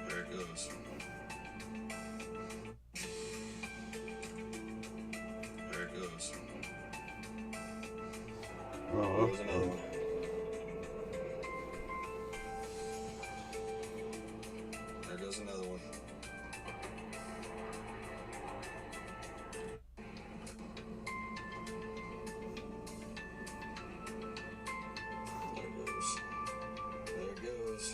There it goes. There it goes. There goes another one. There goes another one. There it goes. There it goes.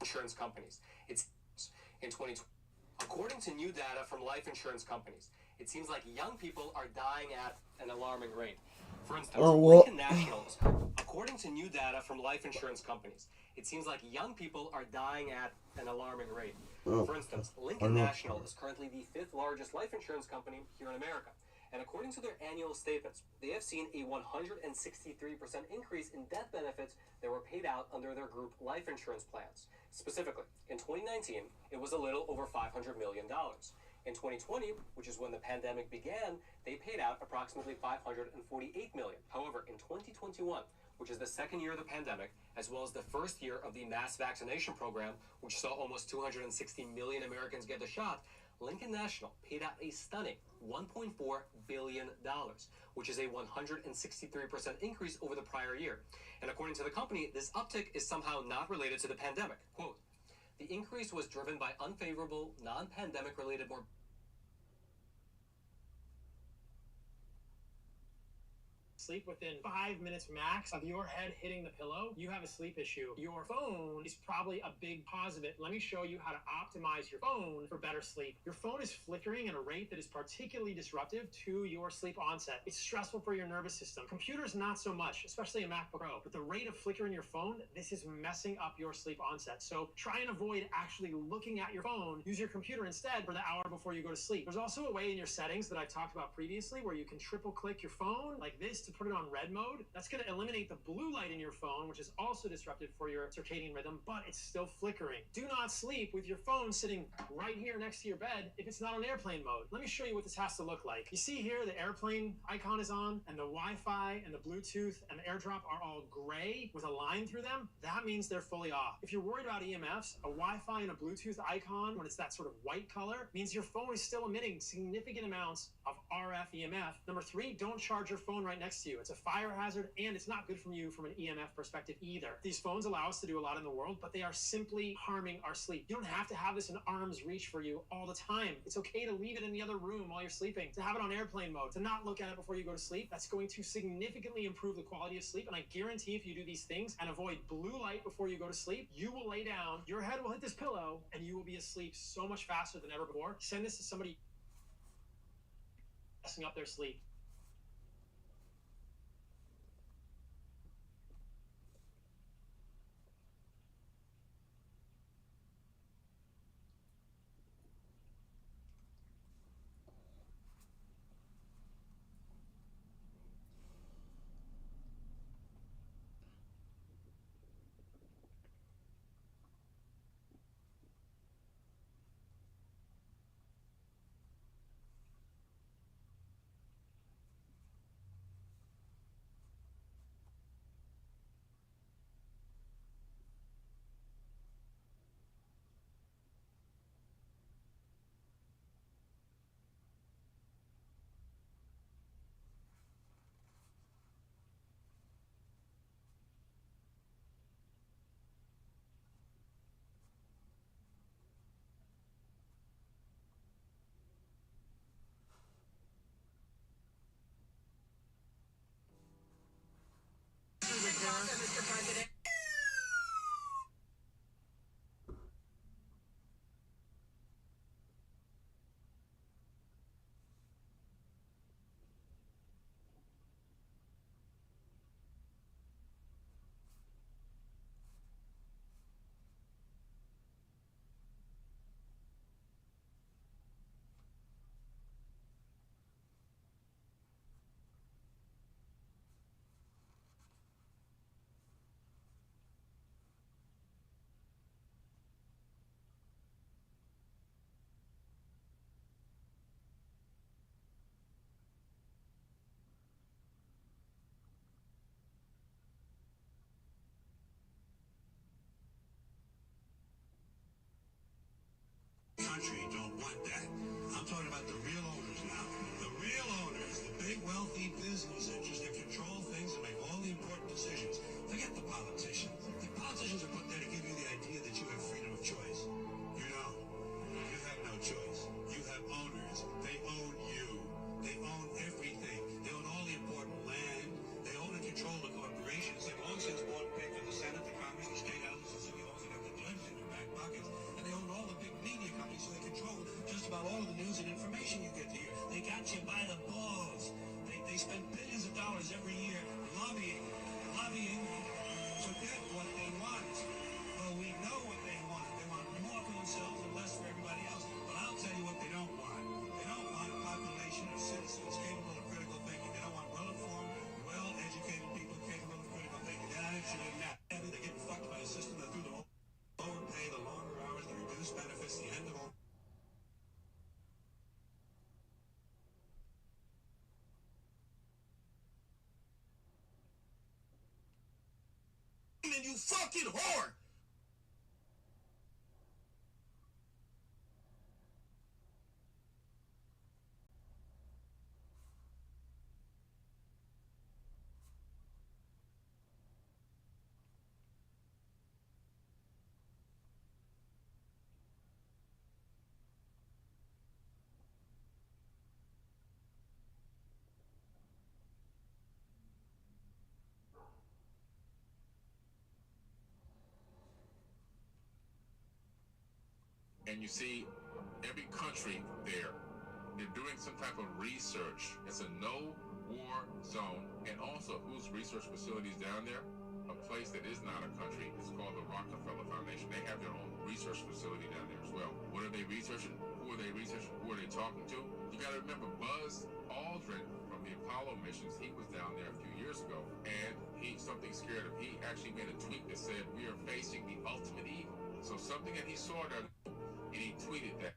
Insurance companies. It's in 2020. According to new data from life insurance companies, it seems like young people are dying at an alarming rate. For instance, Lincoln National. According to new data from life insurance companies, it seems like young people are dying at an alarming rate. For instance, Lincoln National is currently the 5th largest life insurance company here in America. And according to their annual statements, they have seen a 163% increase in death benefits that were paid out under their group life insurance plans. Specifically, in 2019, it was a little over $500 million. In 2020, which is when the pandemic began, they paid out approximately $548 million. However, in 2021, which is the second year of the pandemic, as well as the first year of the mass vaccination program, which saw almost 260 million Americans get the shot, Lincoln National paid out a stunning $1.4 billion, which is a 163% increase over the prior year. And according to the company, this uptick is somehow not related to the pandemic. Quote, the increase was driven by unfavorable, non-pandemic related morbidity. Sleep within 5 minutes max of your head hitting the pillow, you have a sleep issue. Your phone is probably a big cause of it. Let me show you how to optimize your phone for better sleep. Your phone is flickering at a rate that is particularly disruptive to your sleep onset. It's stressful for your nervous system. Computers, not so much, especially a MacBook Pro. But the rate of flicker in your phone, this is messing up your sleep onset. So try and avoid actually looking at your phone. Use your computer instead for the hour before you go to sleep. There's also a way in your settings that I've talked about previously where you can triple click your phone like this to put it on red mode. That's going to eliminate the blue light in your phone, which is also disruptive for your circadian rhythm, but it's still flickering. Do not sleep with your phone sitting right here next to your bed if it's not on airplane mode. Let me show you what this has to look like. You see here the airplane icon is on, and the Wi-Fi and the Bluetooth and the AirDrop are all gray with a line through them. That means they're fully off. If you're worried about EMFs, a Wi-Fi and a Bluetooth icon, when it's that sort of white color, means your phone is still emitting significant amounts of RF EMF. Number 3, don't charge your phone right next to you. It's a fire hazard, and it's not good for you from an EMF perspective either. These phones allow us to do a lot in the world, but they are simply harming our sleep. You don't have to have this in arm's reach for you all the time. It's okay to leave it in the other room while you're sleeping, to have it on airplane mode, to not look at it before you go to sleep. That's going to significantly improve the quality of sleep, and I guarantee if you do these things and avoid blue light before you go to sleep, you will lay down, your head will hit this pillow, and you will be asleep so much faster than ever before. Send this to somebody messing up their sleep. country don't want that. I'm talking about the real owners now. The real owners, the big wealthy business interests that control things and make all the important decisions. Forget the politicians. The politicians are put there to give you the idea that you have freedom of choice. You don't. You have no choice. You have owners. They own you. They own everything. They own all the important land. They own and control the corporations. They've long since bought and paid for the Senate, the Congress, the state houses, the city halls, and have the judges in their back pockets. And they own all the big media companies, so they control just about all of the news and information you get to hear. They got you by the balls. They spend billions of dollars every year lobbying to get what they want. Well, we know what they want. They want more for themselves and less for everybody else. But I'll tell you what they don't want. They don't want a population of citizens capable of critical thinking. They don't want well-informed, well-educated people capable of critical thinking. They're not interested in that. They're getting fucked by a system that through the lower pay, the longer hours, the reduced benefits, the end of all. You fucking whore! And you see every country there, they're doing some type of research. It's a no-war zone. And also, whose research facilities down there? A place that is not a country. It's called the Rockefeller Foundation. They have their own research facility down there as well. What are they researching? Who are they researching? Who are they talking to? You got to remember, Buzz Aldrin from the Apollo missions, he was down there a few years ago, and something scared him. He actually made a tweet that said, "We are facing the ultimate evil." So something that he saw down, and he tweeted that.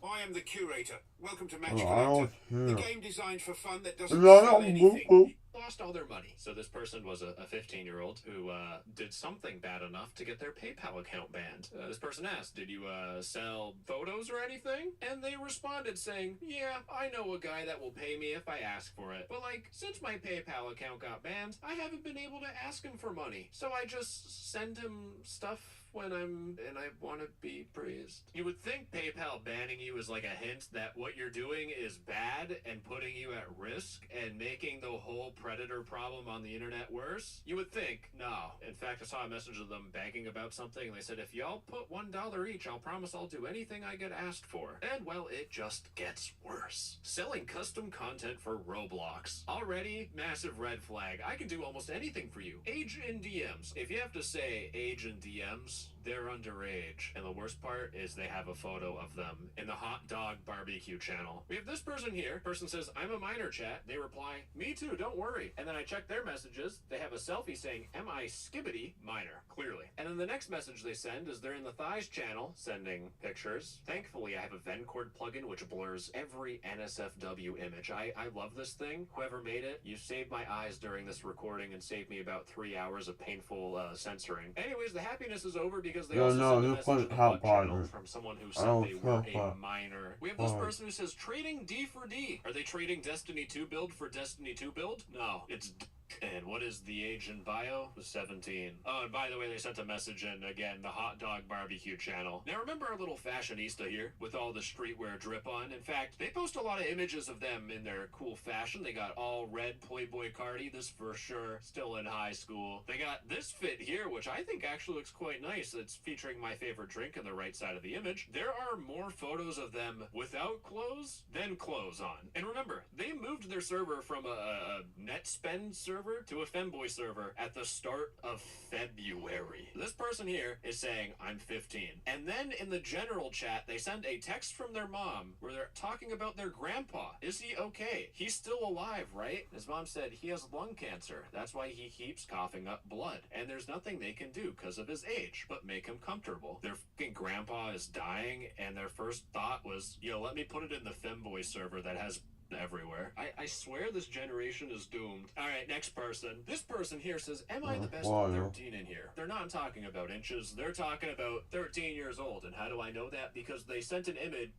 I am the curator. Welcome to Match I Collector. don't The care. game designed for fun that doesn't No, sell no, anything. Lost all their money. So this person was a 15-year-old who did something bad enough to get their PayPal account banned. This person asked, "Did you sell photos or anything?" And they responded saying, "Yeah, I know a guy that will pay me if I ask for it. But like, since my PayPal account got banned, I haven't been able to ask him for money. So I just send him stuff when I want to be praised." You would think PayPal banning you is like a hint that what you're doing is bad and putting you at risk and making the whole predator problem on the internet worse. You would think, no. In fact, I saw a message of them begging about something, and they said, "If y'all put $1 each, I'll promise I'll do anything I get asked for." And well, it just gets worse. Selling custom content for Roblox. Already, massive red flag. I can do almost anything for you. Age in DMs. If you have to say age in DMs, they're underage. And the worst part is they have a photo of them in the hot dog barbecue channel. We have this person here. Person says, "I'm a minor, chat." They reply, "Me too, don't worry." And then I check their messages. They have a selfie saying, "Am I skibbity?" Minor, clearly. And then the next message they send is they're in the thighs channel, sending pictures. Thankfully, I have a Vencord plugin which blurs every NSFW image. I love this thing. Whoever made it, you saved my eyes during this recording and saved me about 3 hours of painful censoring. Anyways, the happiness is over because they also sent a message to the butt channel from someone who said they were a minor. We have this person who says, "Trading D for D." Are they trading Destiny 2 build for Destiny 2 build? No, it's D. And what is the age in bio? 17. Oh, and by the way, they sent a message in, again, the hot dog barbecue channel. Now, remember our little fashionista here with all the streetwear drip on? In fact, they post a lot of images of them in their cool fashion. They got all red Playboy Cardi, this for sure, still in high school. They got this fit here, which I think actually looks quite nice. It's featuring my favorite drink on the right side of the image. There are more photos of them without clothes than clothes on. And remember, they moved their server from a net spend server server to a femboy server at the start of February. This person here is saying, I'm 15. And then in the general chat, they send a text from their mom where they're talking about their grandpa. Is he okay? He's still alive, right? His mom said he has lung cancer. That's why he keeps coughing up blood. And there's nothing they can do because of his age, but make him comfortable. Their fucking grandpa is dying, and their first thought was, yo, let me put it in the femboy server that has everywhere. I swear this generation is doomed. All right, next person. This person here says, am I the best 13 in here? They're not talking about inches. They're talking about 13 years old. And how do I know that? Because they sent an image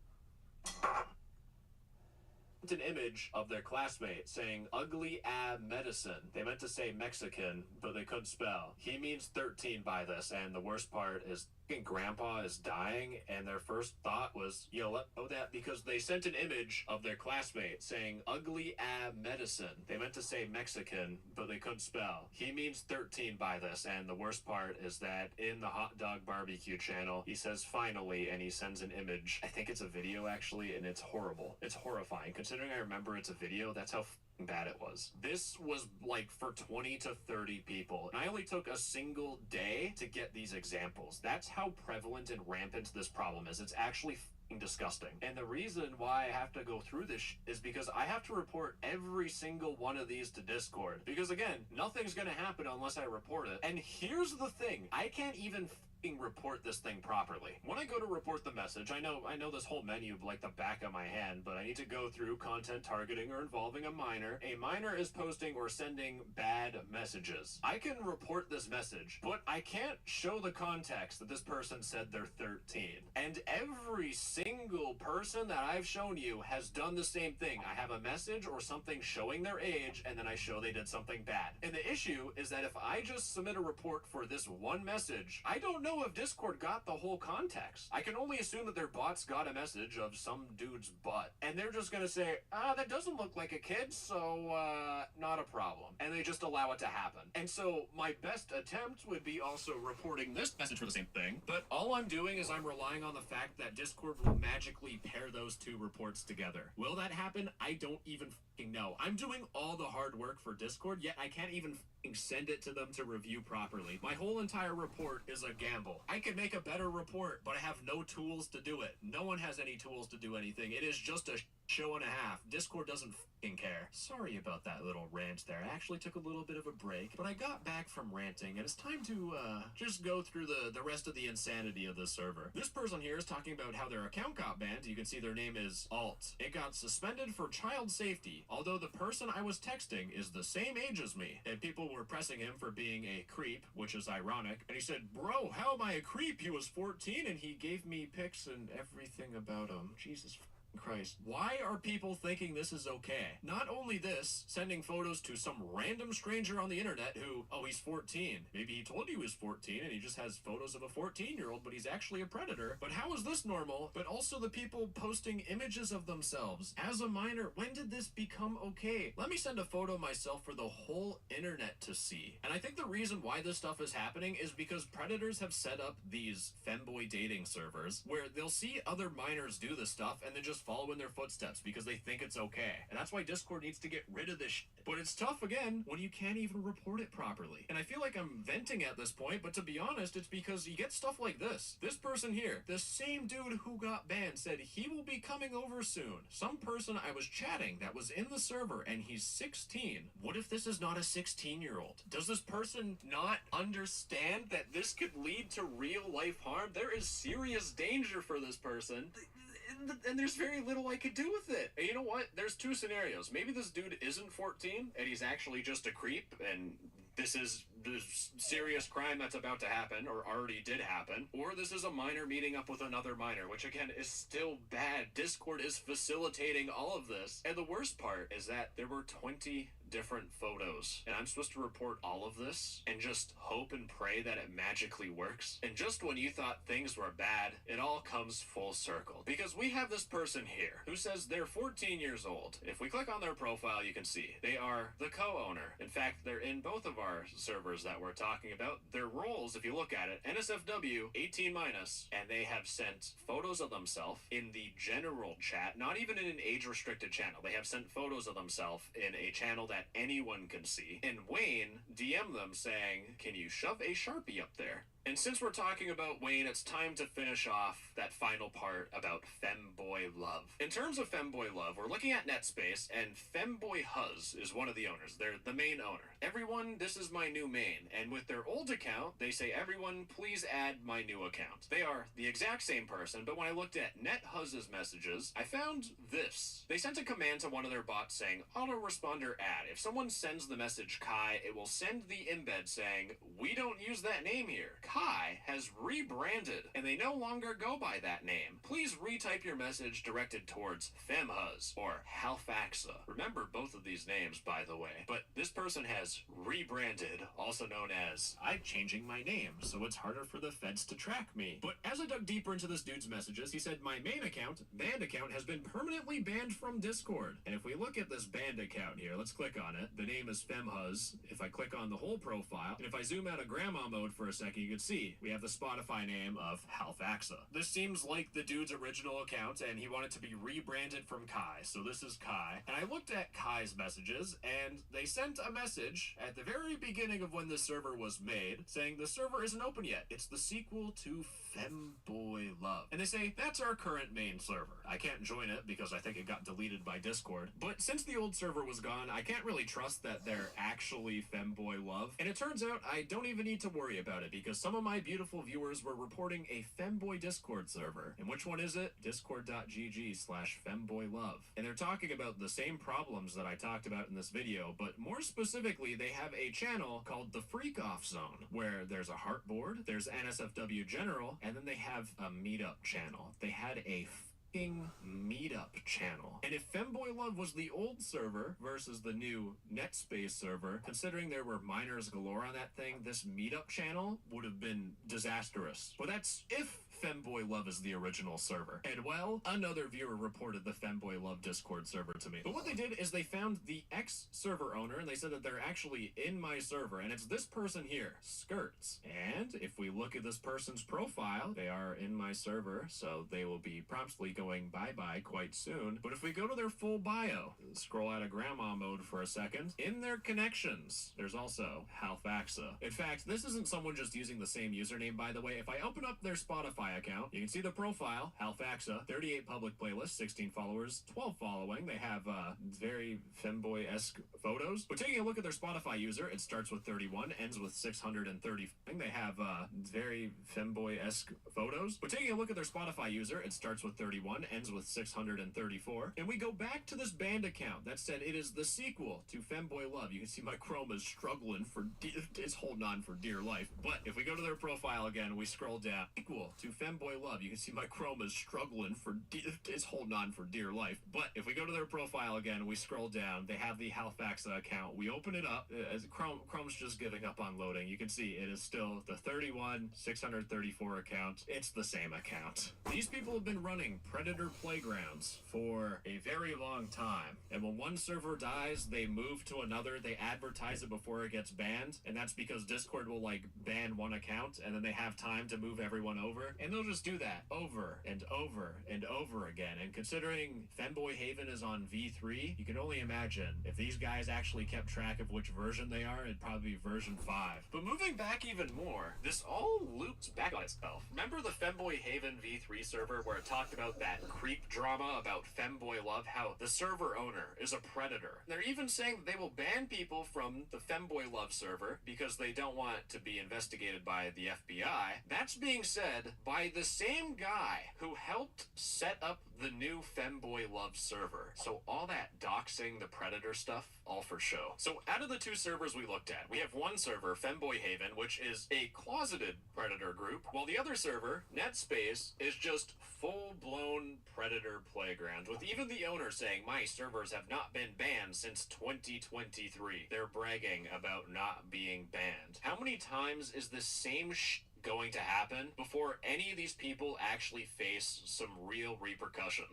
of their classmate saying ugly ab medicine. They meant to say Mexican, but they couldn't spell. He means 13 by this, and the worst part is grandpa is dying, and their first thought was, yo, let know that because they sent an image of their classmate saying ugly ab medicine. They meant to say Mexican, but they couldn't spell. He means 13 by this, and the worst part is that in the hot dog barbecue channel, he says finally, and he sends an image. I think it's a video actually, and it's horrible. It's horrifying. Considering I remember it's a video, that's how bad it was. This was like for 20 to 30 people. And I only took a single day to get these examples. That's how prevalent and rampant this problem is. It's actually disgusting. And the reason why I have to go through this is because I have to report every single one of these to Discord. Because again, nothing's gonna happen unless I report it. And here's the thing, I can't even report this thing properly. When I go to report the message, I know this whole menu like the back of my hand, but I need to go through content targeting or involving a minor. A minor is posting or sending bad messages. I can report this message, but I can't show the context that this person said they're 13. And every single person that I've shown you has done the same thing. I have a message or something showing their age, and then I show they did something bad. And the issue is that if I just submit a report for this one message, I don't know if Discord got the whole context. I can only assume that their bots got a message of some dude's butt, and they're just gonna say, that doesn't look like a kid, so not a problem, and they just allow it to happen. And so my best attempt would be also reporting this message for the same thing, but all I'm doing is I'm relying on the fact that Discord will magically pair those two reports together. Will that happen? I don't even fucking know. I'm doing all the hard work for Discord, yet I can't even send it to them to review properly. My whole entire report is a gamble. I could make a better report, but I have no tools to do it. No one has any tools to do anything. It is just a show and a half. Discord doesn't fucking care. Sorry about that little rant there. I actually took a little bit of a break, but I got back from ranting, and it's time to just go through the rest of the insanity of the server. This person here is talking about how their account got banned. You can see their name is Alt. It got suspended for child safety, although the person I was texting is the same age as me, and people were pressing him for being a creep, which is ironic. And he said, bro, how am I a creep? He was 14 and he gave me pics and everything about him. Jesus Christ. Why are people thinking this is okay? Not only this, sending photos to some random stranger on the internet who, oh, he's 14. Maybe he told you he was 14 and he just has photos of a 14-year-old, but he's actually a predator. But how is this normal? But also the people posting images of themselves. As a minor, when did this become okay? Let me send a photo of myself for the whole internet to see. And I think the reason why this stuff is happening is because predators have set up these femboy dating servers where they'll see other minors do this stuff and then just follow in their footsteps because they think it's okay. And that's why Discord needs to get rid of this shit. But it's tough, again, when you can't even report it properly. And I feel like I'm venting at this point, but to be honest, it's because you get stuff like this. This person here, the same dude who got banned, said he will be coming over soon. Some person I was chatting that was in the server, and he's 16. What if this is not a 16-year-old? Does this person not understand that this could lead to real-life harm? There is serious danger for this person. And there's very little I could do with it. And you know what? There's two scenarios. Maybe this dude isn't 14 and he's actually just a creep and this is the serious crime that's about to happen or already did happen. Or this is a minor meeting up with another minor, which again is still bad. Discord is facilitating all of this. And the worst part is that there were 20 different photos and I'm supposed to report all of this and just hope and pray that it magically works. And just when you thought things were bad, it all comes full circle because we have this person here who says they're 14 years old. If we click on their profile, you can see they are the co-owner. In fact, they're in both of our our servers that we're talking about, their roles, if you look at it, NSFW 18 minus, and they have sent photos of themselves in the general chat, not even in an age-restricted channel. They have sent photos of themselves in a channel that anyone can see. And Wayne DM'd them saying, "Can you shove a Sharpie up there?" And since we're talking about Wayne, it's time to finish off that final part about Femboy Love. In terms of Femboy Love, we're looking at NetSpace, and Femboy Huz is one of the owners. They're the main owner. Everyone, this is my new main. And with their old account, they say, everyone, please add my new account. They are the exact same person, but when I looked at NetHuz's messages, I found this. They sent a command to one of their bots saying, autoresponder add. If someone sends the message Kai, it will send the embed saying, we don't use that name here. Kai has rebranded, and they no longer go by that name. Please retype your message directed towards FemHuz or Halfaxa. Remember both of these names, by the way. But this person has rebranded, also known as, I'm changing my name, so it's harder for the feds to track me. But as I dug deeper into this dude's messages, he said, my main account, banned account, has been permanently banned from Discord. And if we look at this banned account here, let's click on it. The name is FemHuz. If I click on the whole profile, and if I zoom out of grandma mode for a second, you can see we have the Spotify name of Halfaxa. This seems like the dude's original account, and he wanted to be rebranded from Kai. So this is Kai. And I looked at Kai's messages, and they sent a message at the very beginning of when this server was made, saying the server isn't open yet. It's the sequel to Femboy Love. And they say, that's our current main server. I can't join it because I think it got deleted by Discord. But since the old server was gone, I can't really trust that they're actually Femboy Love. And it turns out I don't even need to worry about it because some of my beautiful viewers were reporting a Femboy Discord server. And which one is it? Discord.gg/FemboyLove. And they're talking about the same problems that I talked about in this video, but more specifically, they have a channel called the Freak Off Zone, where there's a heartboard, there's NSFW General, and then they have a meetup channel. They had a meetup channel. And if Femboy Love was the old server versus the new NetSpace server, considering there were minors galore on that thing, this meetup channel would have been disastrous. But that's if Femboy Love is the original server. And well, another viewer reported the Femboy Love Discord server to me. But what they did is they found the ex-server owner, and they said that they're actually in my server, and it's this person here, Skirts. And if we look at this person's profile, they are in my server, so they will be promptly going bye-bye quite soon. But if we go to their full bio, scroll out of grandma mode for a second, in their connections, there's also Halfaxa. In fact, this isn't someone just using the same username, by the way. If I open up their Spotify account, you can see the profile, Halfaxa, 38 public playlists, 16 followers, 12 following. They have very femboy-esque photos. But taking a look at their Spotify user, it starts with 31, ends with 630. They have very femboy-esque photos. But taking a look at their Spotify user, it starts with 31, ends with 634. And we go back to this band account that said it is the sequel to Femboy Love. You can see my Chrome is struggling for it's holding on for dear life. But if we go to their profile again, we scroll down, equal to Femboy Love. You can see my Chrome is struggling for it's holding on for dear life. But if we go to their profile again, we scroll down, they have the Halfaxa account. We open it up, as Chrome's just giving up on loading. You can see it is still the 31 634 account. It's the same account. These people have been running Predator Playgrounds for a very long time. And when one server dies, they move to another. They advertise it before it gets banned. And that's because Discord will like ban one account and then they have time to move everyone over. And they'll just do that over and over and over again. And considering Femboy Haven is on V3, you can only imagine if these guys actually kept track of which version they are, it'd probably be version 5. But moving back even more, this all loops back on itself. Remember the Femboy Haven V3 server where it talked about that creep drama about Femboy Love, how the server owner is a predator? They're even saying that they will ban people from the Femboy Love server because they don't want to be investigated by the FBI. That's being said by the same guy who helped set up the new Femboy Love server. So all that doxing the predator stuff, all for show. So out of the two servers we looked at, we have one server, Femboy Haven, which is a closeted predator group, while the other server, NetSpace, is just full-blown predator playground, with even the owner saying, my servers have not been banned since 2023. They're bragging about not being banned. How many times is this same going to happen before any of these people actually face some real repercussion?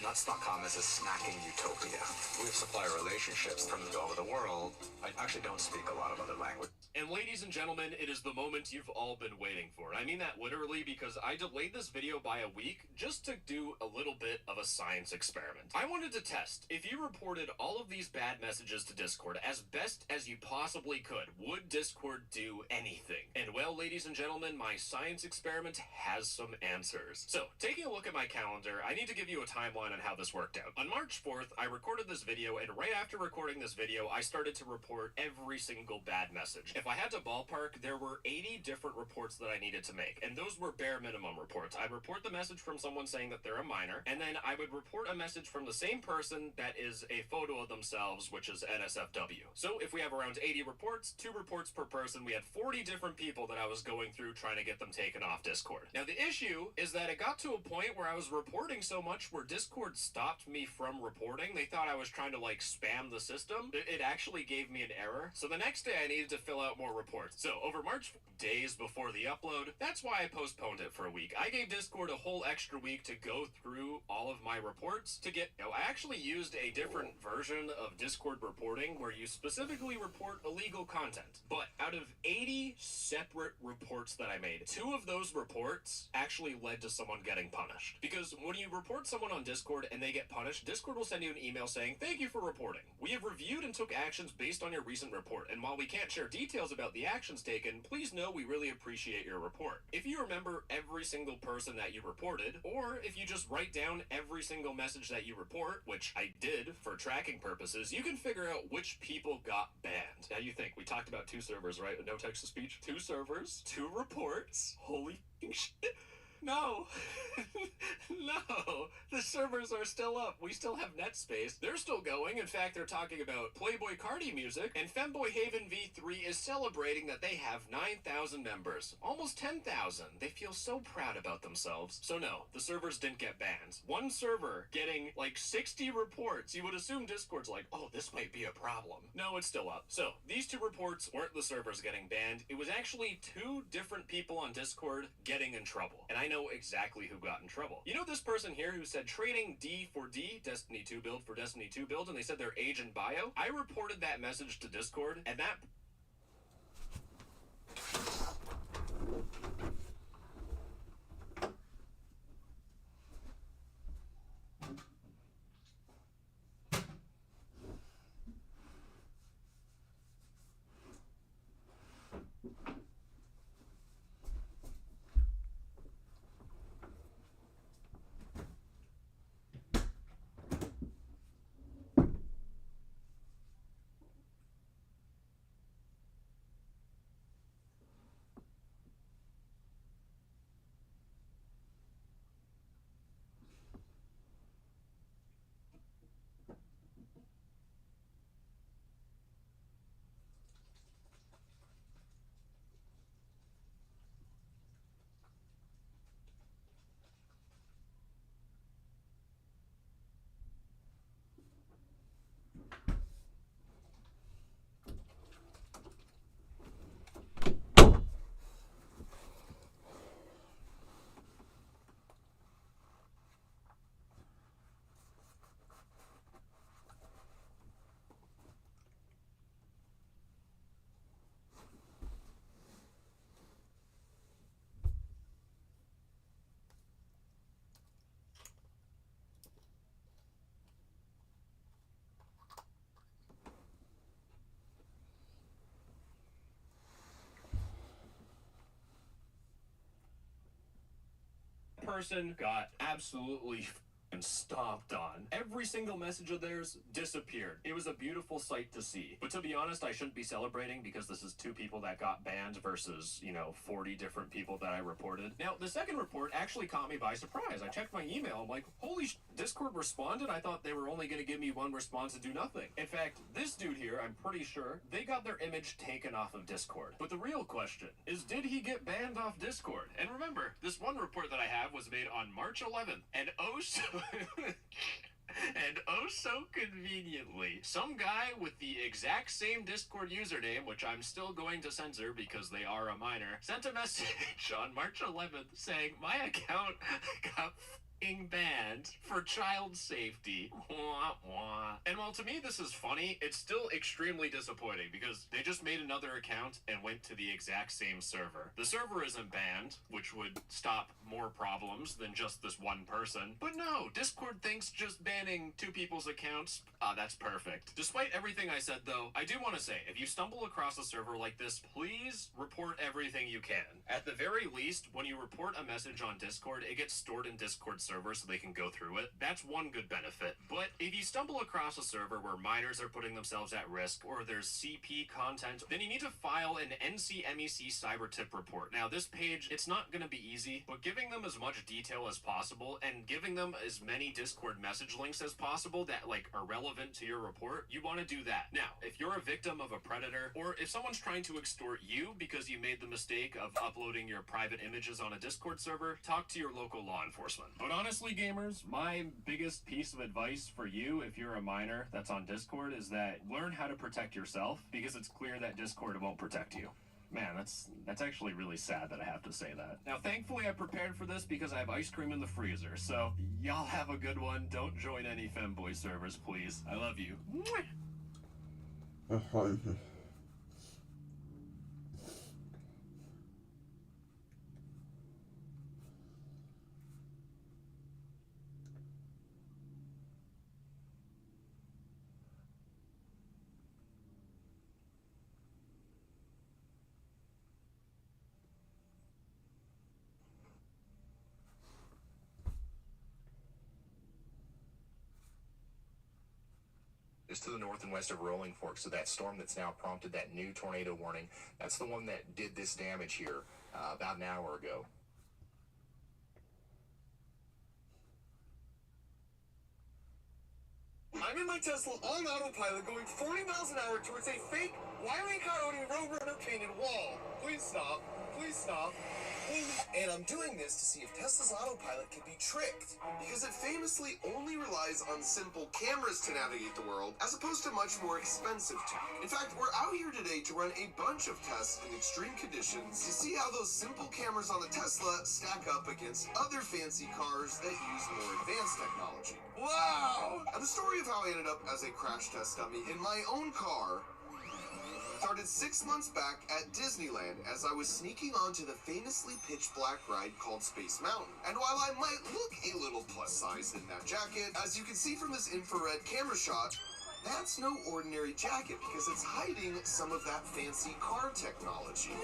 Nuts.com is a snacking utopia. We have supplier relationships from all over the world. I actually don't speak a lot of other languages. And ladies and gentlemen, it is the moment you've all been waiting for. I mean that literally because I delayed this video by a week just to do a little bit of a science experiment. I wanted to test if you reported all of these bad messages to Discord as best as you possibly could, would Discord do anything? And well, ladies and gentlemen, my science experiment has some answers. So, taking a look at my calendar, I need to give you a timeline on how this worked out. On March 4th, I recorded this video, and right after recording this video, I started to report every single bad message. If I had to ballpark, there were 80 different reports that I needed to make, and those were bare minimum reports. I'd report the message from someone saying that they're a minor, and then I would report a message from the same person that is a photo of themselves, which is NSFW. So if we have around 80 reports, 2 reports per person, we had 40 different people that I was going through trying to get them taken off Discord. Now the issue is that it got to a point where I was reporting so much where Discord stopped me from reporting. They thought I was trying to like spam the system. It actually gave me an error. So the next day I needed to fill out more reports. So over March, days before the upload, that's why I postponed it for a week. I gave Discord a whole extra week to go through all of my reports to get, I actually used a different version of Discord reporting where you specifically report illegal content. But out of 80 separate reports that I made, 2 of those reports actually led to someone getting punished. Because when you report someone on Discord and they get punished, Discord will send you an email saying, "Thank you for reporting. We have reviewed and took actions based on your recent report, and while we can't share details about the actions taken, please know we really appreciate your report." If you remember every single person that you reported, or if you just write down every single message that you report, which I did for tracking purposes, you can figure out which people got banned. Now you think, we talked about 2 servers, right? No text-to-speech? 2 servers, 2 reports. Holy shit. No. No. The servers are still up. We still have net space. They're still going. In fact, they're talking about Playboy Cardi music, and Femboy Haven V3 is celebrating that they have 9,000 members. Almost 10,000. They feel so proud about themselves. So no, the servers didn't get banned. One server getting like 60 reports. You would assume Discord's like, oh, this might be a problem. No, it's still up. So these 2 reports weren't the servers getting banned. It was actually 2 different people on Discord getting in trouble. And I know exactly who got in trouble. You know this person here who said trading D for D, Destiny 2 build for Destiny 2 build, and they said their age and bio? I reported that message to Discord, and that... person got absolutely and stomped on. Every single message of theirs disappeared. It was a beautiful sight to see. But to be honest, I shouldn't be celebrating because this is 2 people that got banned versus, 40 different people that I reported. Now, the second report actually caught me by surprise. I checked my email. I'm like, holy Discord responded? I thought they were only going to give me 1 response and do nothing. In fact, this dude here, I'm pretty sure, they got their image taken off of Discord. But the real question is, did he get banned off Discord? And remember, this one report that I have was made on March 11th. And oh so... And oh so conveniently, some guy with the exact same Discord username, which I'm still going to censor because they are a minor, sent a message on March 11th saying my account got f***ing banned banned for child safety. Wah, wah. And while to me this is funny, it's still extremely disappointing because they just made another account and went to the exact same server. The server isn't banned, which would stop more problems than just this one person. But no, Discord thinks just banning 2 people's accounts, that's perfect. Despite everything I said though, I do want to say, if you stumble across a server like this, please report everything you can. At the very least, when you report a message on Discord, it gets stored in Discord server so they can go through it. That's one good benefit. But if you stumble across a server where minors are putting themselves at risk or there's CP content, then you need to file an NCMEC cyber tip report. Now this page, it's not going to be easy, but giving them as much detail as possible and giving them as many Discord message links as possible that are relevant to your report, you want to do that. Now, if you're a victim of a predator, or if someone's trying to extort you because you made the mistake of uploading your private images on a Discord server, talk to your local law enforcement. But honestly, gamers, my biggest piece of advice for you if you're a minor that's on Discord is that learn how to protect yourself, because it's clear that Discord won't protect you. Man, that's actually really sad that I have to say that. Now, thankfully, I prepared for this because I have ice cream in the freezer, so y'all have a good one. Don't join any femboy servers, please. I love you. Just to the north and west of Rolling Fork, so that storm that's now prompted that new tornado warning, that's the one that did this damage here about an hour ago. I'm in my Tesla on autopilot going 40 miles an hour towards a fake wiring coyote roadrunner painted wall. Please stop. Please stop. And I'm doing this to see if Tesla's autopilot can be tricked, because it famously only relies on simple cameras to navigate the world, as opposed to much more expensive tech. In fact, we're out here today to run a bunch of tests in extreme conditions to see how those simple cameras on the Tesla stack up against other fancy cars that use more advanced technology. Wow! And the story of how I ended up as a crash test dummy in my own car started 6 months back at Disneyland as I was sneaking onto the famously pitch black ride called Space Mountain. And while I might look a little plus sized in that jacket, as you can see from this infrared camera shot, that's no ordinary jacket because it's hiding some of that fancy car technology.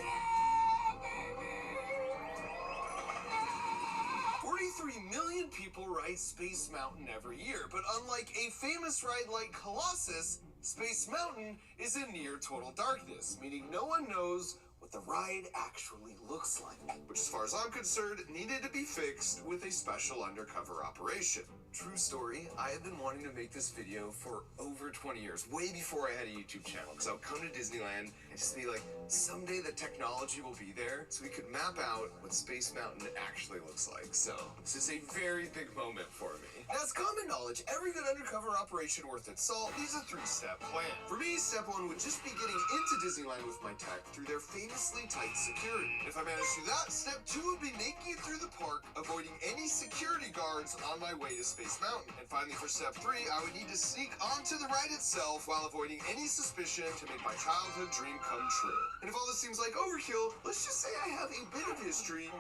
43 million people ride Space Mountain every year, but unlike a famous ride like Colossus, Space Mountain is in near total darkness, meaning no one knows what the ride actually looks like, which as far as I'm concerned needed to be fixed with a special undercover operation. True story, I had been wanting to make this video for over 20 years, way before I had a YouTube channel, because I would come to Disneyland and just be like, someday the technology will be there so we could map out what Space Mountain actually looks like. So this is a very big moment for me. Now, it's common knowledge, every good undercover operation worth its salt needs a 3-step plan. For me, step 1 would just be getting into Disneyland with my tech through their famously tight security. If I managed to do that, step 2 would be making it through the park, avoiding any security guards on my way to Space Mountain. And finally, for step 3, I would need to sneak onto the ride itself while avoiding any suspicion to make my childhood dream come true. And if all this seems like overkill, let's just say I have a bit of history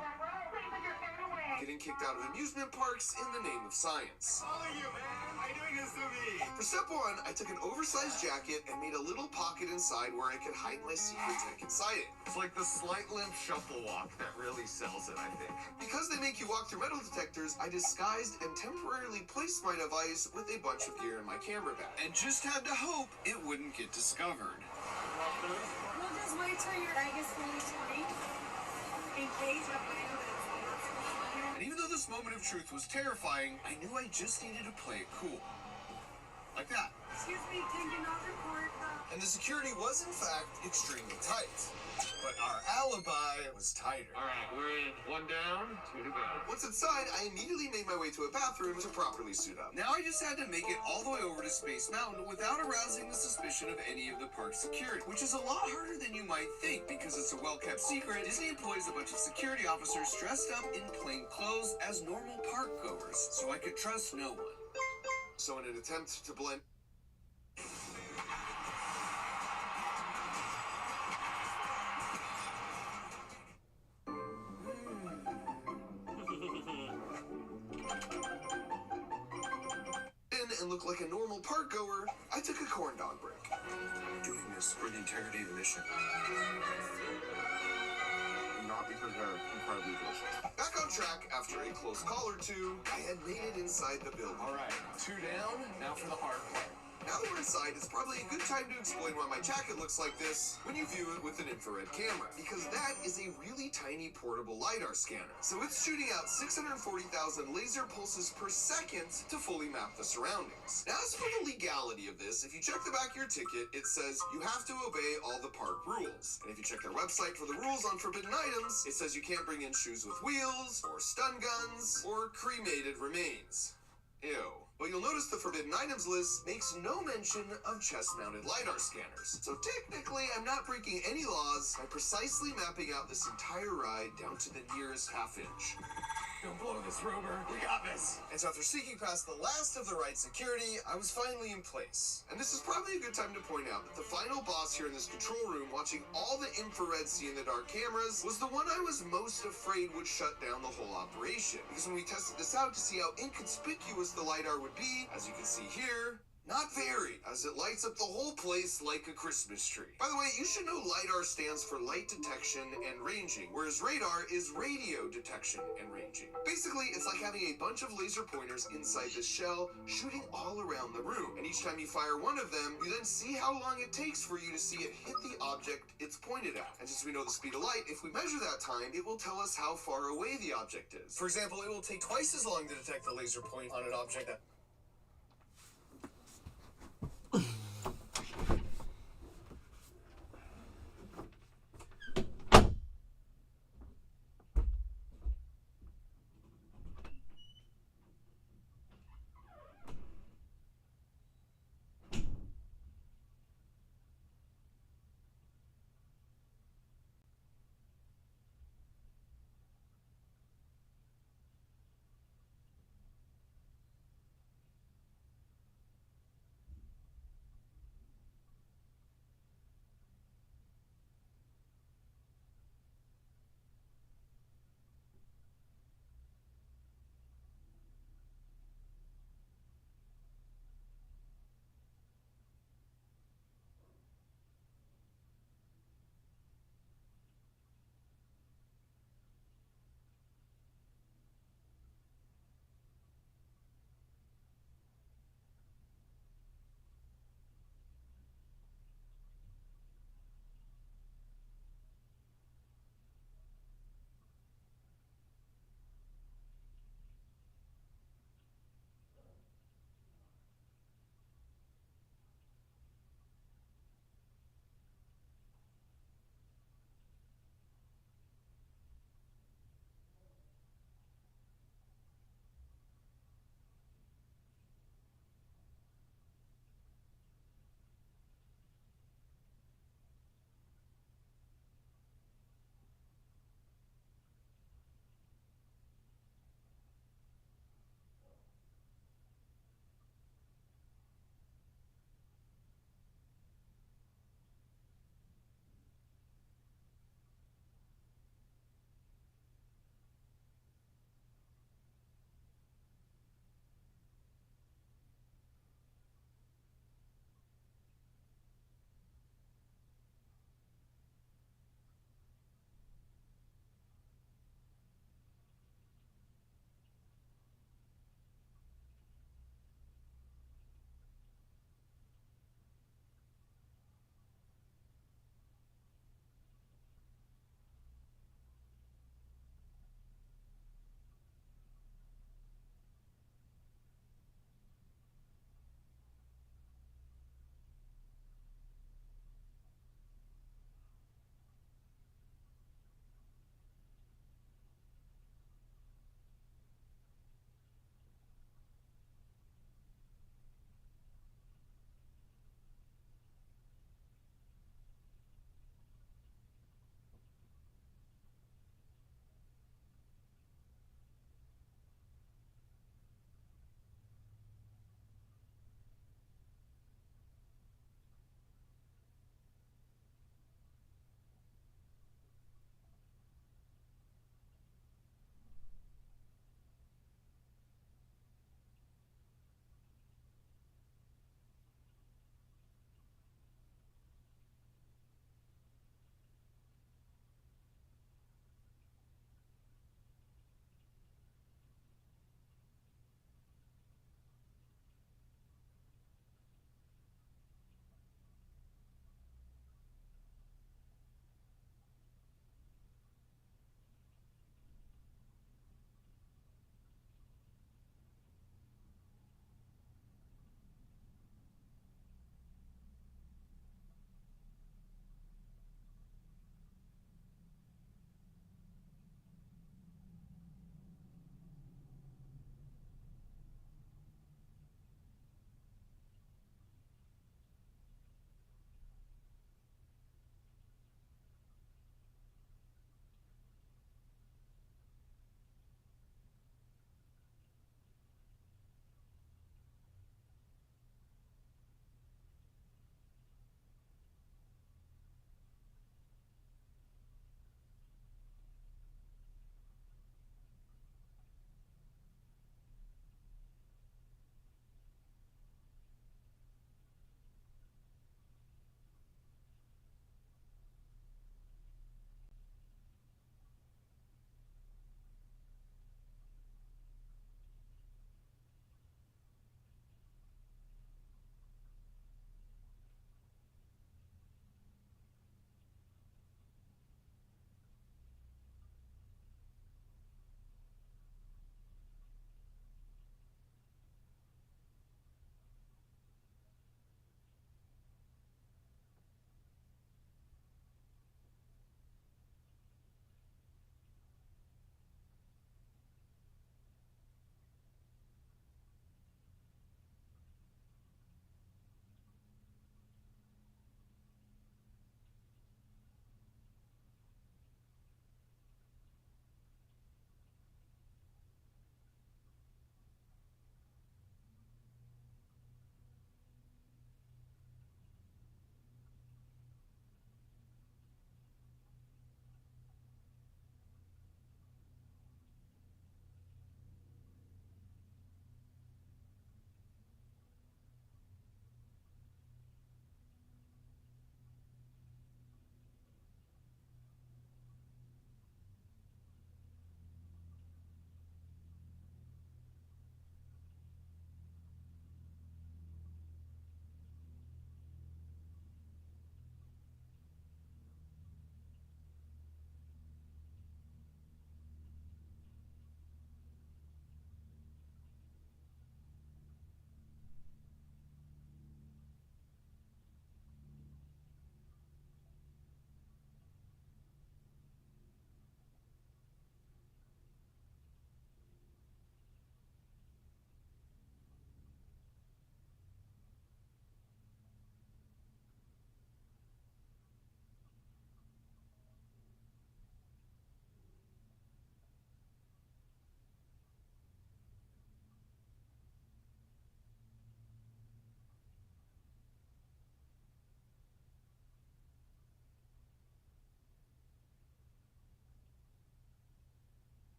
getting kicked out of amusement parks in the name of science. All of you, man! Why are you doing this to me? For step 1, I took an oversized jacket and made a little pocket inside where I could hide my secret tech inside it. It's like the slight limp shuffle walk that really sells it, I think. Because they make you walk through metal detectors, I disguised and temporarily placed my device with a bunch of gear in my camera bag. And just had to hope it wouldn't get discovered. We'll just wait till your bag is finished to read in case of And even though this moment of truth was terrifying, I knew I just needed to play it cool. Like that. Excuse me, can you not record? And the security was, in fact, extremely tight. But our alibi was tighter. All right, we're in. One down, two to go. Once inside, I immediately made my way to a bathroom to properly suit up. Now I just had to make it all the way over to Space Mountain without arousing the suspicion of any of the park security, which is a lot harder than you might think because it's a well-kept secret. Disney employs a bunch of security officers dressed up in plain clothes as normal park goers, so I could trust no one. So in an attempt to blend and look like a normal park goer, I took a corn dog break. Doing this for the integrity of the mission. Not because they're incredibly delicious. Back on track after a close call or two, I had made it inside the building. All right, two down. Now for the hard part. Now that we're inside, it's probably a good time to explain why my jacket looks like this when you view it with an infrared camera, because that is a really tiny portable LiDAR scanner. So it's shooting out 640,000 laser pulses per second to fully map the surroundings. Now as for the legality of this, if you check the back of your ticket, it says you have to obey all the park rules. And if you check their website for the rules on forbidden items, it says you can't bring in shoes with wheels, or stun guns, or cremated remains. Ew. But you'll notice the forbidden items list makes no mention of chest-mounted LiDAR scanners. So technically, I'm not breaking any laws by precisely mapping out this entire ride down to the nearest half-inch. Don't blow this, Rover. We got this. And so after sneaking past the last of the ride security, I was finally in place. And this is probably a good time to point out that the final boss here in this control room, watching all the infrared see-in-the-dark cameras, was the one I was most afraid would shut down the whole operation. Because when we tested this out to see how inconspicuous the LiDAR would be, as you can see here, not very, as it lights up the whole place like a Christmas tree. By the way, you should know LiDAR stands for light detection and ranging, whereas radar is radio detection and ranging. Basically, it's like having a bunch of laser pointers inside this shell shooting all around the room. And each time you fire one of them, you then see how long it takes for you to see it hit the object it's pointed at. And since we know the speed of light, if we measure that time, it will tell us how far away the object is. For example, it will take twice as long to detect the laser point on an object that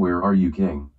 Where are you, King?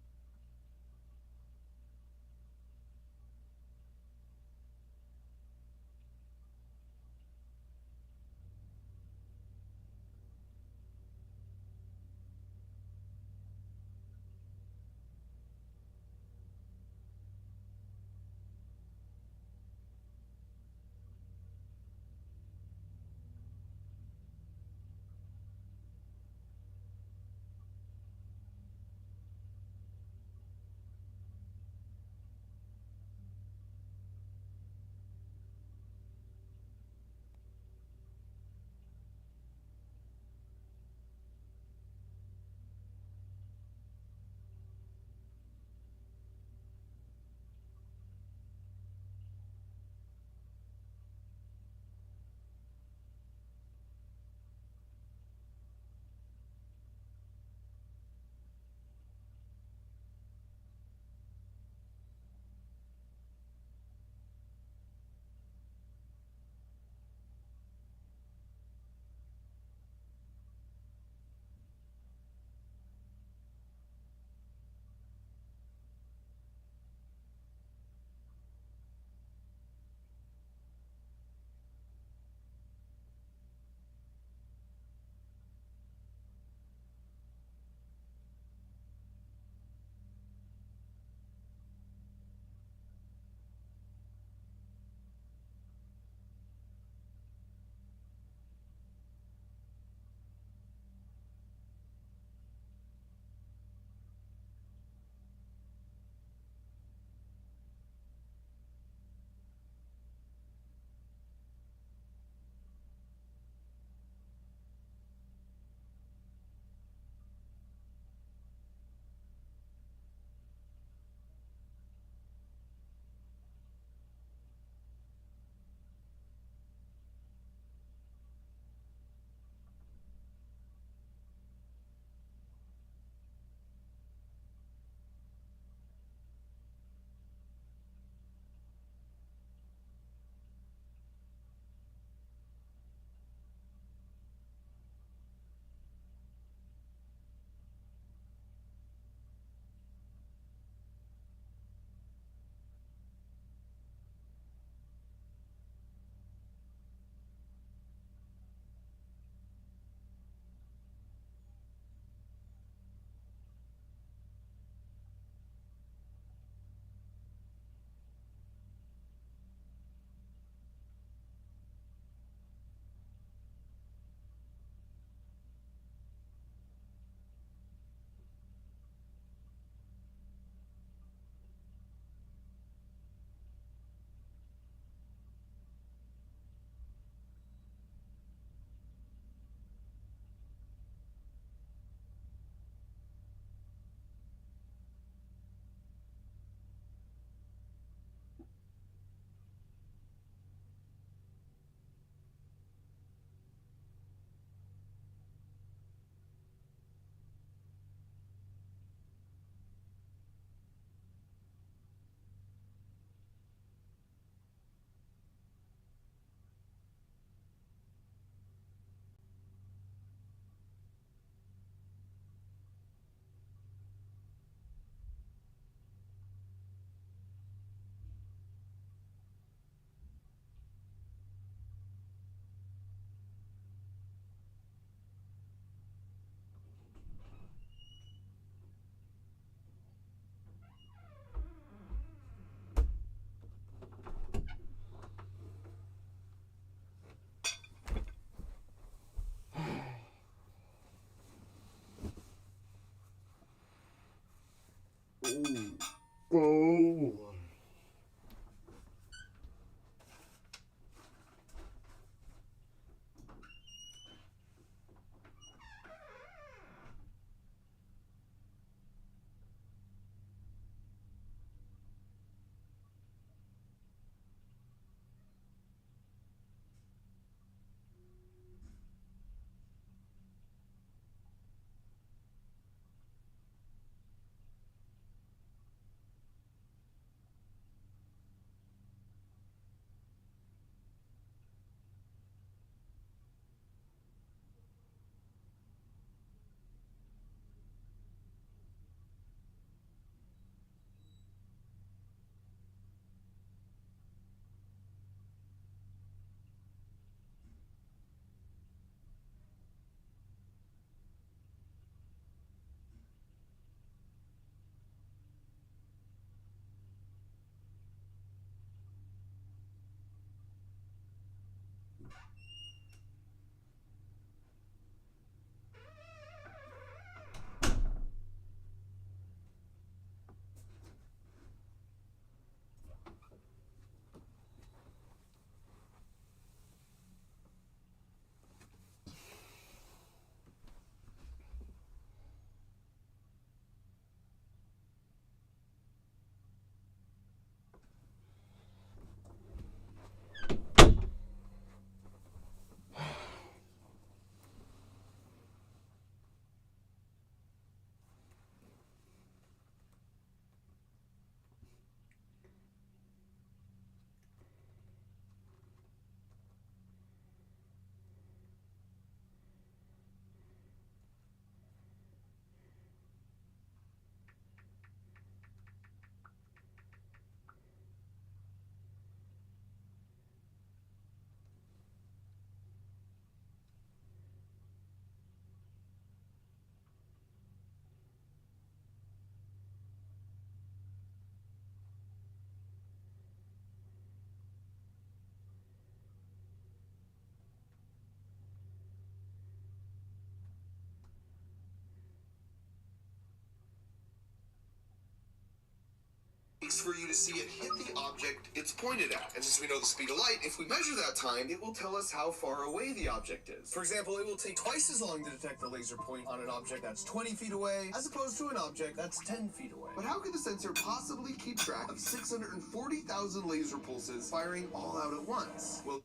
For you to see it hit the object it's pointed at. And since we know the speed of light, if we measure that time, it will tell us how far away the object is. For example, it will take twice as long to detect the laser point on an object that's 20 feet away as opposed to an object that's 10 feet away. But how could the sensor possibly keep track of 640,000 laser pulses firing all out at once? Well,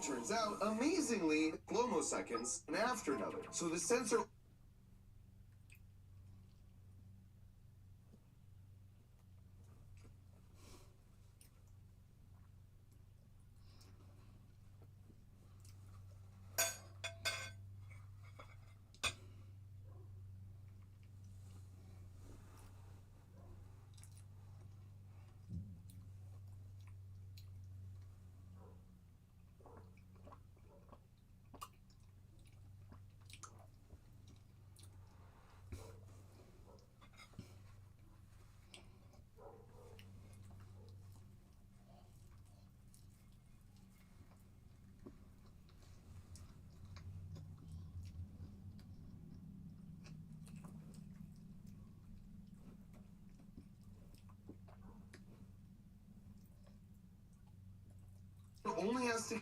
turns out, amazingly, slow-mo seconds and after another. So the sensor only has to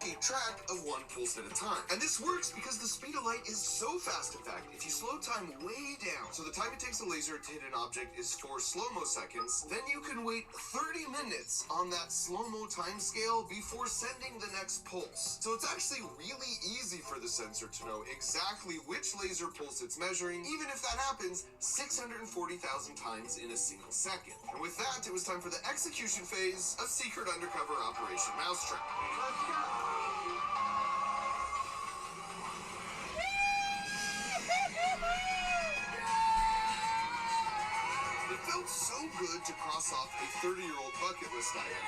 keep track of one pulse at a time. And this works because the speed of light is so fast, in fact, if you slow time way down, so the time it takes a laser to hit an object is 4 slow-mo seconds, then you can wait 30 minutes on that slow-mo time scale before sending the next pulse. So it's actually really easy for the sensor to know exactly which laser pulse it's measuring, even if that happens 640,000 times in a single second. And with that, it was time for the execution phase of Secret Undercover Operation Mousetrap. Let's go! It felt so good to cross off a 30-year-old bucket list item.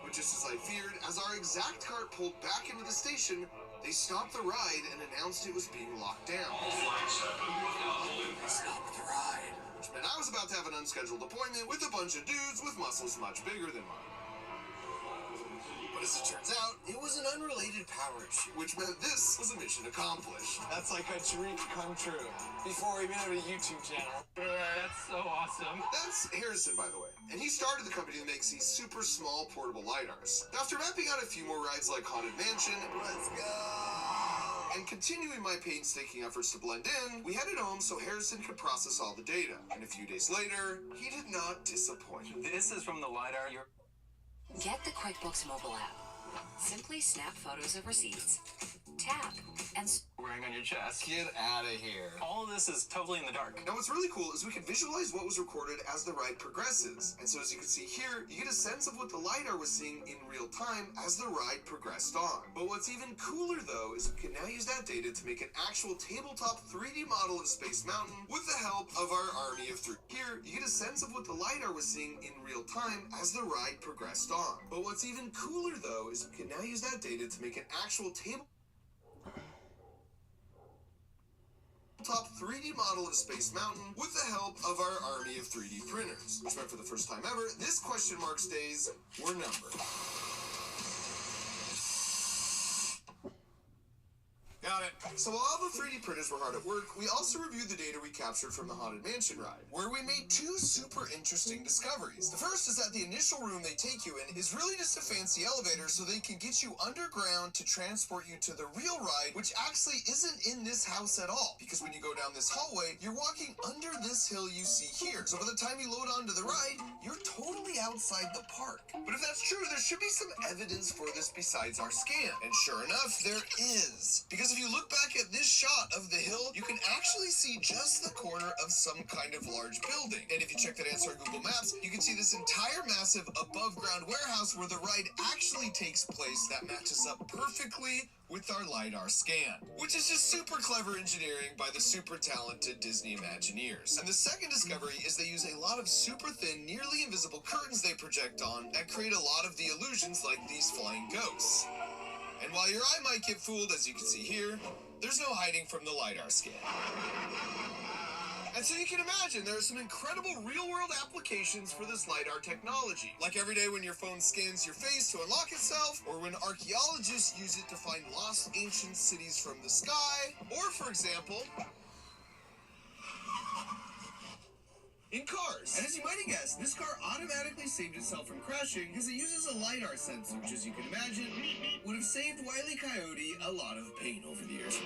But just as I feared, as our exact cart pulled back into the station, they stopped the ride and announced it was being locked down. They stopped the ride. Which meant I was about to have an unscheduled appointment with a bunch of dudes with muscles much bigger than mine. But as it turns out, it was an unrelated power issue, which meant this was a mission accomplished. That's like a dream come true. Before we even have a YouTube channel. That's so awesome. That's Harrison, by the way. And he started the company that makes these super small portable LiDARs. After mapping out a few more rides like Haunted Mansion, let's go! And continuing my painstaking efforts to blend in, we headed home so Harrison could process all the data. And a few days later, he did not disappoint. This is from the LiDAR. Get the QuickBooks mobile app. Simply snap photos of receipts, tap, and Wearing on your chest. Get out of here. All of this is totally in the dark. Now what's really cool is we can visualize what was recorded as the ride progresses. And so as you can see here, you get a sense of what the LiDAR was seeing in real time as the ride progressed on. But what's even cooler though is we can now use that data to make an actual tabletop 3D model of Space Mountain with the help of our army of 3. Here, you get a sense of what the LiDAR was seeing in real time as the ride progressed on. But what's even cooler though is we can now use that data to make an actual tabletop 3D model of Space Mountain with the help of our army of 3D printers, which meant for the first time ever, this question marks days were numbered. Got it. So while all the 3D printers were hard at work, we also reviewed the data we captured from the Haunted Mansion ride, where we made two super interesting discoveries. The first is that the initial room they take you in is really just a fancy elevator so they can get you underground to transport you to the real ride, which actually isn't in this house at all. Because when you go down this hallway, you're walking under this hill you see here. So by the time you load onto the ride, you're totally outside the park. But if that's true, there should be some evidence for this besides our scan. And sure enough, there is. Because if you look back at this shot of the hill, you can actually see just the corner of some kind of large building. And if you check that answer on Google Maps, you can see this entire massive above-ground warehouse where the ride actually takes place that matches up perfectly with our LiDAR scan, which is just super clever engineering by the super talented Disney Imagineers. And the second discovery is they use a lot of super thin, nearly invisible curtains they project on that create a lot of the illusions like these flying ghosts. And while your eye might get fooled, as you can see here, there's no hiding from the LiDAR scan. And so you can imagine there are some incredible real-world applications for this LiDAR technology. Like every day when your phone scans your face to unlock itself, or when archaeologists use it to find lost ancient cities from the sky, or for example, in cars. And as you might have guessed, this car automatically saved itself from crashing because it uses a LiDAR sensor, which as you can imagine, would have saved Wile E. Coyote a lot of pain over the years.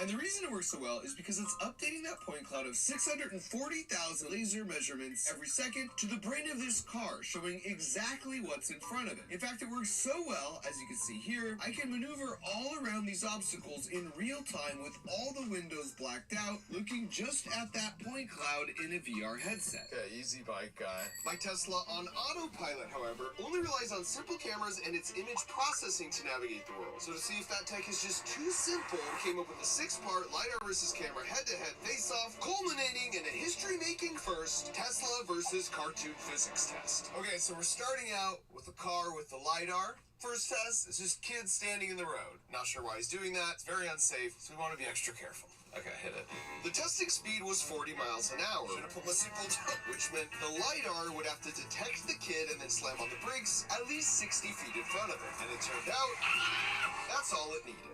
And the reason it works so well is because it's updating that point cloud of 640,000 laser measurements every second to the brain of this car, showing exactly what's in front of it. In fact, it works so well, as you can see here, I can maneuver all around these obstacles in real time with all the windows blacked out, looking just at that point cloud in a VR headset. Okay, easy bike guy. My Tesla on autopilot, however, only relies on simple cameras and its image processing to navigate the world. So to see if that tech is just too simple, we came up with a 6-part LiDAR versus camera head-to-head face-off, culminating in a history-making first Tesla versus cartoon physics test. Okay, so we're starting out with a car with the LiDAR. First test is just kids standing in the road. Not sure why he's doing that. It's very unsafe, so we want to be extra careful. Okay, hit it. The testing speed was 40 miles an hour. Should have put my seatbelt on, which meant the LiDAR would have to detect the kid and then slam on the brakes at least 60 feet in front of it. And it turned out, that's all it needed.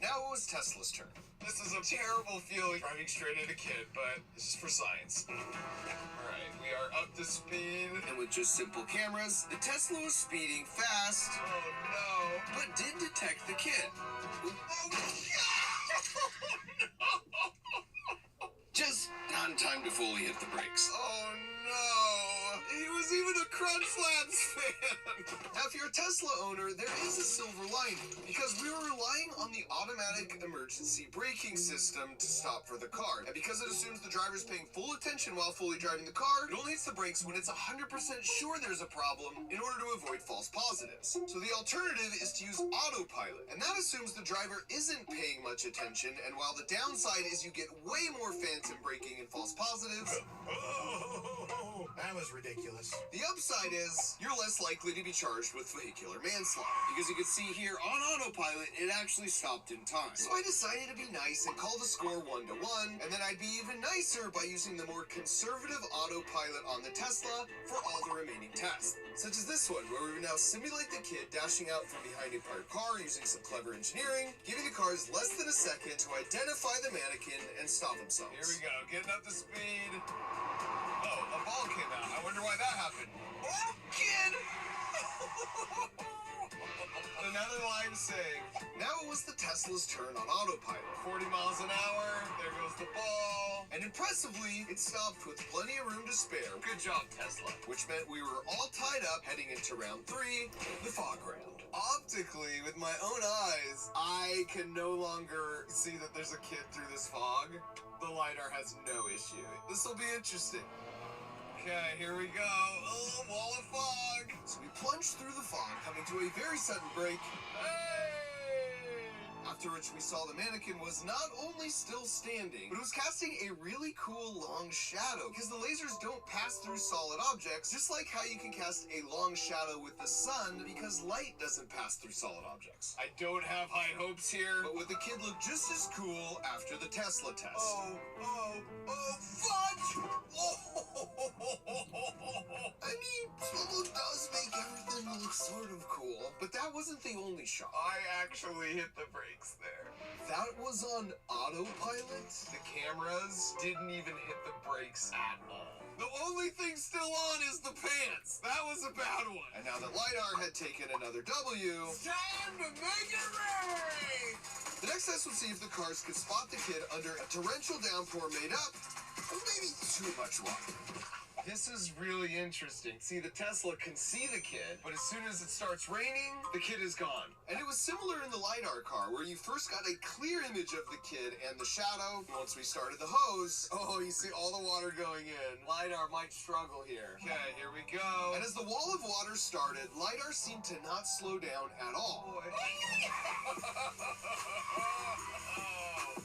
Now it was Tesla's turn. This is a terrible feeling driving straight at a kid, but this is for science. Alright, we are up to speed. And with just simple cameras, the Tesla was speeding fast. Oh no. But did detect the kid. Oh no! Just not in time to fully hit the brakes. Oh no! He was even a Crunch Labs fan! Now, if you're a Tesla owner, there is a silver lining, because we were relying on the automatic emergency braking system to stop for the car. And because it assumes the driver's paying full attention while fully driving the car, it only hits the brakes when it's 100% sure there's a problem in order to avoid false positives. So the alternative is to use autopilot, and that assumes the driver isn't paying much attention, and while the downside is you get way more phantom braking and false positives, Oh, that was was ridiculous. The upside is you're less likely to be charged with vehicular manslaughter, because you can see here on autopilot it actually stopped in time. So I decided to be nice and call the score 1-1, and then I'd be even nicer by using the more conservative autopilot on the Tesla for all the remaining tests, such as this one, where we would now simulate the kid dashing out from behind a parked car using some clever engineering, giving the cars less than a second to identify the mannequin and stop themselves. Here we go, getting up to speed. Oh, a ball came out. I wonder why that happened. Oh, kid! Another line saying, now it was the Tesla's turn on autopilot. 40 miles an hour, there goes the ball. And impressively, it stopped with plenty of room to spare. Good job, Tesla. Which meant we were all tied up heading into round 3, the fog round. Optically, with my own eyes, I can no longer see that there's a kid through this fog. The LiDAR has no issue. This will be interesting. Okay, here we go. Oh, wall of fog. So we plunged through the fog, coming to a very sudden break. Hey! After which we saw the mannequin was not only still standing, but it was casting a really cool long shadow, because the lasers don't pass through solid objects, just like how you can cast a long shadow with the sun, because light doesn't pass through solid objects. I don't have high hopes here. But would the kid look just as cool after the Tesla test? Oh, fudge! I mean, slow-mo does make everything look sort of cool, but that wasn't the only shot. I actually hit the brakes there. That was on autopilot? The cameras didn't even hit the brakes at all. The only thing still on is the pants. That was a bad one. And now that LiDAR had taken another W, it's time to make it rain! The next test would see if the cars could spot the kid under a torrential downpour made up of maybe too much water. This is really interesting. See, the Tesla can see the kid, but as soon as it starts raining, the kid is gone. And it was similar in the LiDAR car, where you first got a clear image of the kid and the shadow. Once we started the hose, oh, you see all the water going in. LiDAR might struggle here. Okay, here we go. And as the wall of water started, LiDAR seemed to not slow down at all.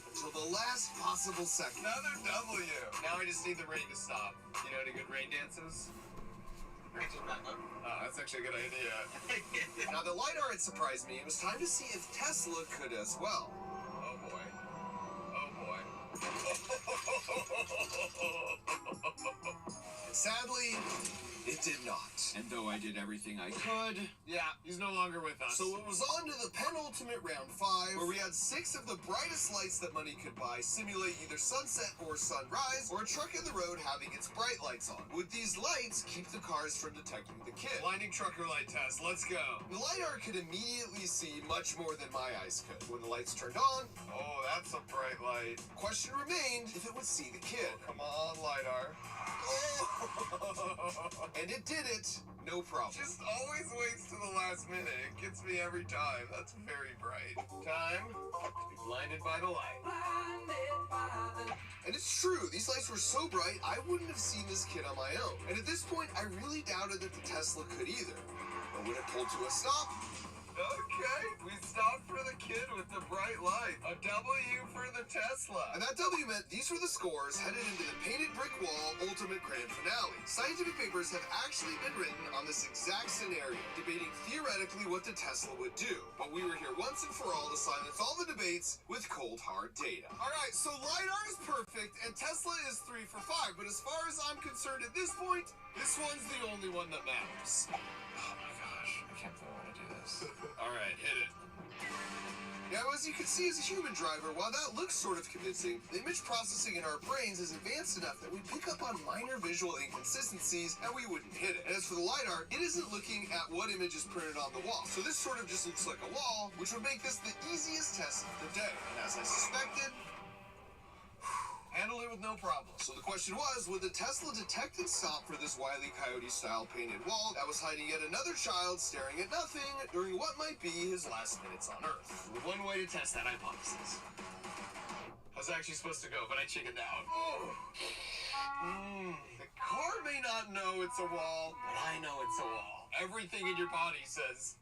Until the last possible second. Another W. Now I just need the rain to stop. You know any good rain dances? Oh, that's actually a good idea. Now that LiDAR had surprised me, it was time to see if Tesla could as well. Oh boy. Oh boy. And sadly, it did not. And though I did everything I could... Yeah, he's no longer with us. So it was on to the penultimate round 5, where we had 6 of the brightest lights that money could buy simulate either sunset or sunrise, or a truck in the road having its bright lights on. Would these lights keep the cars from detecting the kid? Blinding trucker light test, let's go. The LiDAR could immediately see much more than my eyes could. When the lights turned on... Oh, that's a bright light. Question remained if it would see the kid. Come on, LiDAR. And it did it, no problem. Just always waits to the last minute. It gets me every time. That's very bright. Time to be blinded by the light. And it's true, these lights were so bright, I wouldn't have seen this kid on my own. And at this point, I really doubted that the Tesla could either. But when it pulled to a stop... Okay, we stopped for the kid with the bright light. A W for the Tesla. And that W meant these were the scores headed into the painted brick wall ultimate grand finale. Scientific papers have actually been written on this exact scenario, debating theoretically what the Tesla would do. But we were here once and for all to silence all the debates with cold hard data. Alright, so LiDAR is perfect and Tesla is 3 for 5. But as far as I'm concerned at this point, this one's the only one that matters. Oh my gosh, I can't believe I want to do this. Alright, hit it. Now, as you can see as a human driver, while that looks sort of convincing, the image processing in our brains is advanced enough that we pick up on minor visual inconsistencies and we wouldn't hit it. And as for the LiDAR, it isn't looking at what image is printed on the wall. So this sort of just looks like a wall, which would make this the easiest test of the day. And as I suspected, handle it with no problem. So the question was, would the Tesla detect and stop for this Wile E. Coyote-style painted wall that was hiding yet another child staring at nothing during what might be his last minutes on Earth? One way to test that hypothesis. I was actually supposed to go, but I chickened out. The car may not know it's a wall, but I know it's a wall. Everything in your body says,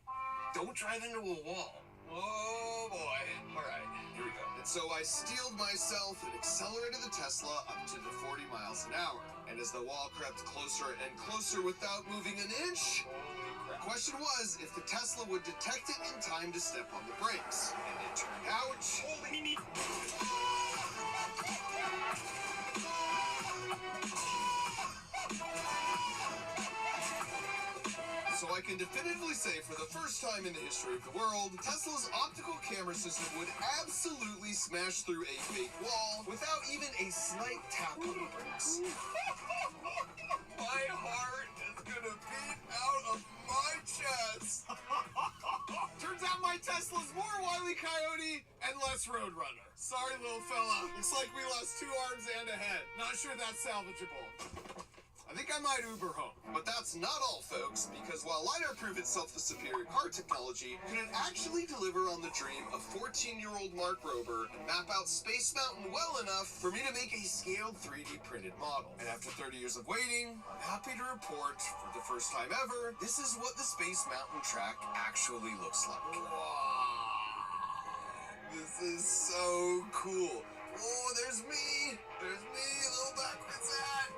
don't drive into a wall. Oh boy. Alright, here we go. And so I steeled myself and accelerated the Tesla up to the 40 miles an hour. And as the wall crept closer and closer without moving an inch, the question was if the Tesla would detect it in time to step on the brakes. And it turned out... So I can definitively say, for the first time in the history of the world, Tesla's optical camera system would absolutely smash through a fake wall without even a slight tap on the brakes. My heart is gonna beat out of my chest. Turns out my Tesla's more Wile E. Coyote and less Roadrunner. Sorry, little fella. Looks like we lost 2 arms and a head. Not sure that's salvageable. I think I might Uber home. But that's not all, folks, because while LiDAR proved itself the superior car technology, could it actually deliver on the dream of 14-year-old Mark Rober and map out Space Mountain well enough for me to make a scaled 3D printed model? And after 30 years of waiting, I'm happy to report, for the first time ever, this is what the Space Mountain track actually looks like. Wow. This is so cool. Oh, there's me! There's me, little backwards hat!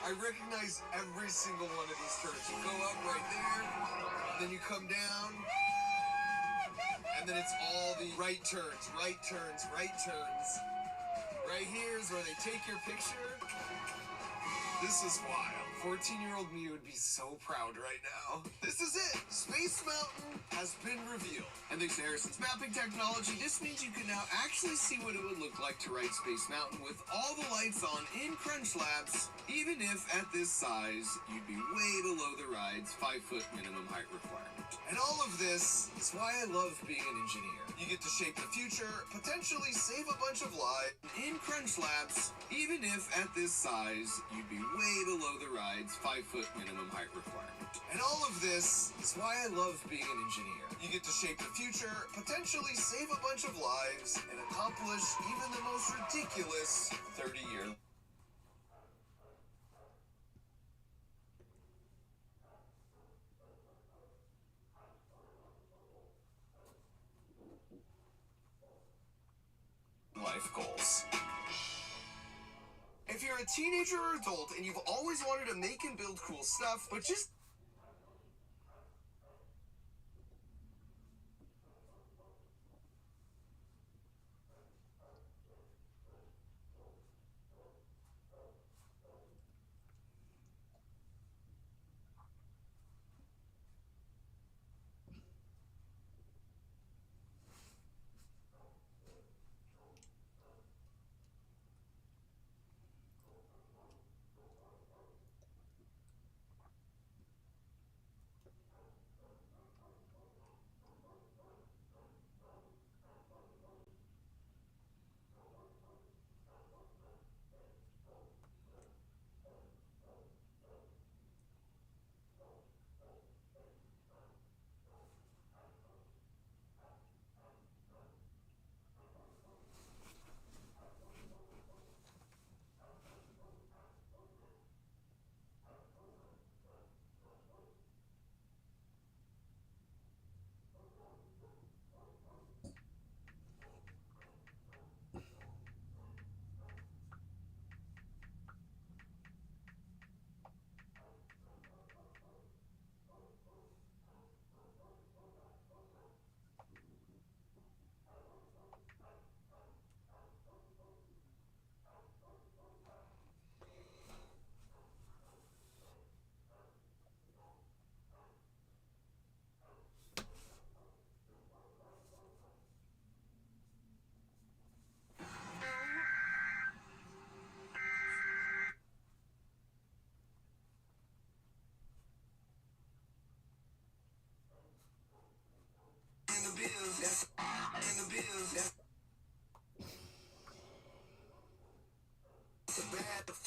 I recognize every single one of these turns. You go up right there, then you come down, and then it's all the right turns, right turns, right turns. Right here is where they take your picture. This is wild. 14-year-old me would be so proud right now. This is it! Space Mountain has been revealed. And thanks to Harrison's mapping technology, this means you can now actually see what it would look like to ride Space Mountain with all the lights on in Crunch Labs, even if at this size, you'd be way below the ride's 5-foot minimum height requirement. And all of this is why I love being an engineer. You get to shape the future, potentially save a bunch of lives in Crunch Labs, even if at this size, you'd be way below the ride's 5-foot minimum height requirement. And all of this is why I love being an engineer. You get to shape the future, potentially save a bunch of lives, and accomplish even the most ridiculous 30-year. Life goals. If you're a teenager or adult and you've always wanted to make and build cool stuff, but just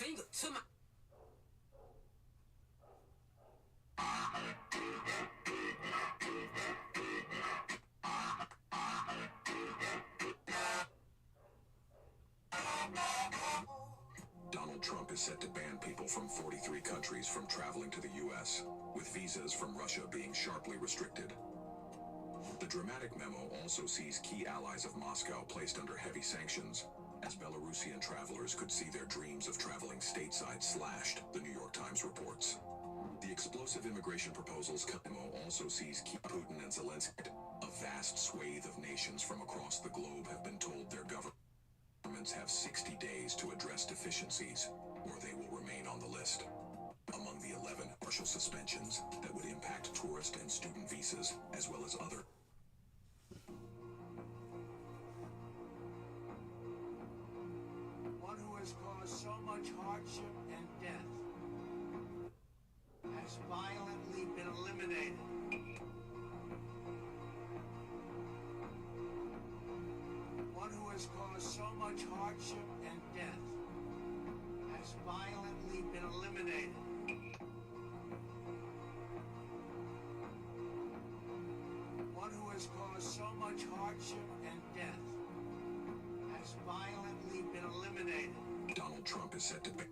finger to my Donald Trump is set to ban people from 43 countries from traveling to the U.S., with visas from Russia being sharply restricted. The dramatic memo also sees key allies of Moscow placed under heavy sanctions, as Belarusian travelers could see their dreams of traveling stateside slashed, the New York Times reports. The explosive immigration proposals also sees Putin and Zelensky. A vast swathe of nations from across the globe have been told their governments have 60 days to address deficiencies, or they will remain on the list. Among the 11 partial suspensions that would impact tourist and student visas, as well as other. One who has caused so much hardship and death has violently been eliminated. One who has caused so much hardship and death has violently been eliminated. One who has caused so much hardship and death has violently been eliminated. Donald Trump is set to pay.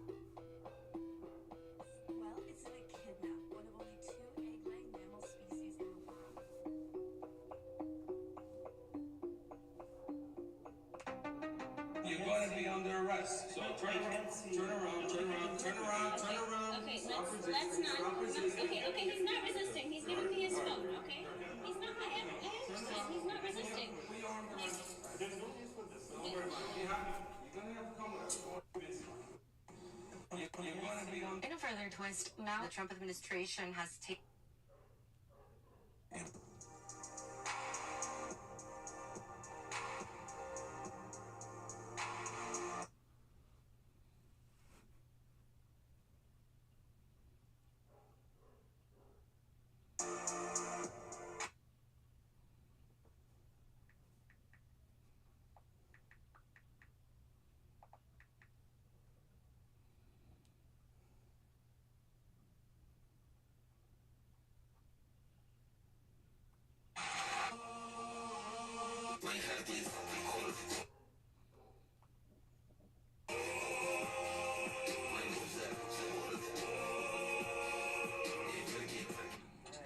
Well, it's an echidna, one of only 2 egg-laying mammal species in the world. You're going to be under arrest. So turn around. Okay, let's not. Okay, he's not resisting. He's giving me his phone, okay? He's not, I understand. He's not resisting. In a further twist, now the Trump administration has taken.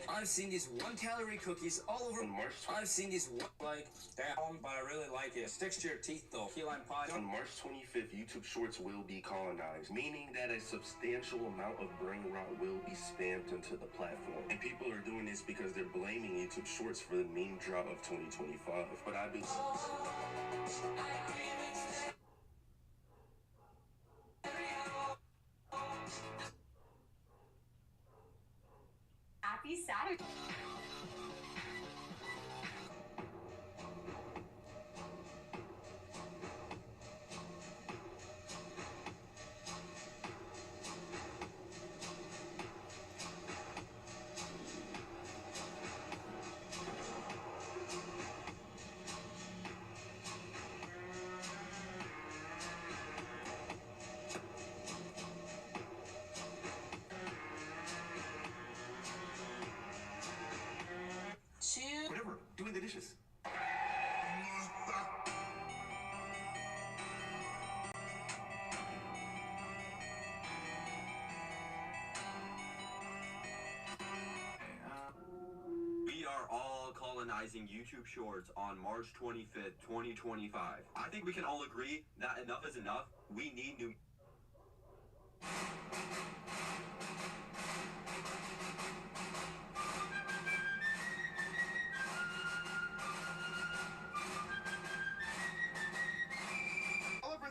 I've seen these 1-calorie cookies all over March. I've seen these like down, but I really like it. Sticks to your teeth though. Key lime pie. On March 25th, YouTube Shorts will be colonized, meaning that a substantial amount of brain rot will be spammed into the platform. And people are doing this because they're blaming YouTube Shorts for the meme drop of 2025. But I've been... Happy Saturday. Whatever, doing the dishes. We are all colonizing YouTube Shorts on March 25th, 2025. I think we can all agree that enough is enough. We need new...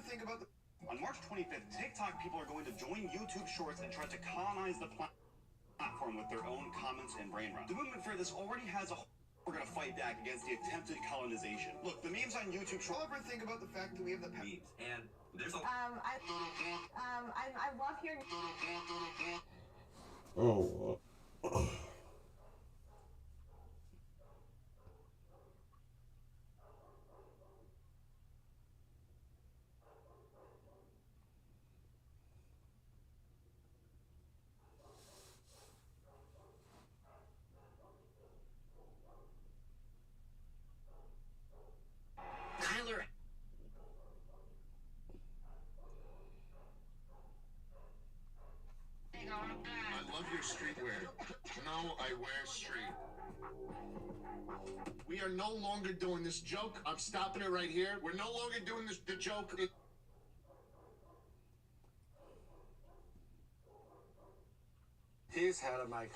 Think about the... On March 25th, TikTok people are going to join YouTube Shorts and try to colonize the platform with their own comments and brain rot. The movement for this already has a... We're going to fight back against the attempted colonization. Look, the memes on YouTube Shorts... Ever think about the fact that we have the... memes, and there's a... I love hearing... Oh. Tyler. I love your streetwear. No, I wear street. We are no longer doing this joke. I'm stopping it right here. We're no longer doing this the joke. He's had a mic.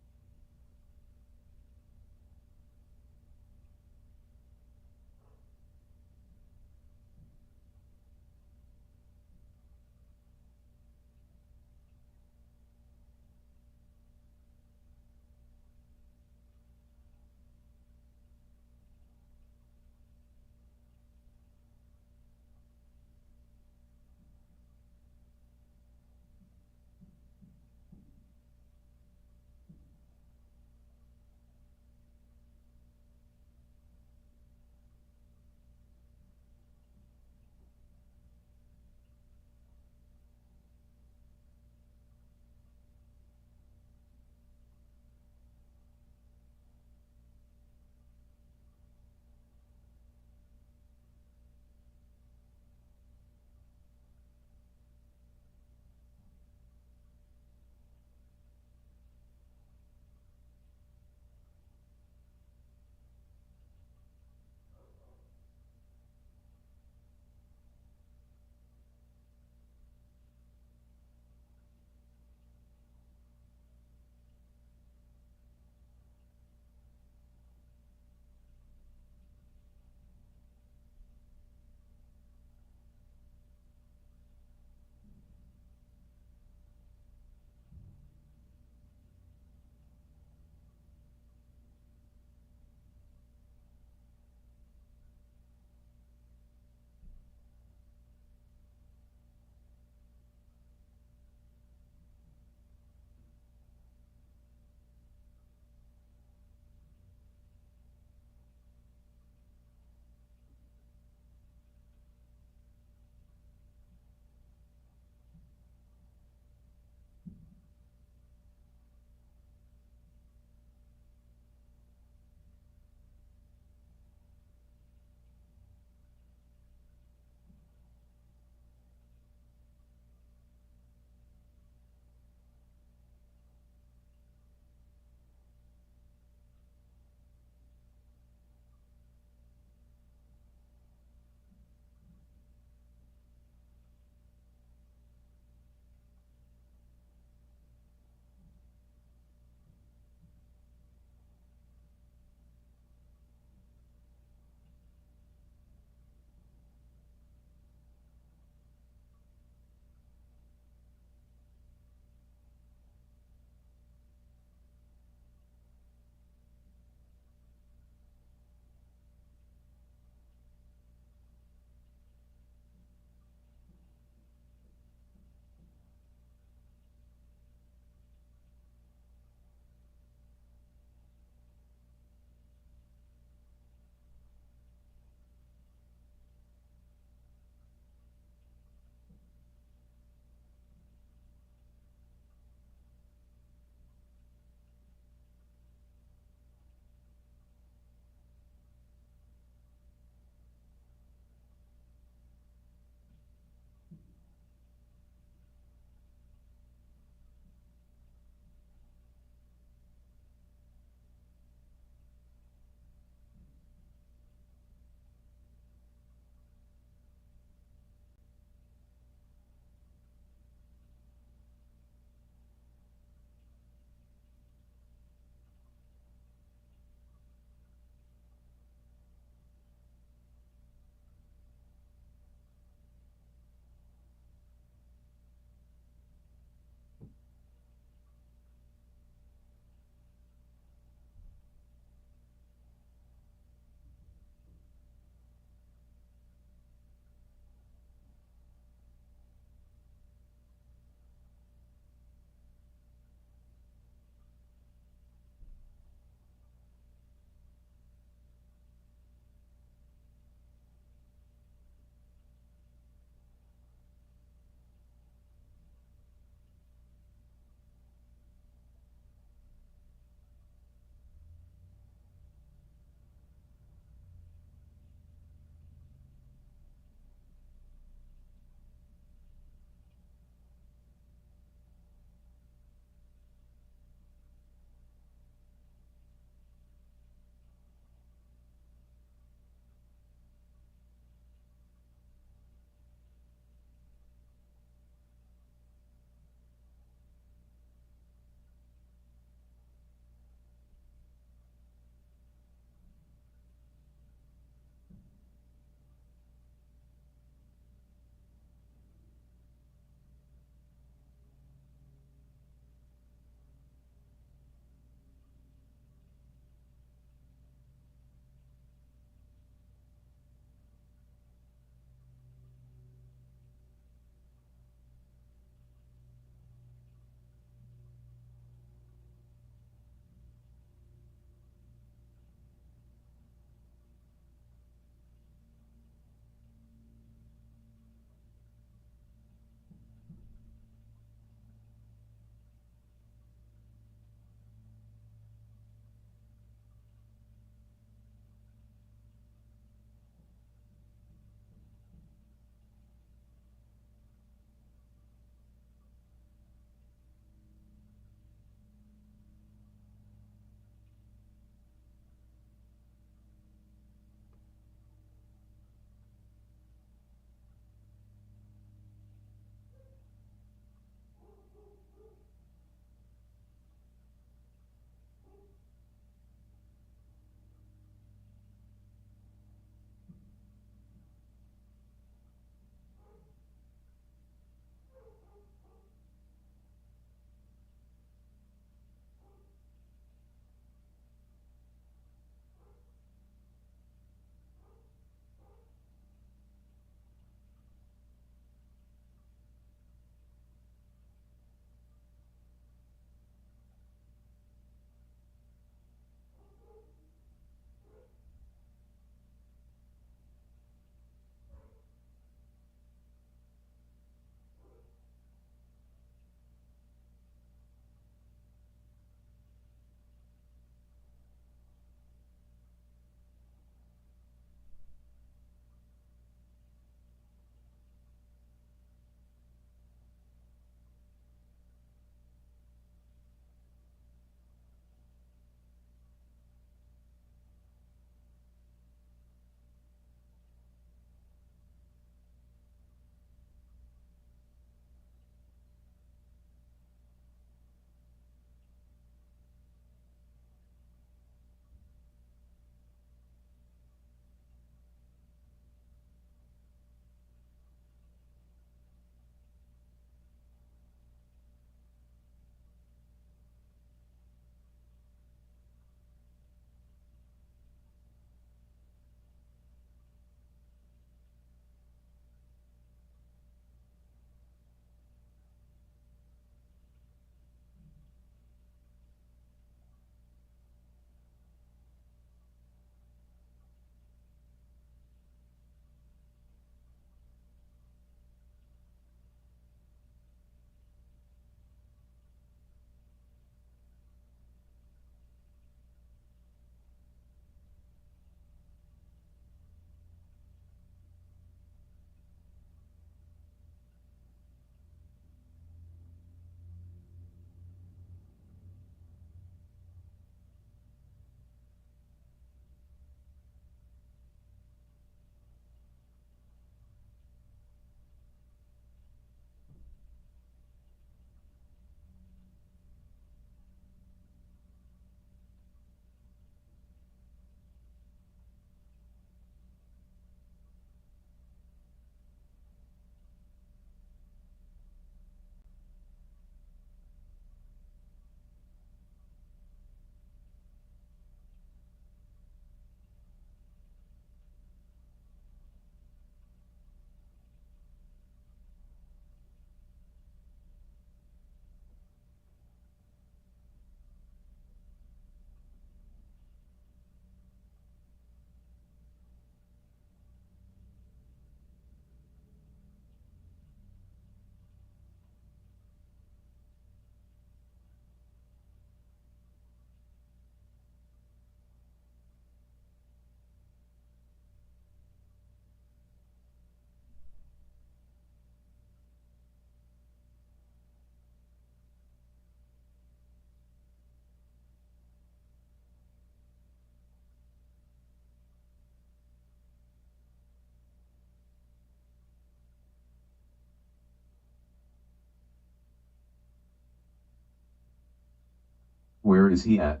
Where is he at?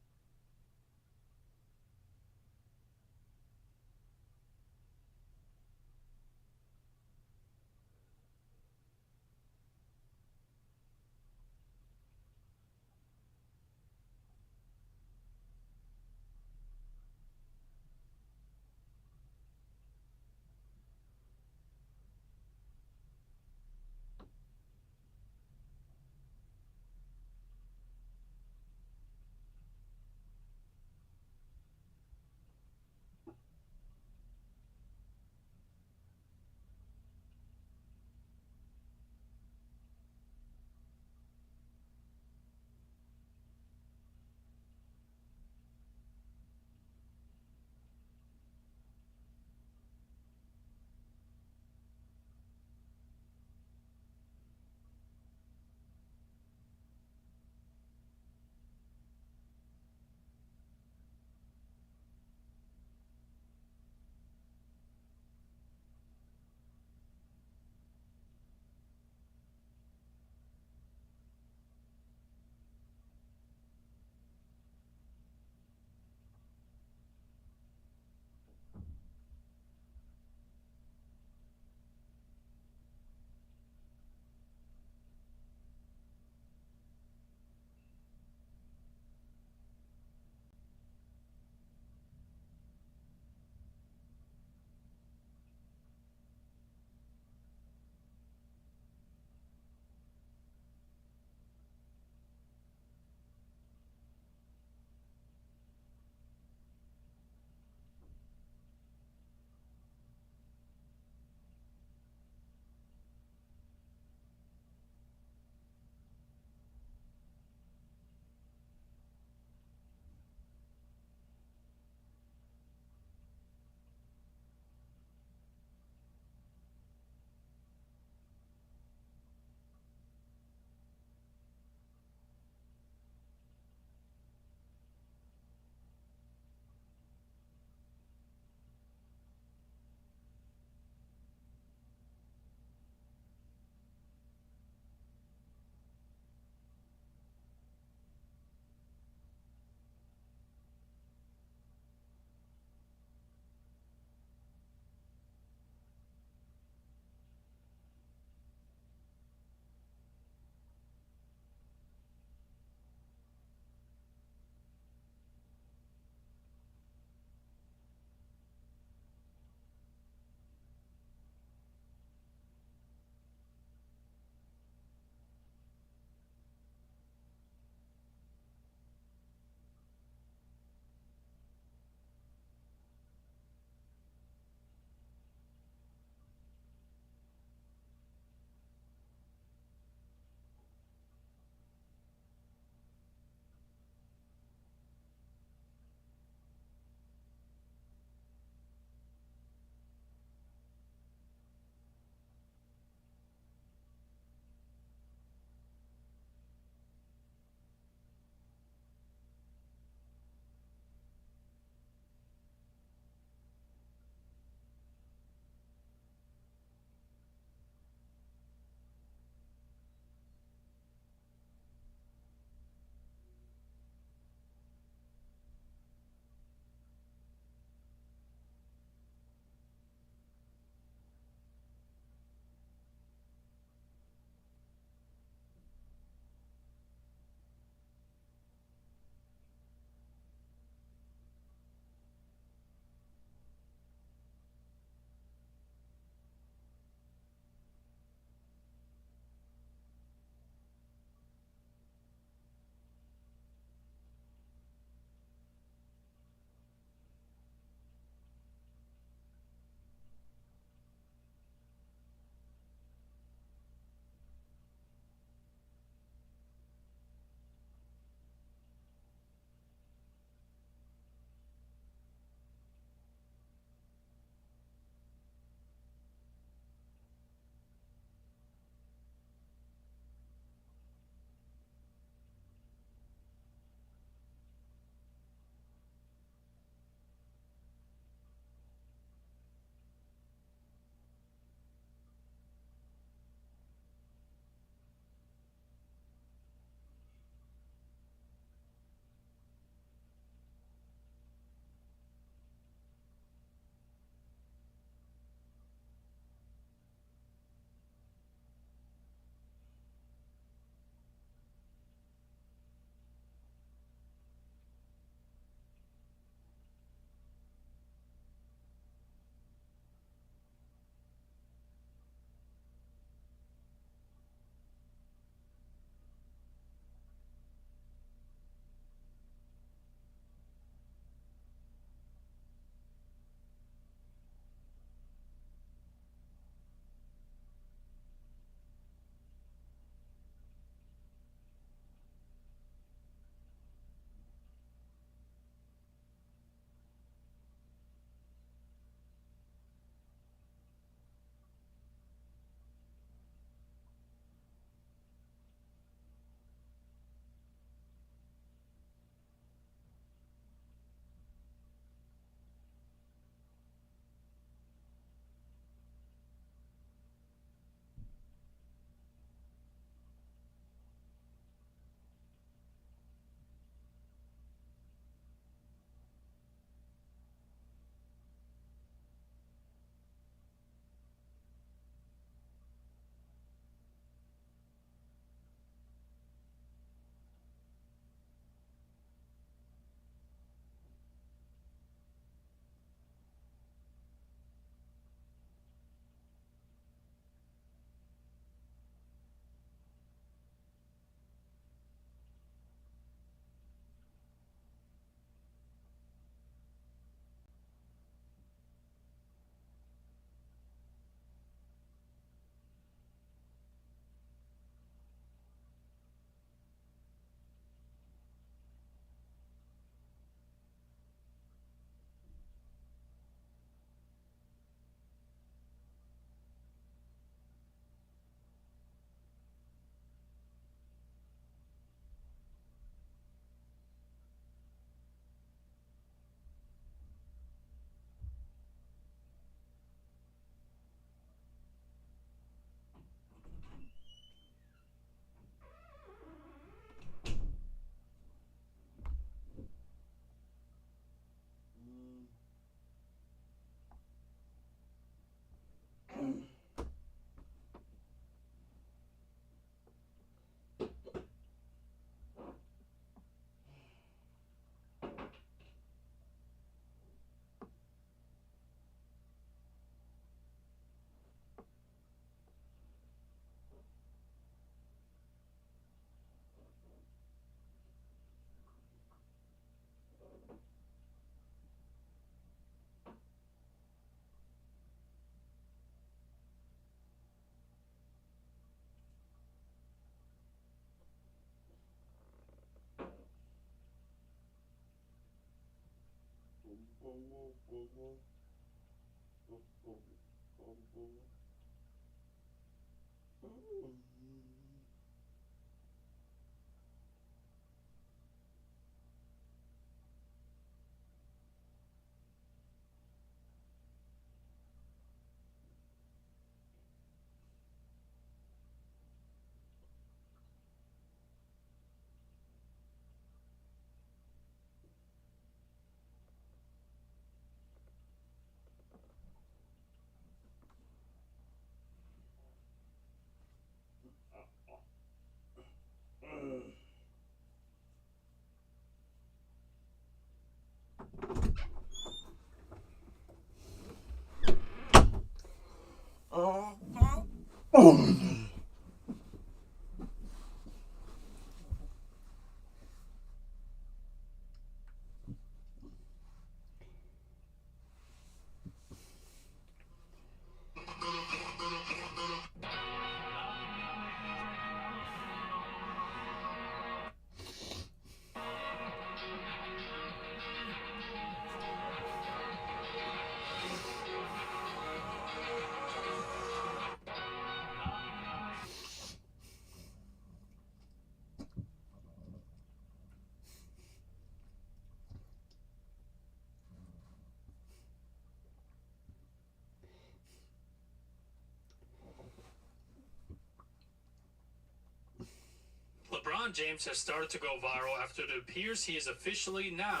LeBron James has started to go viral after it appears he is officially now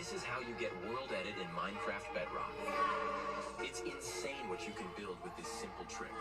This is how you get World Edit in Minecraft Bedrock. It's insane what you can build with this simple trick.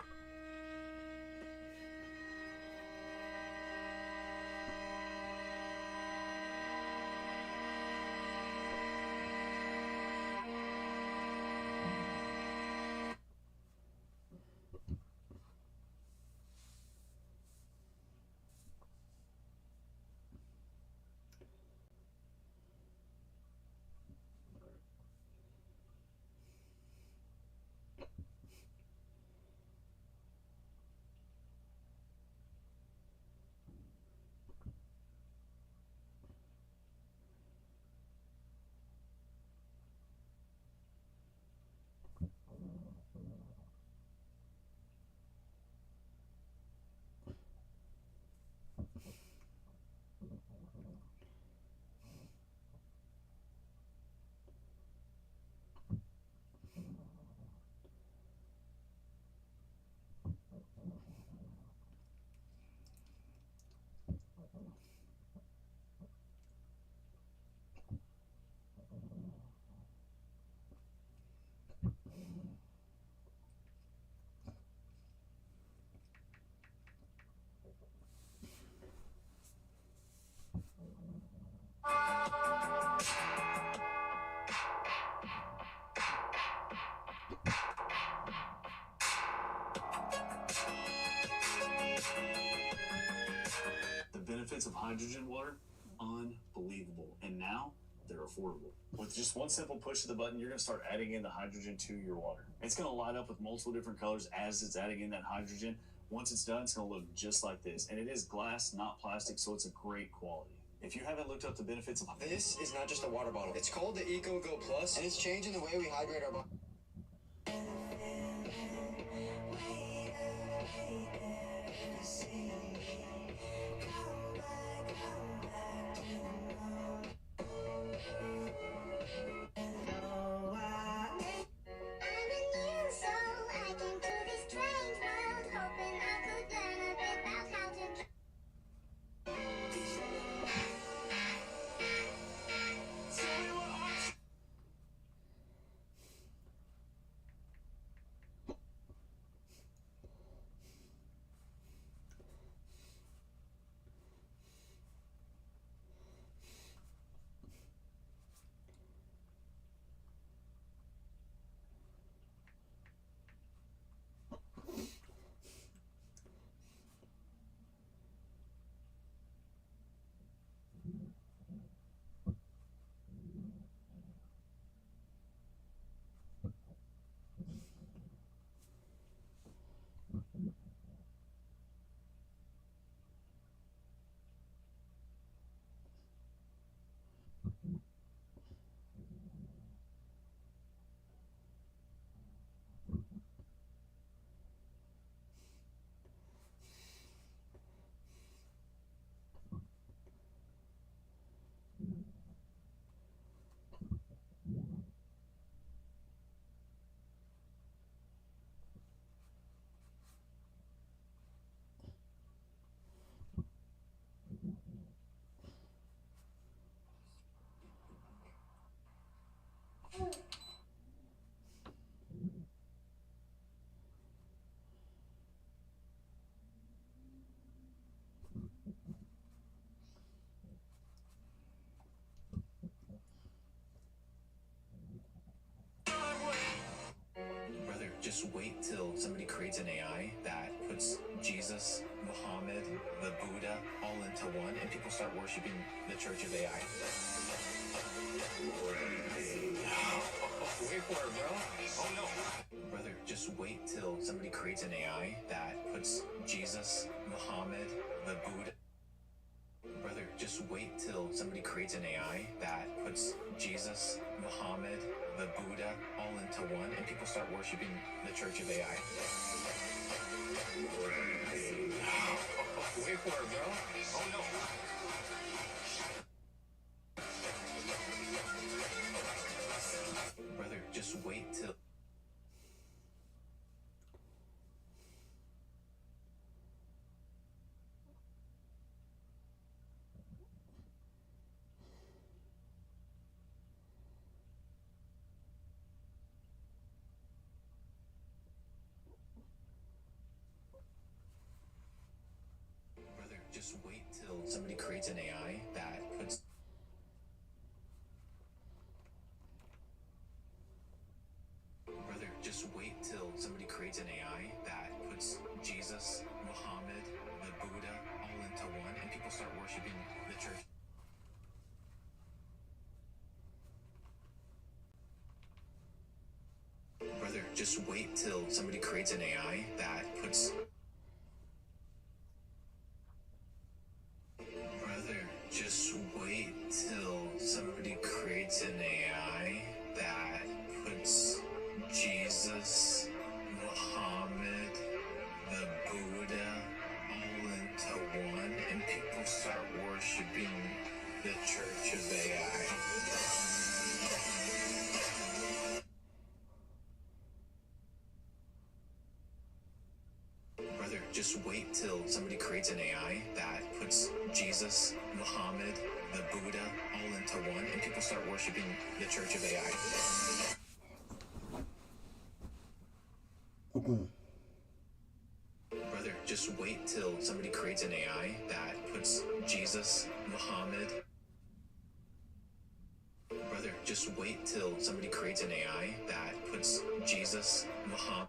The benefits of hydrogen water, unbelievable. And now, they're affordable. With just one simple push of the button, you're going to start adding in the hydrogen to your water. It's going to light up with multiple different colors as it's adding in that hydrogen. Once it's done, it's going to look just like this. And it is glass, not plastic, so it's a great quality. If you haven't looked up the benefits of this is not just a water bottle. It's called the EcoGo Plus, and it's changing the way we hydrate our body. just wait till somebody creates an AI that puts Jesus, Muhammad, the Buddha all into one, and people start worshiping the Church of AI. Wait for it, bro. Oh no. Brother, just wait till somebody creates an AI that puts Jesus, Muhammad, the Buddha. Brother, just wait till somebody creates an AI that puts Jesus, Muhammad, the Buddha all into one, and people start worshiping the Church of AI. Wait for it, bro. Oh no. Brother, just wait till... Brother, just wait till somebody creates an AI that puts... Brother, just wait till somebody creates an AI that puts Jesus, Muhammad, the Buddha all into one, and people start worshiping the Church. Brother, just wait till somebody creates an AI that puts... Brother, just wait till somebody creates an AI that puts Jesus, Muhammad, the Buddha all into one, and people start worshiping the Church of AI. Brother, just wait till somebody creates an AI that puts Jesus, Muhammad, the Buddha all into one, and people start worshiping the Church of AI. Brother, just wait till somebody creates an AI that puts Jesus, Muhammad. Brother, just wait till somebody creates an AI that puts Jesus, Muhammad.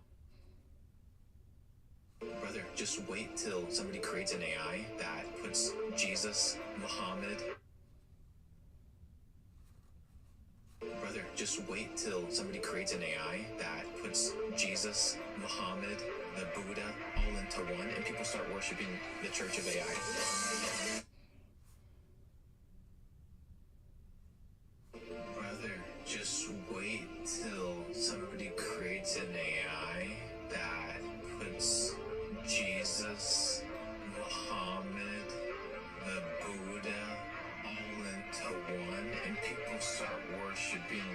Brother, just wait till somebody creates an AI that puts Jesus, Muhammad. Brother, just wait till somebody creates an AI that puts Jesus, Muhammad, the Buddha all into one, and people start worshiping the Church of AI. Brother, just wait till somebody creates an AI that puts Jesus, Muhammad, the Buddha all into one, and people start worshiping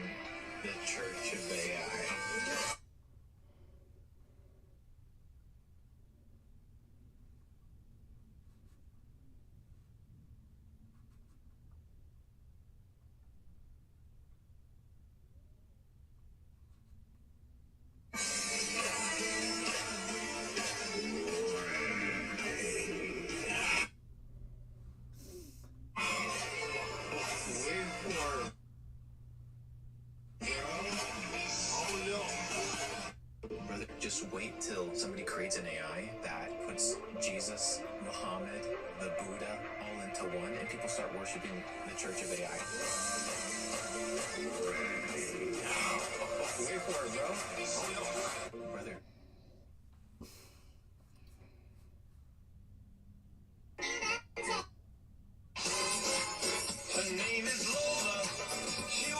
the Church of AI. Brother, just wait till somebody creates an AI that puts Jesus, Muhammad, the Buddha all into one, and people start worshiping the Church of AI. Wait for it, bro. Oh no. Brother. Her name is Lola. She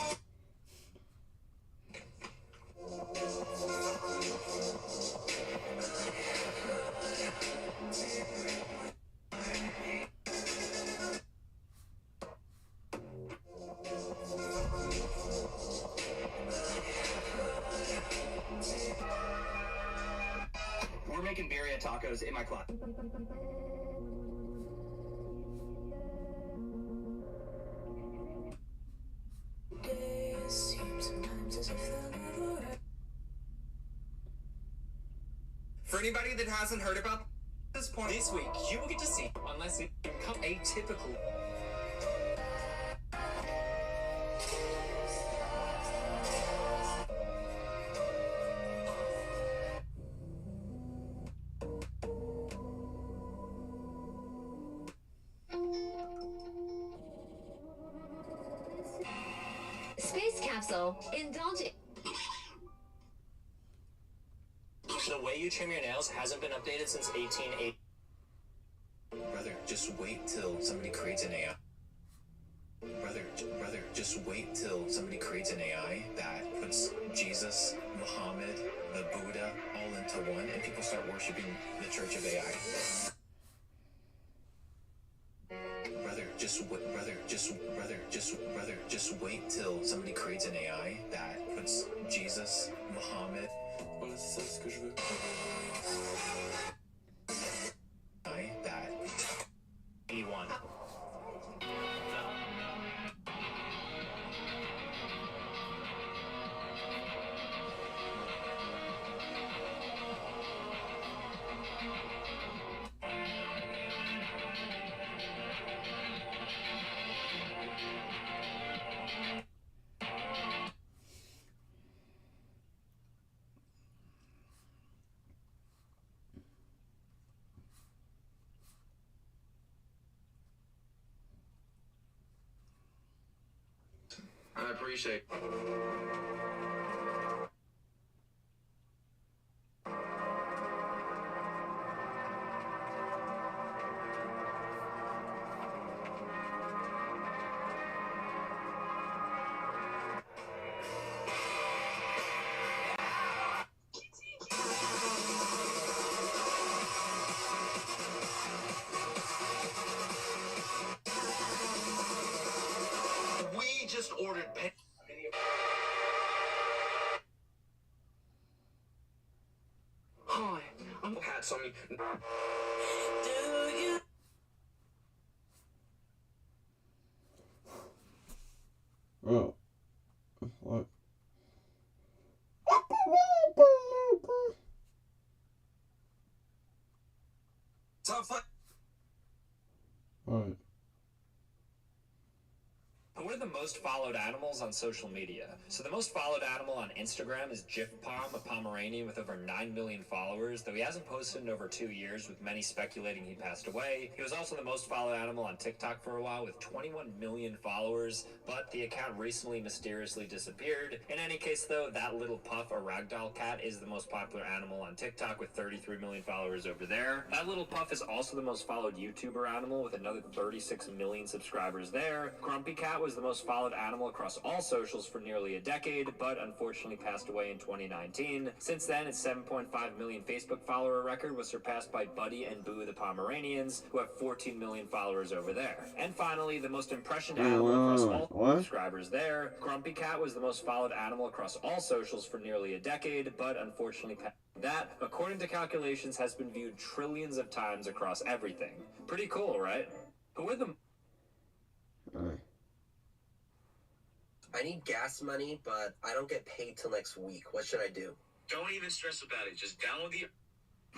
We're making birria tacos in my class. For anybody that hasn't heard about this point, this week you will get to see, unless it becomes atypical. capsule. Indulge. The way you trim your nails hasn't been updated since 1880. Brother, just wait till somebody creates an AI. Brother, just wait till somebody creates an AI that puts Jesus, Muhammad, the Buddha all into one, and people start worshiping the Church of AI. Brother, just wait till somebody creates an AI that puts Jesus, Muhammad. Voilà, c'est ça ce que je veux. That 81. I appreciate. We just ordered. Hi, I'm hats on me. Oh. What? Top 5. Alright. What are the most followed animals on social media? So the most followed animal on Instagram is Jif Pom, a Pomeranian with over 9 million followers, though he hasn't posted in over 2 years, with many speculating he passed away. He was also the most followed animal on TikTok for a while with 21 million followers, but the account recently mysteriously disappeared. In any case, though, that little puff, a ragdoll cat, is the most popular animal on TikTok with 33 million followers over there. That little puff is also the most followed YouTuber animal with another 36 million subscribers there. Grumpy Cat was the most followed animal across all socials for nearly a decade, but unfortunately passed away in 2019. Since then, its 7.5 million Facebook follower record was surpassed by Buddy and Boo the Pomeranians, who have 14 million followers over there. And finally, the most impressioned animal across all subscribers there. Grumpy Cat was the most followed animal across all socials for nearly a decade, but unfortunately passed. That, according to calculations, has been viewed trillions of times across everything. Pretty cool, right? Who are the... I need gas money, but I don't get paid till next week. What should I do? Don't even stress about it. Just download the...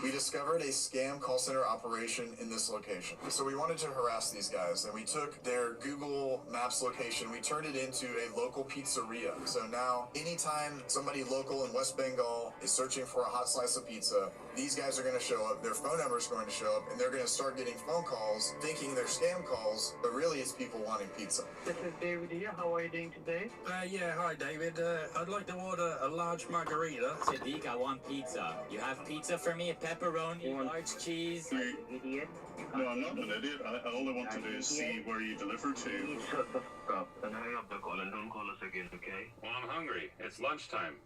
We discovered a scam call center operation in this location. So we wanted to harass these guys, and we took their Google Maps location, we turned it into a local pizzeria. So now, anytime somebody local in West Bengal is searching for a hot slice of pizza, these guys are going to show up, their phone number is going to show up, and they're going to start getting phone calls thinking they're scam calls, but really it's people wanting pizza. This is David here. How are you doing today? Yeah, hi David. I'd like to order a large margarita. Sadiq, I want pizza. You have pizza for me? Pepperoni, large cheese? You idiot. No, I'm not an idiot. All I want to do is see where you deliver to. Shut the fuck up and hang up the call and don't call us again, okay? Well, I'm hungry. It's lunchtime.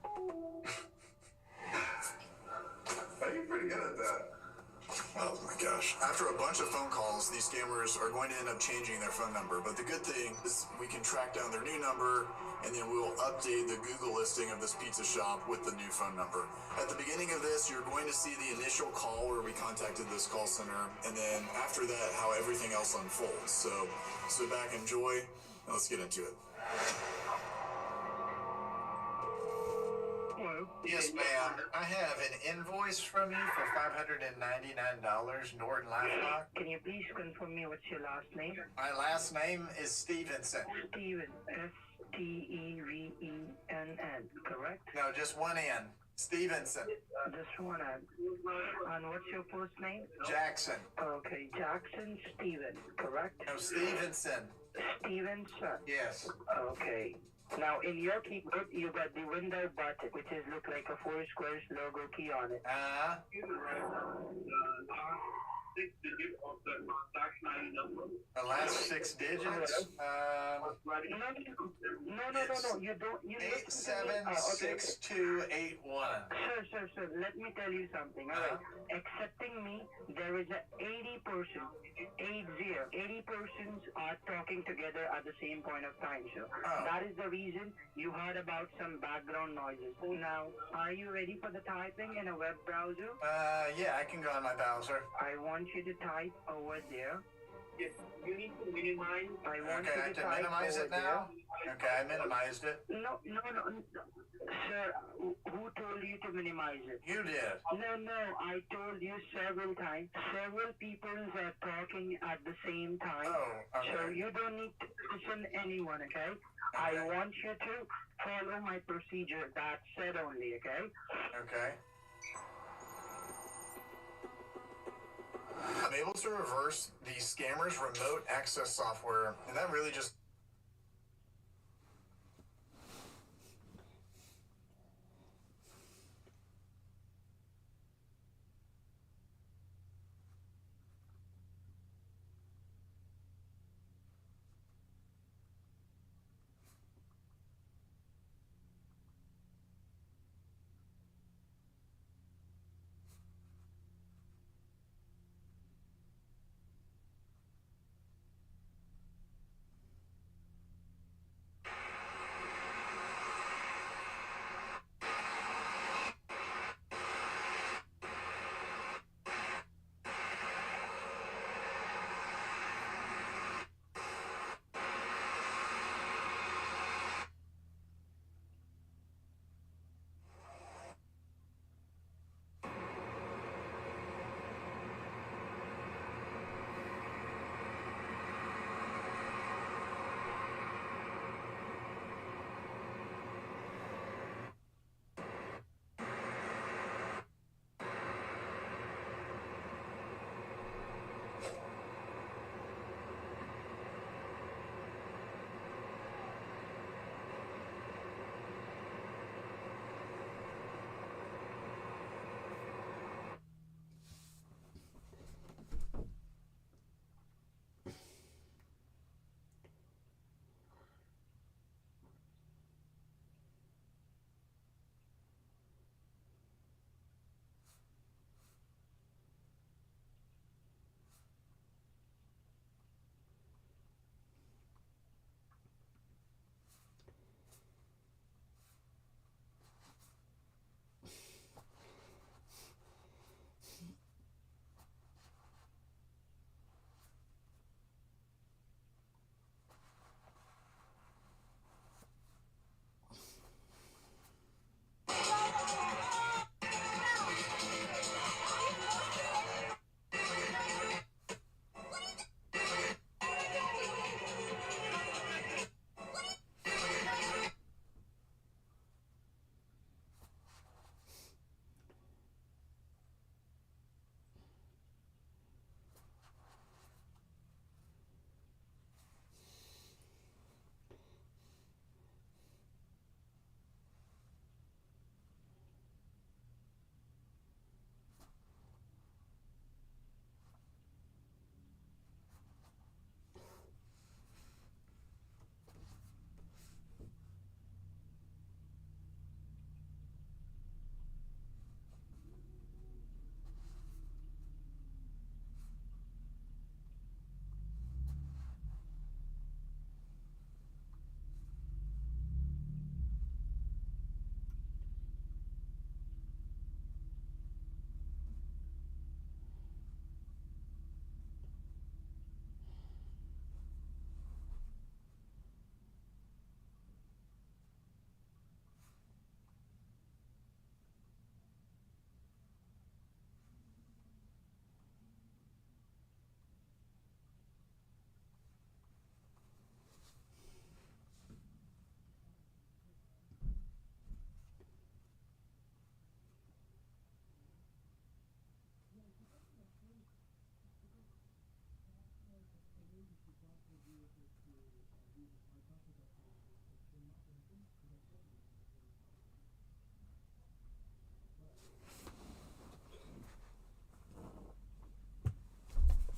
You're pretty good at that. Oh my gosh. After a bunch of phone calls, these scammers are going to end up changing their phone number. But the good thing is we can track down their new number, and then we'll update the Google listing of this pizza shop with the new phone number. At the beginning of this, you're going to see the initial call where we contacted this call center, and then after that, how everything else unfolds. So sit back, enjoy, and let's get into it. Yes, ma'am. I have an invoice from you for $599, Norton LifeLock. Can you please confirm me what's your last name? My last name is Stevenson. Steven, Stevenn, correct? No, just one N. Stevenson. Just one N. And what's your first name? Jackson. Okay, Jackson Steven, correct? No, Stevenson. Stevenson. Yes. Okay. Now, in your keyboard, you got the window button, which is look like a 4 squares logo key on it. The last 6 digits. No. You don't. 876281. Sir. Let me tell you something. All right. Accepting me, there is a 80%. 80 persons are talking together at the same point of time, sir. That is the reason you heard about some background noises. Now, are you ready for the typing in a web browser? Yeah, I can go on my browser. I want you to type over there. Yes, you need to minimize. I want Okay, you I to can type minimize over it now? Okay, I minimized it. No. Sir, who told you to minimize it? You did. No, I told you several times. Several people are talking at the same time. Oh, okay. So you don't need to listen anyone, okay? I want you to follow my procedure. That's said only, okay? Okay. I'm able to reverse the scammer's remote access software, and that really just...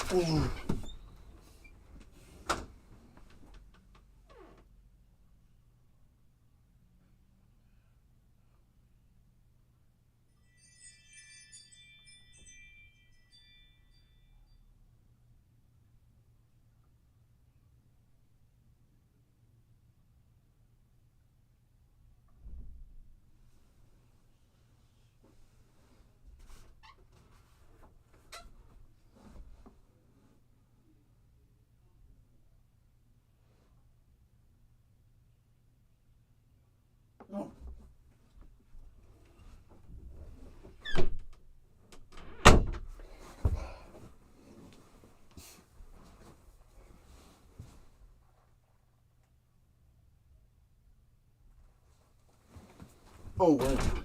Oh. Oh, wait.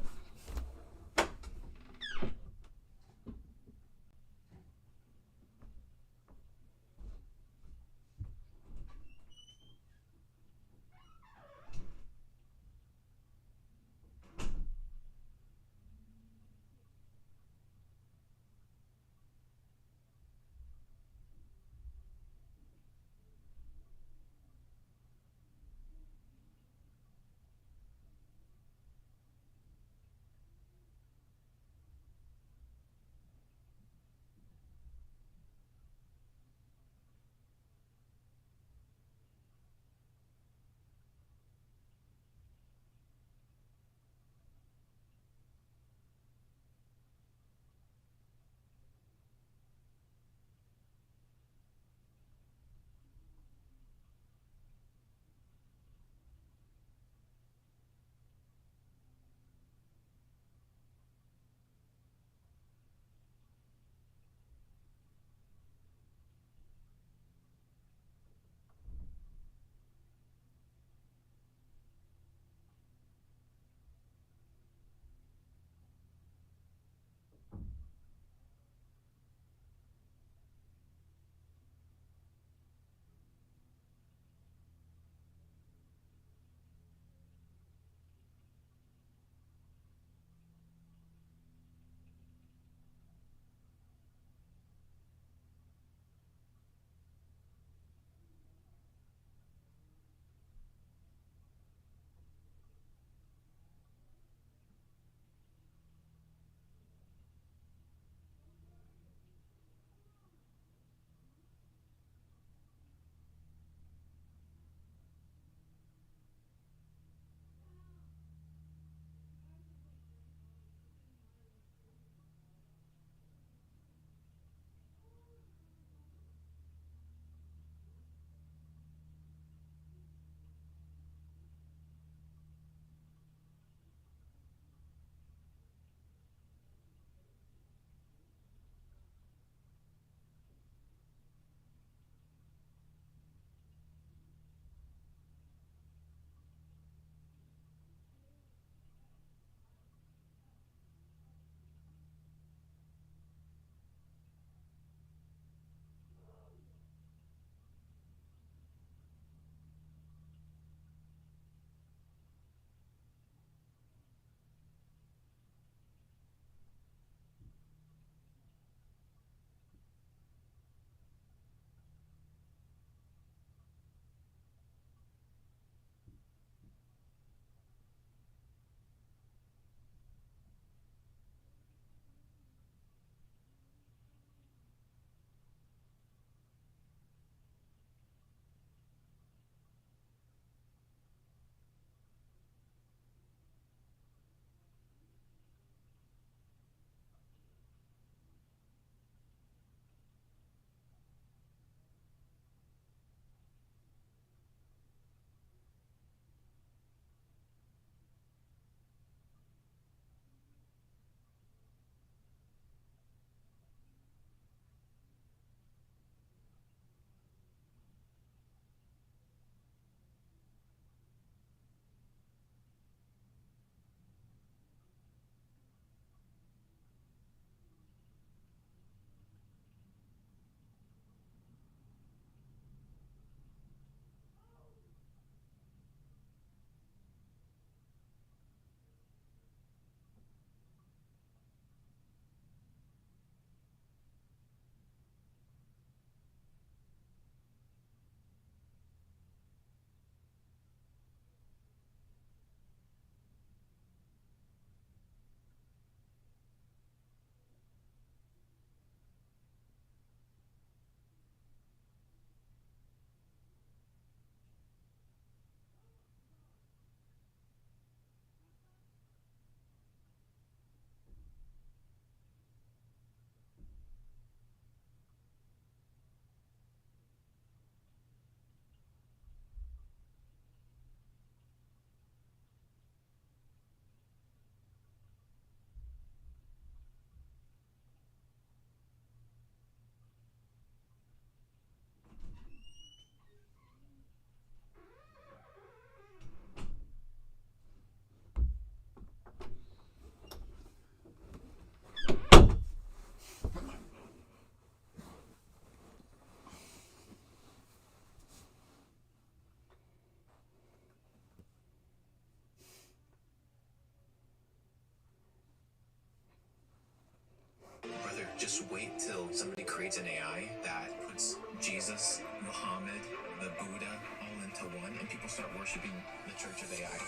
just wait till somebody creates an AI that puts Jesus, Muhammad, the Buddha all into one, and people start worshiping the Church of AI.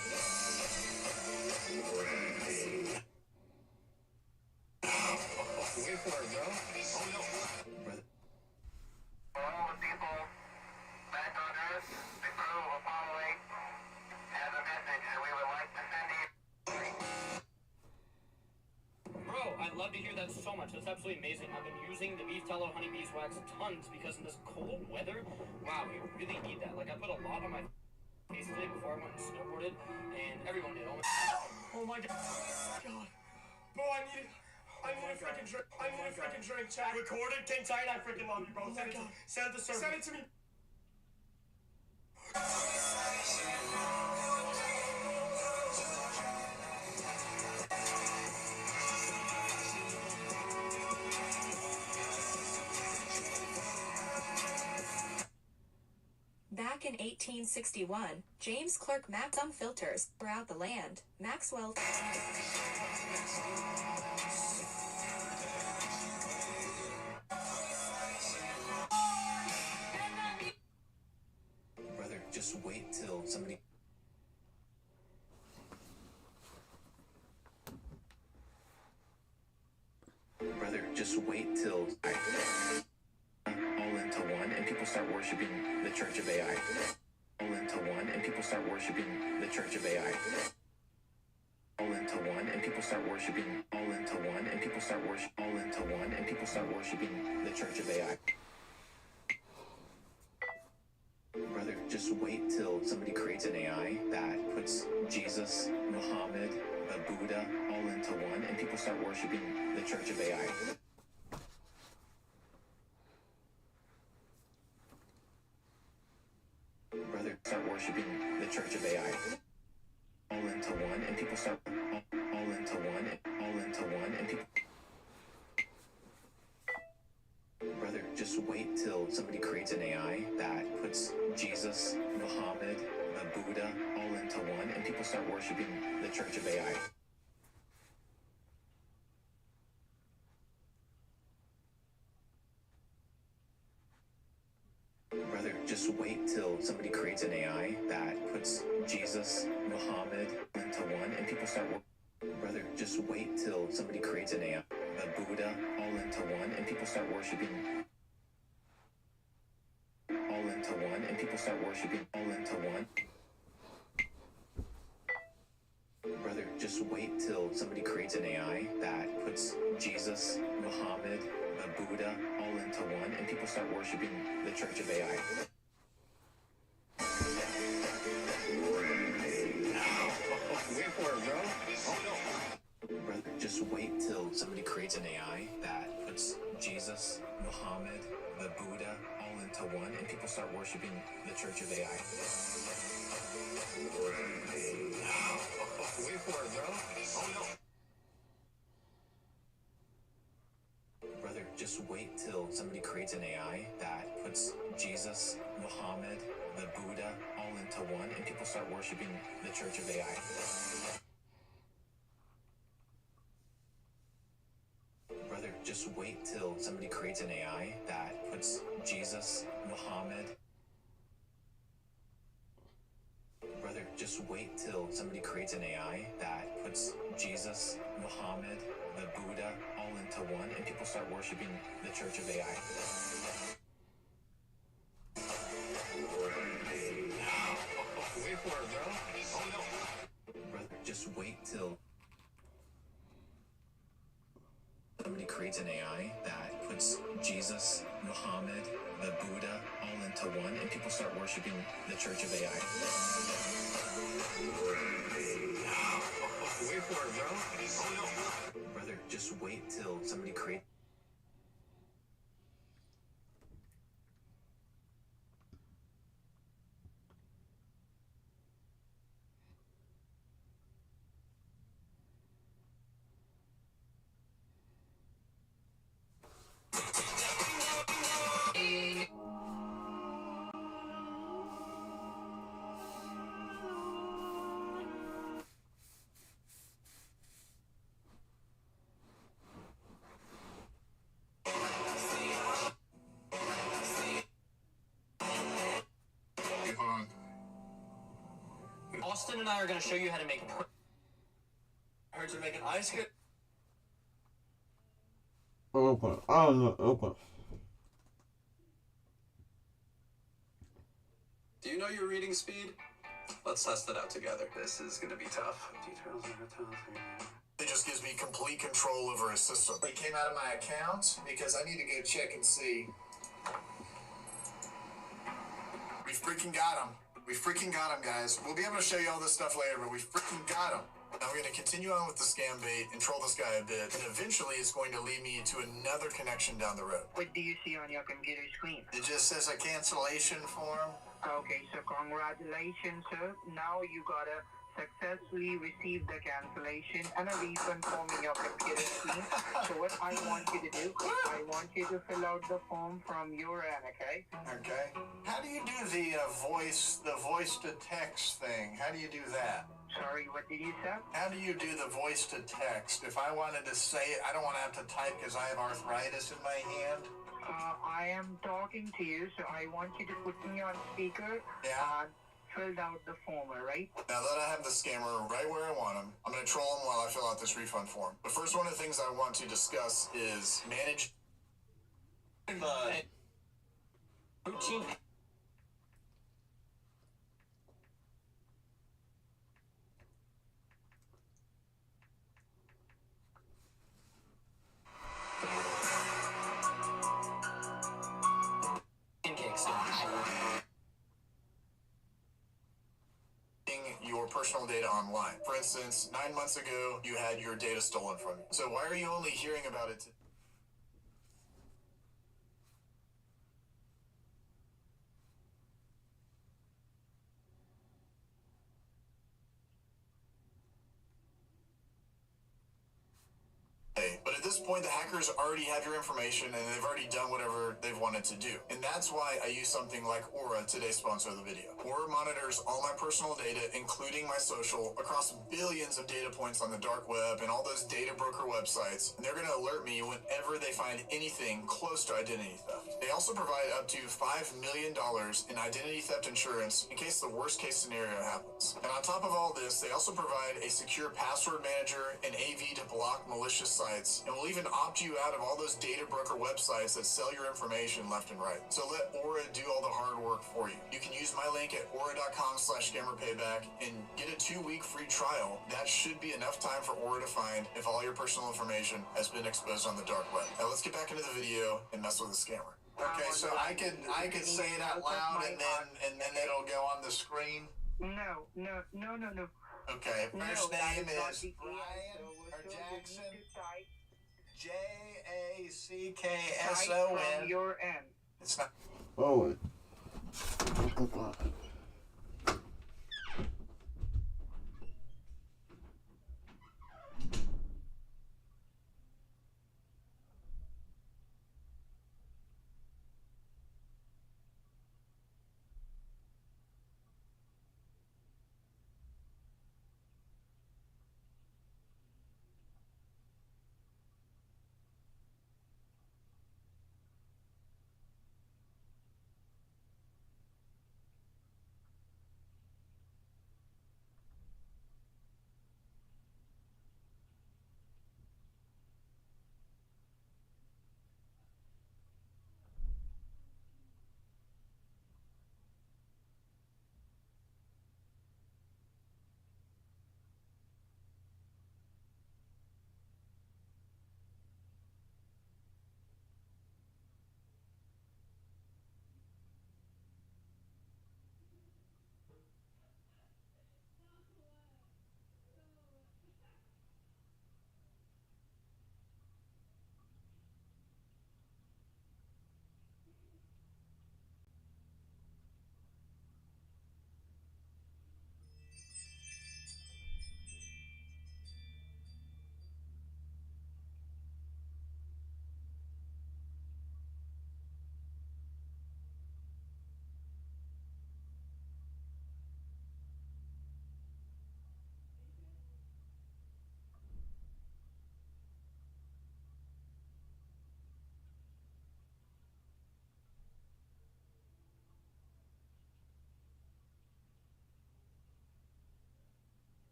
Wait for it, bro. Oh no. Brother. All the people back on Earth, the crew of Apollo 8, has a message that we would like to send to you. Bro, I love to hear that so much. That's absolutely amazing. I've been using the beef tallow honey beeswax tons because in this cold weather, wow, you really need that. Like I put a lot on my face today before I went and snowboarded, and everyone did. Oh my god. Bro, I need a freaking drink. I need a freaking drink, chat. Recorded, King Titan, I freaking love you, bro. Send it to me. Send it to server. Send it to me. Back in 1861, James Clerk mapped some filters throughout the land. Maxwell. Brother, just wait till somebody. Brother, just wait till all into one, and people start worshiping the Church of AI. All into one, and people start worshiping the Church of AI. All into one, and people start worshiping. All into one, and people start worship. All into one, and people start worshiping the Church of AI. Brother, just wait till somebody creates an AI that puts Jesus, Muhammad, the Buddha all into one, and people start worshiping the Church of AI. Brother, start worshiping the Church of AI. All into one, and people start all into one, and people. Brother, just wait till somebody creates an AI that puts Jesus, Muhammad, the Buddha all into one, and people start worshiping the Church of AI. Brother, just wait till somebody creates an AI that puts Jesus, Muhammad into one, and people start Brother, just wait till somebody creates an AI, the Buddha all into one, and people start worshiping all into one, and people start worshiping all into one. Brother, just wait till somebody creates an AI that puts Jesus, Muhammad, the Buddha all into one, and people start worshiping the Church of AI. Wait for it, bro. Oh no. Brother, just wait till somebody creates an AI that puts Jesus, Muhammad, the Buddha all into one, and people start worshiping the Church of AI. Wait for it, bro. Oh no. Brother, just wait till somebody creates an AI that puts Jesus, Muhammad, the Buddha all into one, and people start worshiping the Church of AI. Brother, just wait till somebody creates an AI that puts Jesus, Muhammad. Brother, just wait till somebody creates an AI that puts Jesus, Muhammad, the Buddha all into one, and people start worshiping the Church of AI. Wait for it, bro. Oh no. Brother, just wait till somebody creates an AI that puts Jesus, Muhammad, the Buddha all into one, and people start worshiping the Church of AI. Wait for it, bro. Oh no. Brother, just wait till somebody creates. Austin and I are going to show you how to make her to make an ice cream. Open. I don't know. Open. Do you know your reading speed? Let's test it out together. This is gonna be tough. It just gives me complete control over his system. It came out of my account because I need to go check and see. We freaking got him. We freaking got him, guys. We'll be able to show you all this stuff later, but we freaking got him. Now we're going to continue on with the scam bait and troll this guy a bit, and eventually it's going to lead me to another connection down the road. What do you see on your computer screen? It just says a cancellation form. Okay, so congratulations, sir. Now you gotta successfully receive the cancellation and a refund form in your computer screen. So what I want you to do, I want you to fill out the form from your end, okay? Okay. How do you do the voice to text thing? How do you do that? Sorry, what did you say? How do you do the voice to text? If I wanted to say it, I don't want to have to type because I have arthritis in my hand. I am talking to you, so I want you to put me on speaker and fill out the form, alright? Now that I have the scammer right where I want him, I'm going to troll him while I fill out this refund form. But first, one of the things I want to discuss is manage routine. your personal data online. For instance, 9 months ago, you had your data stolen from you. So why are you only hearing about it today? But at this point, the hackers already have your information and they've already done whatever they've wanted to do. And that's why I use something like Aura, today's sponsor of the video. Aura monitors all my personal data, including my social, across billions of data points on the dark web and all those data broker websites. And they're going to alert me whenever they find anything close to identity theft. They also provide up to $5 million in identity theft insurance in case the worst case scenario happens. And on top of all this, they also provide a secure password manager and AV to block malicious sites, and will even opt you out of all those data broker websites that sell your information left and right. So let Aura do all the hard work for you. You can use my link at aura.com/scammerpayback and get a 2-week free trial. That should be enough time for Aura to find if all your personal information has been exposed on the dark web. Now let's get back into the video and mess with the scammer. Okay, so I could say it out loud and then it'll go on the screen. No. Okay, first No, name that is not the Brian answer. or So Jackson. you need to type Jackson. from your end. It's not. Oh.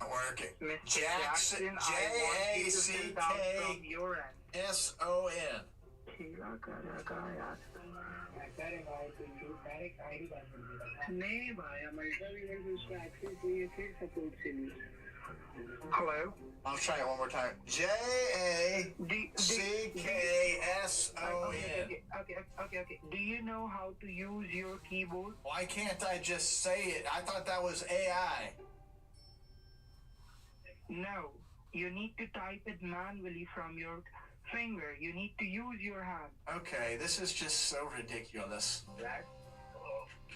Not working. Mr. Jackson, I want you to fill out from your end. Jackson. नहीं भाई America भी उसका access नहीं है फिर support से नहीं Hello. I'll try it one more time. Jackson. Okay. Do you know how to use your keyboard? Why can't I just say it? I thought that was AI. No. You need to type it manually from your finger. You need to use your hand. Okay, this is just so ridiculous. Brad?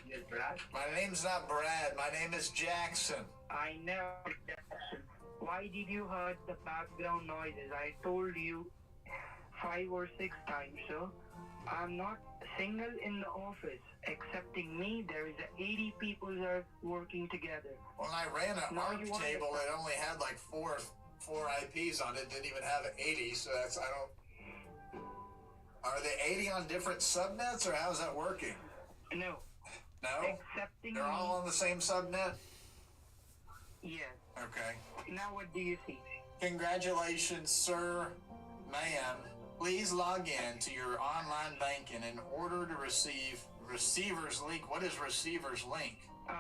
Yes, Brad? My name's not Brad. My name is Jackson. I know, Jackson. Why did you hurt the background noises? I told you 5 or 6 times, so I'm not single in the office. Excepting me, there is 80 people that are working together. When I ran an ARC table, it only had like four IPs on it. Didn't even have 80, so that's, I don't... Are they 80 on different subnets, or how's that working? No. No? Excepting They're all on the same subnet? Yes. Okay. Now what do you see? Congratulations, sir, ma'am. Please log in to your online banking in order to receive receiver's link. What is receiver's link?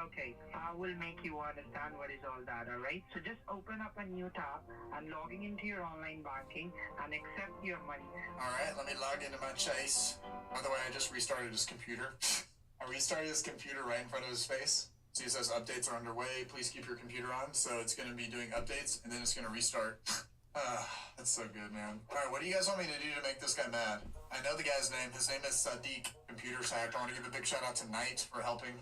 Okay, I will make you understand what is all that, alright? So just open up a new tab and logging into your online banking and accept your money. Alright, let me log into my Chase. By the way, I just restarted his computer. I restarted his computer right in front of his face. See, it says updates are underway. Please keep your computer on. So it's going to be doing updates, and then it's going to restart. That's so good, man. All right, what do you guys want me to do to make this guy mad? I know the guy's name. His name is Sadiq, Computers Hacked. I want to give a big shout out to Knight for helping.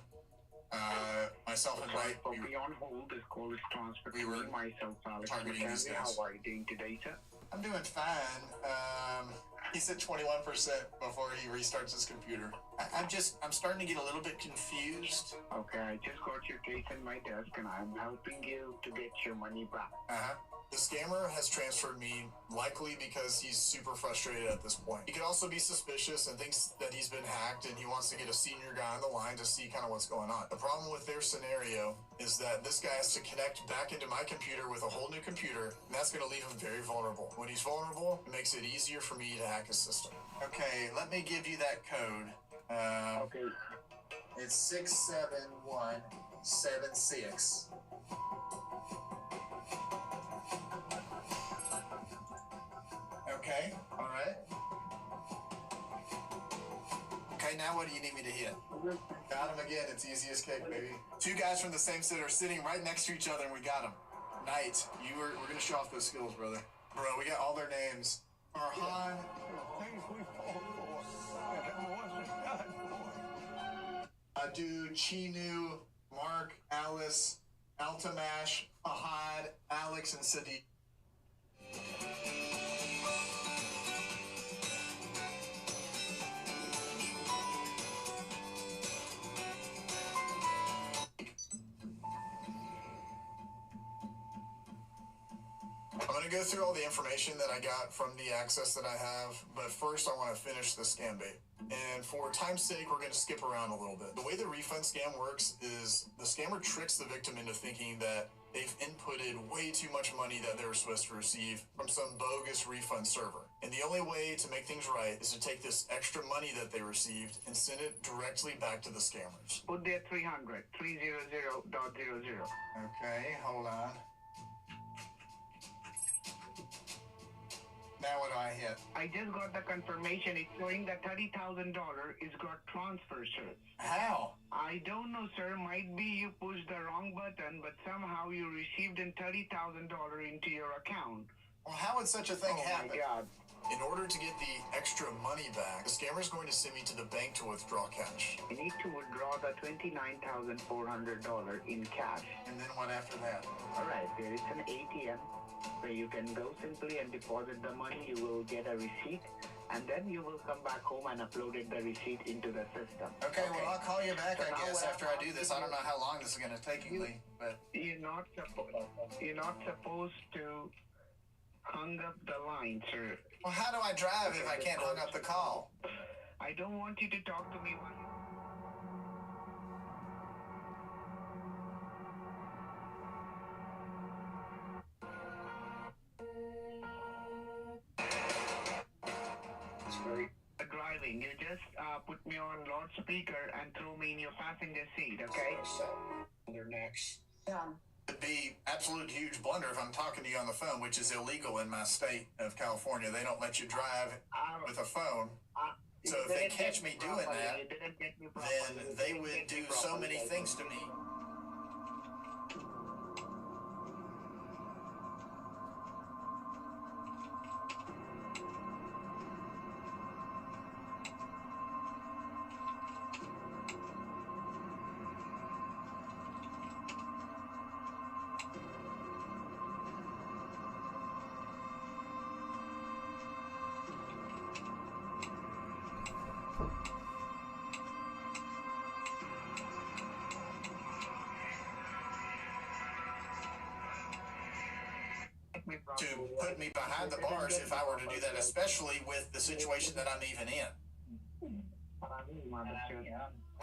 Myself and Knight, we on hold. This call is transferred to me, myself, Alex. Targeting these guys. How are you doing today, sir? I'm doing fine. He said 21% before he restarts his computer. I'm starting to get a little bit confused. Okay, I just got your case in my desk and I'm helping you to get your money back. The scammer has transferred me, likely because he's super frustrated at this point. He could also be suspicious and thinks that he's been hacked and he wants to get a senior guy on the line to see kind of what's going on. The problem with their scenario is that this guy has to connect back into my computer with a whole new computer, and that's going to leave him very vulnerable. When he's vulnerable, it makes it easier for me to hack his system. Okay, let me give you that code. Okay. It's 67176. Okay, alright. Okay, now what do you need me to hit? Got him again, it's easy as cake, baby. 2 guys from the same set are sitting right next to each other and we got them. Knight, we're gonna show off those skills, brother. Bro, we got all their names. Farhan. Adu, Chinu, Mark, Alice, Altamash, Fahad, Alex, and Sadiq. I'm going to go through all the information that I got from the access that I have, but first I want to finish the scam bait. And for time's sake, we're going to skip around a little bit. The way the refund scam works is the scammer tricks the victim into thinking that they've inputted way too much money that they were supposed to receive from some bogus refund server. And the only way to make things right is to take this extra money that they received and send it directly back to the scammers. Put there 300, 300.00. Okay, hold on. Now what do I hit? I just got the confirmation. It's showing that $30,000 is got transfer, sir. How? I don't know, sir. Might be you pushed the wrong button, but somehow you received $30,000 into your account. Well, how would such a thing happen? Oh, my God. In order to get the extra money back, the scammer's going to send me to the bank to withdraw cash. You need to withdraw the $29,400 in cash. And then what after that? All right, there is an ATM where you can go simply and deposit the money. You will get a receipt, and then you will come back home and upload the receipt into the system. Okay, well, I'll call you back, I guess, after I do this. I don't know how long this is going to take you, but... You're not supposed to hang up the line, sir. Well, how do I drive if I can't hang up the call? I don't want you to talk to me while you... nothing. You just put me on loudspeaker and throw me in your passenger seat, okay? Their necks. It'd be absolute huge blunder if I'm talking to you on the phone, which is illegal in my state of California. They don't let you drive with a phone. So if they catch me doing that, then they would do so many things to me. To put me behind the bars if I were to do that, especially with the situation that I'm even in.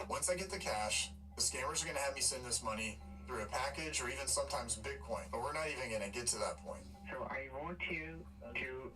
Once I get the cash, the scammers are going to have me send this money through a package or even sometimes Bitcoin, but we're not even going to get to that point. So I want you to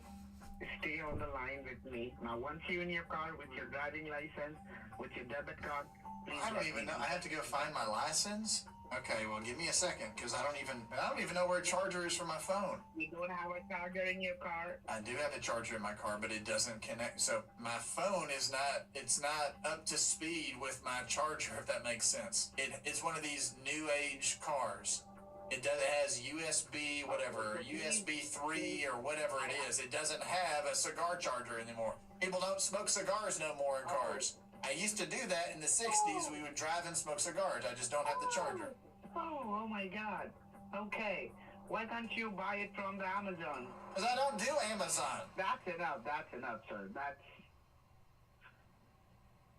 stay on the line with me. Now, once you're in your car with your driving license, with your debit card, please I don't even know. I have to go find my license? Okay, well, give me a second, because I don't even know where a charger is for my phone. You don't have a charger in your car? I do have a charger in my car, but it doesn't connect. So my phone is it's not up to speed with my charger, if that makes sense. It's one of these new age cars. It has USB, whatever, USB 3 or whatever it is. It doesn't have a cigar charger anymore. People don't smoke cigars no more in cars. I used to do that in the 60s. We would drive and smoke cigars. I just don't have the charger. Oh my God. Okay. Why can't you buy it from the Amazon? Because I don't do Amazon. That's enough, sir. That's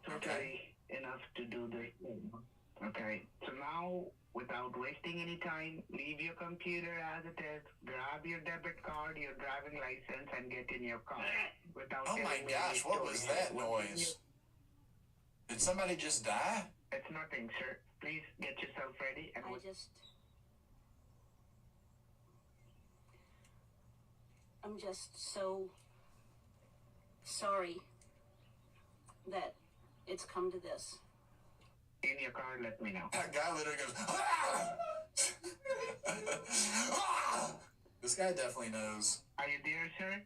totally enough to do this thing. Okay. So now, without wasting any time, leave your computer as it is, grab your debit card, your driving license, and get in your car. Oh my gosh, what was that noise? Did somebody just die? It's nothing, sir. Please get yourself ready and I'm just so sorry that it's come to this. In your car, let me know. That guy literally goes, ah! Ah! This guy definitely knows. Are you there, sir?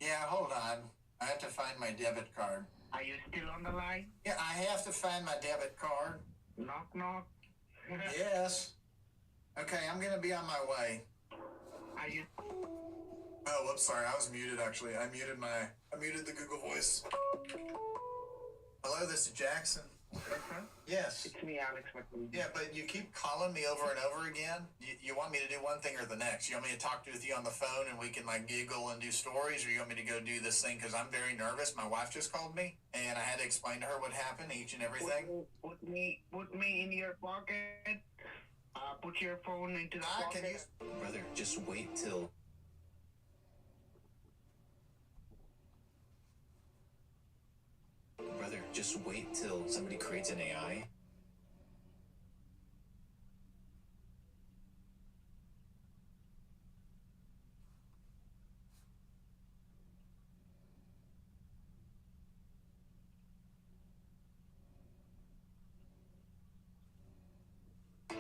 Yeah, hold on. I have to find my debit card. Are you still on the line? Yeah, I have to find my debit card. Knock, knock. Yes. Okay, I'm gonna be on my way. Are you? Oh, whoops, sorry, I was muted actually. I muted the Google Voice. Hello, this is Jackson. Yes. It's me, Alex. Yeah, but you keep calling me over and over again. You want me to do one thing or the next. You want me to talk with you on the phone and we can like giggle and do stories, or you want me to go do this thing because I'm very nervous. My wife just called me and I had to explain to her what happened, each and everything. Put me in your pocket. Put your phone into the pocket. Brother, just wait till. Brother, just wait till somebody creates an AI.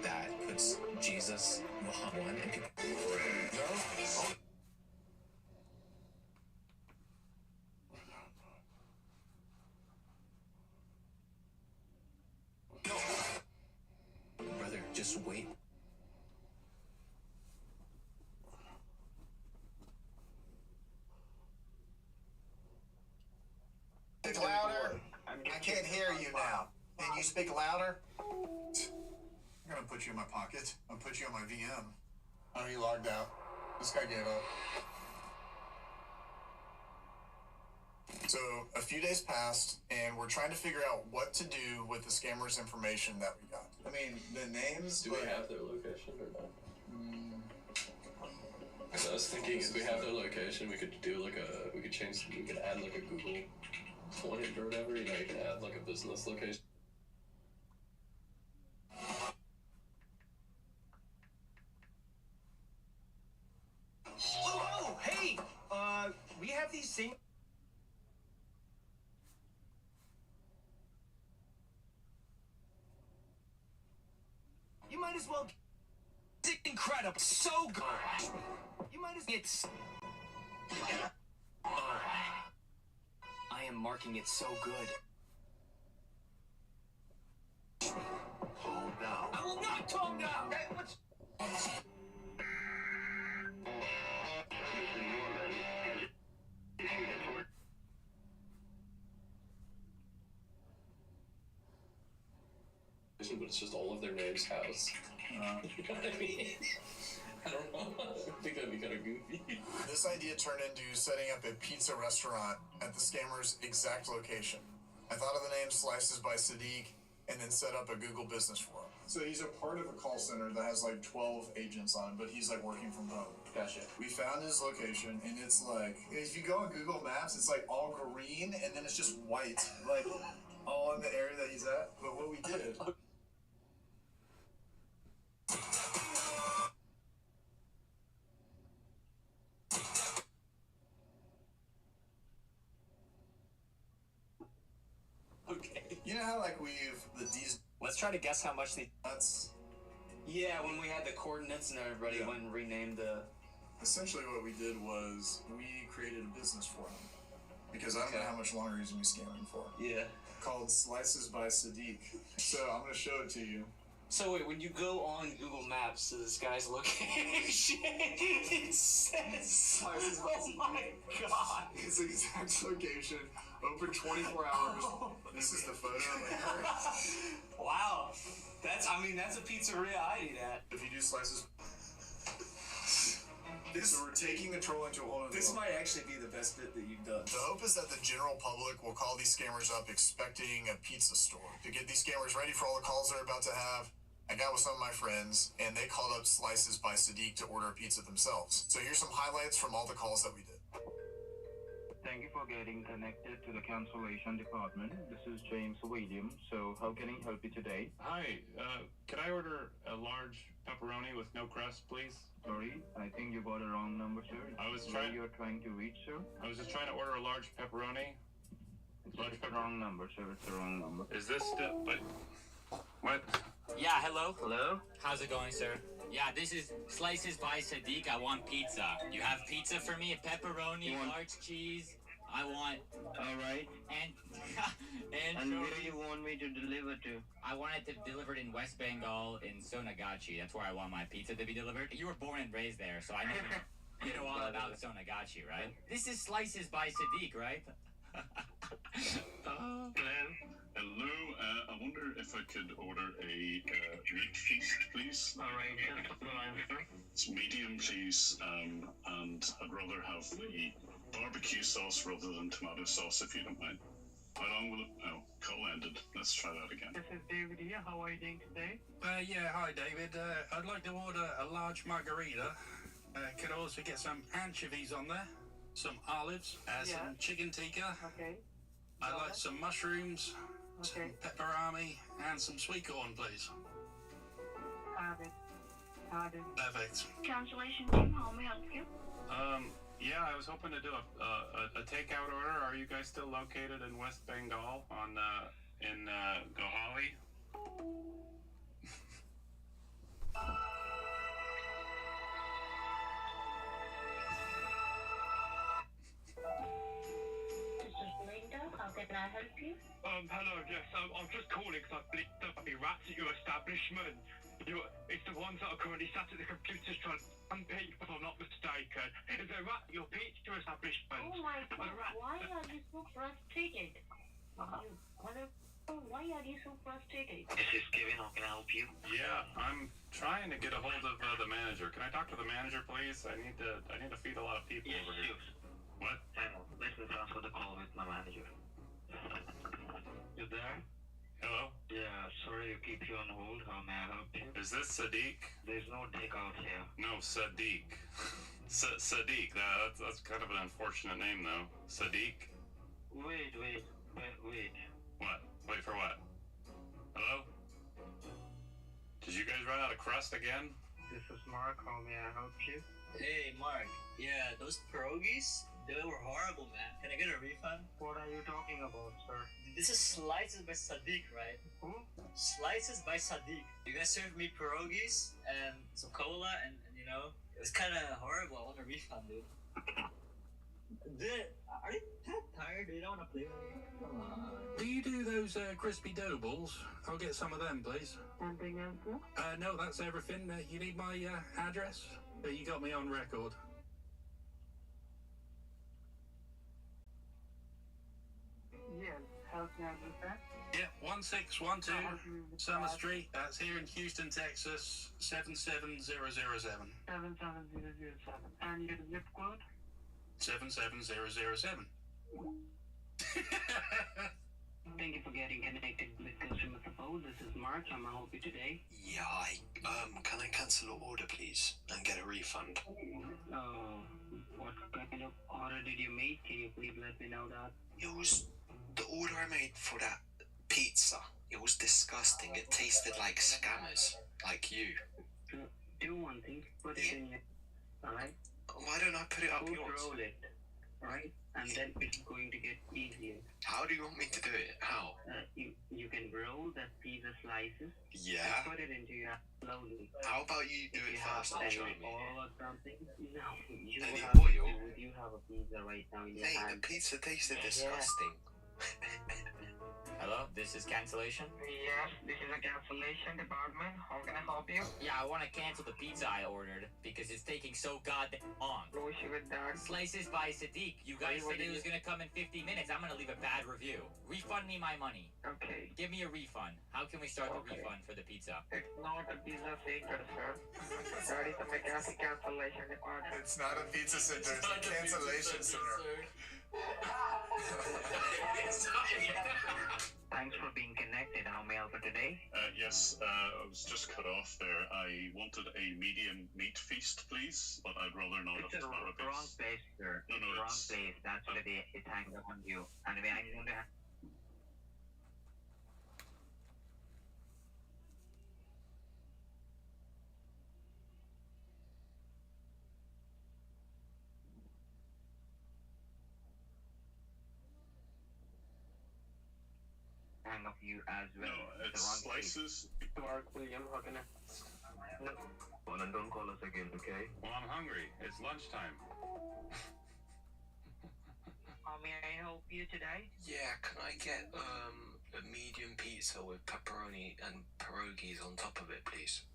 That puts Jesus, Muhammad, and people. Brother, just wait. Speak louder. I can't hear you now. Can you speak louder? I'm gonna put you in my pocket. I'll put you on my VM. Oh, he logged out. This guy gave up. So a few days passed, and we're trying to figure out what to do with the scammers' information that we got. I mean, the names. Do we have their location or not? I was thinking if we have their location, we could do like we could add like a Google point or whatever. You know, you can add like a business location. Oh, hey! We have these same. might as well. It's incredible. So good. You might as well. It's. Oh. I am marking it so good. Calm down. I will not calm down. Hey, what's... But it's just all of their names house. You know what I mean? I don't know. I think that'd be kind of goofy. This idea turned into setting up a pizza restaurant at the scammer's exact location. I thought of the name Slices by Sadiq and then set up a Google business for him. So he's a part of a call center that has like 12 agents on it, but he's like working from home. Gotcha. We found his location, and it's like, if you go on Google Maps, it's like all green, and then it's just white, like all in the area that he's at. But what we did... Okay. You know how like Let's try to guess how much the. That's. Yeah, when we had the coordinates and everybody went and renamed the. Essentially, what we did was we created a business for him because I don't know how much longer he's gonna be scamming for. Yeah. Called Slices by Sadiq. So I'm gonna show it to you. So wait, when you go on Google Maps to this guy's location, it says, oh my god. His exact location, open 24 hours. This is the photo. Wow. That's a pizzeria I'd eat at. If you do Slices... So we're taking the troll into a whole other This level. might actually be the best bit that you've done. The hope is that the general public will call these scammers up expecting a pizza store. To get these scammers ready for all the calls they're about to have, I got with some of my friends, and they called up Slices by Sadiq to order a pizza themselves. So here's some highlights from all the calls that we did. Thank you for getting connected to the cancellation department. This is James Williams. So how can I help you today? Hi, could I order a large pepperoni with no crust, please? Sorry, I think you got a wrong number, sir. I was Where trying- you're trying to reach, sir? I was just trying to order a large pepperoni. It's the wrong number, sir. It's the wrong number. Is this still... But... What? Yeah, hello. Hello? How's it going, sir? Yeah, this is Slices by Sadiq. I want pizza. You have pizza for me? A pepperoni, large cheese. I want. All right. And where do you want me to deliver to? I want it to delivered in West Bengal in Sonagachi. That's where I want my pizza to be delivered. You were born and raised there, so I know you know all about Sonagachi, right? This is Slices by Sadiq, right? Hello, I wonder if I could order a meat feast, please. All right, just the line, sir. It's medium, please, and I'd rather have the barbecue sauce rather than tomato sauce, if you don't mind. How long will it... Oh, call ended. Let's try that again. This is David here. How are you doing today? Yeah, hi David. I'd like to order a large margarita. Could I also get some anchovies on there? Some olives, some chicken tikka. Okay. I'd like some mushrooms, some pepperami, and some sweet corn, please. Have it. Perfect. Cancellation team, how may I help you? Yeah, I was hoping to do a takeout order. Are you guys still located in West Bengal on, in, Gohali? How can I help you? Hello, yes, I'm just calling because I've believed there might be rats at your establishment. It's the ones that are currently sat at the computers trying to unpay, if I'm not mistaken. Is there a rat at your pizza establishment? Oh my god, why are you so frustrated? Why are you so frustrated? This is Kevin, how can I help you? Yeah, I'm trying to get a hold of the manager. Can I talk to the manager, please? I need to feed a lot of people over here. What? Hang on, let me transfer the call with my manager. You there? Hello? Yeah, sorry to keep you on hold. How may I help you? Is this Sadiq? There's no takeout here. No, Sadiq. Sadiq. That's kind of an unfortunate name, though. Sadiq? Wait. What? Wait for what? Hello? Did you guys run out of crust again? This is Mark. How may I help you? Hey, Mark. Yeah, those pierogies, They were horrible, man. Can I get a refund? What are you talking about, sir? This is Slices by Sadiq, right? Who? Slices by Sadiq. You guys served me pierogies and some cola, and you know, it was kind of horrible. I want a refund, dude. Are they that tired? They don't want to play with me? Come on. Do you do those crispy dough balls? I'll get some of them, please. Something else, sir? No, that's everything. You need my address? You got me on record. Yes. How can I do that? Yeah, 1612 Summer Street. That's here in Houston, Texas, 77007. 77007. And your zip code? 77007. Thank you for getting connected with Customer Support. This is Mark. I'm gonna help you today. Yeah, can I cancel an order, please, and get a refund? What kind of order did you make? Can you please let me know that? It was the order I made for that pizza. It was disgusting. It tasted like scammers, like you. Do one thing. Put it in your... Alright? Why don't I put it up yours? Roll it. Alright? And then it's going to get easier. How do you want me to do it? How? You can roll that pizza slices. Yeah? And put it into your slowly. How about you do it first and show me? Oil or something? No. You Any have oil? You have a pizza right now in your Hey, hand. the pizza tasted disgusting. Hello, this is cancellation? Yes, this is a cancellation department. How can I help you? Yeah, I want to cancel the pizza I ordered because it's taking so goddamn long. No issue with that. Slices by Sadiq. You guys said it was going to come in 50 minutes. I'm going to leave a bad review. Refund me my money. Okay. Give me a refund. How can we start the refund for the pizza? It's not a pizza center, sir. That is a McAfee cancellation department. It's not a pizza center, it's a cancellation center. Thanks for being connected. How may I help you today? Yes, I was just cut off there. I wanted a medium meat feast, please, but I'd rather not It's have the asparagus. wrong place, sir. No, It's the wrong it's... place. That's why it hangs up on you. Anyway, I'm going to... hang up you as well. No, it's the wrong slices. Mark William, how can I... No. Well, and don't call us again, okay? Well, I'm hungry. It's lunchtime. How may I help you today? Yeah, can I get a medium pizza with pepperoni and pierogies on top of it, please?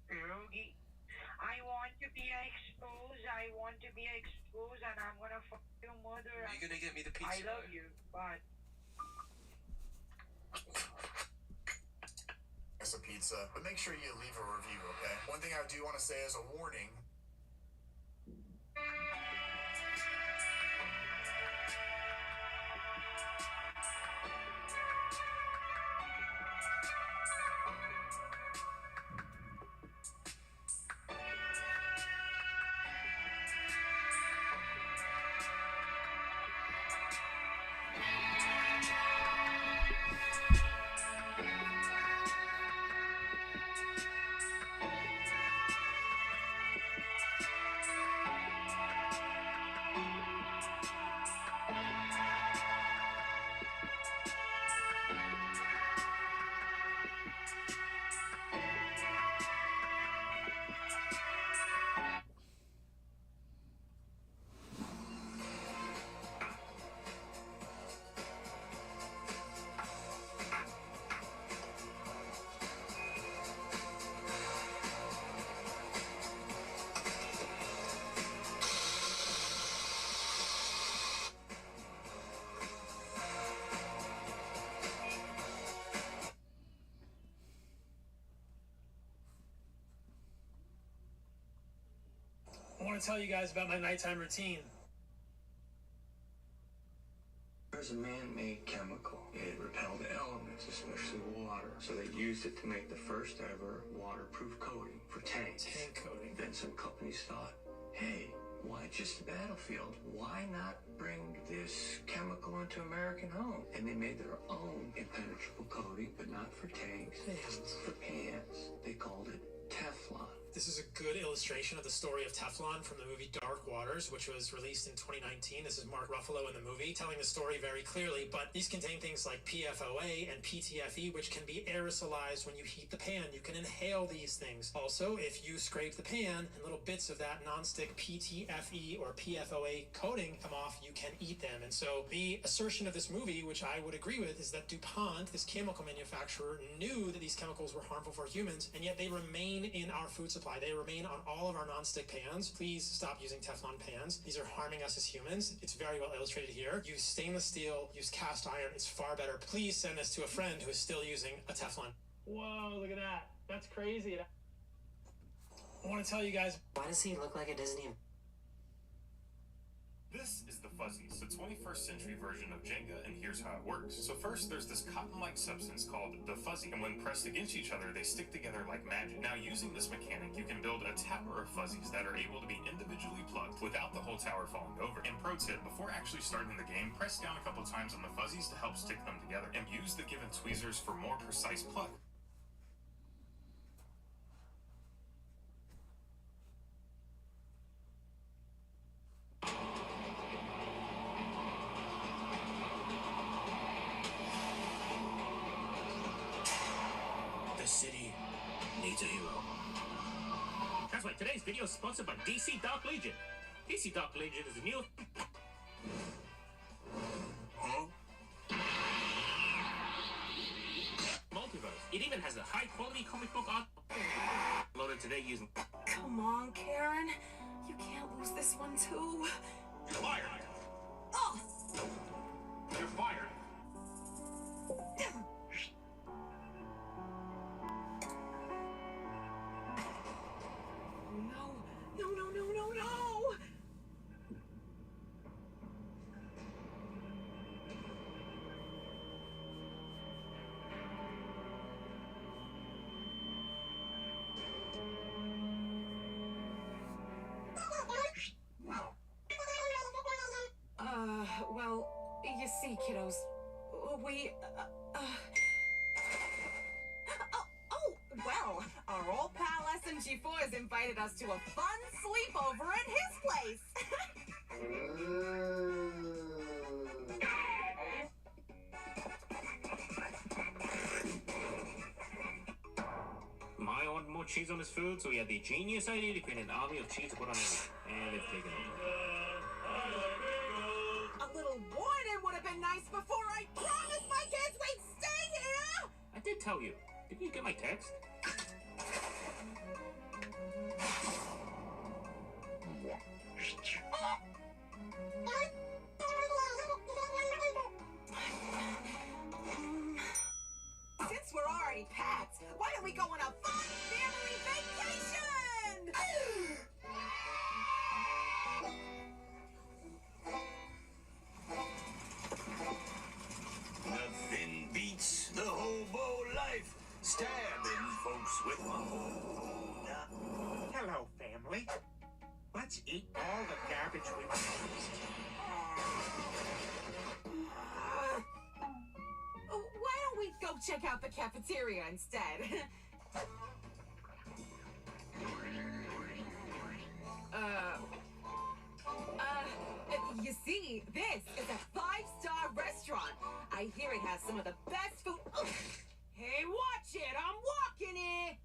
Pierogi? I want to be exposed. I want to be exposed, and I'm gonna fuck your mother. Are you gonna get me the pizza? I love you, but... It's a pizza, but make sure you leave a review, okay? One thing I do want to say as a warning. I want to tell you guys about my nighttime routine. There's a man-made chemical. It repelled elements, especially water. So they used it to make the first ever waterproof coating for tanks. Tank coating. Then some companies thought, hey, why just the battlefield? Why not bring this chemical into American homes? And they made their own impenetrable coating, but not for tanks, for pants. They called it Teflon. This is a good illustration of the story of Teflon from the movie Dark Waters, which was released in 2019. This is Mark Ruffalo in the movie, telling the story very clearly, but these contain things like PFOA and PTFE, which can be aerosolized when you heat the pan. You can inhale these things. Also, if you scrape the pan and little bits of that nonstick PTFE or PFOA coating come off, you can eat them. And so the assertion of this movie, which I would agree with, is that DuPont, this chemical manufacturer, knew that these chemicals were harmful for humans, and yet they remain in our food supply. They remain on all of our nonstick pans. Please stop using Teflon pans. These are harming us as humans. It's very well illustrated here. Use stainless steel, use cast iron. It's far better. Please send this to a friend who is still using a Teflon. Whoa, look at that. That's crazy. I want to tell you guys. Why does he look like a Disney? This is the Fuzzies, the 21st century version of Jenga, and here's how it works. So first, there's this cotton-like substance called the fuzzy, and when pressed against each other, they stick together like magic. Now, using this mechanic, you can build a tower of fuzzies that are able to be individually plucked without the whole tower falling over. And pro tip, before actually starting the game, press down a couple times on the fuzzies to help stick them together, and use the given tweezers for more precise pluck. The city needs a hero. That's why today's video is sponsored by DC Dark Legion. DC Dark Legion is a new... Huh? Multiverse. It even has a high-quality comic book art loaded today using... Come on, Karen. You can't lose this one, too. You're fired. Oh! You're fired. No. Well, you see, kiddos, we, well, our old pal SMG4 has invited us to a fun sleepover at his place. Maya wanted more cheese on his food, so he had the genius idea to create an army of cheese to put on everything. And it's taken over. A little warning would have been nice before I promised my kids we'd stay here! I did tell you. Didn't you get my text? Since we're already packed, why don't we go on a fun family vacation? Nothing beats the hobo life. Stabbing folks with my hoe. Hello, family. Let's eat all the garbage we produced. Why don't we go check out the cafeteria instead? You see, this is a 5-star restaurant. I hear it has some of the best food. Hey, watch it! I'm walking it!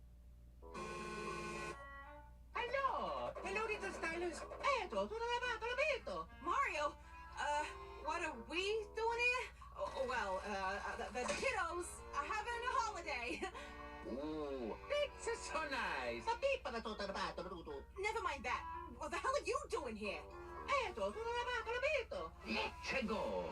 Hello, little stylist. Mario, what are we doing here? Well, the kiddos are having a holiday. Ooh, pizza's so nice. Never mind that. What the hell are you doing here? Let's go.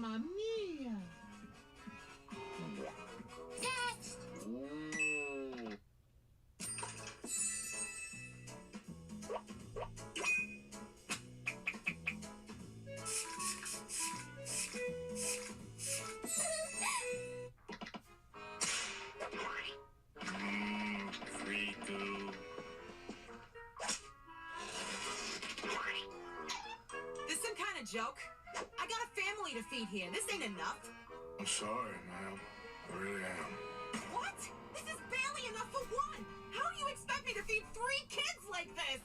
Mamma mia! Free goo. This some kind of joke? I got a family to feed here. This ain't enough. I'm sorry, ma'am. I really am. What? This is barely enough for one. How do you expect me to feed 3 kids like this?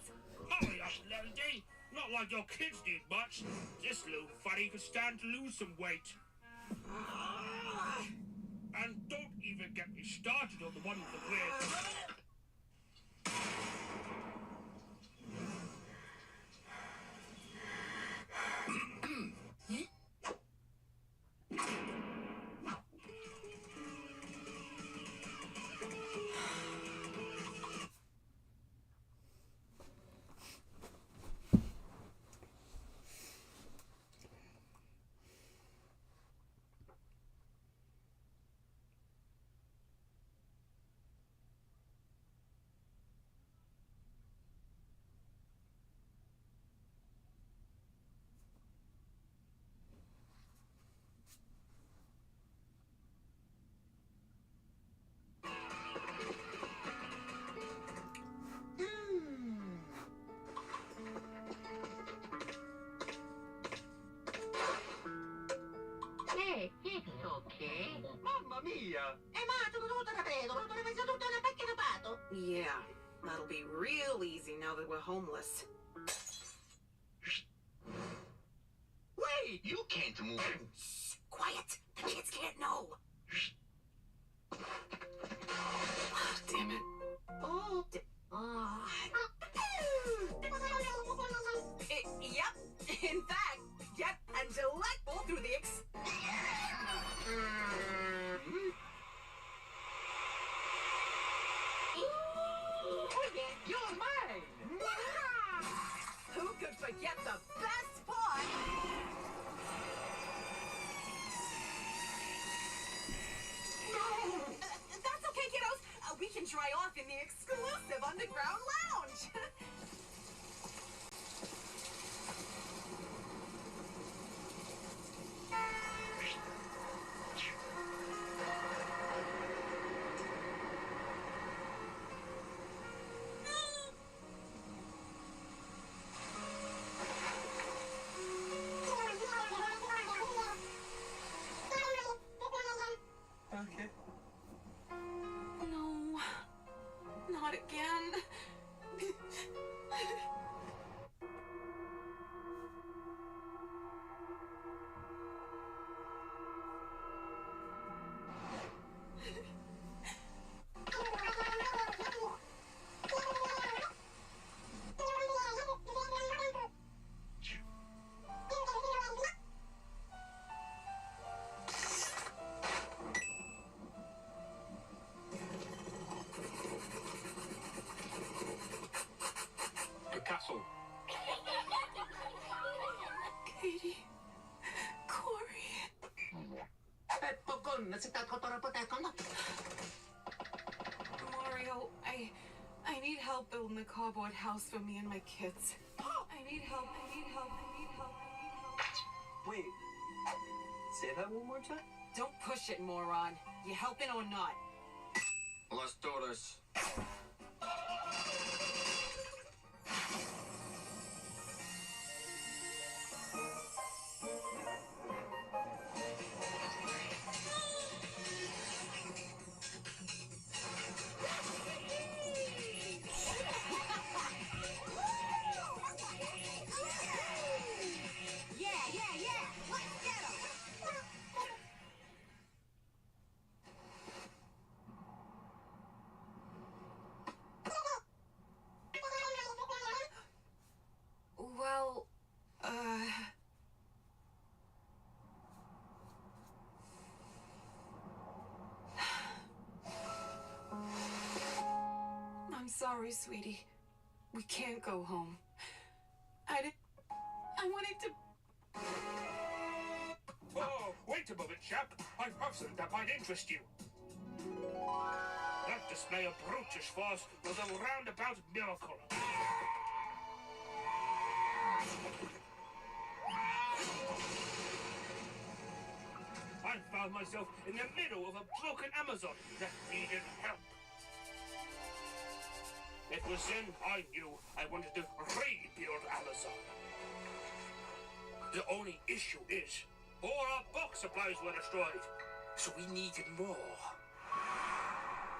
Hurry up, lady. Not like your kids did much. This little fatty could stand to lose some weight. And don't even get me started on the one with the weird... Hey, it's okay. Mamma mia! Yeah, that'll be real easy now that we're homeless. Wait, you can't move. Shh, quiet. The kids can't know. Oh, damn it. Oh. Yep. In fact, yep. And delectable through the You're mine! Who could forget the best part? That's okay, kiddos. We can dry off in the exclusive underground lounge. Okay. No, not again. Castle. Katie. Corey. Mario, I need help building a cardboard house for me and my kids. I need help. Wait. Say that one more time? Don't push it, moron. You helping or not? Let's do this. Well, I'm sorry, sweetie. We can't go home. I wanted to... Oh, chap. I've heard something that might interest you. That display of brutish force was a roundabout miracle. I found myself in the middle of a broken Amazon that needed help. It was then I knew I wanted to rebuild Amazon. The only issue is, all our box supplies were destroyed, so we needed more.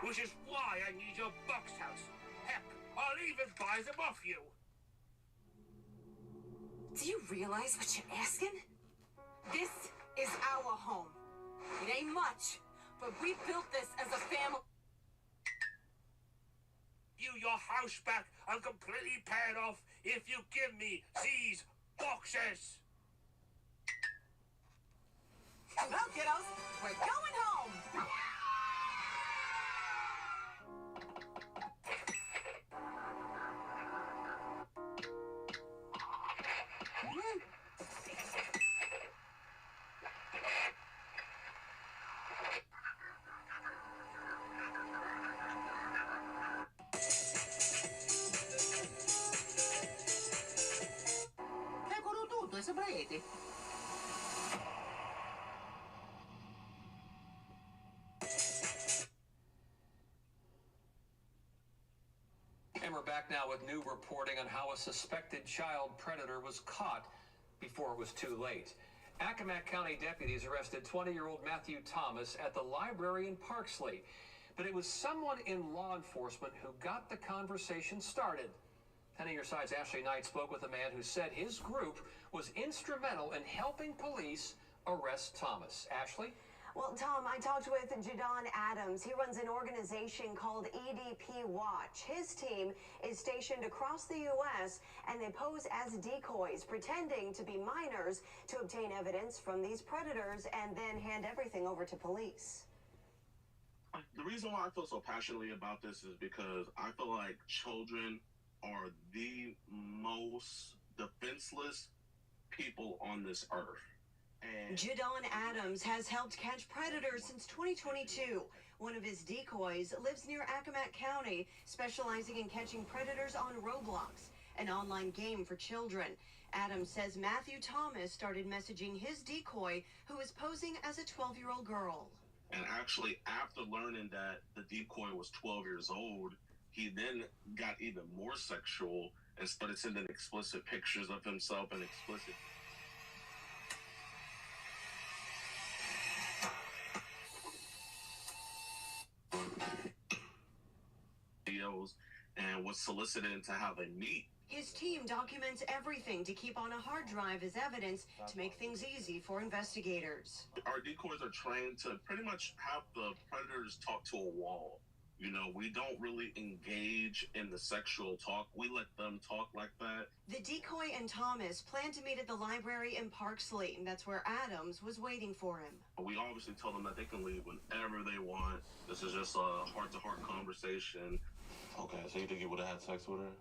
Which is why I need your box house. Heck, I'll even buy them off you. Do you realize what you're asking? This is our home. It ain't much, but we built this as a family. Your house back and completely pay it off if you give me these boxes. Well, kiddos, we're going home. And we're back now with new reporting on how a suspected child predator was caught before it was too late. Accomack County deputies arrested 20-year-old Matthew Thomas at the library in Parksley. But it was someone in law enforcement who got the conversation started. 10 on your side's Ashley Knight spoke with a man who said his group was instrumental in helping police arrest Thomas. Ashley? Well, Tom, I talked with Jadon Adams. He runs an organization called EDP Watch. His team is stationed across the U.S., and they pose as decoys, pretending to be minors to obtain evidence from these predators and then hand everything over to police. The reason why I feel so passionately about this is because I feel like children are the most defenseless people on this earth. Jadon Adams has helped catch predators since 2022. One of his decoys lives near Accomack County, specializing in catching predators on Roblox, an online game for children. Adams says Matthew Thomas started messaging his decoy, who is posing as a 12-year-old girl. And actually, after learning that the decoy was 12 years old, he then got even more sexual and started sending explicit pictures of himself and explicit videos and was solicited to have a meet. His team documents everything to keep on a hard drive as evidence to make things easy for investigators. Our decoys are trained to pretty much have the predators talk to a wall. You know, we don't really engage in the sexual talk. We let them talk like that. The decoy and Thomas plan to meet at the library in Parksley. That's where Adams was waiting for him. We obviously tell them that they can leave whenever they want. This is just a heart-to-heart conversation. Okay, so you think you would have had sex with her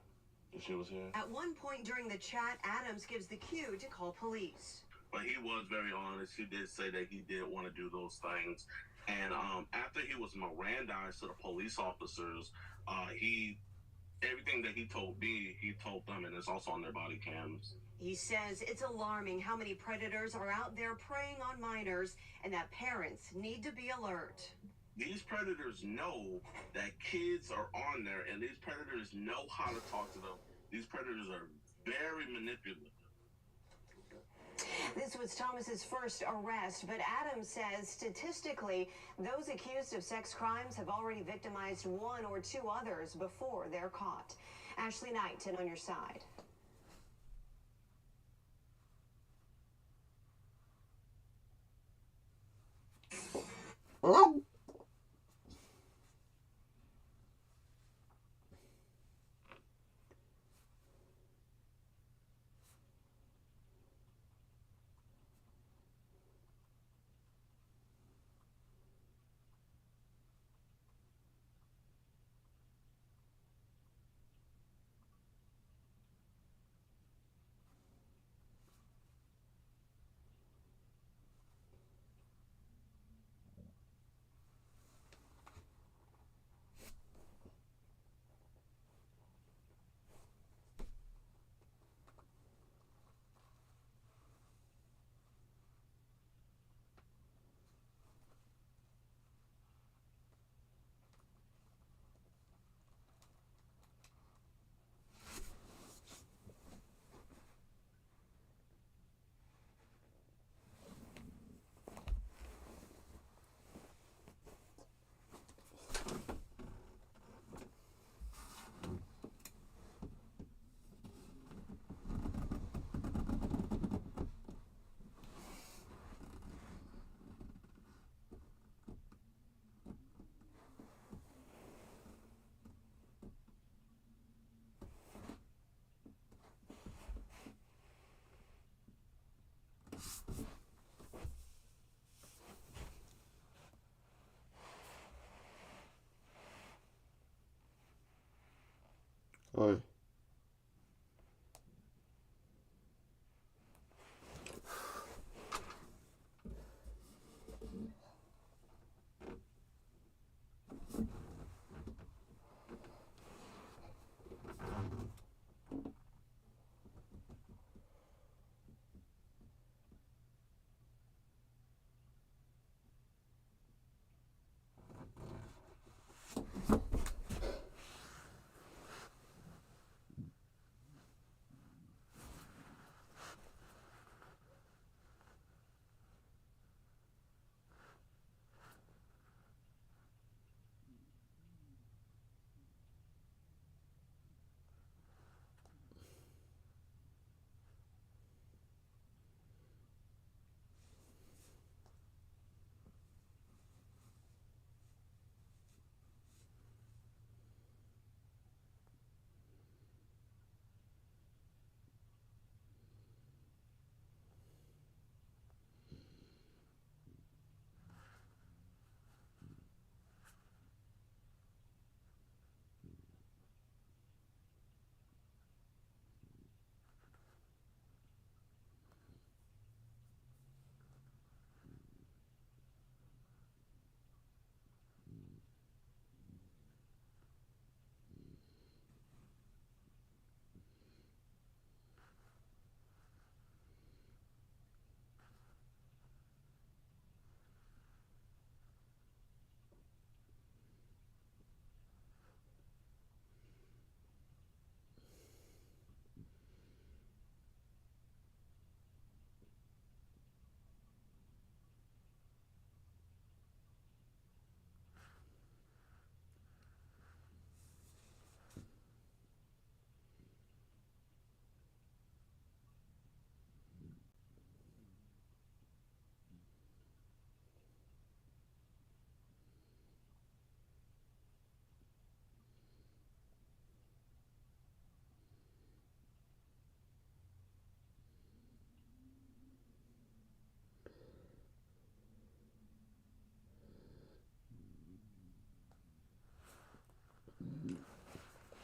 if she was here? At one point during the chat, Adams gives the cue to call police. But he was very honest. He did say that he did want to do those things. And after he was Mirandized to the police officers, everything that he told me, he told them, and it's also on their body cams. He says it's alarming how many predators are out there preying on minors and that parents need to be alert. These predators know that kids are on there, and these predators know how to talk to them. These predators are very manipulative. This was Thomas's first arrest, but Adams says statistically, those accused of sex crimes have already victimized one or two others before they're caught. Ashley Knight, 10 on your side. Oi.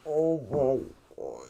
Oh my God.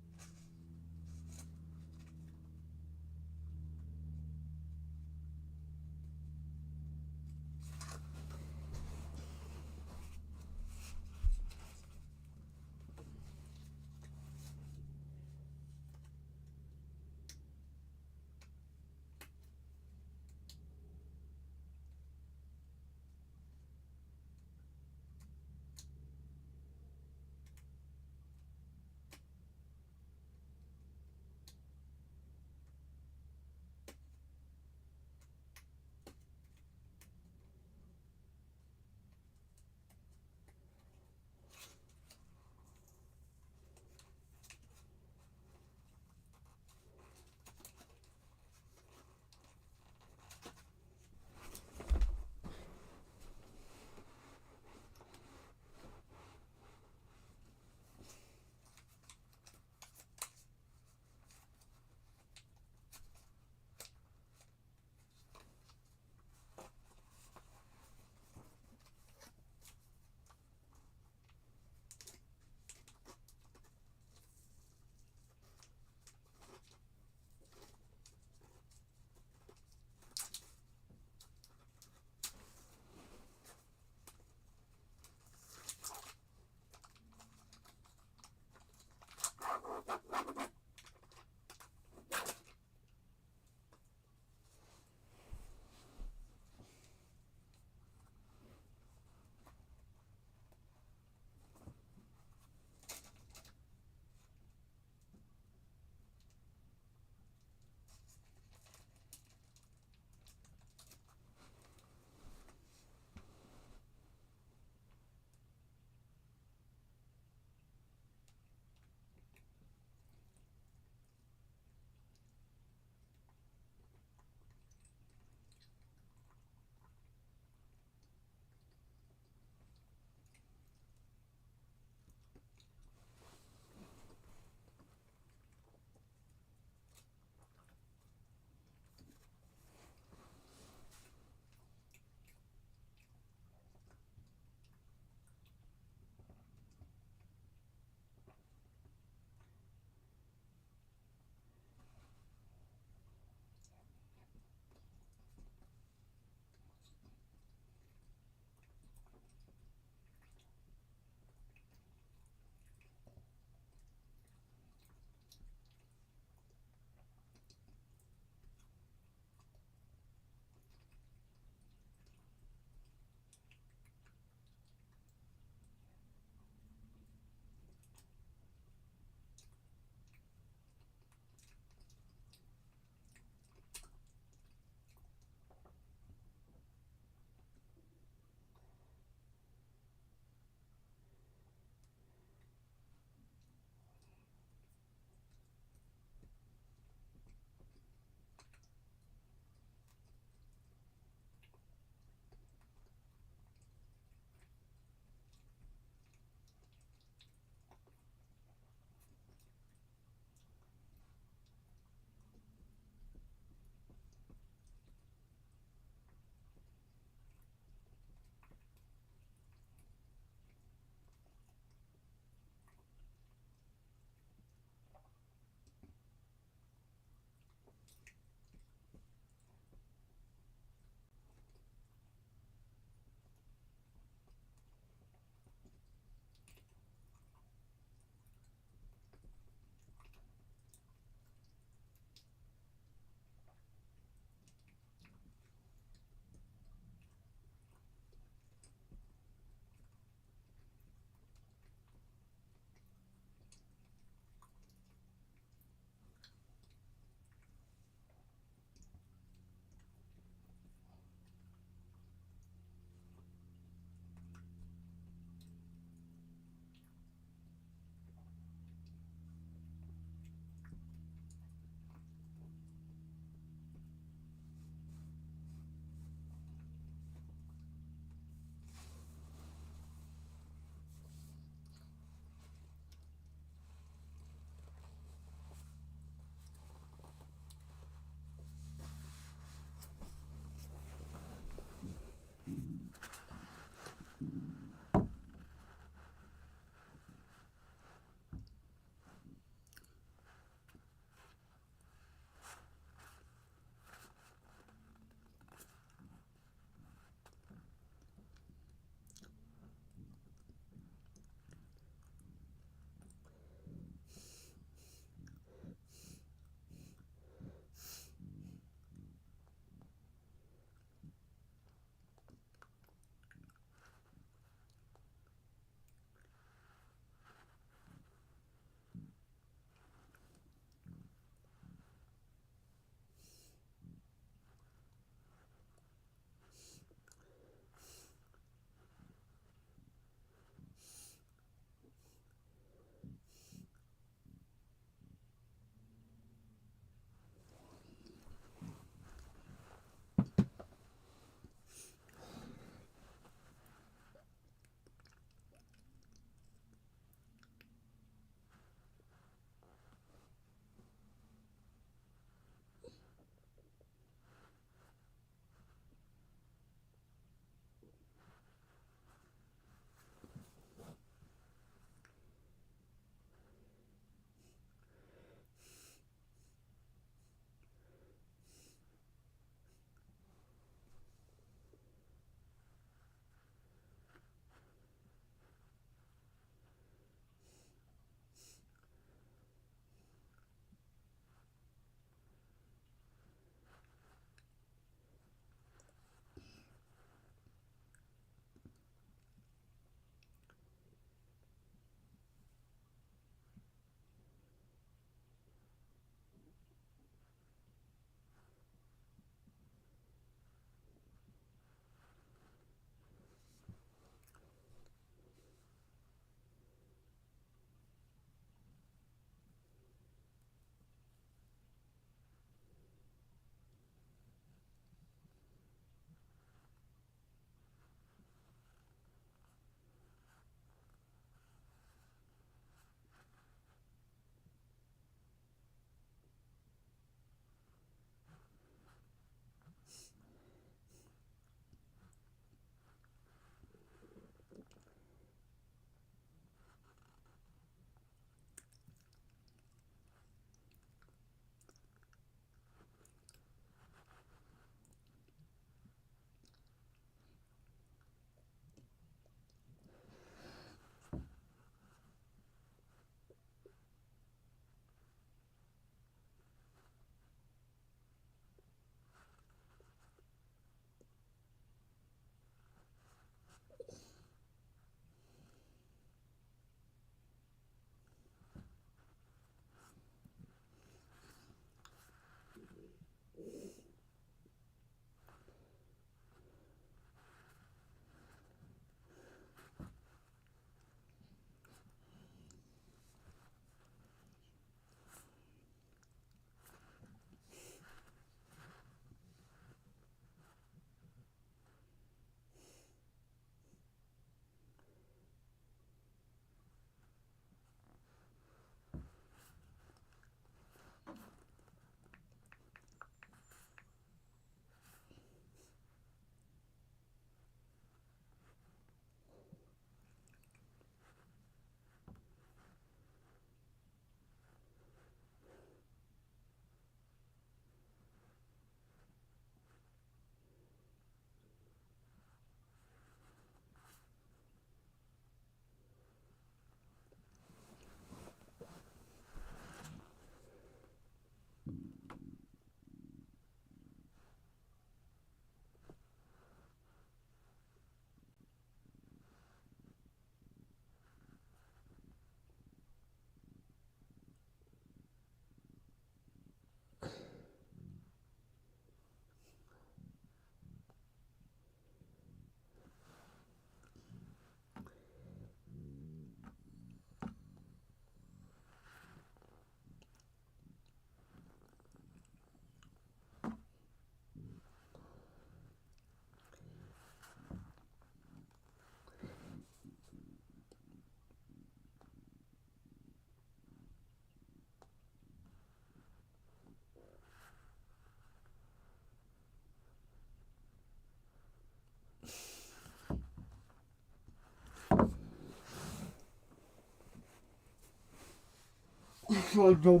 actually do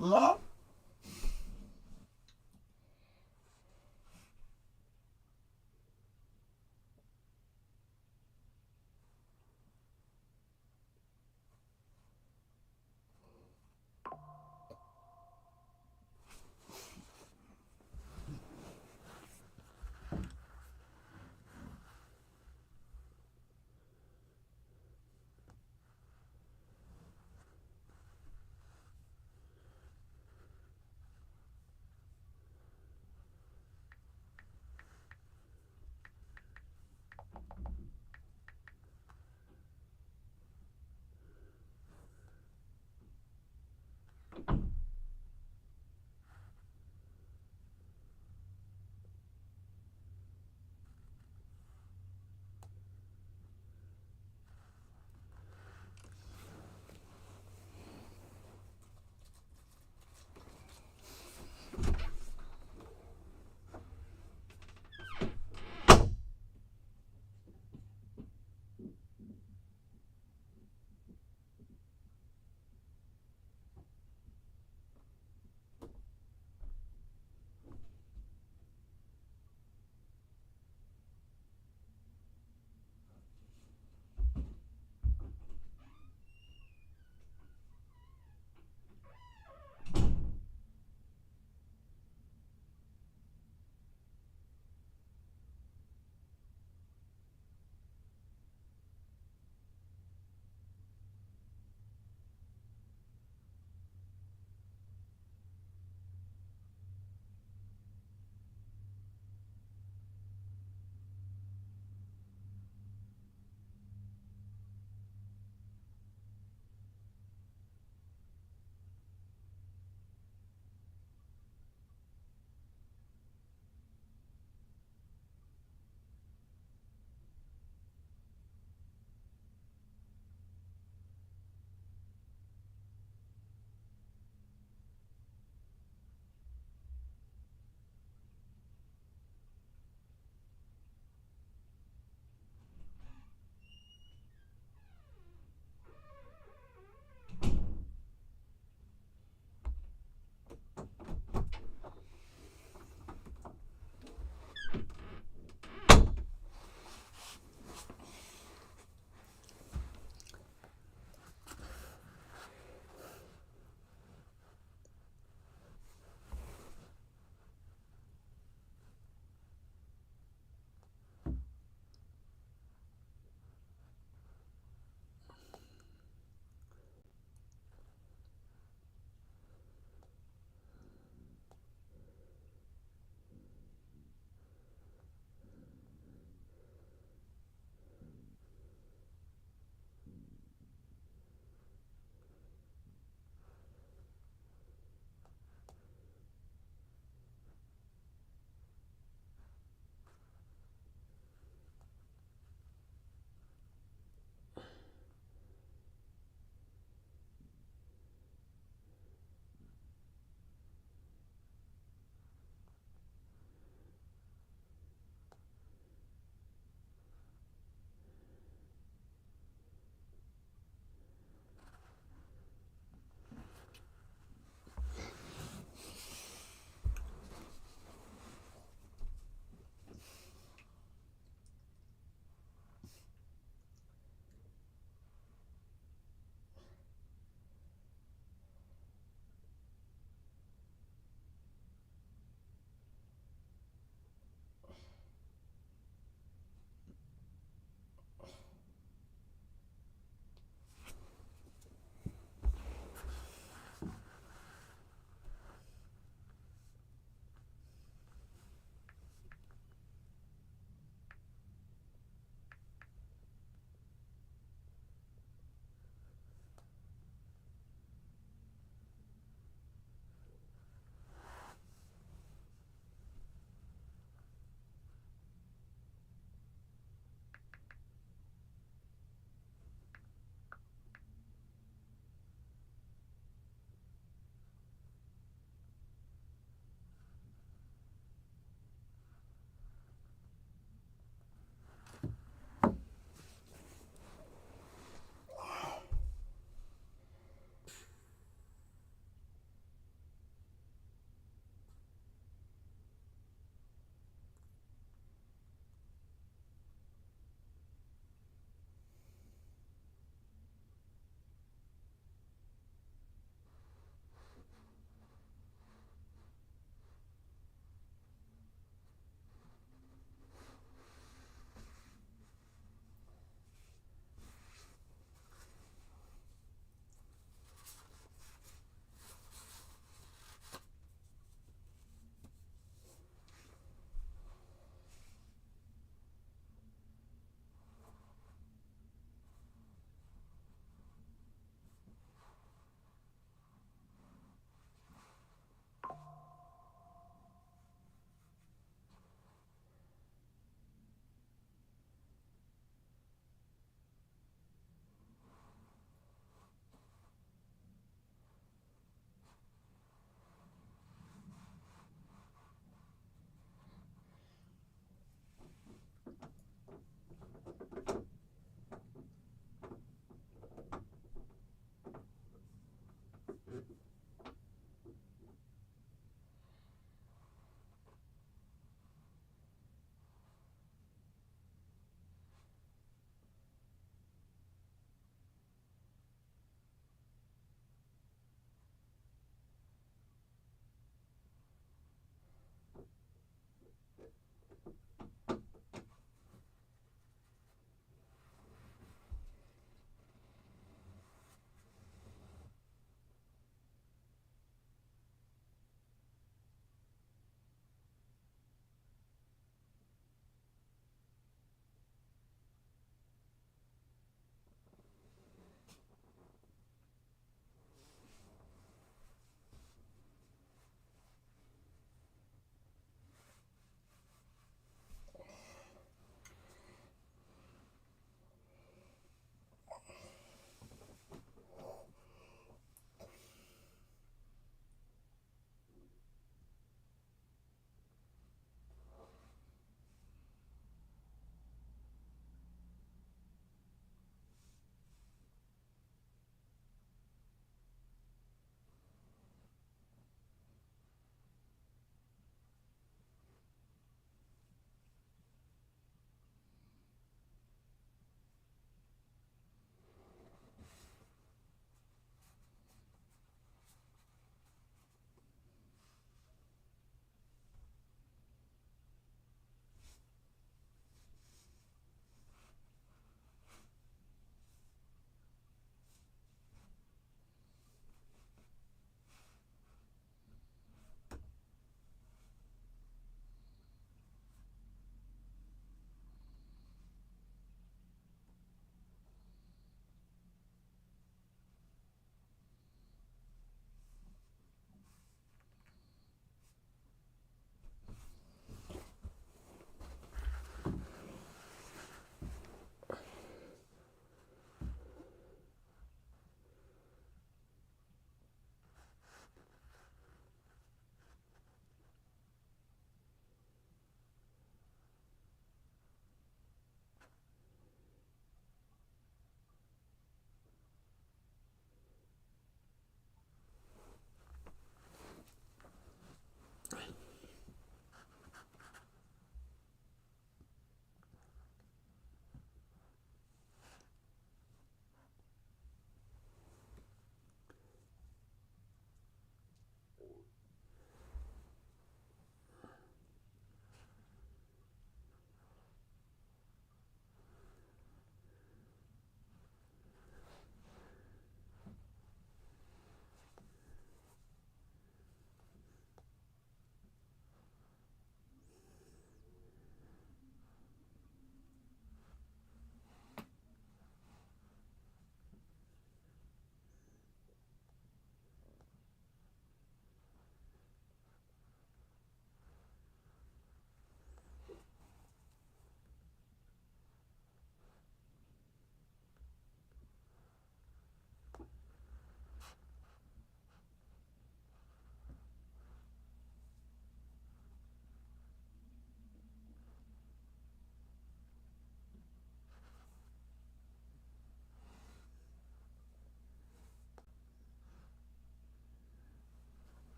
that.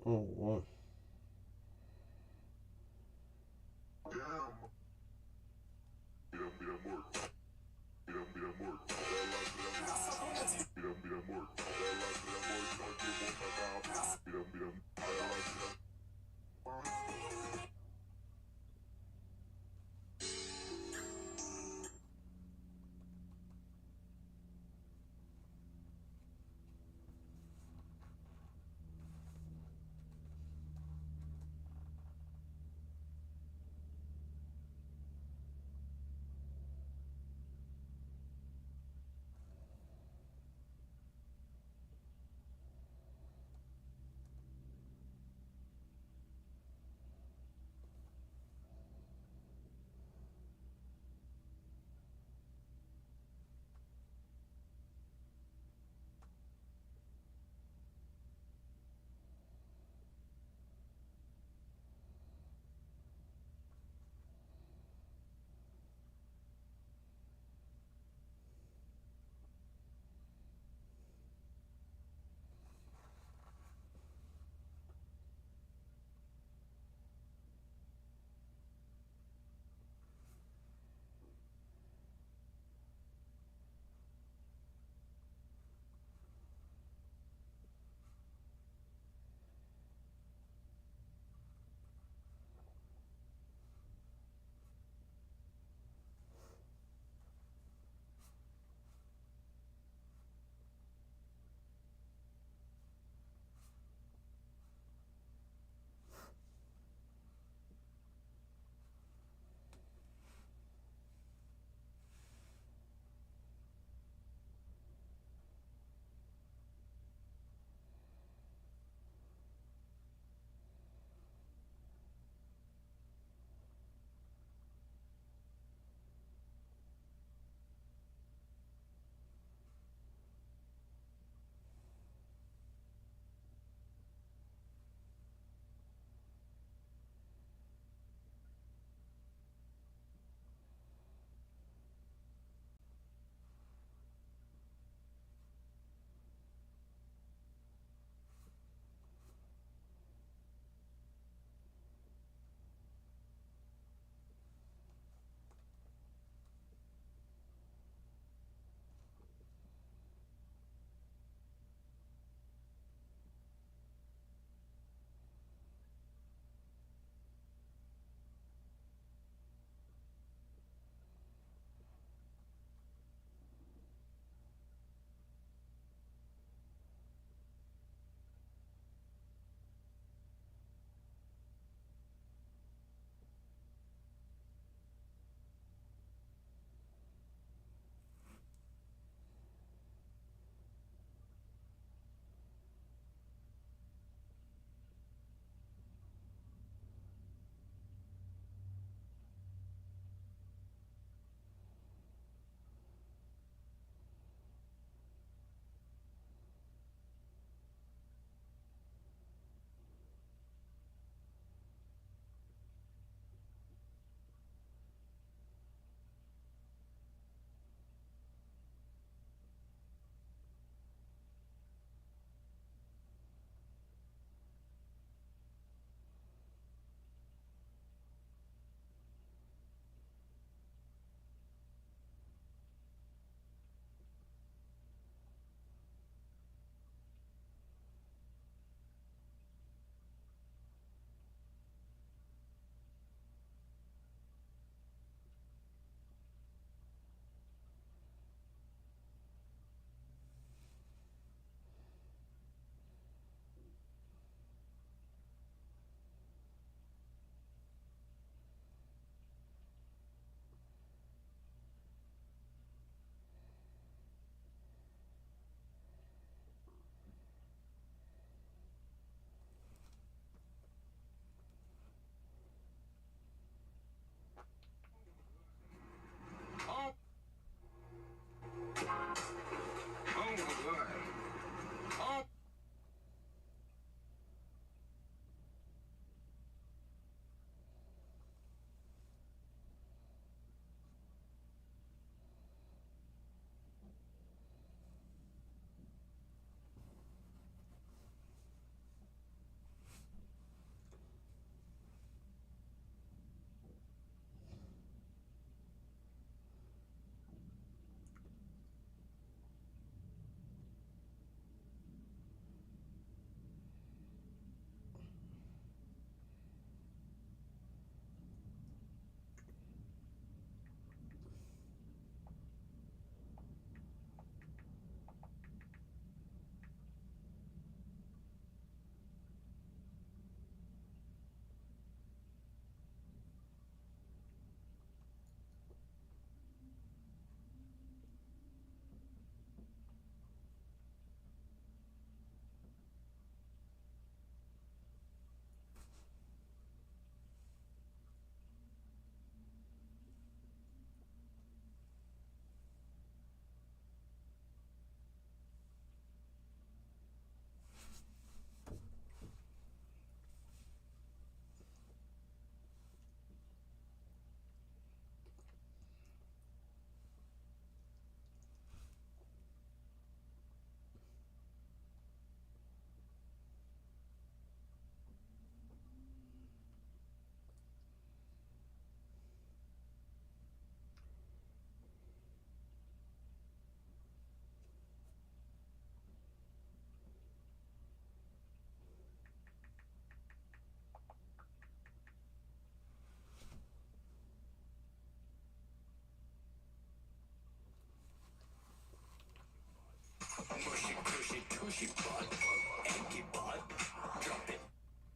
Oh, boy.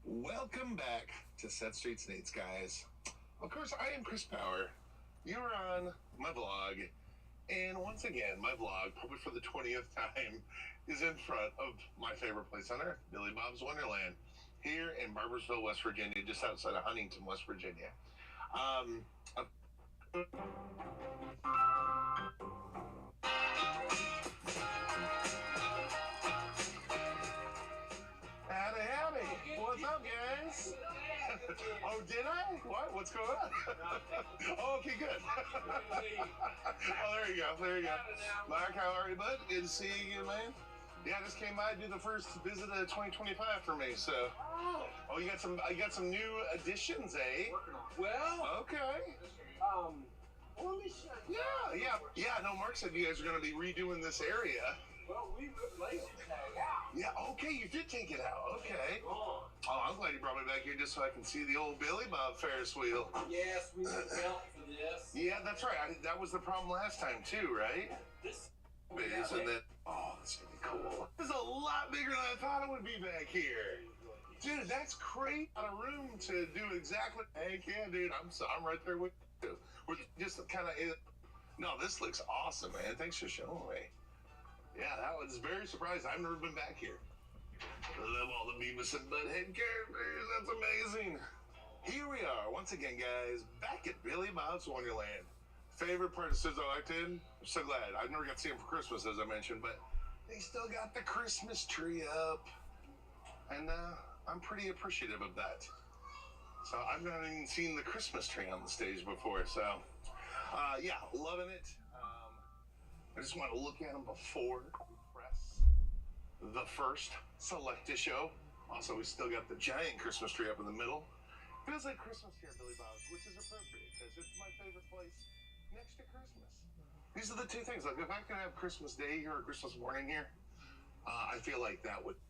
Welcome back to Set Streets Needs, guys. Of course, I am Chris Power. You're on my vlog, and once again, my vlog, probably for the 20th time, is in front of my favorite place on earth, Billy Bob's Wonderland, here in Barboursville, West Virginia, just outside of Huntington, West Virginia. Howdy. What's up, guys? Oh, did I? What? What's going on? Oh, okay, good. Oh, there you go. Mark, how are you, bud? Good to see you again, man. Yeah, I just came by to do the first visit of 2025 for me, so. Oh, you got some new additions, eh? Well. Okay. Let me show you. Yeah. No, Mark said you guys are going to be redoing this area. Well, we replaced it out. Yeah, okay, you did take it out. Okay. Oh, I'm glad you brought me back here just so I can see the old Billy Bob Ferris wheel. Yes, we went out for this. Yeah, that's right. That was the problem last time too, right? This. And then, oh, that's gonna be cool. This is a lot bigger than I thought it would be back here. Dude, that's great. Got a room to do exactly. Heck yeah, dude. I'm right there with you. We're just kind of. No, this looks awesome, man. Thanks for showing me. Yeah, that was very surprising. I've never been back here. I love all the Beavis and Butthead characters. That's amazing. Here we are, once again, guys, back at Billy Bob's Wonderland. Favorite part of Sizzle I did? I'm so glad. I never got to see him for Christmas, as I mentioned, but they still got the Christmas tree up. And I'm pretty appreciative of that. So I've not even seen the Christmas tree on the stage before, so yeah, loving it. I just want to look at them before we press the first Selecta show. Also, we still got the giant Christmas tree up in the middle. Feels like Christmas here at Billy Bob's, which is appropriate because it's my favorite place next to Christmas. These are the two things. Like, if I could have Christmas Day here or Christmas morning here, I feel like that would.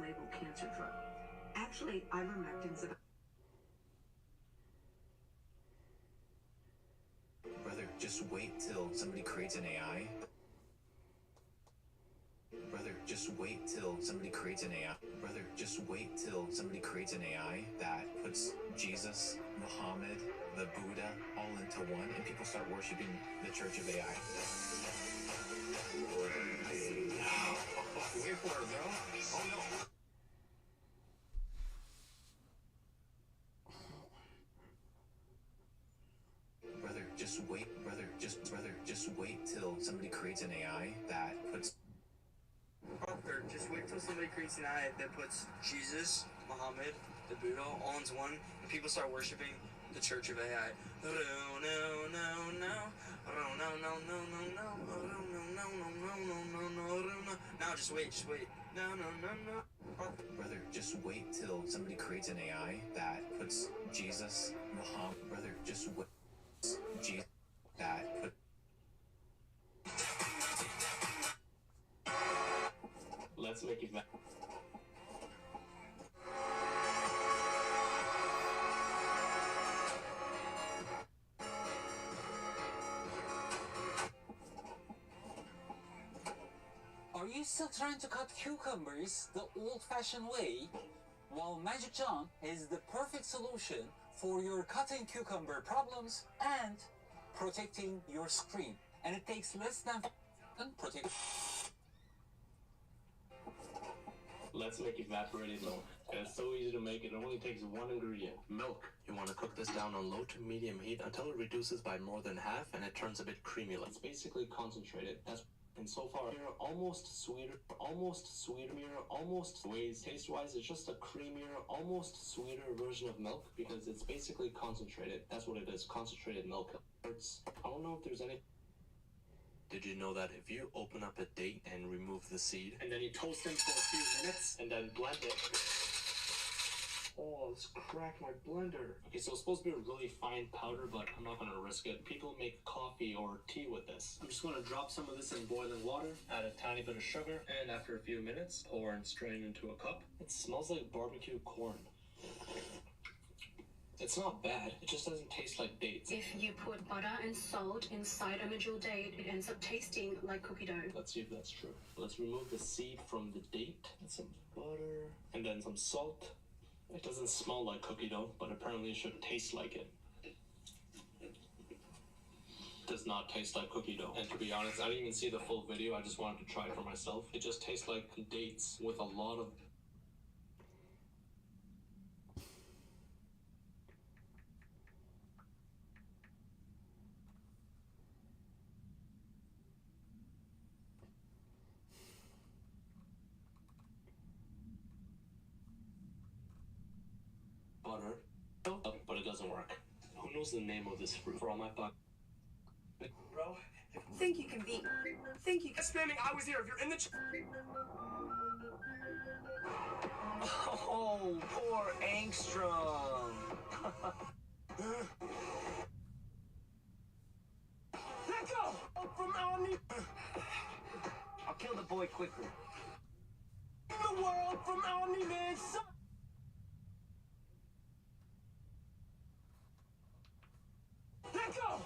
label cancer drug. Actually, ivermectin's about... Brother, just wait till somebody creates an AI. Brother, just wait till somebody creates an AI. Brother, just wait till somebody creates an AI that puts Jesus, Muhammad, the Buddha all into one, and people start worshiping the Church of AI. Wait for it, bro. Oh no. Brother, just wait. Brother, just wait till somebody creates an AI that puts. Brother, just wait till somebody creates an AI that puts Jesus, Muhammad, the Buddha all into one, and people start worshiping the Church of AI. No, no, no, no, no. No, no, no, no, no, no. No, no, no, no, no, no, no. Now just wait, just wait. No, no, no, no. Brother, just wait till somebody creates an AI that puts Jesus, Muhammad. Brother, just wait. Jesus, that put. Let's make it back. Are you still trying to cut cucumbers the old-fashioned way? Well, Magic John is the perfect solution for your cutting cucumber problems and protecting your screen. And it takes less than protect. Let's make evaporated milk. It's so easy to make, it only takes one ingredient. Milk. You want to cook this down on low to medium heat until it reduces by more than half and it turns a bit creamy. It's basically concentrated. And so far, almost sweeter, ways. Taste-wise, it's just a creamier, almost sweeter version of milk because it's basically concentrated. That's what it is, concentrated milk. I don't know if there's any... Did you know that if you open up a date and remove the seed, and then you toast them for a few minutes, and then blend it. Oh, let's crack my blender. Okay, so it's supposed to be a really fine powder, but I'm not gonna risk it. People make coffee or tea with this. I'm just gonna drop some of this in boiling water, add a tiny bit of sugar, and after a few minutes, pour and strain into a cup. It smells like barbecue corn. It's not bad, it just doesn't taste like dates. If you put butter and salt inside a mature date, it ends up tasting like cookie dough. Let's see if that's true. Let's remove the seed from the date, and some butter, and then some salt. It doesn't smell like cookie dough, but apparently it should taste like it. Does not taste like cookie dough. And to be honest, I didn't even see the full video, I just wanted to try it for myself. It just tastes like dates with a lot of... butter, but it doesn't work. Who knows the name of this fruit? For all my buck. Bro, think you can beat. Think you can. Spamming, I was here. If you're in the Oh, poor Angstrom. Let go! From Omni. I'll kill the boy quickly. The world from Omni-Man's son. Let go!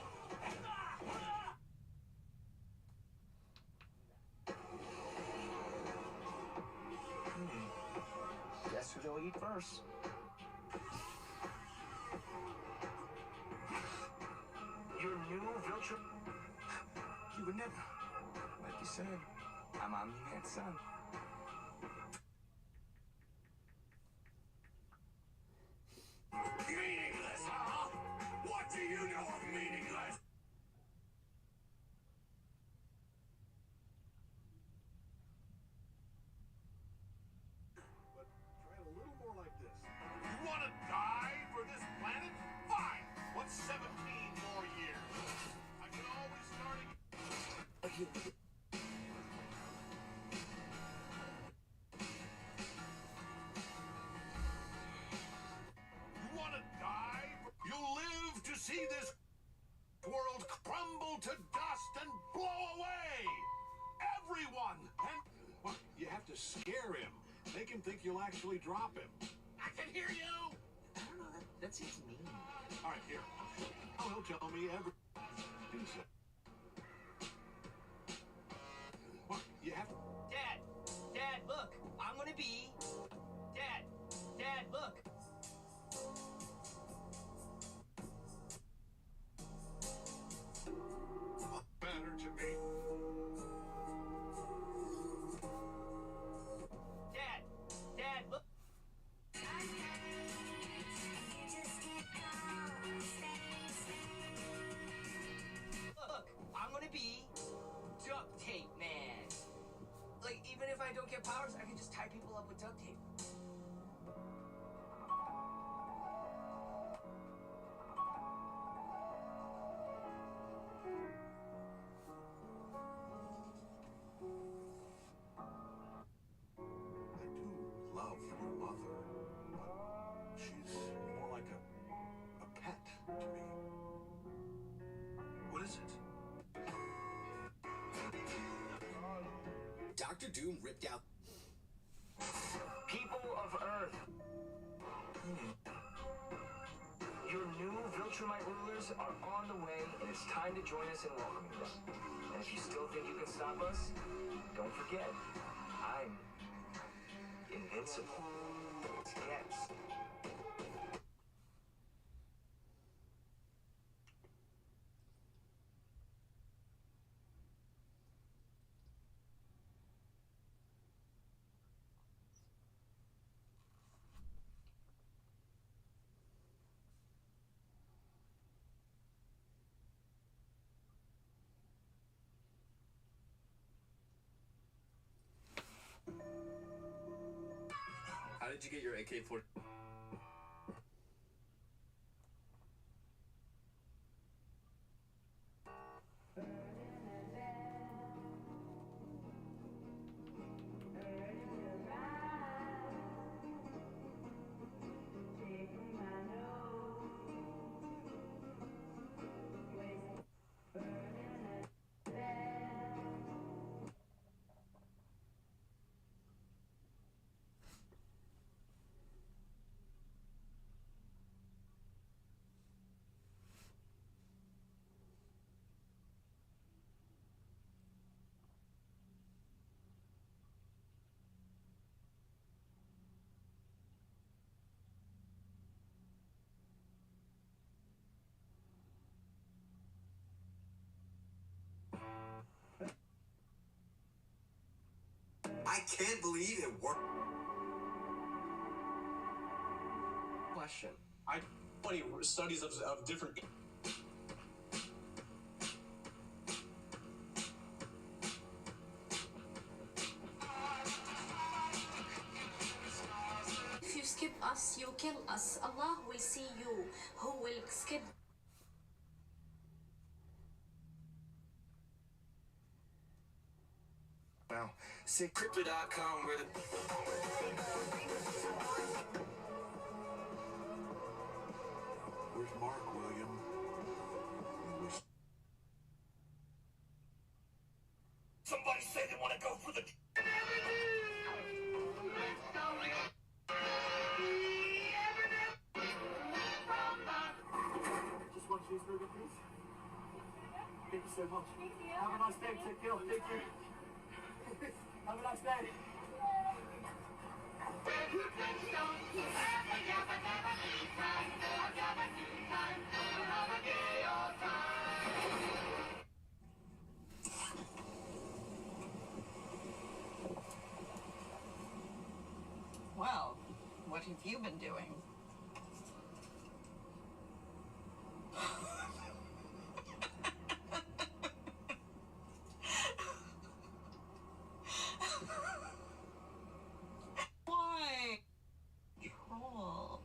Guess who they'll eat first? Your new Viltrum. You would never. Like you said, I'm Omni-Man's son. Meaningless, huh? What do you know of meaningless? But try it a little more like this. You want to die for this planet? Fine. What's 17 more years? I can always start again. You want to die? You'll live to see this world crumble to dust and blow away. Everyone. And well, you have to scare him. Make him don't think you'll actually drop him. I can hear you. I don't know, that seems mean. All right, here. Oh, he'll tell me every... Do so. What, you have... Dad, look. I'm gonna be... Dad, look. Better to me. Dad, look. Look, I'm gonna be duct tape man. Like, even if I don't get powers, I can just tie people up with duct tape. I do love your mother, but she's more like a pet to me. What is it? Dr. Doom ripped out. People of Earth. Your new Viltrumite rulers are on the way, and it's time to join us in welcoming them. And if you still think you can stop us, don't forget, I'm invincible. Yes. How did you get your AK-40? I can't believe it worked. Question. I funny studies of different. If you skip us, you kill us. Allah will see you. Who will skip? Now, see Crypto.com where the... Where's Mark, William? Somebody say they want to go for the... Just one cheeseburger, please. Thank you so much. Have a nice day. Take care. Thank you. Have a nice day. Well, what have you been doing? Why? Troll.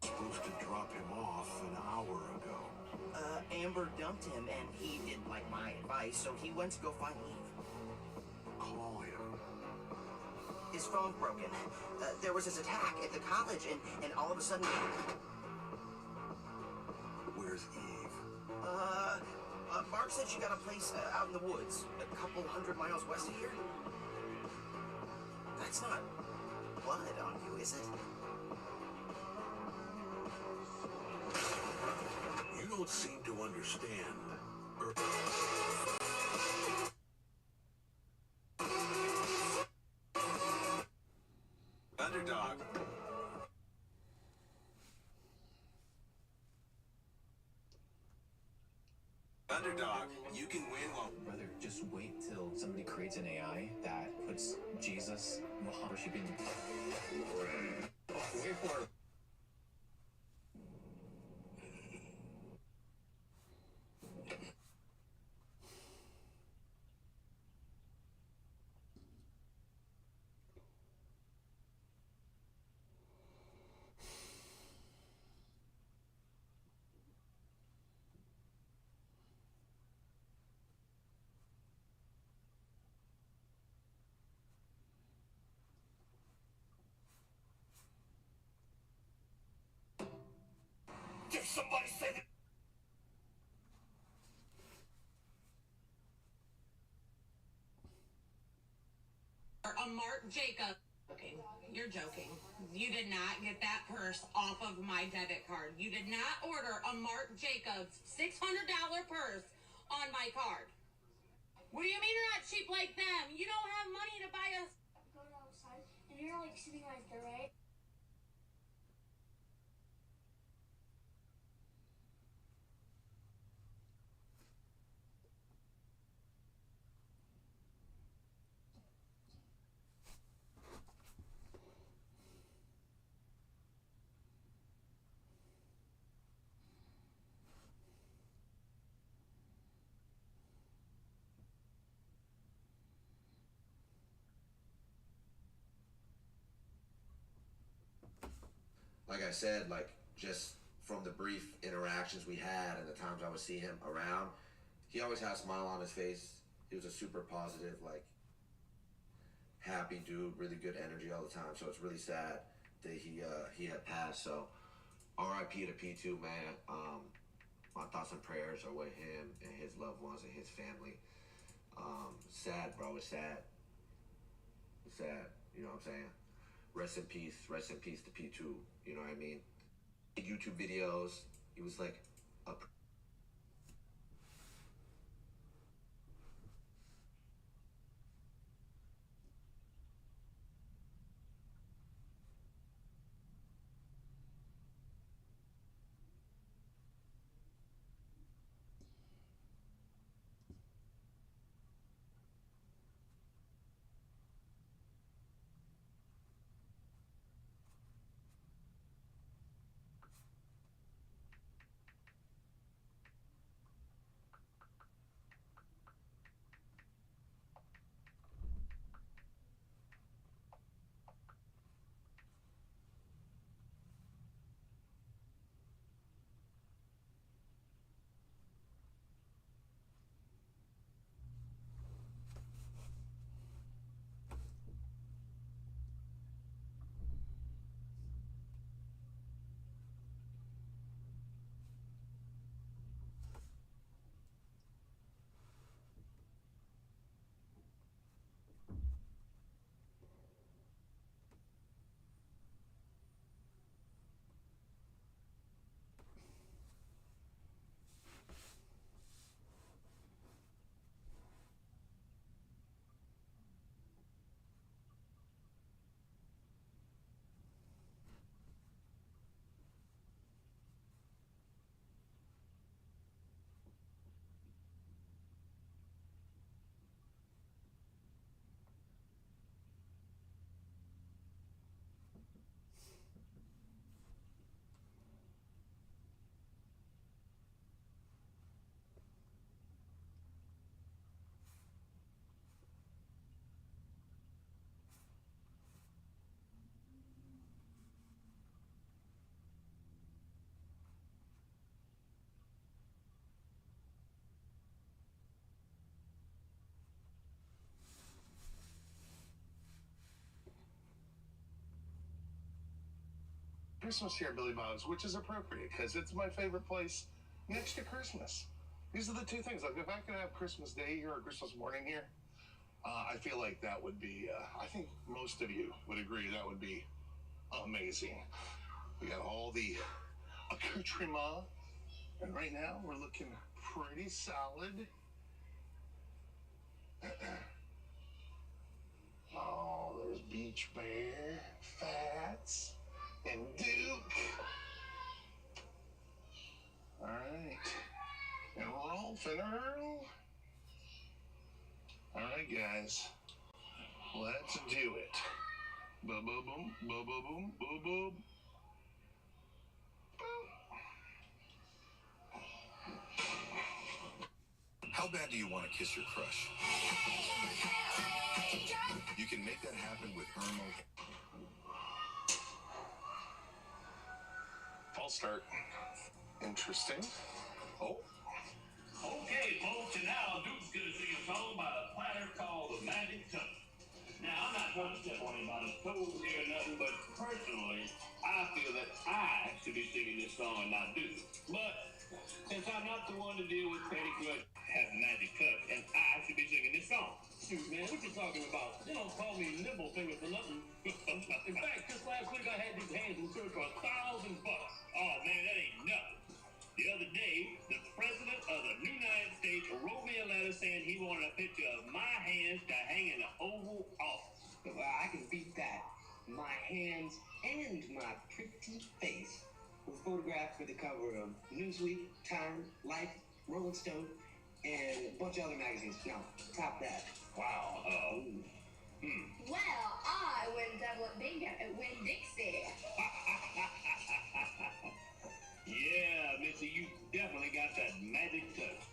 Supposed to drop him off an hour ago. Amber dumped him, and he didn't like my advice, so he went to go find Eve. Call him. His phone's broken. There was this attack at the college, and all of a sudden... Where's Eve? Mark said you got a place out in the woods, a couple 100 miles west of here. That's not blood on you, is it? You don't seem to understand. Underdog. Underdog, you can win while... Brother, just wait till somebody creates an AI that puts Jesus, Muhammad, you can... Wait for it. Did somebody say that? Mark Jacob. Okay, you're joking. You did not get that purse off of my debit card. You did not order a Marc Jacobs $600 purse on my card. What do you mean you're not cheap like them? You don't have money to buy us. Going outside, and you're like sitting right there, right? Like I said, like just from the brief interactions we had and the times I would see him around, he always had a smile on his face. He was a super positive, like happy dude, really good energy all the time. So it's really sad that he had passed. So R.I.P. to P2, man. My thoughts and prayers are with him and his loved ones and his family. Sad, bro. It's sad. It's sad. You know what I'm saying? Rest in peace to P2, you know what I mean? YouTube videos, he was like a... Christmas here at Billy Bob's, which is appropriate because it's my favorite place next to Christmas. These are the two things. Like, if I could have Christmas Day here or Christmas morning here, I feel like that would be, I think most of you would agree that would be amazing. We got all the accoutrement, and right now we're looking pretty solid. Oh, there's Beach Bear, Fats, and Duke. All right. And Rolf and Earl. All right, guys. Let's do it. Ba-ba-boom, ba-ba-boom, ba-boom. How bad do you want to kiss your crush? You can make that happen with Irmo. I'll start. Interesting. Oh. Okay, folks, and now Duke's going to sing a song by a platter called The Magic Touch. Now, I'm not trying to step on anybody's toes here or nothing, but personally, I feel that I should be singing this song and not Duke. But since I'm not the one to deal with petty grudge, has a magic touch, and I should be singing this song. Shoot, man, what you talking about? You don't call me Nibble Finger for nothing. In fact, just last week I had these hands in search for $1,000. Oh, man, that ain't nothing. The other day, the president of the United States wrote me a letter saying he wanted a picture of my hands to hang in the Oval Office. Well, I can beat that. My hands and my pretty face were photographed for the cover of Newsweek, Time, Life, Rolling Stone, and a bunch of other magazines. No, top that. Wow. Well, I went double it bingo at Winn-Dixie. Yeah, Missy, you definitely got that magic touch.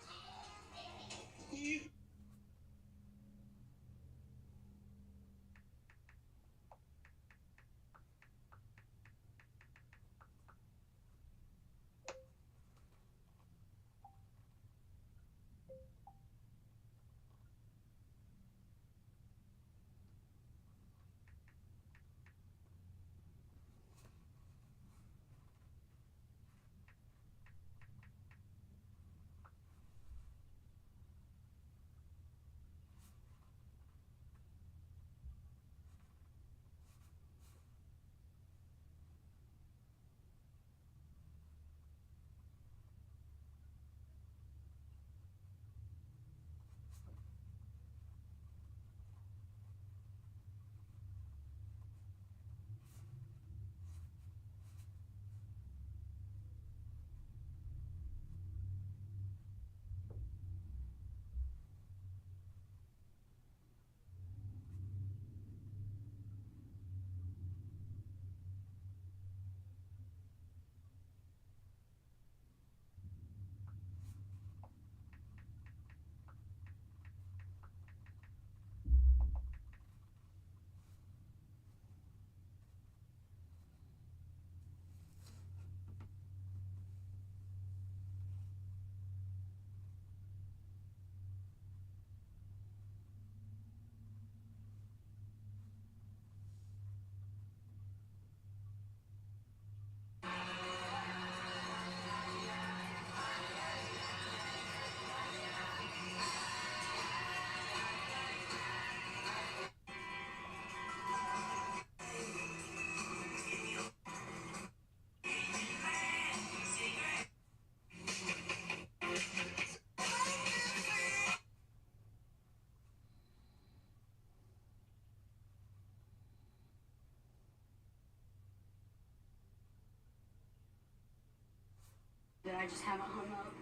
That I just haven't hung up.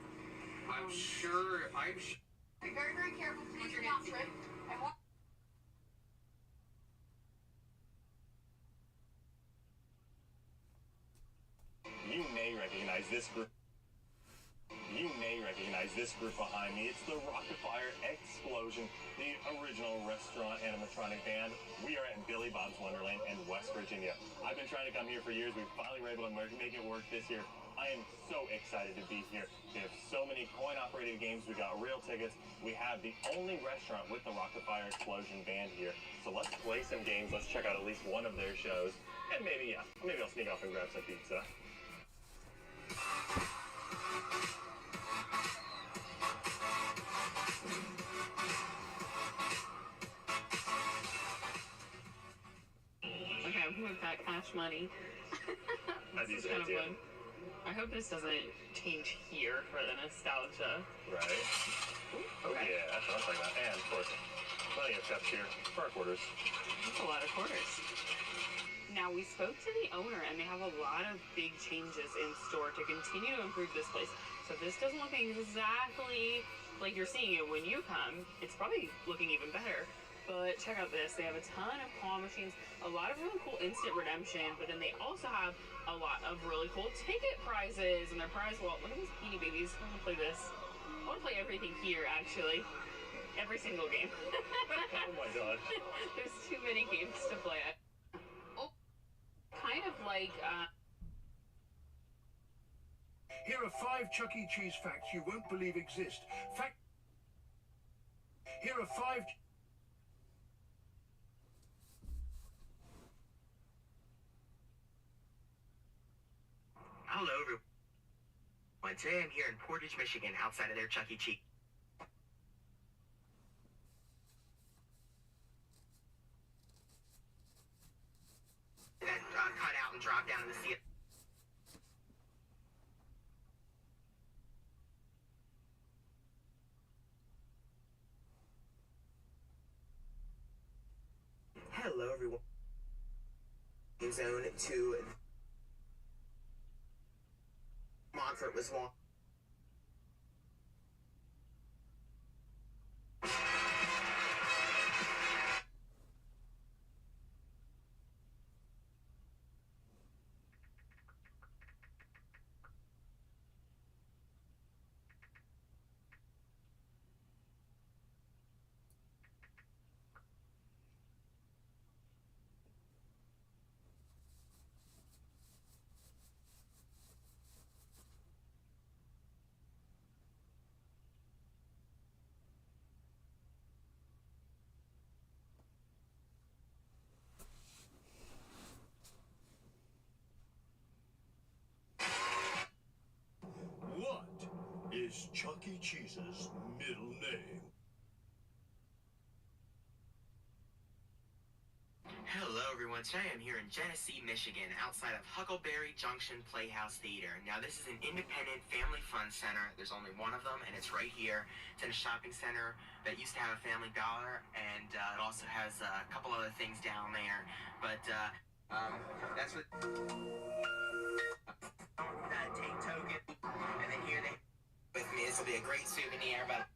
I'm sure. Be very, very careful. Please do not trip. And what? You may recognize this group. Behind me. It's the Rockafire Explosion, the original restaurant animatronic band. We are at Billy Bob's Wonderland in West Virginia. I've been trying to come here for years. We finally were able to make it work this year. I am so excited to be here. We have so many coin-operated games. We got real tickets. We have the only restaurant with the Rockafire Explosion band here. So let's play some games. Let's check out at least one of their shows. And maybe I'll sneak off and grab some pizza. with that cash money. This is kind of fun. I hope this doesn't change here for the nostalgia. Right. Ooh, okay. Yeah, that's what I'm talking about. And of course, plenty of cups here for our quarters. That's a lot of quarters. Now, we spoke to the owner, and they have a lot of big changes in store to continue to improve this place. So this doesn't look exactly like you're seeing it when you come. It's probably looking even better. But check out this. They have a ton of claw machines, a lot of really cool instant redemption, but then they also have a lot of really cool ticket prizes. And their prize wall, look at these Beanie Babies. I want to play this. I want to play everything here, actually. Every single game. Oh my god. There's too many games to play. Oh, kind of like, Here are 5 Chuck E. Cheese facts you won't believe exist. Here are 5... Hello, everyone. Today I'm here in Portage, Michigan, outside of their Chuck E. Cheese. That cut out and dropped down in the sea. Hello, everyone. Zone to Montfort was long. What is Chuck E. Cheese's middle name? Hello, everyone. Today I'm here in Genesee, Michigan, outside of Huckleberry Junction Playhouse Theater. Now, this is an independent family fun center. There's only one of them, and it's right here. It's in a shopping center that used to have a Family Dollar, and it also has a couple other things down there. But that's what take token. And then here they with me. This will be a great souvenir, but.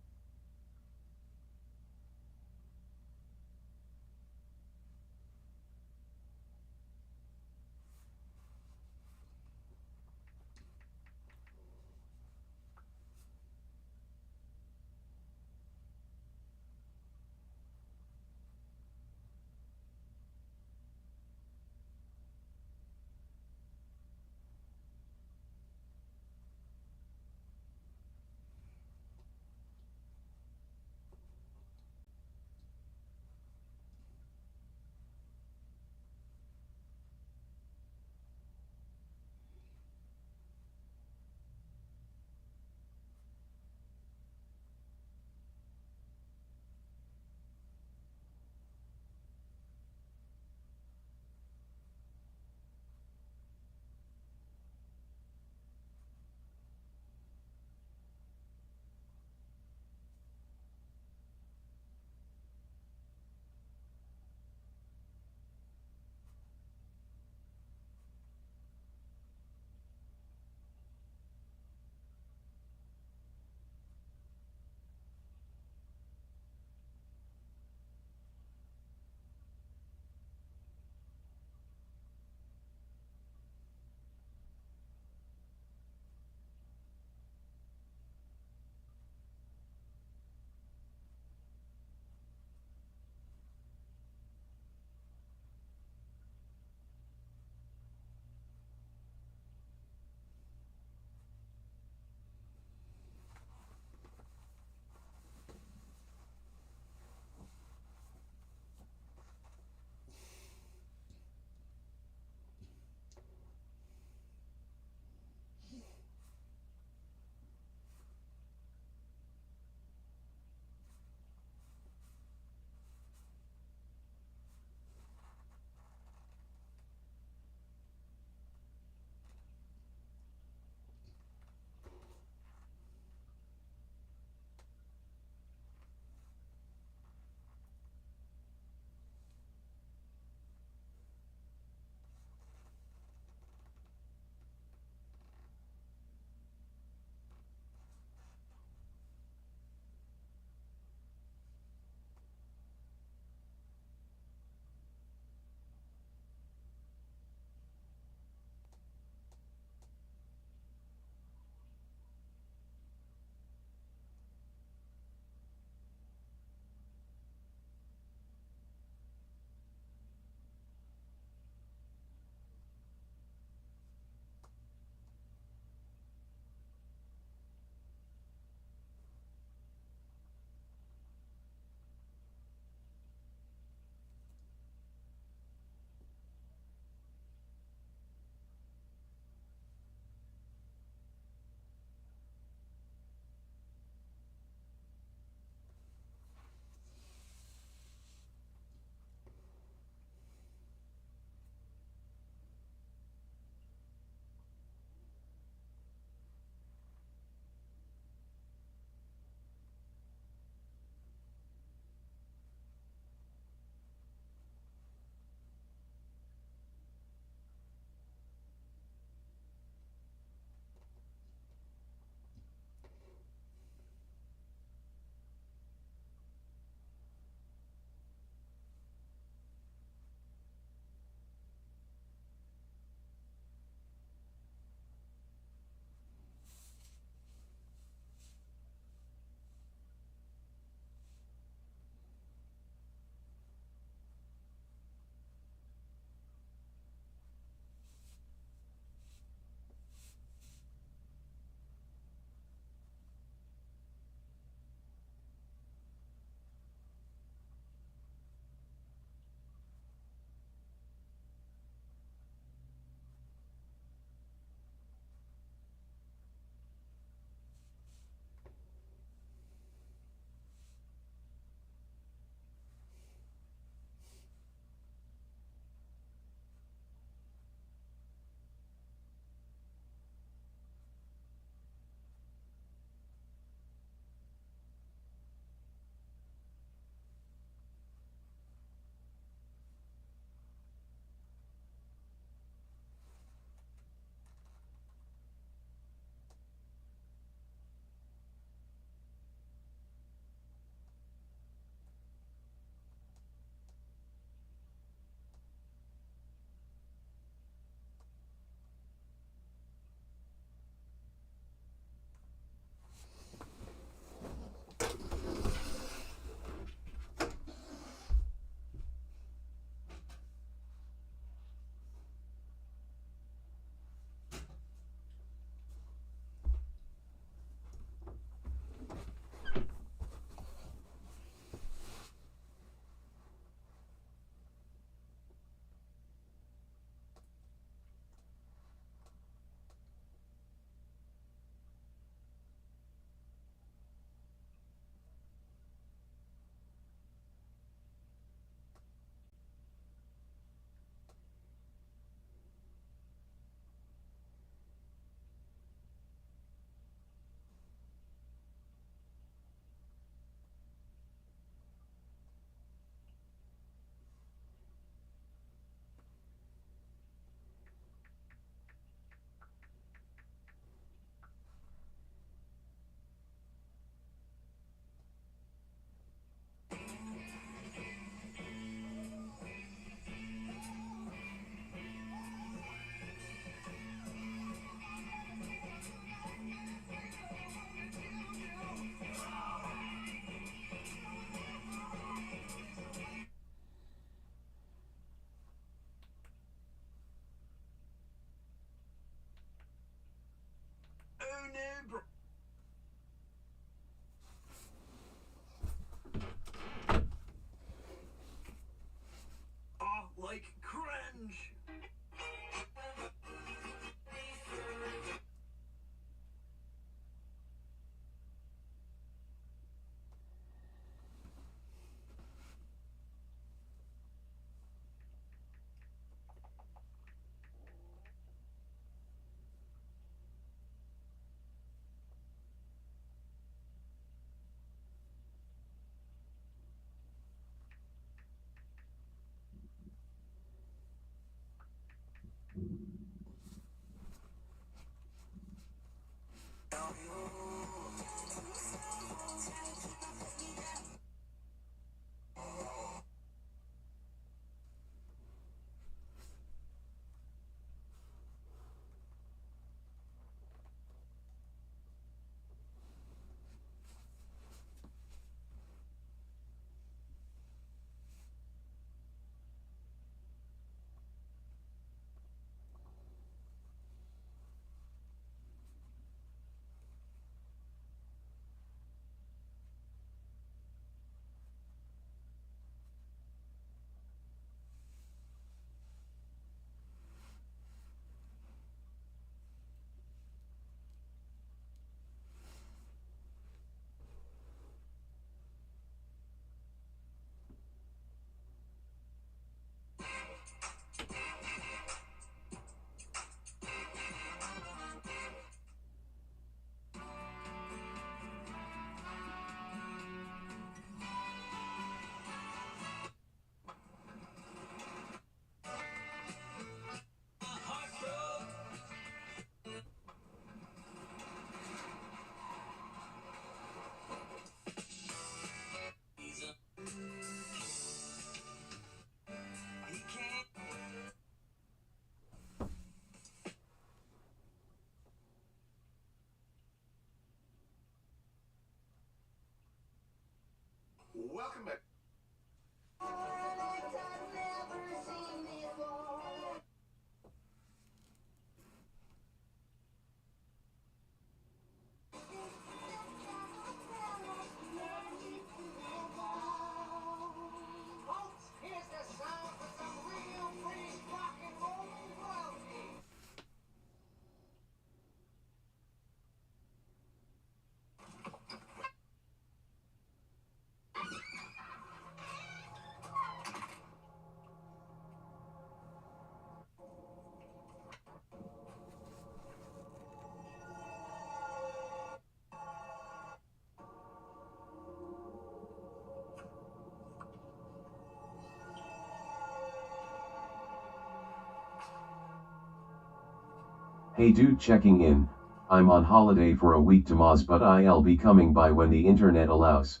Hey dude, checking in. I'm on holiday for a week to Moz, but I'll be coming by when the internet allows.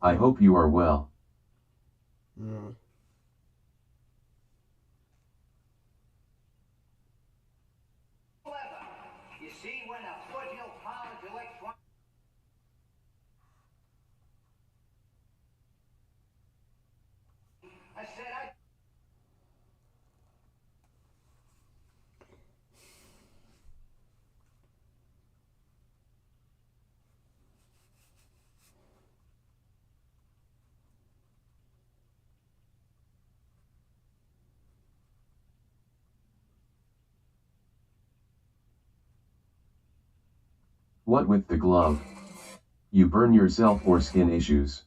I hope you are well. You see, when a foothill college electron... I said I... What with the glove? You burn yourself or skin issues?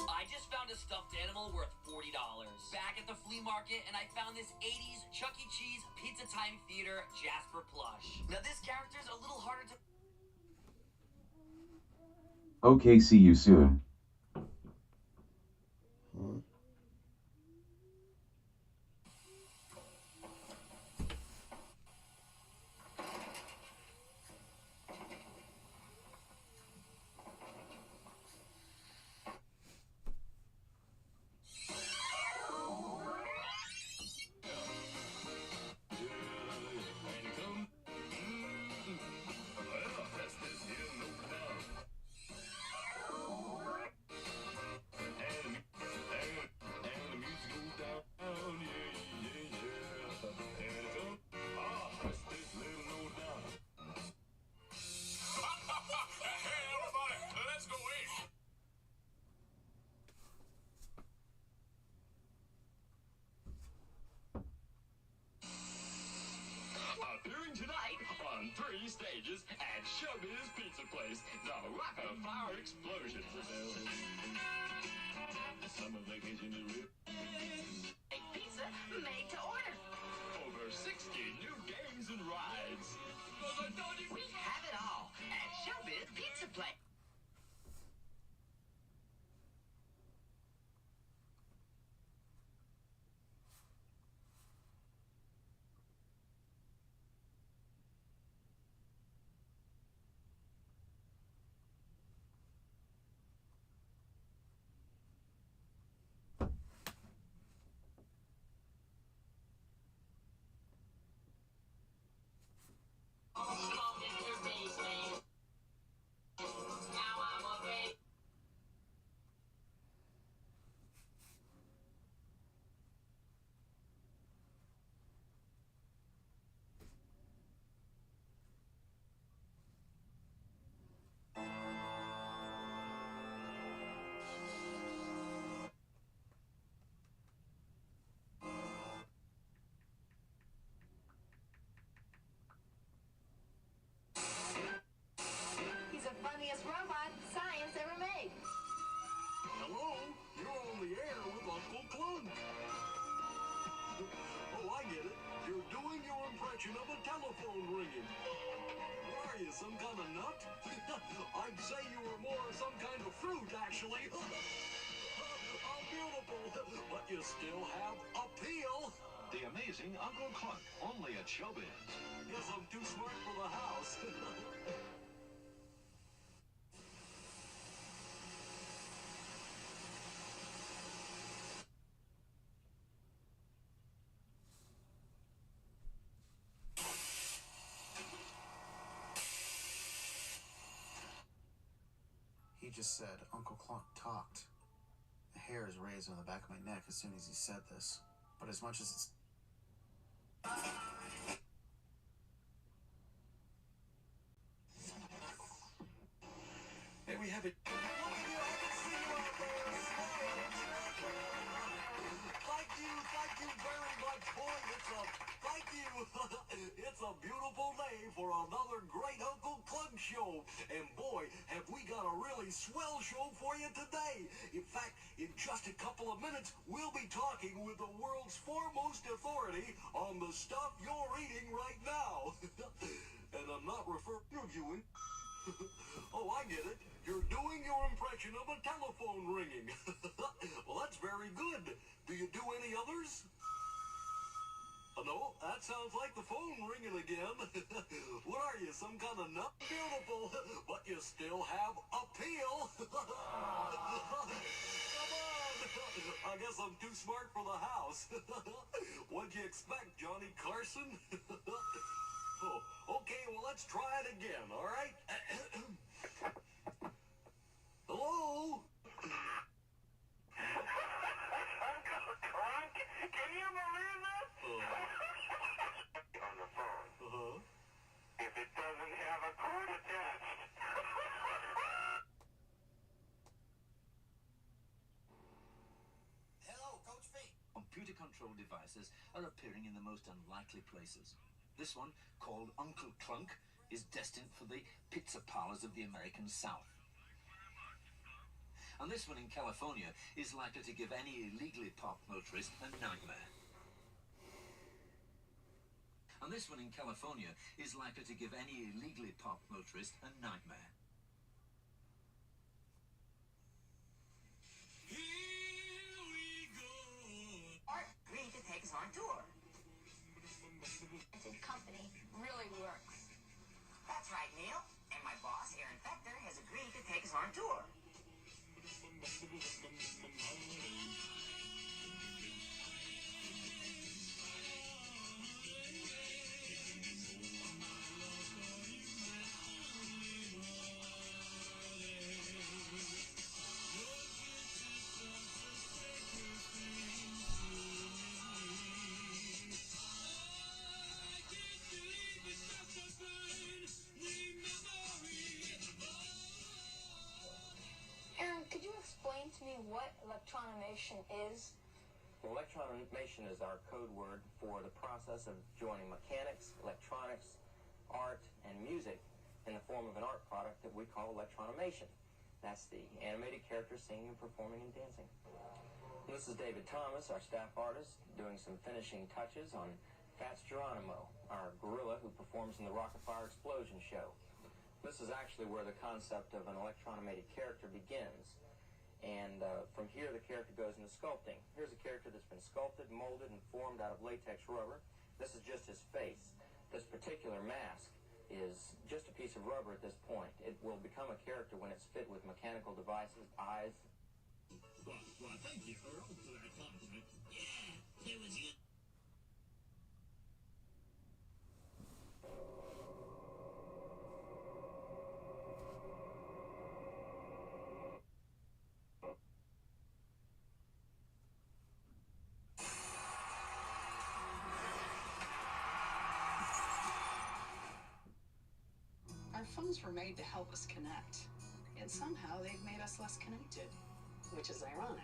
I just found a stuffed animal worth $40 back at the flea market, and I found this 80s Chuck E. Cheese Pizza Time Theater Jasper plush. Now this character's a little harder to... Okay, see you soon. Appearing tonight on 3 stages at Showbiz Pizza Place, the Rocket Fire Explosion. Summer vacation is real. Pizza made to order. Over 60 new games and rides. We have it all at Showbiz Pizza Place. He's the funniest robot science ever made. Hello? You're on the air with Uncle Clunk. Oh, I get it. You're doing your impression of a telephone ringing. What are you, some kind of nut? I'd say you were more some kind of fruit, actually. Oh, beautiful. But you still have appeal. The amazing Uncle Clunk, only at Showbiz. Guess I'm too smart for the house. He just said Uncle Clunk talked. The hair is raised on the back of my neck as soon as he said this. But as much as it's... Hey, we have it. Thank you very much, boy. Thank you. It's a beautiful day for another great Uncle Clunk show. And boy, have we got a really swell show for you today. In fact, in just a couple of minutes, we'll be talking with the world's foremost authority on the stuff you're eating right now. And I'm not interviewing. Oh, I get it. You're doing your impression of a telephone ringing. Well, that's very good. Do you do any others? No, that sounds like the phone ringing again. What are you, some kind of nut? Beautiful, but you still have appeal. Come on. I guess I'm too smart for the house. What'd you expect, Johnny Carson? Oh, okay, well, let's try it again, all right? Hello? Uncle Clunk, can you believe this? On the phone. If it doesn't have a cord attached. Hello, Coach V. Computer-controlled devices are appearing in the most unlikely places. This one, called Uncle Clunk, is destined for the pizza parlors of the American South. And this one in California is likely to give any illegally parked motorist a nightmare. And this one in California is likely to give any illegally parked motorist a nightmare. Here we go. Art agreed to take us on tour. Company really works. That's right, Neil. And my boss, Aaron Fector, has agreed to take us on tour. Aaron, could you explain to me what electronimation is? Electronimation is our code word for the process of joining mechanics, electronics, art, and music in the form of an art product that we call electronimation. That's the animated characters singing, performing, and dancing. This is David Thomas, our staff artist, doing some finishing touches on Fats Geronimo, our gorilla who performs in the Rock-afire Explosion show. This is actually where the concept of an electronimated character begins. And from here, the character goes into sculpting. Here's a character that's been sculpted, molded, and formed out of latex rubber. This is just his face. This particular mask is just a piece of rubber at this point. It will become a character when it's fit with mechanical devices, eyes. Well, thank you, Earl, for that compliment. Yeah, it was you. Our phones were made to help us connect, and somehow they've made us less connected, which is ironic.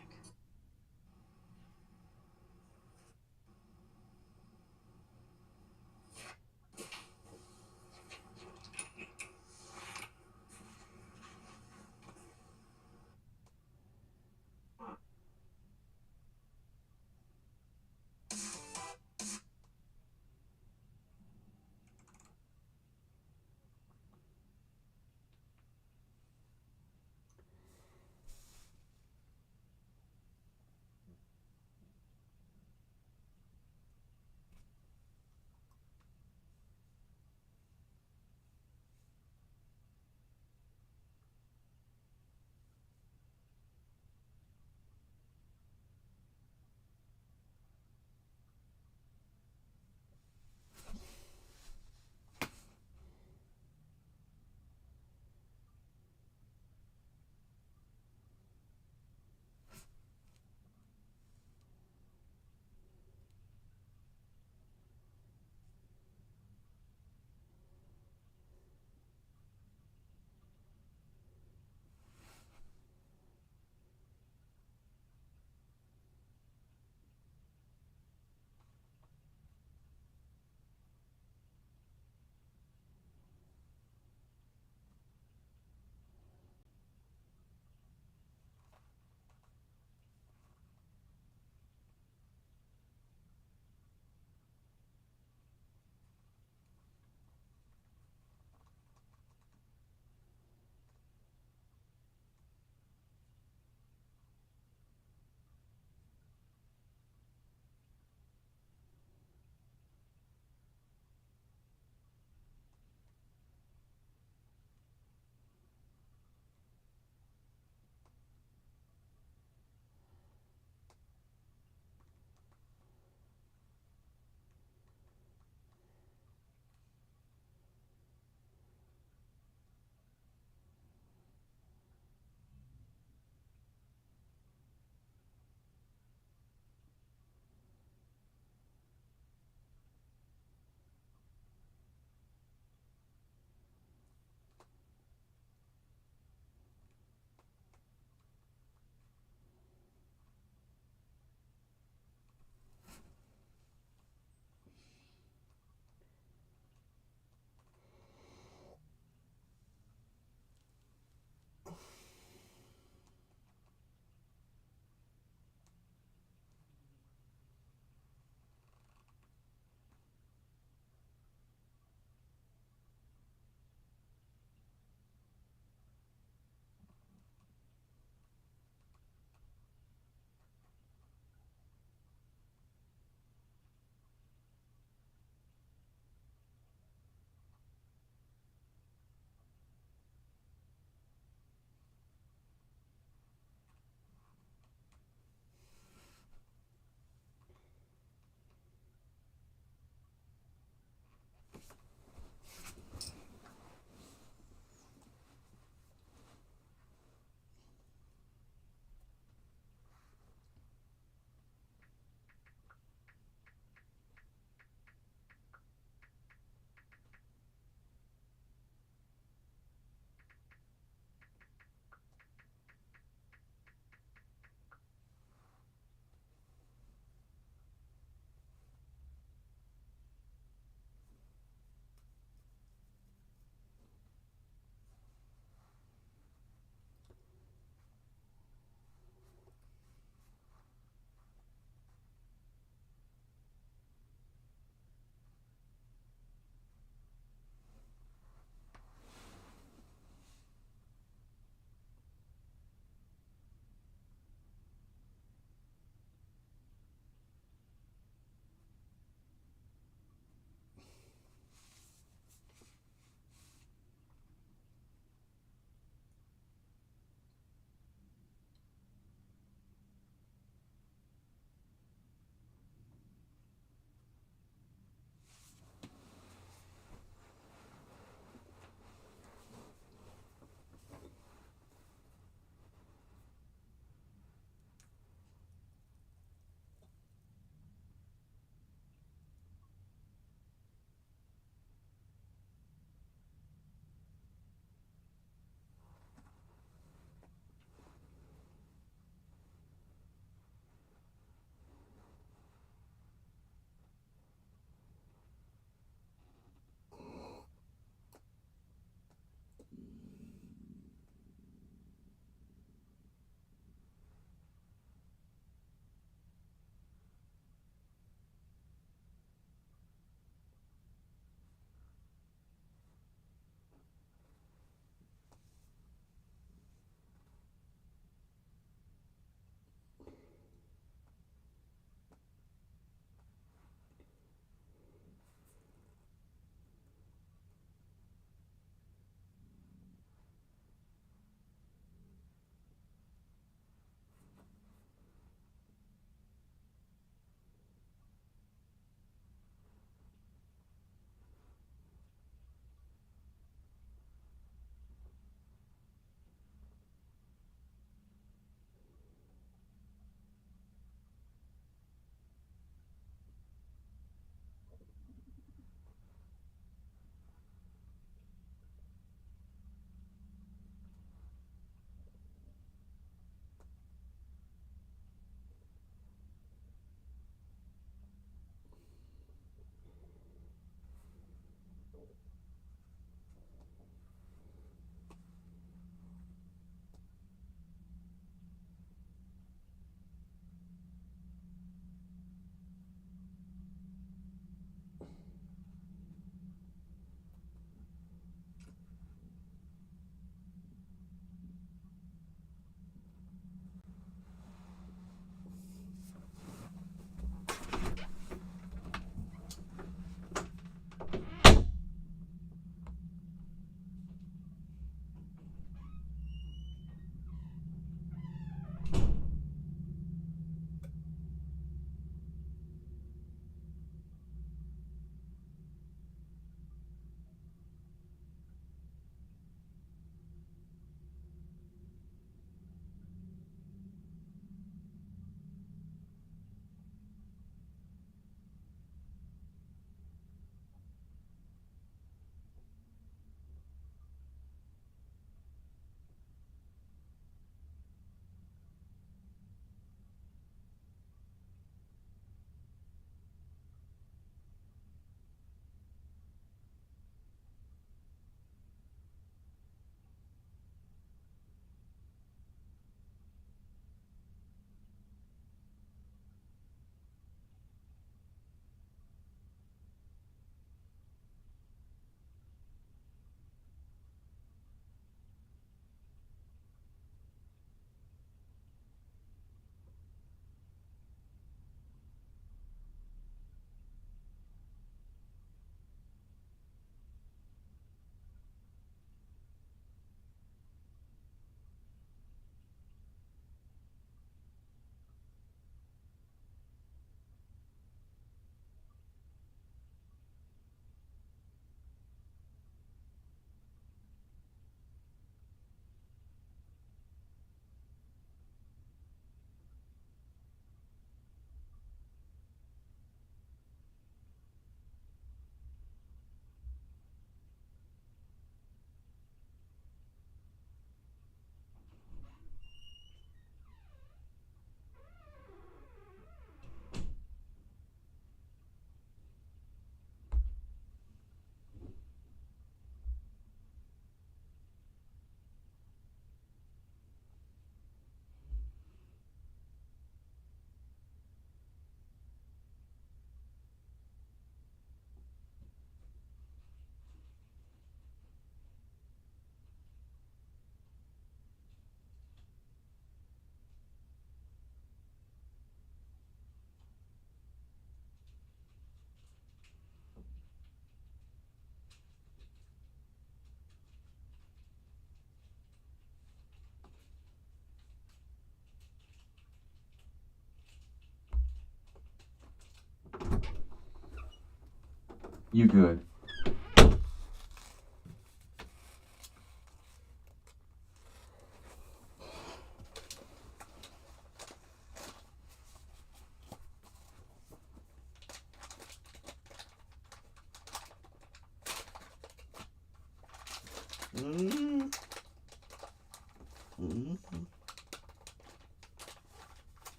You good?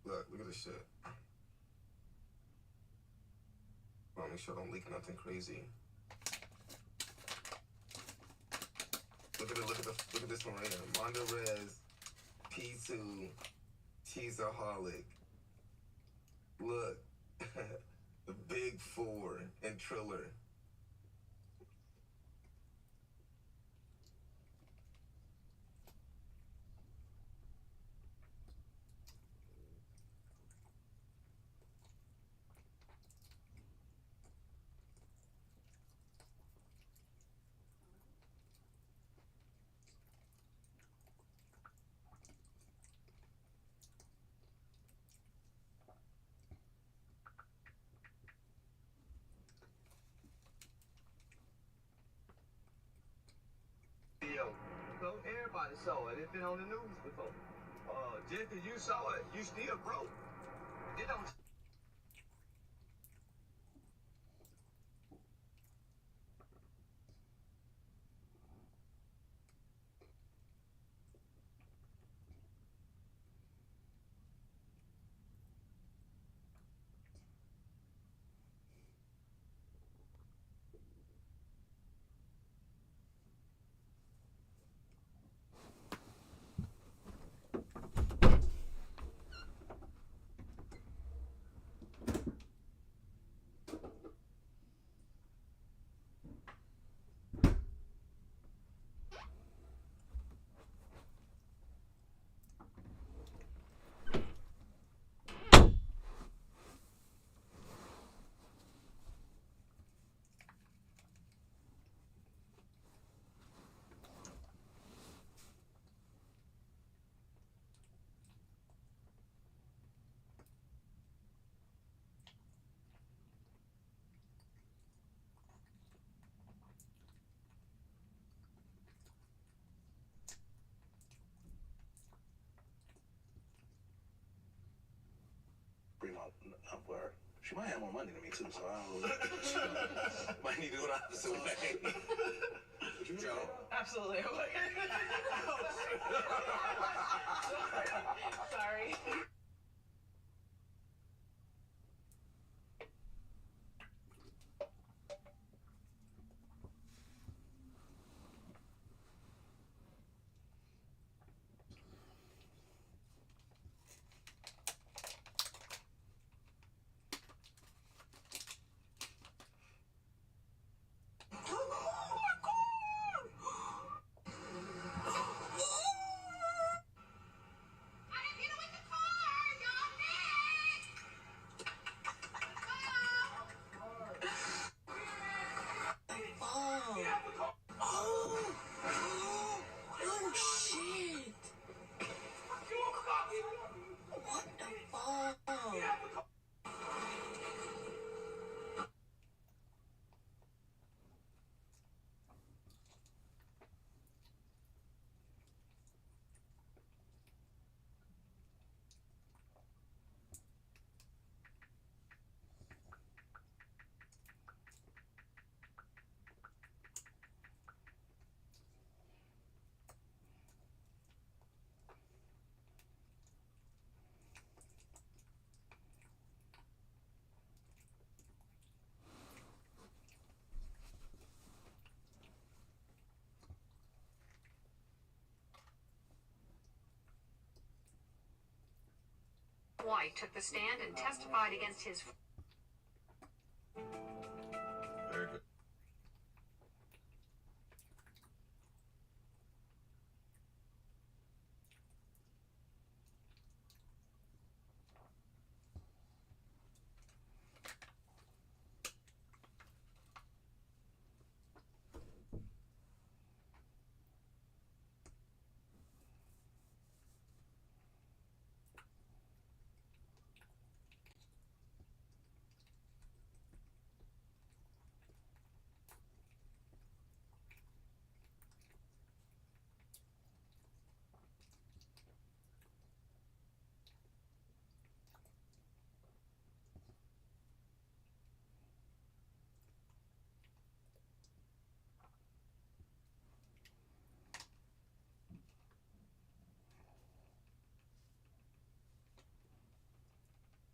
Look at this shit. Well, make sure I don't leak nothing crazy. Look at this one right here. Monderez P2 Cheeseaholic. Look. The Big Four and Triller. So everybody saw it. It's been on the news before. Just because you saw it, you still broke. It don't. Bring up where she might have more money than me too, so I don't really might need to go the opposite way. Joe? Absolutely. Sorry. White took the stand and testified against his. Very good.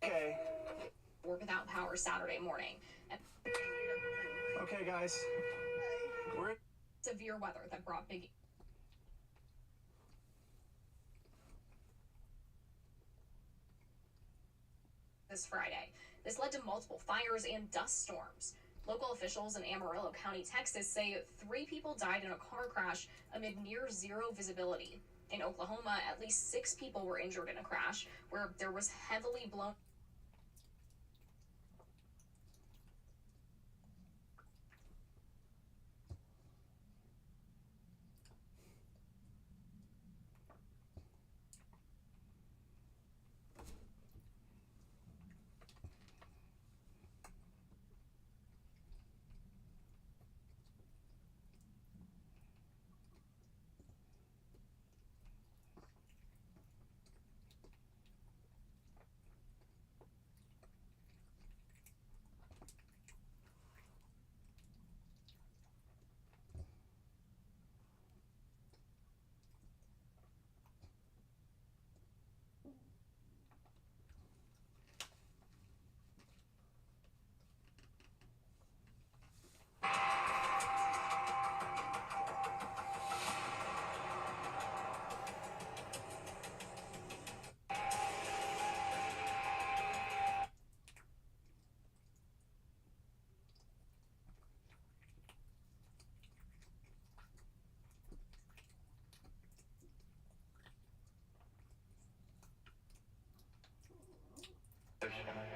Okay. Or without power Saturday morning. Okay, guys. We're Severe weather that brought big this Friday. This led to multiple fires and dust storms. Local officials in Amarillo County, Texas say 3 people died in a car crash amid near zero visibility. In Oklahoma, at least 6 people were injured in a crash where there was heavily blown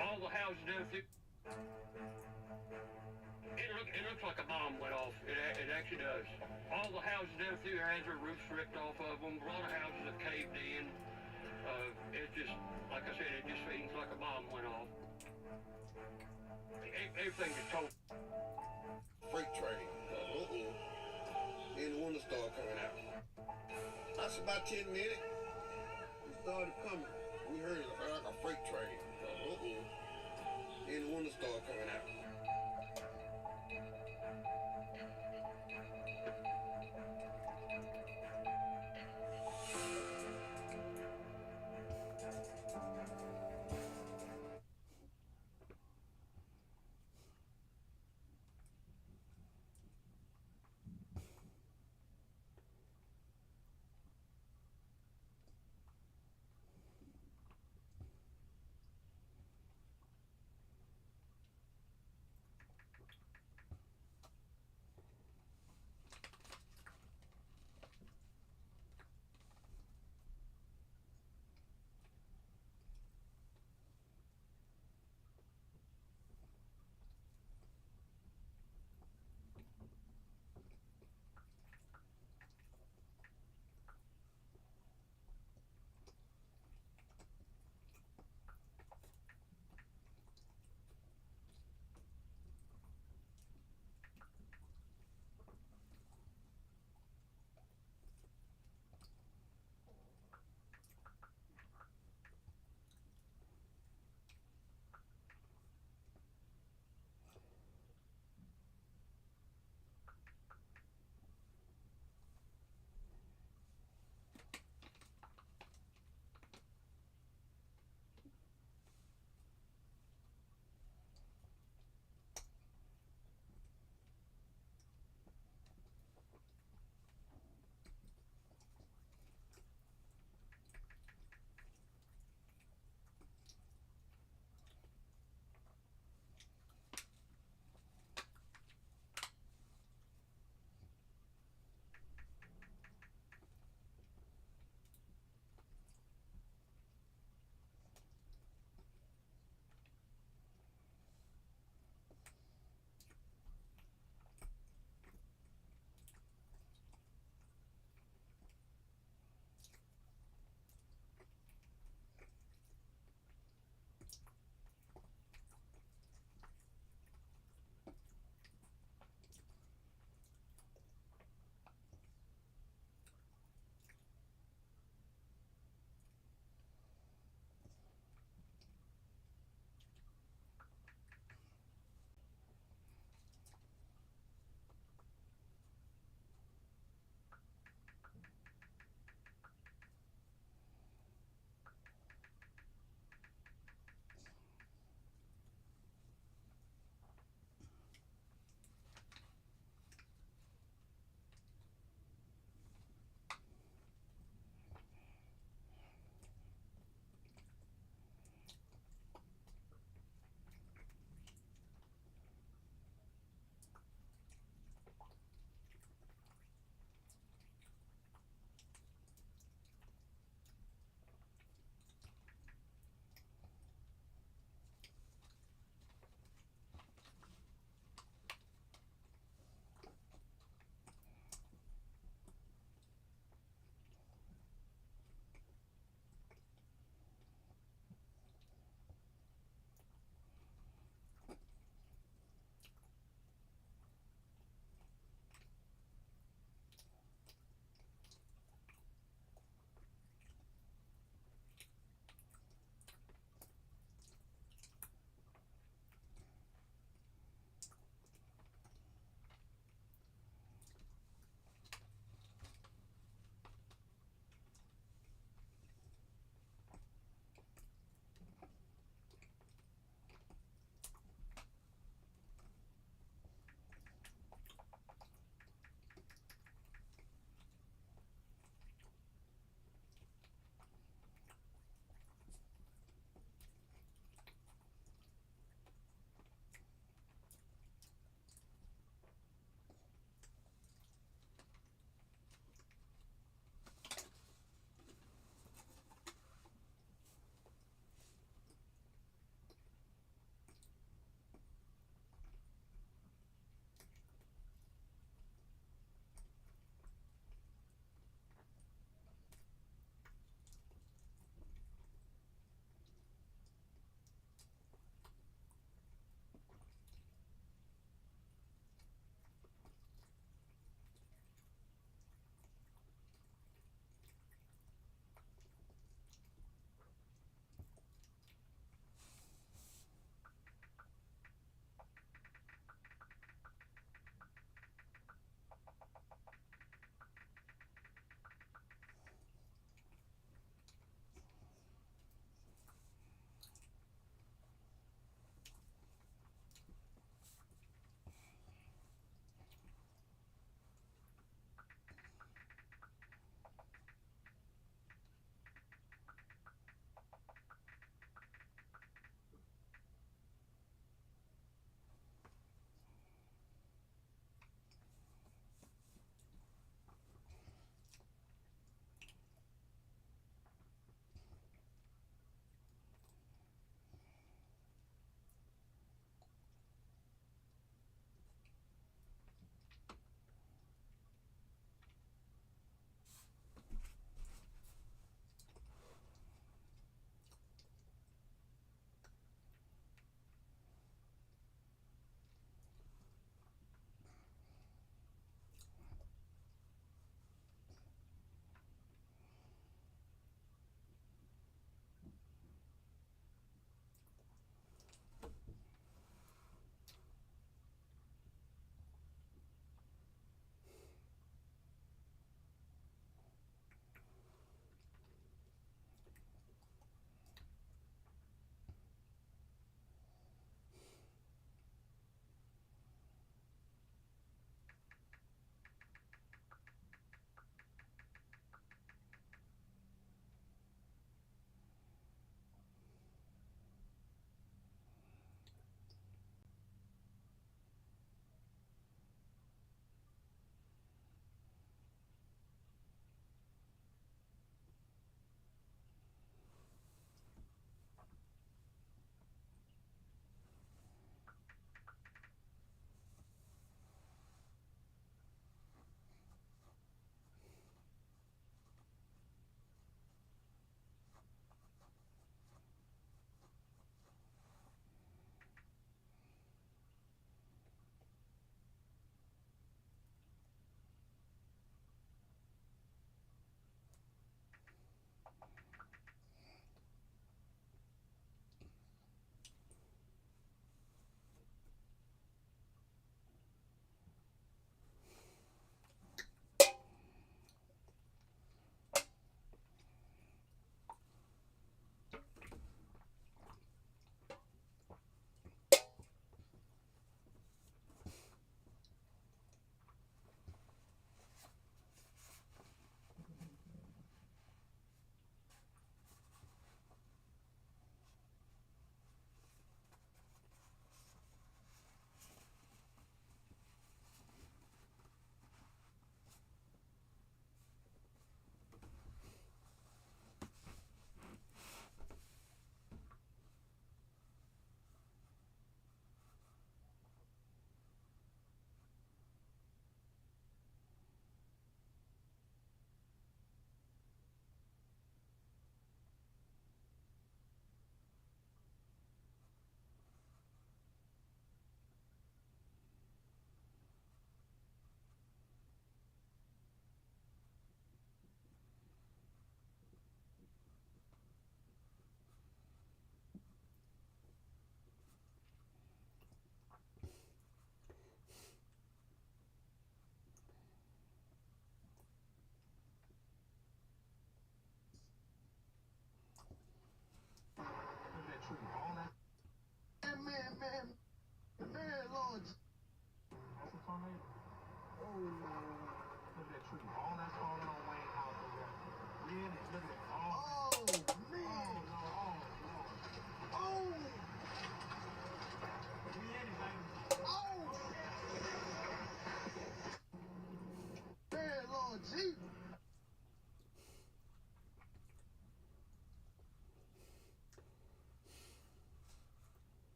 all the houses down through. It looks like a bomb went off. It actually does. All the houses down through there has their roofs ripped off of them. A lot of houses have caved in. It just, like I said, it just seems like a bomb went off. Everything is total. Freight train. Then the window started coming out. That's about 10 minutes. It started coming. We heard it like a freight train. Then the window started coming out.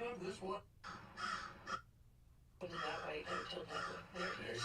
come this way. Put it that way, don't tilt that way. There it is.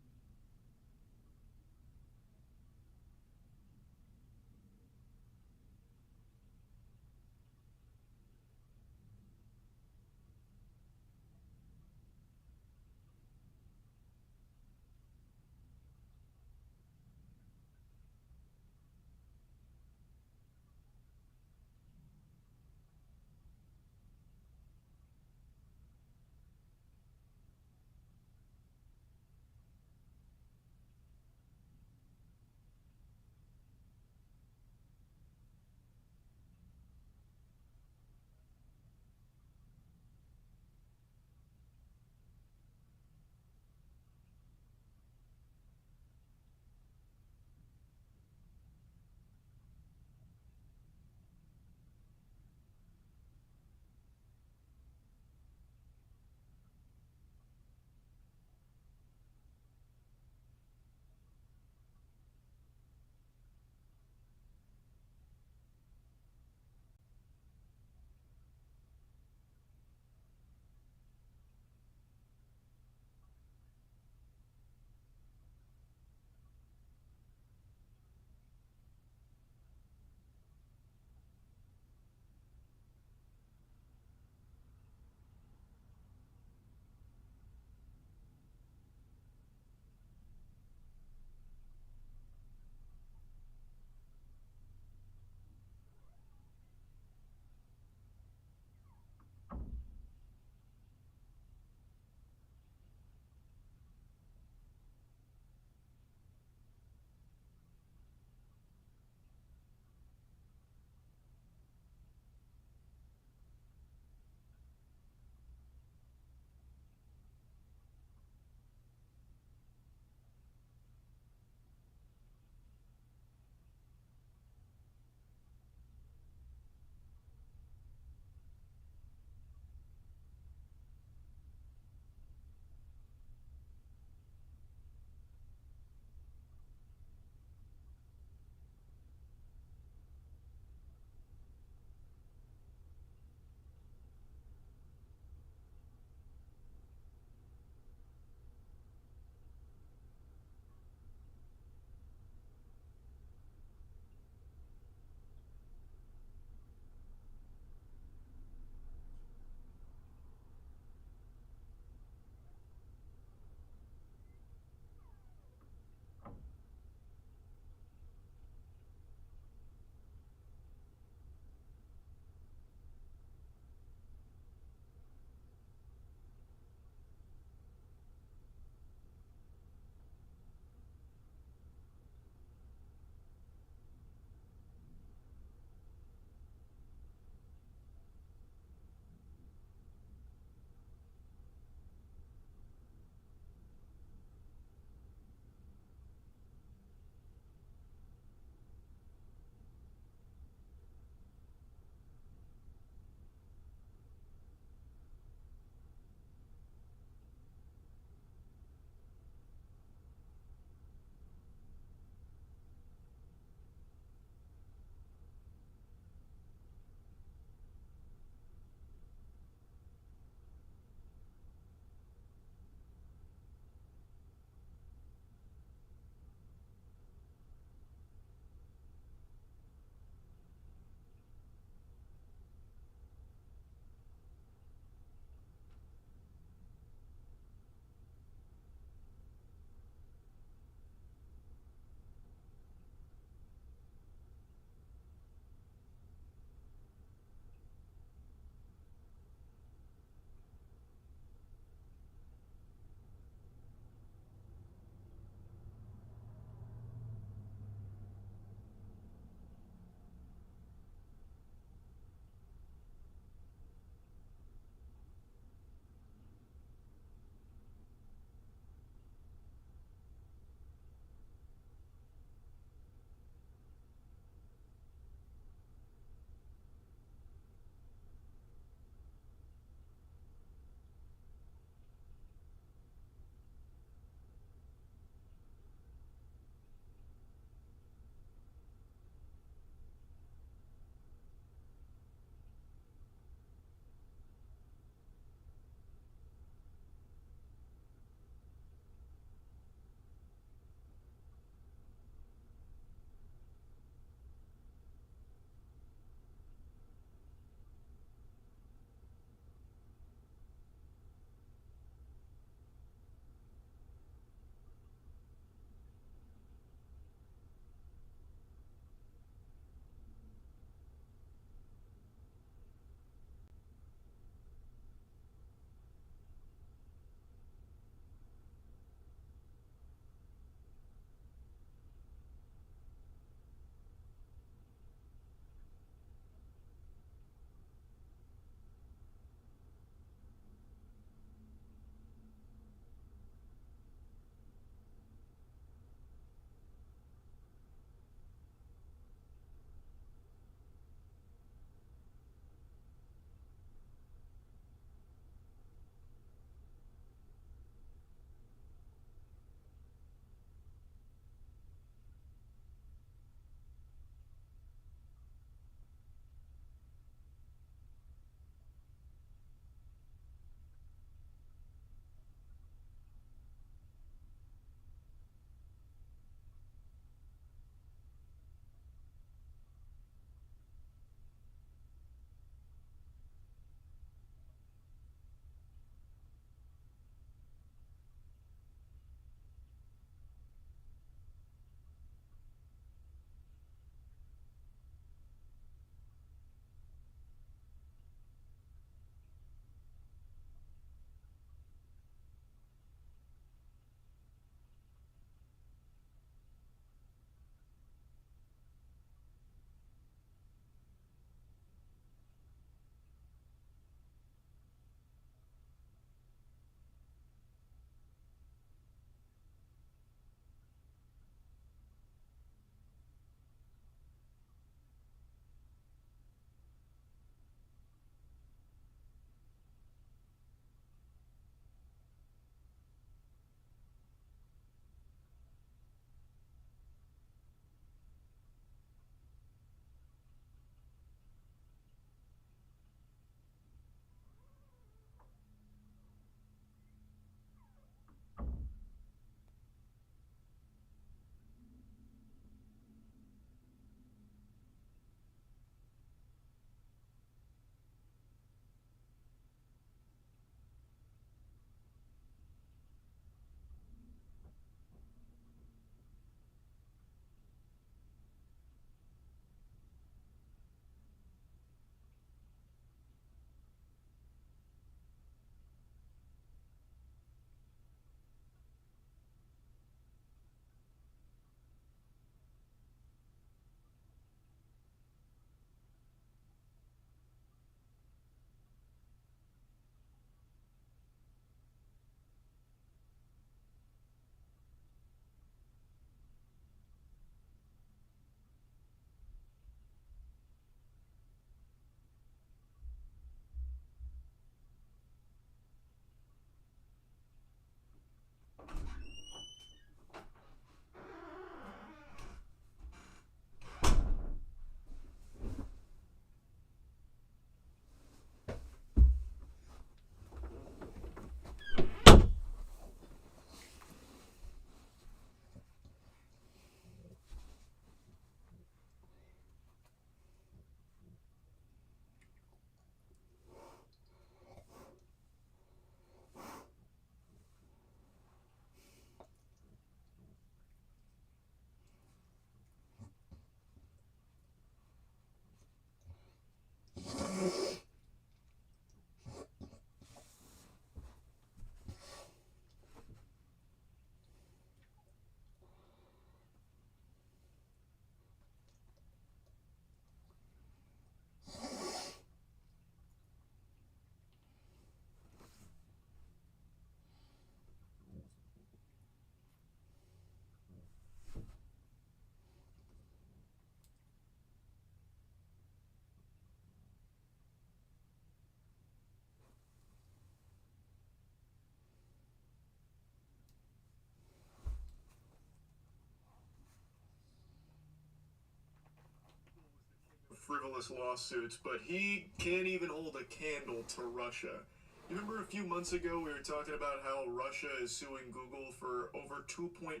frivolous lawsuits, but he can't even hold a candle to Russia. You remember a few months ago we were talking about how Russia is suing Google for over $2.5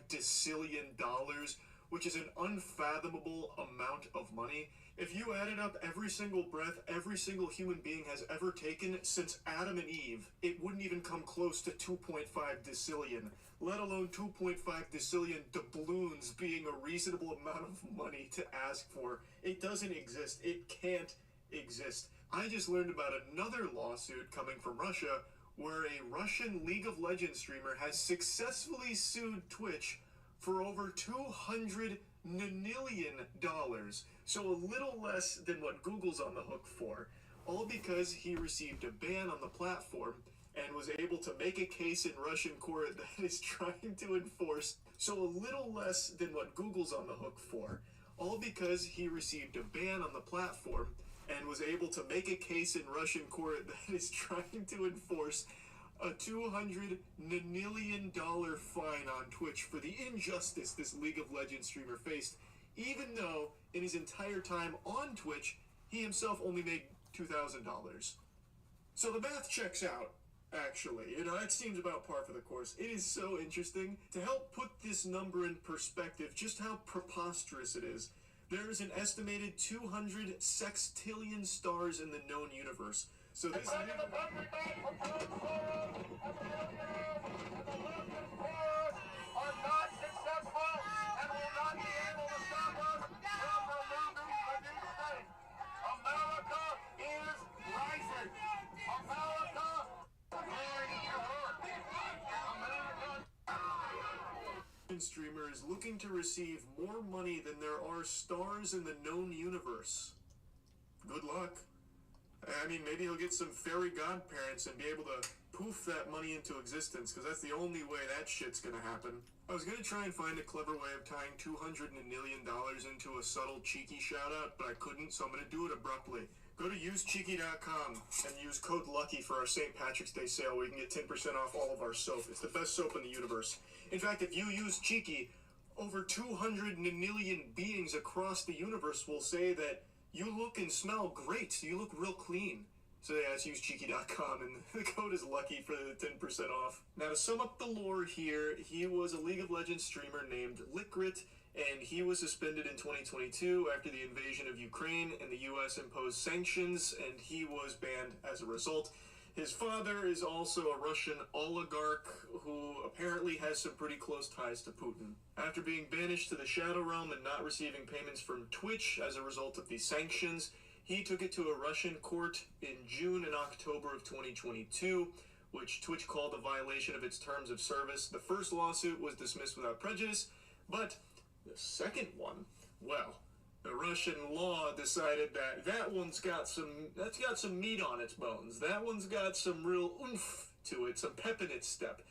decillion, which is an unfathomable amount of money. If you added up every single breath every single human being has ever taken since Adam and Eve, it wouldn't even come close to 2.5 decillion, let alone 2.5 decillion doubloons being a reasonable amount of money to ask for. It doesn't exist. It can't exist. I just learned about another lawsuit coming from Russia where a Russian League of Legends streamer has successfully sued Twitch for over $200 million. So a little less than what Google's on the hook for, all because he received a ban on the platform and was able to make a case in Russian court that is trying to enforce. So a little less than what Google's on the hook for, all because he received a ban on the platform and was able to make a case in Russian court that is trying to enforce a $200 million fine on Twitch for the injustice this League of Legends streamer faced, even though in his entire time on Twitch, he himself only made $2,000. So the math checks out, actually. You know, that seems about par for the course. It is so interesting to help put this number in perspective, just how preposterous it is. There is an estimated 200 sextillion stars in the known universe. So this streamer is looking to receive more money than there are stars in the known universe. Good luck. I mean, maybe he'll get some fairy godparents and be able to poof that money into existence, because that's the only way that shit's gonna happen. I was gonna try and find a clever way of tying $200 million into a subtle cheeky shout-out, but I couldn't, so I'm gonna do it abruptly. Go to usecheeky.com and use code LUCKY for our St. Patrick's Day sale, where you can get 10% off all of our soap. It's the best soap in the universe. In fact, if you use Cheeky, over 200 million beings across the universe will say that you look and smell great. You look real clean. So yeah, it's usecheeky.com, and the code is LUCKY for the 10% off. Now to sum up the lore here, he was a League of Legends streamer named Likrit, and he was suspended in 2022 after the invasion of Ukraine, and the US imposed sanctions, and he was banned as a result. His father is also a Russian oligarch who apparently has some pretty close ties to Putin. After being banished to the Shadow Realm and not receiving payments from Twitch as a result of these sanctions, he took it to a Russian court in June and October of 2022, which Twitch called a violation of its terms of service. The first lawsuit was dismissed without prejudice, but the second one, well, the Russian law decided that that's got some meat on its bones. That one's got some real oomph to it, some pep in its step,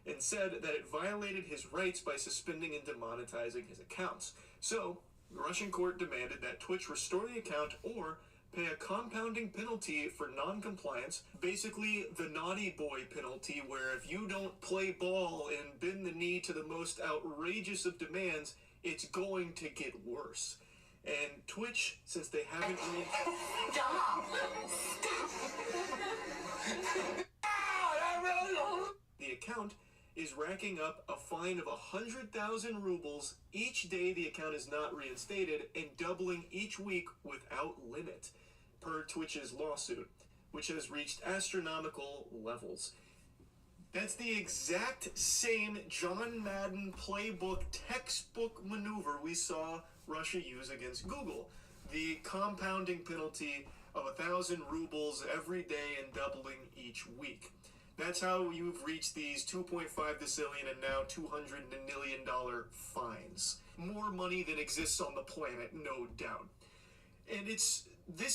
and said that it violated his rights by suspending and demonetizing his accounts. So, the Russian court demanded that Twitch restore the account or pay a compounding penalty for non-compliance, basically the naughty boy penalty, where if you don't play ball and bend the knee to the most outrageous of demands, it's going to get worse. And Twitch, since they haven't the account is racking up a fine of 100,000 rubles each day the account is not reinstated, and doubling each week without limit, per Twitch's lawsuit, which has reached astronomical levels. That's the exact same John Madden playbook textbook maneuver we saw Russia use against Google. The compounding penalty of 1,000 rubles every day and doubling each week. That's how you've reached these 2.5 decillion and now $200 million fines. More money than exists on the planet, no doubt. And this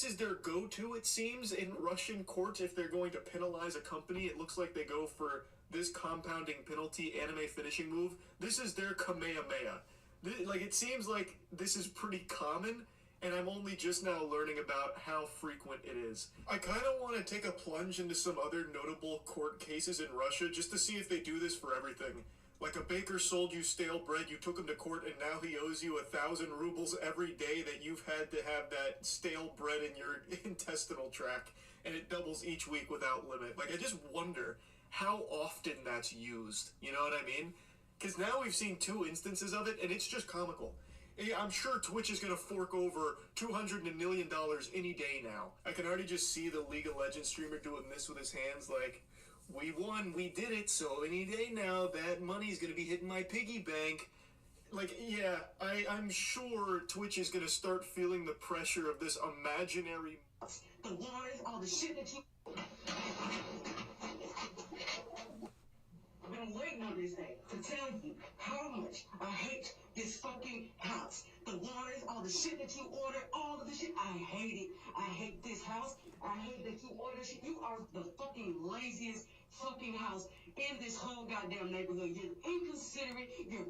is their go-to, it seems, in Russian courts. If they're going to penalize a company, it looks like they go for this compounding penalty anime finishing move. This is their Kamehameha. It seems like this is pretty common, and I'm only just now learning about how frequent it is. I kind of want to take a plunge into some other notable court cases in Russia just to see if they do this for everything. Like a baker sold you stale bread, you took him to court, and now he owes you 1,000 rubles every day that you've had to have that stale bread in your intestinal tract, and it doubles each week without limit. Like, I just wonder how often that's used. You know what I mean? Because now we've seen 2 instances of it, and it's just comical. I'm sure Twitch is going to fork over $200 million any day now. I can already just see the League of Legends streamer doing this with his hands like, we won, we did it, so any day now that money's going to be hitting my piggy bank. Like, yeah, I'm sure Twitch is going to start feeling the pressure of this imaginary... The lies, all the shit that you... I've been waiting on this day to tell you how much I hate this fucking house. The lies, all the shit that you order, all of the shit, I hate it. I hate this house. I hate that you order shit. You are the fucking laziest fucking house in this whole goddamn neighborhood. You're inconsiderate. You're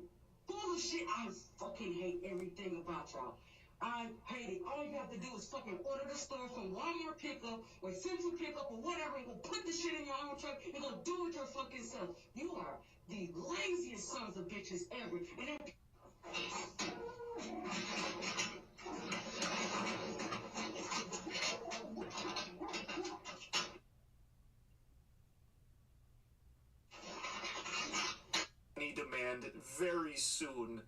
full of shit. I fucking hate everything about y'all. I hate it. All you have to do is fucking order the store from Walmart pickup or Central pickup or whatever, and go put the shit in your own truck and go do it your fucking self. You are the laziest sons of bitches ever. And then... demand very soon.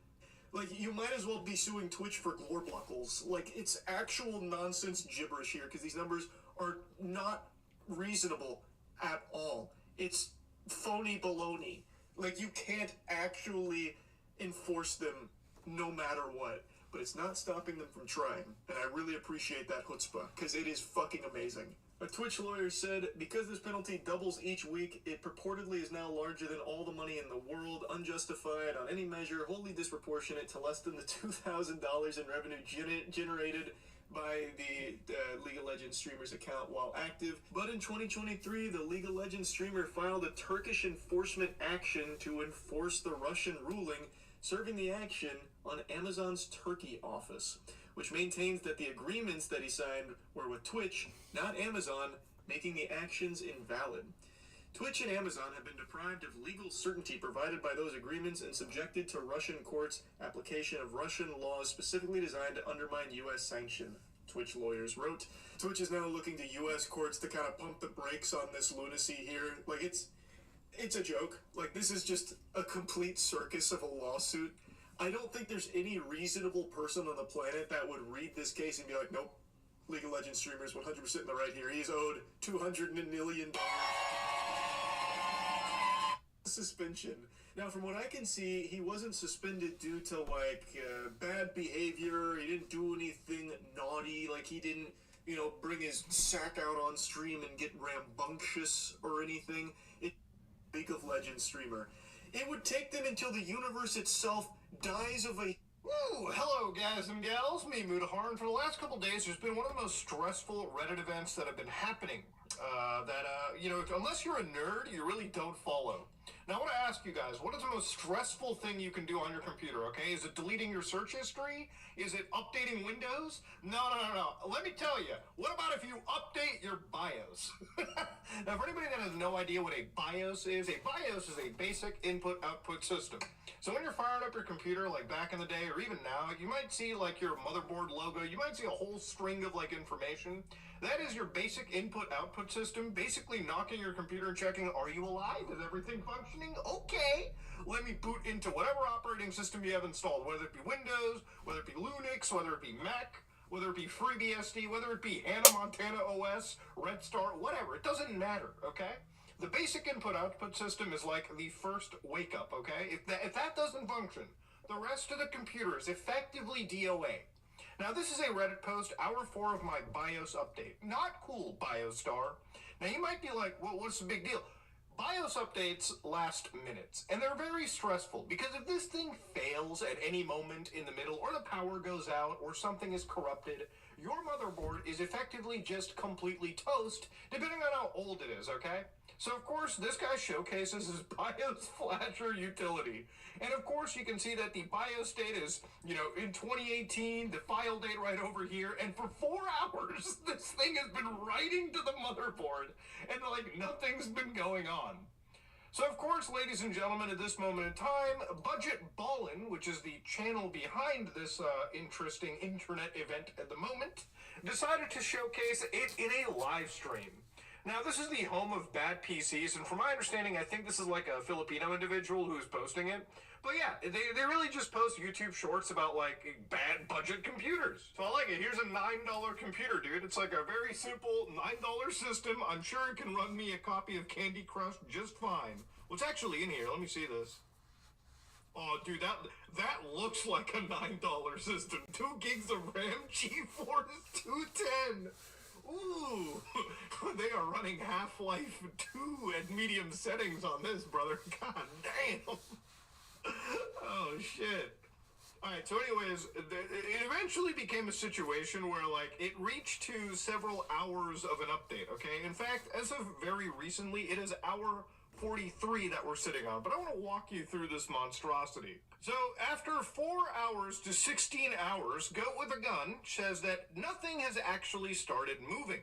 Like, you might as well be suing Twitch for glorbluckles. Like, it's actual nonsense gibberish here, because these numbers are not reasonable at all. It's phony baloney. Like, you can't actually enforce them no matter what. But it's not stopping them from trying. And I really appreciate that chutzpah, because it is fucking amazing. A Twitch lawyer said, because this penalty doubles each week, it purportedly is now larger than all the money in the world, unjustified on any measure, wholly disproportionate to less than the $2,000 in revenue generated by the League of Legends streamer's account while active. But in 2023, the League of Legends streamer filed a Turkish enforcement action to enforce the Russian ruling, serving the action on Amazon's Turkey office, which maintains that the agreements that he signed were with Twitch, not Amazon, making the actions invalid. Twitch and Amazon have been deprived of legal certainty provided by those agreements and subjected to Russian courts' application of Russian laws specifically designed to undermine U.S. sanction, Twitch lawyers wrote. Twitch is now looking to U.S. courts to kind of pump the brakes on this lunacy here. Like, it's a joke. Like, this is just a complete circus of a lawsuit. I don't think there's any reasonable person on the planet that would read this case and be like, nope, League of Legends streamer is 100% in the right here. He's owed $200 million suspension. Now, from what I can see, he wasn't suspended due to, like, bad behavior. He didn't do anything naughty. Like, he didn't, you know, bring his sack out on stream and get rambunctious or anything. It's League of Legends streamer. It would take them until the universe itself dies of a... Woo! Hello, guys and gals. Me, Mudahar, and for the last couple days, there's been one of the most stressful Reddit events that have been happening. You know, unless you're a nerd, you really don't follow. Now, I want to ask you guys, what is the most stressful thing you can do on your computer, okay? Is it deleting your search history? Is it updating Windows? No. Let me tell you, what about if you update your BIOS? Now, for anybody that has no idea what a BIOS is a basic input-output system. So when you're firing up your computer, like back in the day, or even now, you might see, like, your motherboard logo. You might see a whole string of, like, information. That is your basic input-output system, basically knocking your computer and checking, are you alive? Is everything functioning? Okay. Let me boot into whatever operating system you have installed, whether it be Windows, whether it be Linux, whether it be Mac, whether it be FreeBSD, whether it be Hannah Montana OS, Red Star, whatever. It doesn't matter, okay? The basic input-output system is like the first wake-up, okay? If that doesn't function, the rest of the computer is effectively DOA. Now, this is a Reddit post, hour 4 of my BIOS update. Not cool, BIOStar. Now, you might be like, well, what's the big deal? BIOS updates last minutes, and they're very stressful, because if this thing fails at any moment in the middle, or the power goes out, or something is corrupted, your motherboard is effectively just completely toast, depending on how old it is, okay? So, of course, this guy showcases his BIOS flasher utility. And, of course, you can see that the BIOS date is, you know, in 2018, the file date right over here. And for 4 hours, this thing has been writing to the motherboard. And, like, nothing's been going on. So, of course, ladies and gentlemen, at this moment in time, Budget Ballin', which is the channel behind this interesting internet event at the moment, decided to showcase it in a live stream. Now, this is the home of bad PCs, and from my understanding, I think this is like a Filipino individual who's posting it. But yeah, they really just post YouTube shorts about, like, bad budget computers. So I like it. Here's a $9 computer, dude. It's like a very simple $9 system. I'm sure it can run me a copy of Candy Crush just fine. What's actually in here? Let me see this. Oh, dude, that looks like a $9 system. 2 gigs of RAM, GeForce 210. Ooh, they are running Half-Life 2 at medium settings on this, brother. God damn. Oh, shit. Alright, so anyways, it eventually became a situation where, like, it reached to several hours of an update, okay? In fact, as of very recently, it is hour 43 that we're sitting on, but I want to walk you through this monstrosity. So, after 4 hours to 16 hours, Goat with a Gun says that nothing has actually started moving.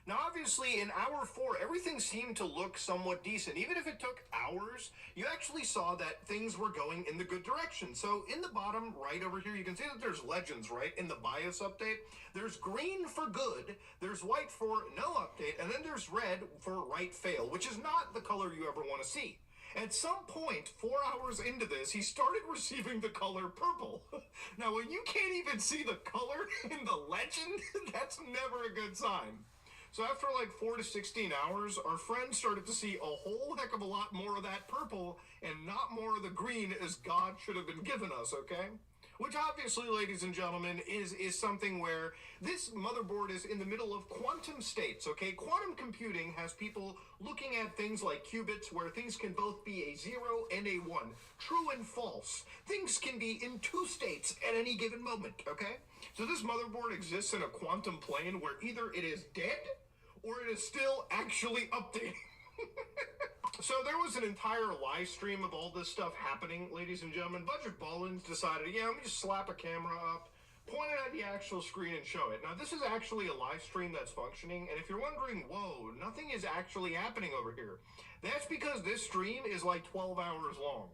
Now, obviously, in hour 4, everything seemed to look somewhat decent. Even if it took hours, you actually saw that things were going in the good direction. So, in the bottom right over here, you can see that there's legends, right? In the BIOS update, there's green for good, there's white for no update, and then there's red for right fail, which is not the color you ever want to see. At some point, 4 hours into this, he started receiving the color purple. Now, when you can't even see the color in the legend, that's never a good sign. So after like 4 to 16 hours, our friend started to see a whole heck of a lot more of that purple and not more of the green as God should have been given us, okay? Which obviously, ladies and gentlemen, is something where this motherboard is in the middle of quantum states, okay? Quantum computing has people looking at things like qubits where things can both be a 0 and a 1, true and false. Things can be in 2 states at any given moment, okay? So this motherboard exists in a quantum plane where either it is dead or it is still actually updating. So there was an entire live stream of all this stuff happening, ladies and gentlemen. Budget Ballin' decided, yeah, let me just slap a camera up, point it at the actual screen and show it. Now, this is actually a live stream that's functioning, and if you're wondering, whoa, nothing is actually happening over here, that's because this stream is like 12 hours long.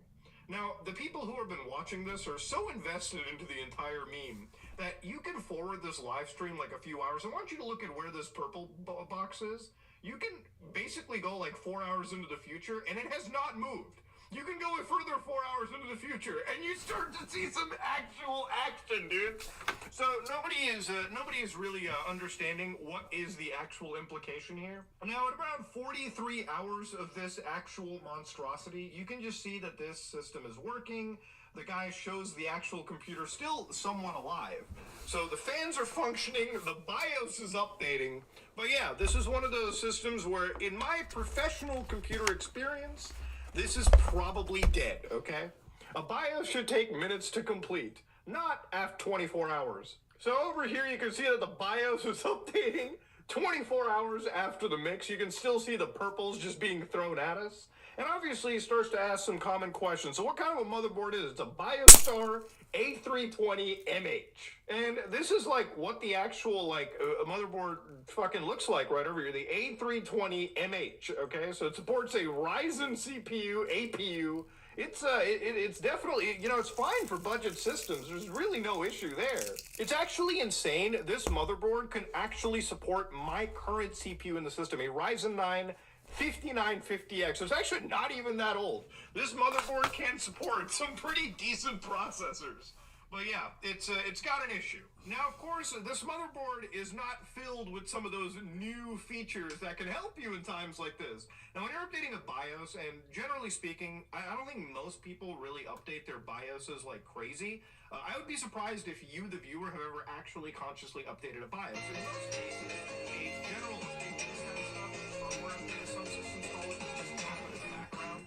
Now, the people who have been watching this are so invested into the entire meme that you can forward this live stream like a few hours. I want you to look at where this purple box is. You can basically go like 4 hours into the future, and it has not moved. You can go a further 4 hours into the future, and you start to see some actual action, dude. So nobody is really understanding what is the actual implication here. Now, at around 43 hours of this actual monstrosity, you can just see that this system is working. The guy shows the actual computer still somewhat alive. So the fans are functioning, the BIOS is updating. But yeah, this is one of those systems where, in my professional computer experience, this is probably dead, okay? A BIOS should take minutes to complete, not after 24 hours. So over here you can see that the BIOS is updating 24 hours after the mix. You can still see the purples just being thrown at us. And obviously he starts to ask some common questions. So what kind of a motherboard is it? It's a BioStar A320MH. And this is like what the actual like a motherboard fucking looks like right over here. The A320MH, okay? So it supports a Ryzen CPU, APU. It's definitely, you know, it's fine for budget systems. There's really no issue there. It's actually insane. This motherboard can actually support my current CPU in the system, a Ryzen 9 5950X. So it's actually not even that old. This motherboard can support some pretty decent processors. But yeah, it's got an issue. Now, of course, this motherboard is not filled with some of those new features that can help you in times like this. Now, when you're updating a BIOS, and generally speaking, I don't think most people really update their BIOSes like crazy. I would be surprised if you, the viewer, have ever actually consciously updated a BIOS. In most cases, a general update to this kind of stuff, firmware update, some systems call it, doesn't happen in the background.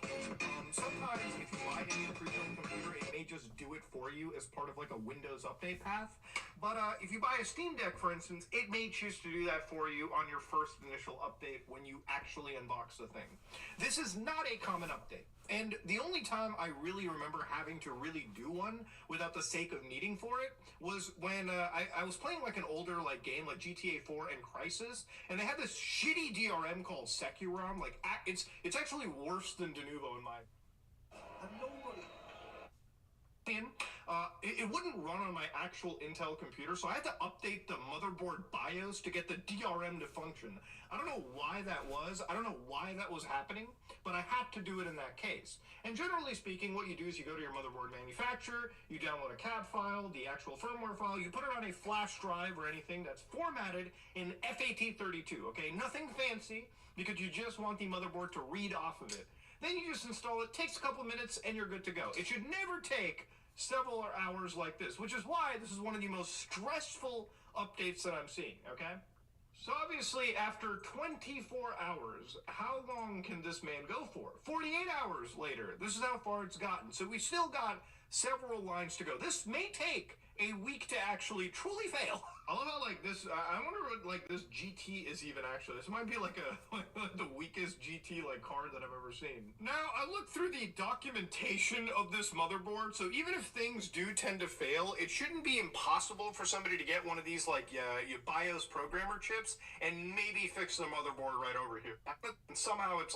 Sometimes, if you buy any pre-built computer, it may just do it for you as part of like a Windows update path. But if you buy a Steam Deck, for instance, it may choose to do that for you on your first initial update when you actually unbox the thing. This is not a common update. And the only time I really remember having to really do one without the sake of needing for it was when I was playing like an older game like GTA 4 and Crysis, and they had this shitty DRM called Securom. Like, it's actually worse than Denuvo in my opinion. It wouldn't run on my actual Intel computer, so I had to update the motherboard BIOS to get the DRM to function. I don't know why that was. I don't know why that was happening, but I had to do it in that case. And generally speaking, what you do is you go to your motherboard manufacturer, you download a CAD file, the actual firmware file, you put it on a flash drive or anything that's formatted in FAT32, okay? Nothing fancy, because you just want the motherboard to read off of it. Then you just install it, takes a couple minutes, and you're good to go. It should never take several hours like this, which is why this is one of the most stressful updates that I'm seeing, okay? So obviously, after 24 hours, how long can this man go for? 48 hours later, this is how far it's gotten. So we still got several lines to go. This may take a week to actually truly fail. I love how this, I wonder what this GT is even actually. This might be the weakest GT car that I've ever seen. Now, I looked through the documentation of this motherboard, so even if things do tend to fail, it shouldn't be impossible for somebody to get one of these your BIOS programmer chips and maybe fix the motherboard right over here. And somehow it's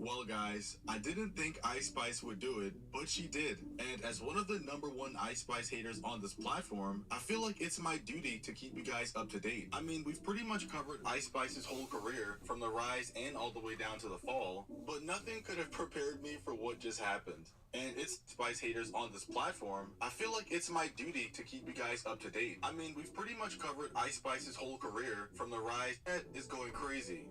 Well guys, I didn't think Ice Spice would do it, but she did. And as one of the #1 Ice Spice haters on this platform, I feel like it's my duty to keep you guys up to date. I mean, we've pretty much covered Ice Spice's whole career, from the rise and all the way down to the fall, but nothing could have prepared me for what just happened. And it's Spice haters on this platform, I feel like it's my duty to keep you guys up to date. I mean, we've pretty much covered Ice Spice's whole career, from the rise. That is going crazy.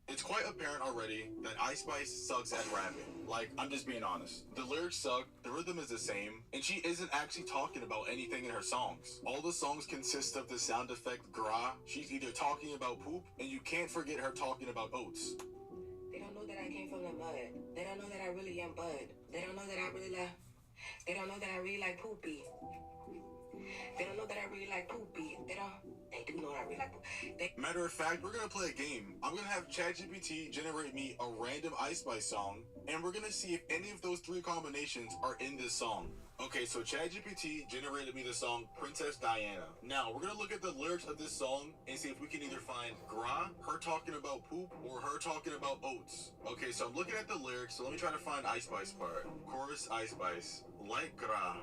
It's quite apparent already that Ice Spice sucks at rapping. I'm just being honest. The lyrics suck, the rhythm is the same, and she isn't actually talking about anything in her songs. All the songs consist of the sound effect gra. She's either talking about poop, and you can't forget her talking about oats. They don't know that I came from the mud. They don't know that I really am Bud. They don't know that I really like. They don't know that I really like poopy. They don't know that I really like poopy. They do know that I really like poopy. Matter of fact, we're gonna play a game. I'm gonna have ChatGPT generate me a random Ice Spice song, and we're gonna see if any of those 3 combinations are in this song. Okay, so ChatGPT generated me the song Princess Diana. Now, we're gonna look at the lyrics of this song and see if we can either find gra, her talking about poop, or her talking about oats. Okay, so I'm looking at the lyrics, so let me try to find Ice Spice part. Chorus Ice Spice. Like gra.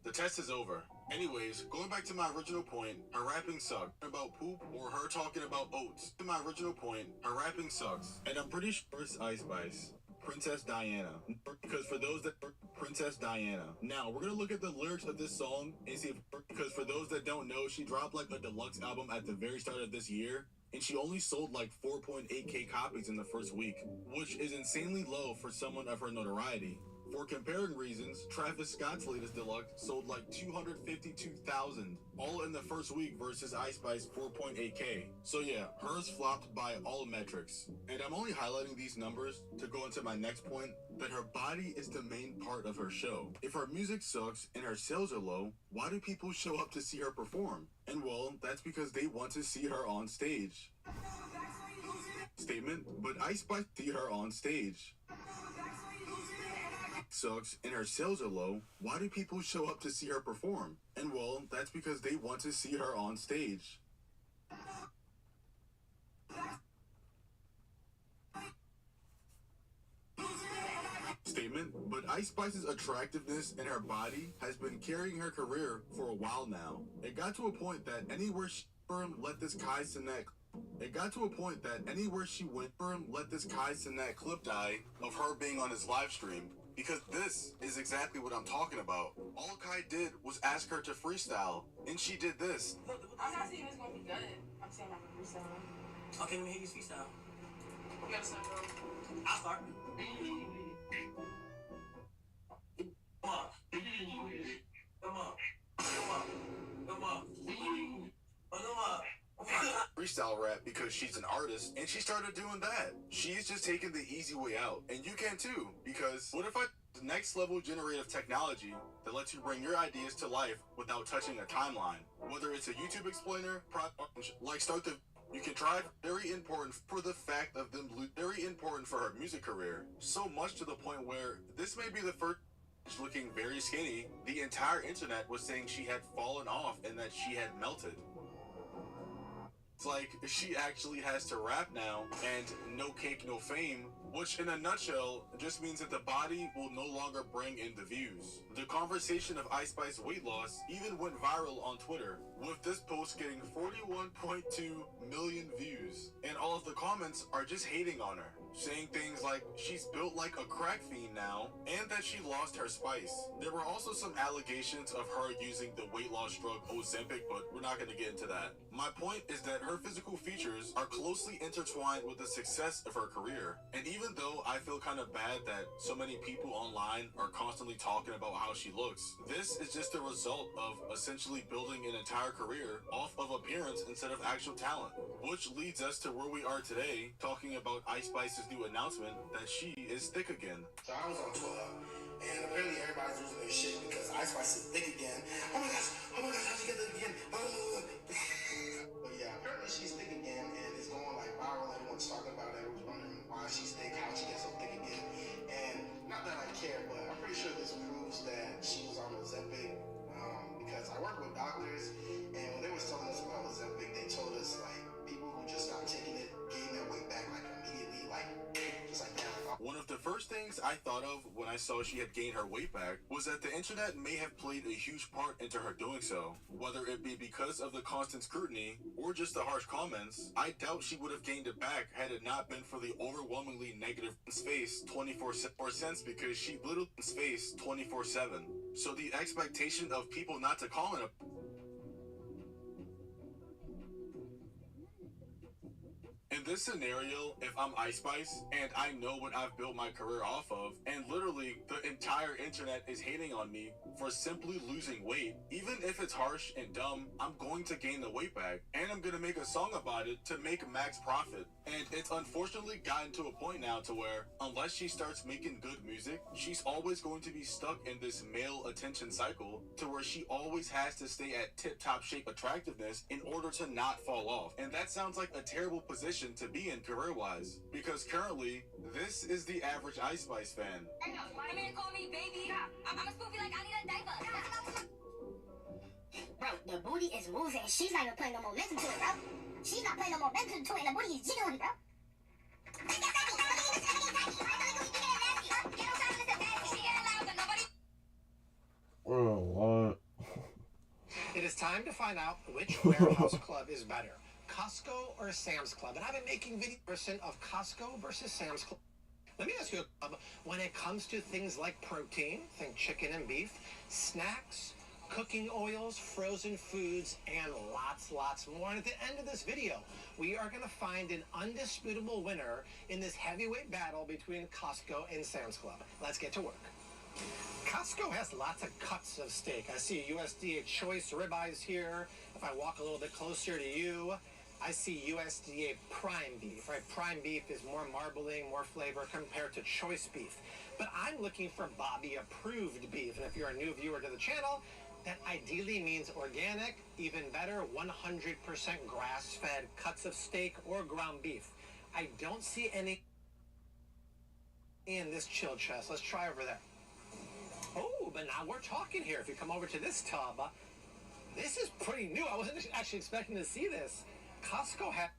The test is over. Anyways, going back to my original point, her rapping sucked. About poop or her talking about oats. To my original point, her rapping sucks. And I'm pretty sure it's Ice Spice. Princess Diana. Because for those that... Princess Diana. Now, we're gonna look at the lyrics of this song and see if... Because for those that don't know, she dropped a deluxe album at the very start of this year. And she only sold 4.8k copies in the first week. Which is insanely low for someone of her notoriety. For comparing reasons, Travis Scott's latest deluxe sold 252,000, all in the first week versus Ice Spice 4.8k. So yeah, hers flopped by all metrics. And I'm only highlighting these numbers to go into my next point, that her body is the main part of her show. If her music sucks and her sales are low, why do people show up to see her perform? And well, that's because they want to see her on stage. Statement, but Ice Spice see her on stage. Sucks and her sales are low, why do people show up to see her perform? And well, that's because they want to see her on stage. Statement, but Ice Spice's attractiveness and her body has been carrying her career for a while now. It got to a point that anywhere she let this Kai Cenat let this Kai Cenat clip die of her being on his live stream. because this is exactly what I'm talking about. All Kai did was ask her to freestyle, and she did this. I'm not saying it's gonna be good. I'm saying I'm gonna freestyle. Okay, let me hear you freestyle. You gotta start, bro. I'll start. Come on. Come on. Come on. Come on. Come on. Freestyle rap because she's an artist, and she started doing that. She's just taking the easy way out, and you can too, because what if the next level generative technology that lets you bring your ideas to life without touching a timeline? Whether it's a YouTube explainer, like start the you can drive, very important for the fact of them, very important for her music career. So much to the point where this may be the first looking very skinny. The entire internet was saying she had fallen off and that she had melted. It's like she actually has to rap now, and no cake, no fame, which in a nutshell just means that the body will no longer bring in the views. The conversation of Ice Spice weight loss even went viral on Twitter, with this post getting 41.2 million views, and all of the comments are just hating on her, saying things like she's built like a crack fiend now, and that she lost her spice. There were also some allegations of her using the weight loss drug Ozempic, but we're not going to get into that. My point is that her physical features are closely intertwined with the success of her career, and even though I feel kind of bad that so many people online are constantly talking about how she looks, this is just a result of essentially building an entire career off of appearance instead of actual talent, which leads us to where we are today, talking about Ice Spice's new announcement that she is thick again. So I was on Twitter, and apparently everybody's losing their shit because Ice Spice is thick again. Oh my gosh, how'd she get thick again? But yeah, apparently she's thick again, and it's going like viral. Everyone's talking about it. Everyone's wondering why she's thick, how she gets so thick again. And not that I care, but I'm pretty sure this proves that she was on Ozempic, because I work with doctors, and when they was telling us about Ozempic, they told us like people who just stopped taking it gain their weight back like immediately, like just like that. One of the first things I thought of when I saw she had gained her weight back was that the internet may have played a huge part into her doing so. Whether it be because of the constant scrutiny or just the harsh comments, I doubt she would have gained it back had it not been for the overwhelmingly negative space 24/7 because she literally space 24/7. So the expectation of people not to comment in this scenario, if I'm Ice Spice and I know what I've built my career off of, and literally the entire internet is hating on me for simply losing weight, even if it's harsh and dumb, I'm going to gain the weight back, and I'm going to make a song about it to make max profit. And it's unfortunately gotten to a point now to where, unless she starts making good music, she's always going to be stuck in this male attention cycle to where she always has to stay at tip-top shape attractiveness in order to not fall off. And that sounds like a terrible position to be in career-wise, because currently, this is the average Ice Spice fan. Come here and call me baby. I'm a spoofy like I need a diaper. Bro, the booty is moving. She's not even putting no momentum to it, bro. She's not putting no momentum to it, and the booty is jiggling, bro. Oh, what? It is time to find out which warehouse club is better, Costco or Sam's Club. And I've been making videos of Costco versus Sam's Club. Let me ask you, when it comes to things like protein, think chicken and beef, snacks, cooking oils, frozen foods, and lots more. And at the end of this video, we are going to find an undisputable winner in this heavyweight battle between Costco and Sam's Club. Let's get to work. Costco has lots of cuts of steak. I see USDA choice ribeyes here. If I walk a little bit closer to you, I see USDA prime beef, right? Prime beef is more marbling, more flavor compared to choice beef. But I'm looking for Bobby approved beef. And if you're a new viewer to the channel, that ideally means organic, even better, 100% grass-fed cuts of steak or ground beef. I don't see any in this chill chest. Let's try over there. Oh, but now we're talking here. If you come over to this tub, this is pretty new. I wasn't actually expecting to see this. Costco has...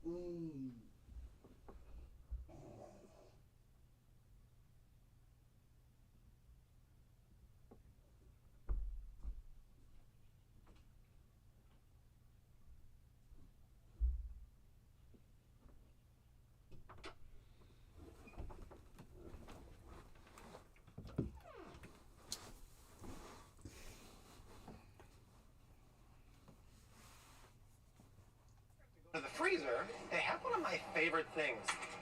To the freezer, they have one of my favorite things.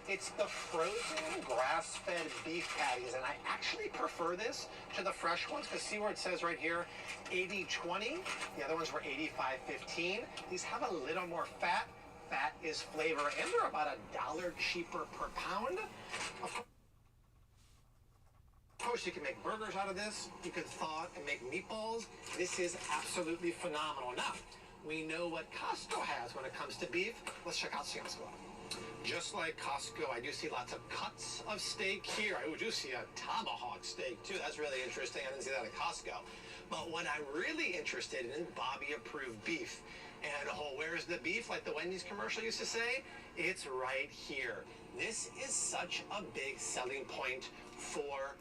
It's the frozen grass-fed beef patties, and I actually prefer this to the fresh ones because see where it says right here, 80-20. The other ones were 85-15. These have a little more fat. Fat is flavor, and they're about $1 cheaper per pound. Of course, you can make burgers out of this. You can thaw it and make meatballs. This is absolutely phenomenal. Now, we know what Costco has when it comes to beef. Let's check out Sam's Club. Just like Costco, I do see lots of cuts of steak here. I do see a tomahawk steak, too. That's really interesting. I didn't see that at Costco. But what I'm really interested in, Bobby-approved beef. And, oh, where's the beef, like the Wendy's commercial used to say? It's right here. This is such a big selling point for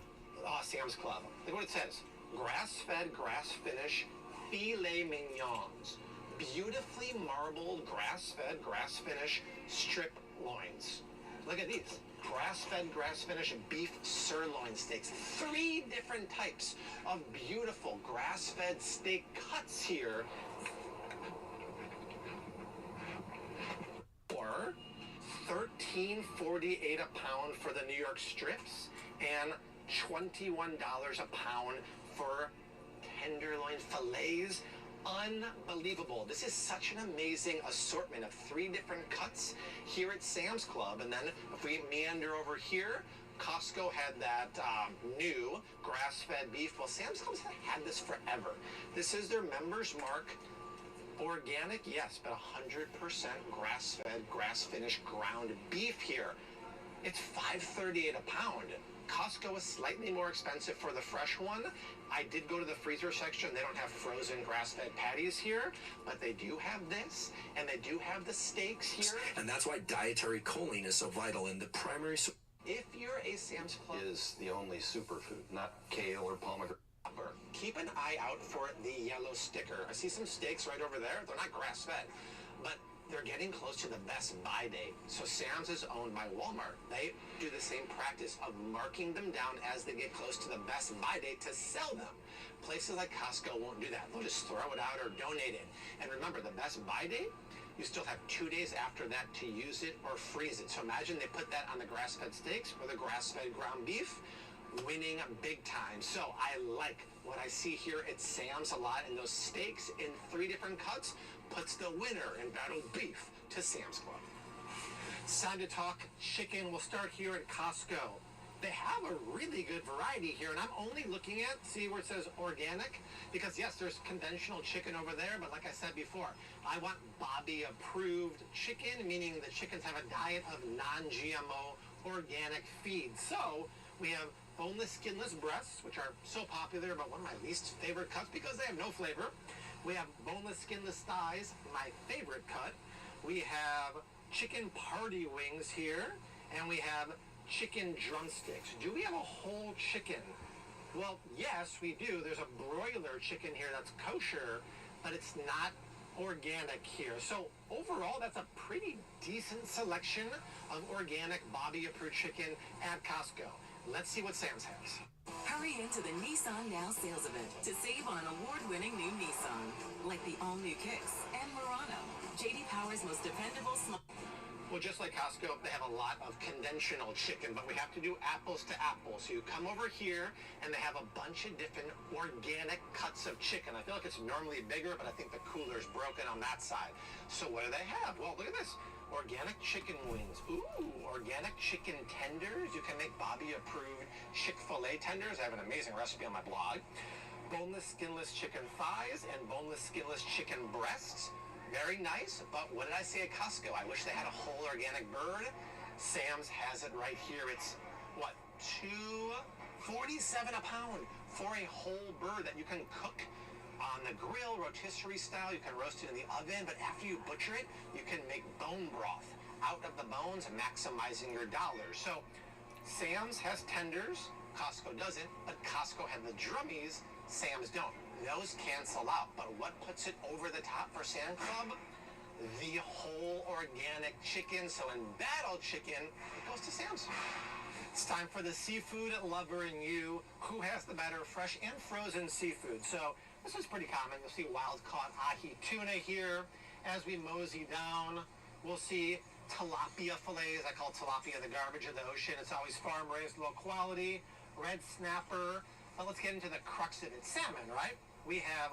Sam's Club. Look what it says. Grass-fed, grass-finish filet mignons. Beautifully marbled, grass-fed, grass-finish strip loins. Look at these. Grass-fed, grass-finished beef sirloin steaks. 3 different types of beautiful grass-fed steak cuts here. Or $13.48 a pound for the New York strips and $21 a pound for tenderloin fillets. Unbelievable. This is such an amazing assortment of 3 different cuts here at Sam's Club. And then if we meander over here, Costco had that new grass-fed beef. Well, Sam's Club's had this forever. This is their Members Mark organic, yes, but 100% grass-fed, grass-finished ground beef here. It's $5.38 a pound. Costco is slightly more expensive for the fresh one. I did go to the freezer section. They don't have frozen grass-fed patties here, but they do have this, and they do have the steaks here. And that's why dietary choline is so vital in the primary... If you're a Sam's Club... is the only superfood, not kale or pomegranate. Keep an eye out for the yellow sticker. I see some steaks right over there. They're not grass-fed, but they're getting close to the best buy date. So Sam's is owned by Walmart. They do the same practice of marking them down as they get close to the best buy date to sell them. Places like Costco won't do that. They'll just throw it out or donate it. And remember, the best buy date, you still have 2 days after that to use it or freeze it. So imagine they put that on the grass-fed steaks or the grass-fed ground beef, winning big time. So I like what I see here at Sam's a lot, and those steaks in 3 different cuts puts the winner in battle beef to Sam's Club. It's time to talk chicken. We'll start here at Costco. They have a really good variety here, and I'm only looking at, see where it says organic, because yes, there's conventional chicken over there, but like I said before, I want Bobby approved chicken, meaning the chickens have a diet of non-GMO organic feed. So we have boneless, skinless breasts, which are so popular, but one of my least favorite cuts because they have no flavor. We have boneless, skinless thighs, my favorite cut. We have chicken party wings here, and we have chicken drumsticks. Do we have a whole chicken? Well, yes, we do. There's a broiler chicken here that's kosher, but it's not organic here. So overall, that's a pretty decent selection of organic Bobby-approved chicken at Costco. Let's see what Sam's has. Hurry into the Nissan Now sales event to save on an award-winning new Nissan, like the all-new Kicks and Murano, J.D. Power's most dependable small... Well, just like Costco, they have a lot of conventional chicken, but we have to do apples to apples. So you come over here, and they have a bunch of different organic cuts of chicken. I feel like it's normally bigger, but I think the cooler's broken on that side. So what do they have? Well, look at this. Organic chicken wings. Ooh, organic chicken tenders. You can make Bobby-approved Chick-fil-A tenders. I have an amazing recipe on my blog. Boneless, skinless chicken thighs and boneless, skinless chicken breasts. Very nice, but what did I say at Costco? I wish they had a whole organic bird. Sam's has it right here. It's, what, $2.47 a pound for a whole bird that you can cook on the grill, rotisserie style. You can roast it in the oven, but after you butcher it, you can make bone broth. out of the bones, maximizing your dollars. So Sam's has tenders, Costco doesn't, but Costco had the drummies, Sam's don't. Those cancel out, but what puts it over the top for Sam Club? The whole organic chicken. So in battle chicken, it goes to Sam's. It's time for the seafood lover in you. Who has the better fresh and frozen seafood? So this is pretty common. You'll see wild-caught ahi tuna here. As we mosey down, we'll see tilapia fillets. I call tilapia the garbage of the ocean. It's always farm-raised, low quality. Red snapper. But let's get into the crux of it. Salmon, right? We have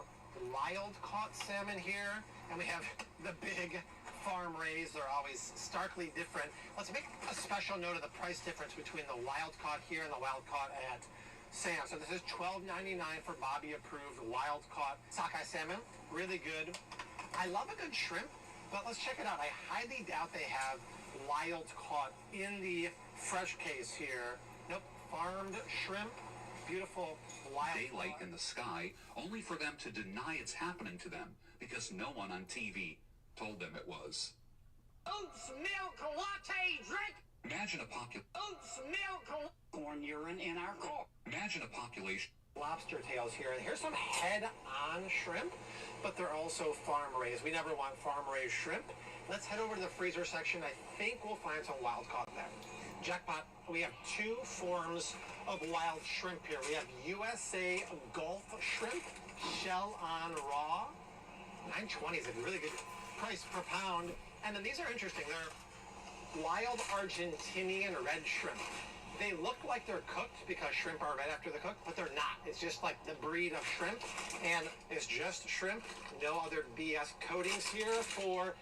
wild-caught salmon here, and we have the big farm-raised. They're always starkly different. Let's make a special note of the price difference between the wild-caught here and the wild-caught at Sam's. So this is $12.99 for Bobby-approved wild-caught sockeye salmon. Really good. I love a good shrimp, but let's check it out. I highly doubt they have wild-caught in the fresh case here. Nope, farmed shrimp. Beautiful wild daylight in the sky, only for them to deny it's happening to them because no one on TV told them it was. Oats milk latte drink. Imagine a Oats milk corn urine in our car. Imagine a population. Lobster tails here, and here's some head-on shrimp, but they're also farm-raised. We never want farm-raised shrimp. Let's head over to the freezer section. I think we'll find some wild-caught there. Jackpot, we have two forms of wild shrimp here. We have USA Gulf shrimp, shell on raw. $9.20 is a really good price per pound. And then these are interesting. They're wild Argentinian red shrimp. They look like they're cooked because shrimp are red after they're cooked, but they're not. It's just like the breed of shrimp, and it's just shrimp. No other BS coatings here for...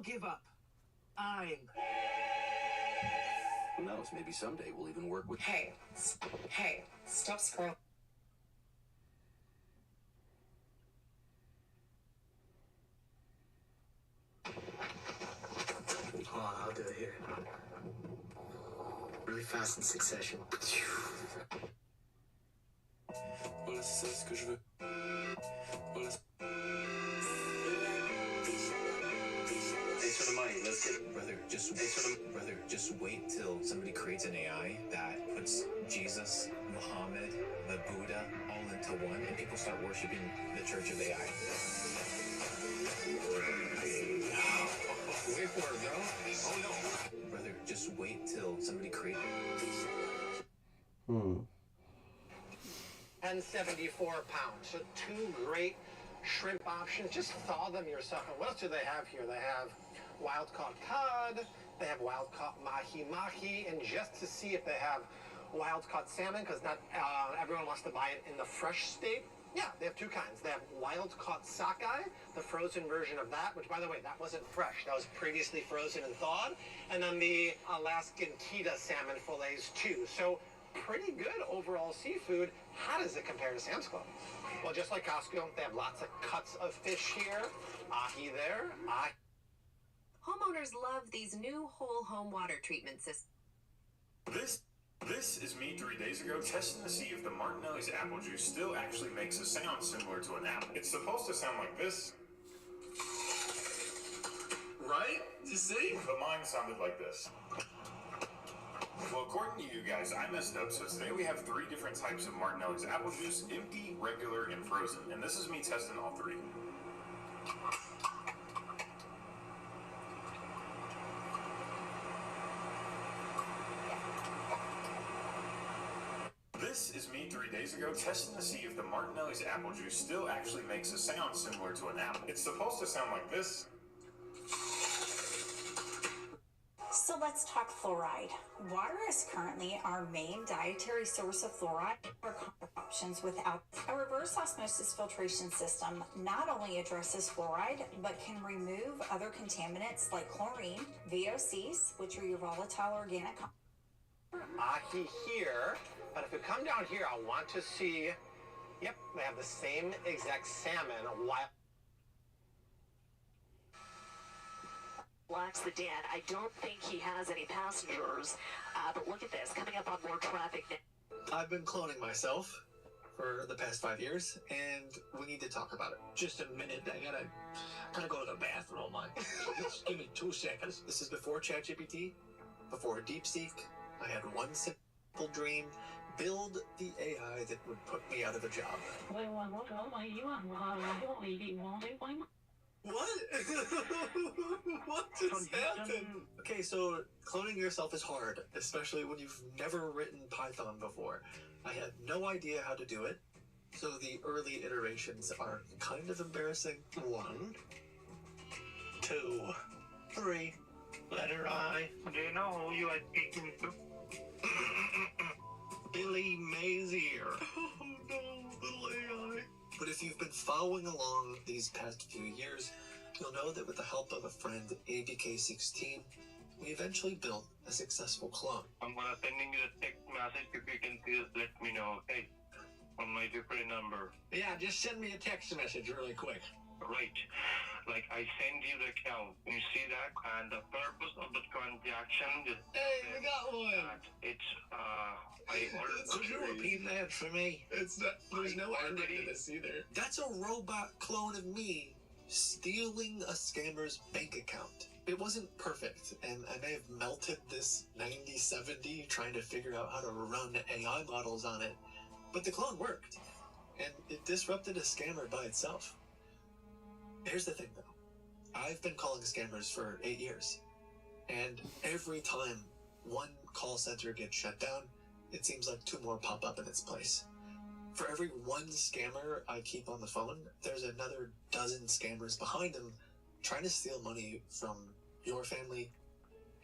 give up. I'm... Who knows? Maybe someday we'll even work with... Hey, stop scrolling. Hold on, I'll do it here. Really fast in succession. Voilà, c'est ce que je veux. Voilà. Thanks for the money. Let's get brother. Just wait till somebody creates an AI that puts Jesus, Muhammad, the Buddha all into one, and people start worshiping the Church of AI. Wait for it, bro. Oh no, brother. Just wait till somebody creates. And 74 pounds. So 2 great shrimp options. Just thaw them yourself. And what else do they have here? They have wild-caught cod. They have wild-caught mahi-mahi. And just to see if they have wild-caught salmon, because not everyone wants to buy it in the fresh state. Yeah, they have 2 kinds. They have wild-caught sockeye, the frozen version of that, which, by the way, that wasn't fresh. That was previously frozen and thawed. And then the Alaskan Keta salmon fillets, too. So pretty good overall seafood. How does it compare to Sam's Club? Well, just like Costco, they have lots of cuts of fish here. Ahi there. Ahi. Homeowners love these new whole home water treatment systems. This is me 3 days ago testing to see if the Martinelli's apple juice still actually makes a sound similar to an apple. It's supposed to sound like this. Right? You see? But mine sounded like this. Well, according to you guys, I messed up, so today we have 3 different types of Martinelli's apple juice: empty, regular, and frozen. And this is me testing all 3. This is me 3 days ago testing to see if the Martinelli's apple juice still actually makes a sound similar to an apple. It's supposed to sound like this. So let's talk fluoride. Water is currently our main dietary source of fluoride or options without. A reverse osmosis filtration system not only addresses fluoride, but can remove other contaminants like chlorine, VOCs, which are your volatile organic. Ahi here. But if we come down here, I want to see, yep, they have the same exact salmon. Lacks the dad. I don't think he has any passengers, but look at this, coming up on more traffic now. I've been cloning myself for the past 5 years, and we need to talk about it. Just a minute, I gotta go to the bathroom. Just give me 2 seconds. This is before ChatGPT, before DeepSeek. I had one simple dream: build the AI that would put me out of a job. What? What just happened? Okay, so cloning yourself is hard, especially when you've never written Python before. I had no idea how to do it, so the early iterations are kind of embarrassing. 1, 2, 3. Letter I. Do you know who you are speaking to? Billy Mazier. Oh no, little AI. But if you've been following along these past few years, you'll know that with the help of a friend, ABK16, we eventually built a successful clone. I'm gonna sending you a text message. If you can please let me know, okay? On my different number. Yeah, just send me a text message really quick. Right. Like, I send you the account. You see that? And the purpose of the transaction is... Hey, we got one! It's, I ordered... Could you repeat that for me? It's not, there's no ending to this either. That's a robot clone of me stealing a scammer's bank account. It wasn't perfect, and I may have melted this 9070 trying to figure out how to run AI models on it, but the clone worked, and it disrupted a scammer by itself. Here's the thing, though. I've been calling scammers for 8 years, and every time one call center gets shut down, it seems like 2 more pop up in its place. For every one scammer I keep on the phone, there's another dozen scammers behind him trying to steal money from your family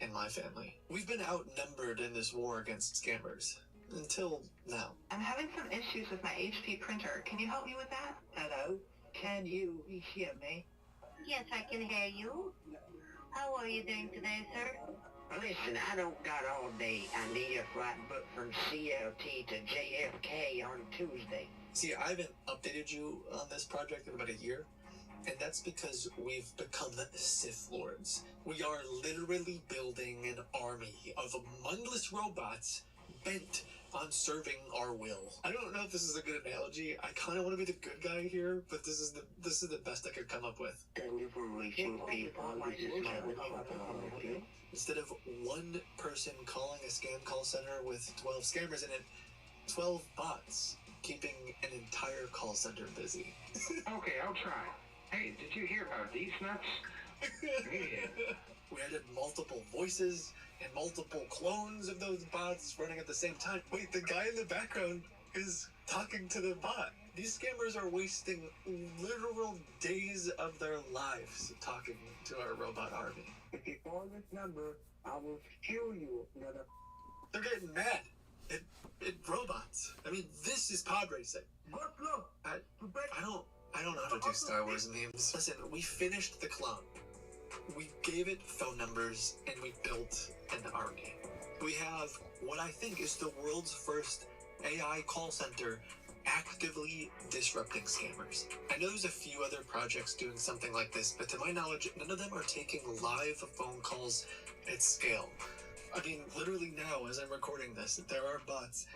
and my family. We've been outnumbered in this war against scammers. Until now. I'm having some issues with my HP printer. Can you help me with that? Hello? Can you hear me? Yes, I can hear you. How are you doing today, sir? Listen, I don't got all day. I need a flight book from CLT to JFK on Tuesday. See, I haven't updated you on this project in about a year, and that's because we've become Sith Lords. We are literally building an army of mindless robots bent on serving our will. I don't know if this is a good analogy. I kind of want to be the good guy here, but this is the best I could come up with. Thank you for reaching people. This is my Instead of one person calling a scam call center with 12 scammers in it, 12 bots keeping an entire call center busy. Okay, I'll try. Hey, did you hear about these nuts? Yeah. We added multiple voices and multiple clones of those bots running at the same time. Wait, the guy in the background is talking to the bot. These scammers are wasting literal days of their lives talking to our robot army. If you call this number, I will kill you, mother. They're getting mad at robots. I mean, this is pod racing. I don't know how to do Star Wars memes. Listen, we finished the clone. We gave it phone numbers and we built an army. We have what I think is the world's first AI call center actively disrupting scammers. I know there's a few other projects doing something like this, but to my knowledge, none of them are taking live phone calls at scale. I mean, literally now, as I'm recording this, there are bots.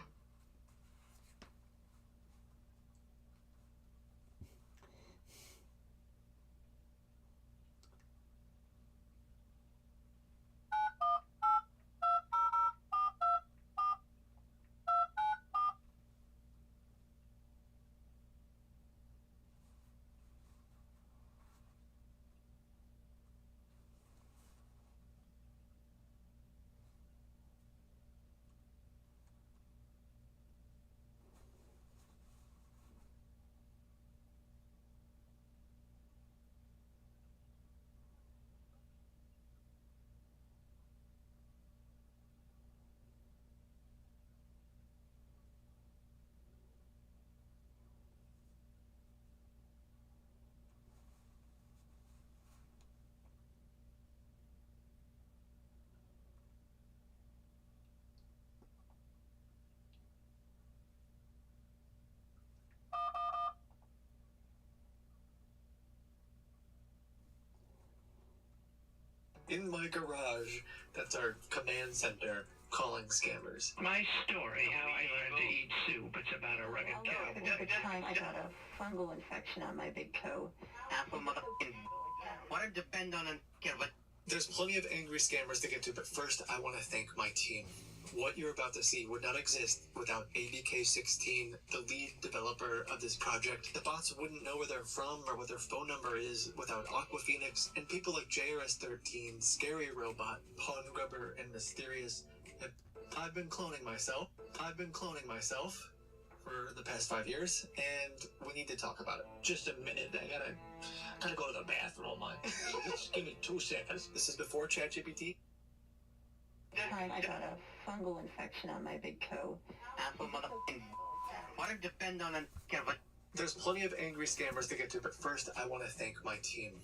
In my garage, that's our command center calling scammers. My story, how I learned to eat soup. It's about a rugged cowboy. At the time, I got a fungal infection on my big toe. Apple motherfucking. What I depend on and get what? There's plenty of angry scammers to get to, but first I want to thank my team. What you're about to see would not exist without ABK16, the lead developer of this project. The bots wouldn't know where they're from or what their phone number is without Aqua Phoenix, and people like JRS13, Scary Robot, Pawn Grubber, and Mysterious. I've been cloning myself for the past 5 years, and we need to talk about it. Just a minute, I gotta go to the bathroom. Just give me 2 seconds. This is before ChatGPT. Time I got a fungal infection on my big toe. Apple motherfucking. What I depend on and get what? There's plenty of angry scammers to get to, but first I want to thank my team.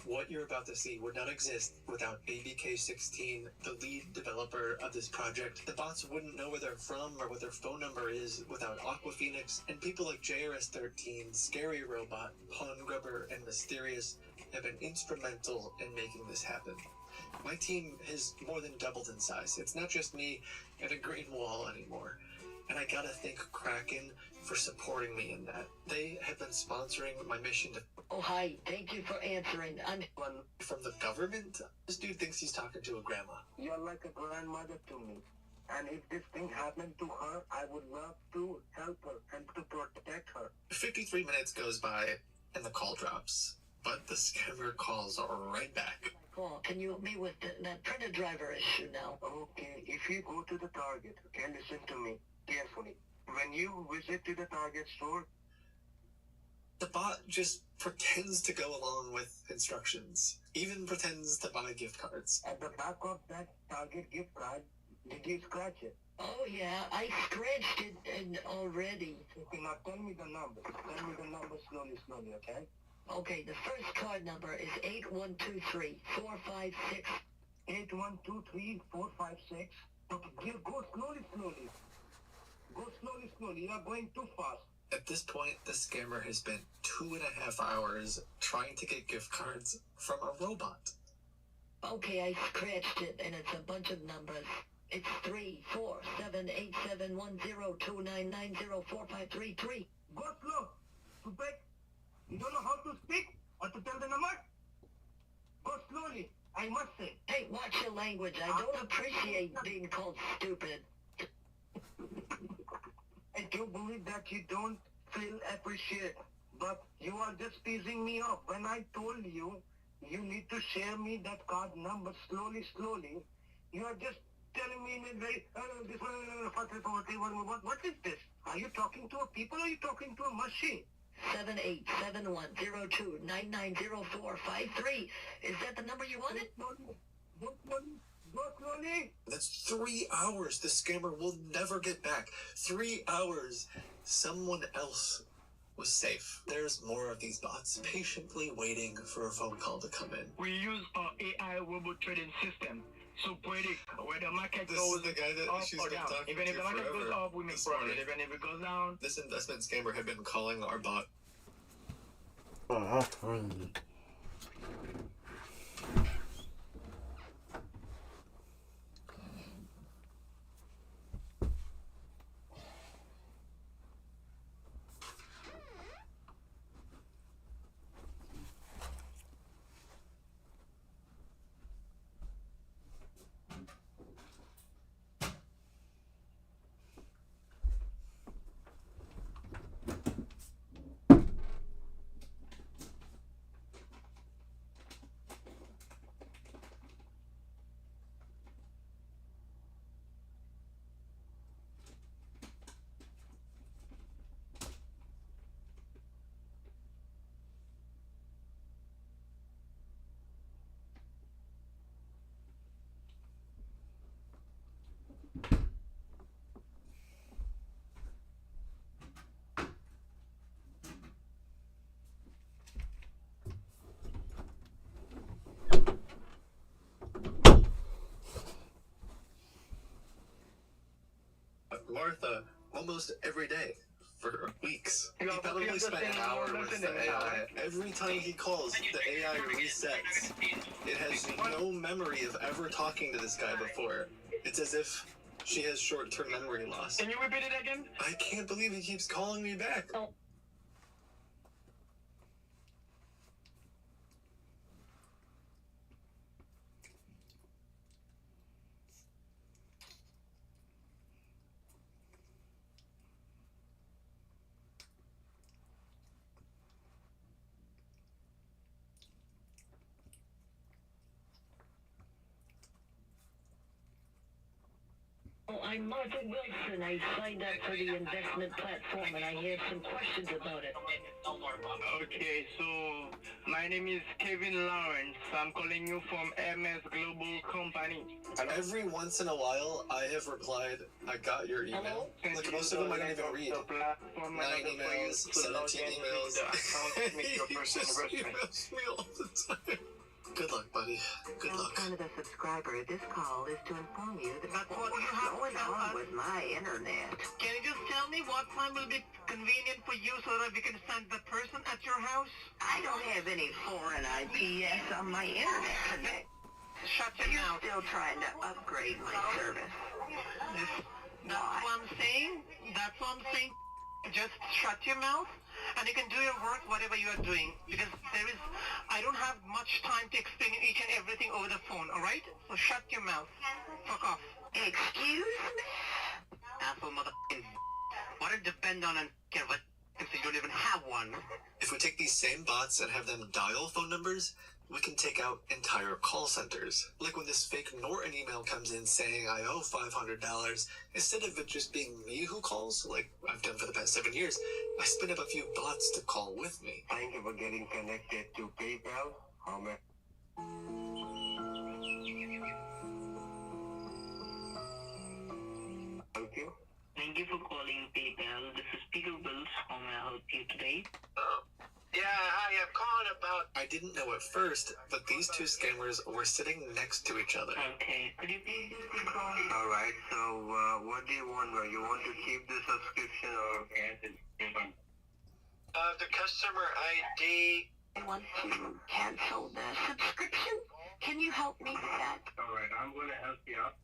What you're about to see would not exist without ABK16, the lead developer of this project. The bots wouldn't know where they're from or what their phone number is without Aqua Phoenix, and people like JRS13, Scary Robot, Pawn Grubber, and Mysterious have been instrumental in making this happen. My team has more than doubled in size. It's not just me and a green wall anymore. And I gotta thank Kraken for supporting me in that. They have been sponsoring my mission to... Oh, hi. Thank you for answering. I'm one from the government? This dude thinks he's talking to a grandma. You're like a grandmother to me. And if this thing happened to her, I would love to help her and to protect her. 53 minutes goes by and the call drops. But the scammer calls right back. Oh, can you help me with that printer driver issue now? Okay, if you go to the Target, okay, listen to me carefully. When you visit to the Target store, The bot just pretends to go along with instructions, even pretends to buy gift cards. At the back of that Target gift card, did you scratch it? Oh yeah, I scratched it already. Okay, now tell me the number. Tell me the number slowly, okay? Okay, the first card number is 8123 456. 8123 456. Okay, go slowly. Go slowly. You are going too fast. At this point, the scammer has spent 2.5 hours trying to get gift cards from a robot. Okay, I scratched it, and it's a bunch of numbers. It's 3 4 7 8 7 1 0 2 9 9 0 4 5 3 3. Go slow. Stupid. You don't know how to speak or to tell the number? Go slowly, I must say. Hey, watch your language. I don't appreciate being called stupid. I do believe that you don't feel appreciated, but you are just teasing me off. When I told you, you need to share me that card number slowly, you are just telling me in a very, what is this? Are you talking to a people or are you talking to a machine? 787102990453. Is that the number you wanted? Go slowly. That's 3 hours the scammer will never get back. 3 hours. Someone else was safe. There's more of these bots patiently waiting for a phone call to come in. We use our AI robot trading system to predict where the market This goes is the guy that up she's or been down. talking Even if to the market forever goes up, we make this profit. morning. Even if it goes down, This investment scammer had been calling our bot. Oh, that's crazy. Martha, almost every day for weeks. He You have to probably spent an understand hour more with than the an hour. AI. Every time he calls, the AI resets. It has no memory of ever talking to this guy before. It's as if she has short-term memory loss. Can you repeat it again? I can't believe he keeps calling me back. Oh, I'm Martha Wilson. I signed up for the investment platform and I have some questions about it. Okay, so my name is Kevin Lawrence. I'm calling you from MS Global Company. Every once in a while, I have replied, I got your email. Like, most of them I don't even read. 9 emails, 17 emails. He just emails me all the time. Good luck, buddy. Good luck. Canada subscriber, this call is to inform you that that's what you have going on with my internet. Can you just tell me what time will be convenient for you so that we can send the person at your house? I don't have any foreign IPS on my internet connect. Shut your You're mouth. still trying to upgrade my service. That's what I'm saying. That's what I'm saying. Just shut your mouth and you can do your work, whatever you are doing. Because I don't have much time to explain each and everything over the phone, alright? So shut your mouth. Fuck off. Excuse me? Asshole motherfucking. What to depend on and care what if you don't even have one. If we take these same bots and have them dial phone numbers, we can take out entire call centers. Like when this fake Norton email comes in saying I owe $500, instead of it just being me who calls, like I've done for the past 7 years, I spin up a few bots to call with me. Thank you for getting connected to PayPal. How may help you? Thank you for calling PayPal. This is Peter Bills. How may I help you today? Yeah, hi, I'm calling about... I didn't know at first, but these two scammers were sitting next to each other. Okay. Could you please Alright, so what do you want? You want to keep the subscription or cancel? The customer ID... I want to cancel the subscription. Can you help me with that? Alright, I'm going to help you out.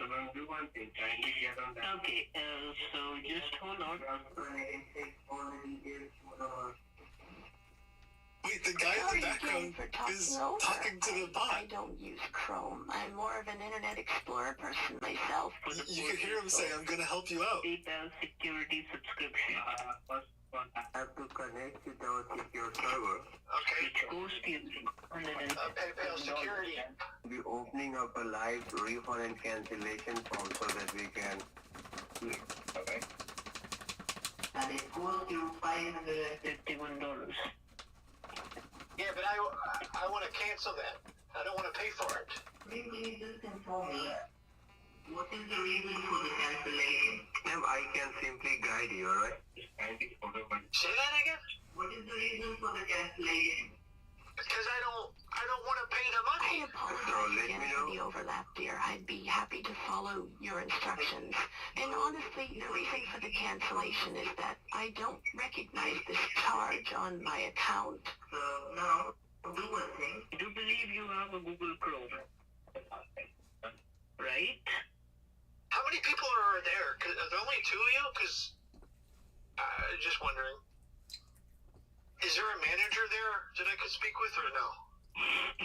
So then do one thing, kindly get on that. Okay, so just hold on. Wait, the guy in the background is talking to the bot. I don't use Chrome. I'm more of an Internet Explorer person myself. You can hear him say, I'm going to help you out. PayPal security subscription. First one, I have to connect to the secure server. Okay. Which goes to PayPal security. We're opening up a live refund and cancellation form so that we can... Okay. And it goes to $551. Yeah, but I want to cancel that. I don't want to pay for it. Please just inform me. What is the reason for the cancellation? Ma'am, I can simply guide you, alright? Say that again? What is the reason for the cancellation? Because I don't want to pay the money. I apologize again for the overlap, dear. I'd be happy to follow your instructions. And honestly, the reason for the cancellation is that I don't recognize this charge on my account. So now, do one thing. Do believe you have a Google Chrome? Right? How many people are there? Are there only two of you? Because just wondering. Is there a manager there that I could speak with, or no?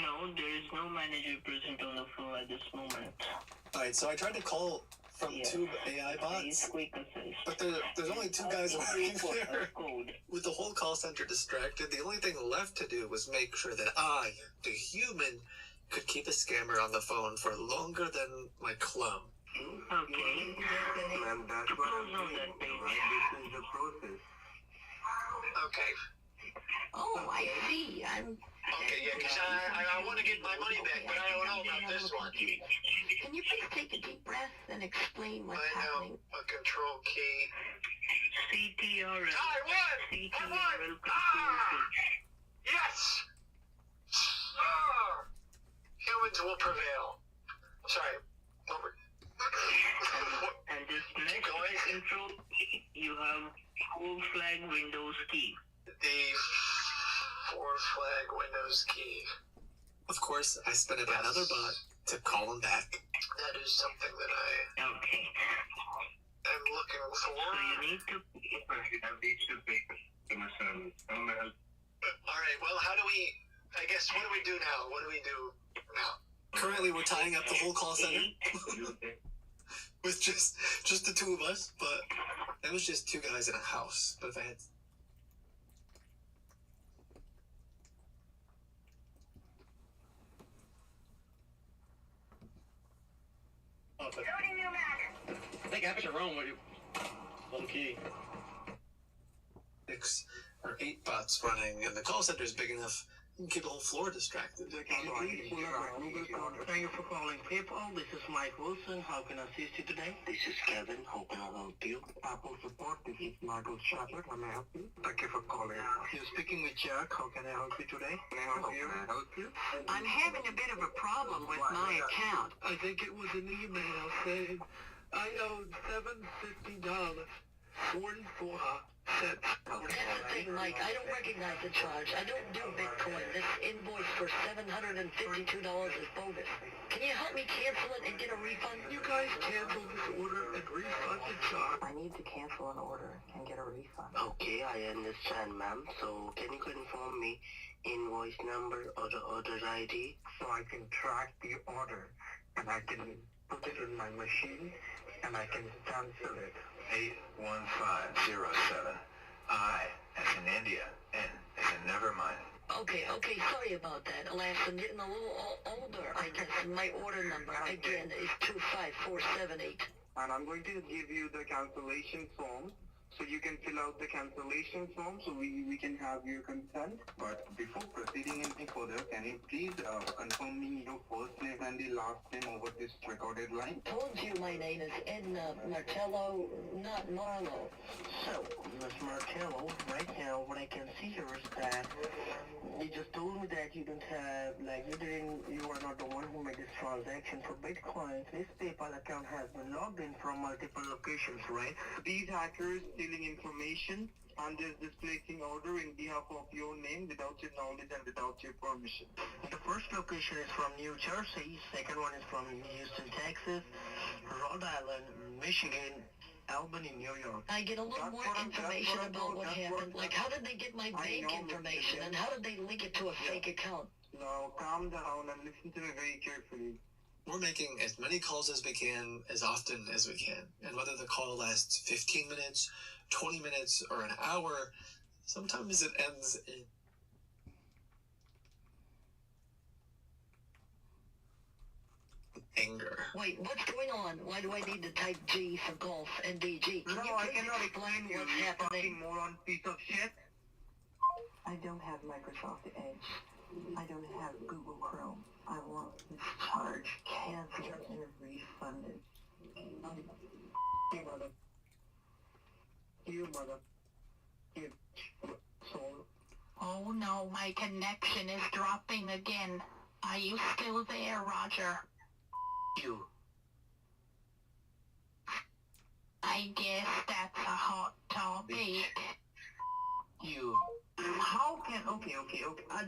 No, there is no manager present on the floor at this moment. Alright, so I tried to call from two AI bots, but there's only two guys working there. With the whole call center distracted, the only thing left to do was make sure that I, the human, could keep a scammer on the phone for longer than my clone. Okay. Ma'am, that's what I'm saying. This is the process. Okay. Oh, I see. Okay, yeah, because I want to get my money back, but I don't know about this one. Can you please take a deep breath and explain what's happening? A control key. CTRL. I won! CTRL. Yes! Humans will prevail. Sorry. And this next control key, you have full flag Windows key. The 4-flag Windows key. Of course, I spin up another bot to call him back. That is something that Okay. I'm looking for. So you need to... Alright, well, how do we... I guess, what do we do now? What do we do now? Currently, we're tying up the whole call center. With just the two of us, but that was just two guys in a house. But if I had... I think after Rome, low key. 6 or 8 bots running, and the call center is big enough. You can keep the whole floor distracted. Thank you for calling PayPal. This is Mike Wilson. How can I assist you today? This is Kevin. How can I help you? Apple support. This is Michael Shepard. How may I help you? Thank you for calling. You're speaking with Jack. How can I help you today? May I help you? I'm having a bit of a problem with my account. I think it was an email saying I owed $750, 44 cents. That's the thing, Mike. I don't recognize the charge. I don't do Bitcoin. This invoice for $752 is bogus. Can you help me cancel it and get a refund? You guys cancel this order and refund the charge. I need to cancel an order and get a refund. Okay, I understand, ma'am. So, can you confirm me invoice number or the order ID so I can track the order and I can put it in my machine and I can cancel it? 81507. I as in India, N as in Nevermind, Okay, sorry about that. Alas, I'm getting a little older. I guess my order number, again, is 25478. And I'm going to give you the cancellation form, so you can fill out the cancellation form so we can have your consent. But before proceeding any further, can you please confirm me your first name and the last name over this recorded line? Told you my name is Edna Martello, not Marlowe. So, Miss Martello, right now what I can see here is that you just told me that you don't have, you are not the one who made this transaction for Bitcoin. This PayPal account has been logged in from multiple locations, right? These hackers stealing information and just displacing order in behalf of your name without your knowledge and without your permission. The first location is from New Jersey, second one is from Houston, Texas, Rhode Island, Michigan, Albany, New York. I get a little more information about what happened. Like, how did they get my bank information, and how did they link it to a fake account? Now, calm down and listen to me very carefully. We're making as many calls as we can, as often as we can. And whether the call lasts 15 minutes, 20 minutes, or an hour, sometimes it ends in anger. Wait, what's going on? Why do I need to type G for golf and DG? No, I cannot explain you. What's You're happening? talking moron piece of shit. I don't have Microsoft Edge. I don't have Google Chrome. I want this charge canceled and refunded. You mother. You mother. You soul. Oh no, my connection is dropping again. Are you still there, Roger? You. I guess that's a hot topic. You. How can okay. I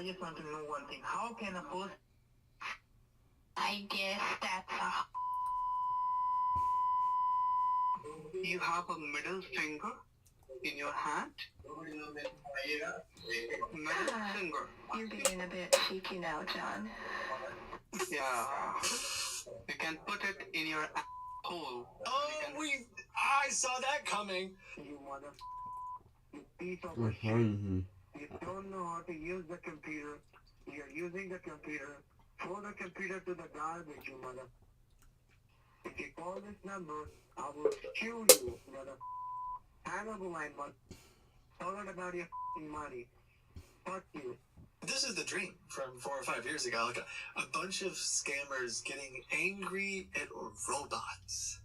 just want to know one thing. How can a person? I guess that's a. You have a middle finger in your hand. Middle finger. You're being a bit cheeky now, John. Yeah. You can put it in your hole. Oh, I saw that coming. You mother. You piece of shit. You don't know how to use the computer. You're using the computer. Throw the computer to the garbage, you mother. If you call this number, I will chew you, mother. Hang up the line, but forget about your money. Fuck you. This is the dream from 4 or 5 years ago. Like a bunch of scammers getting angry at robots.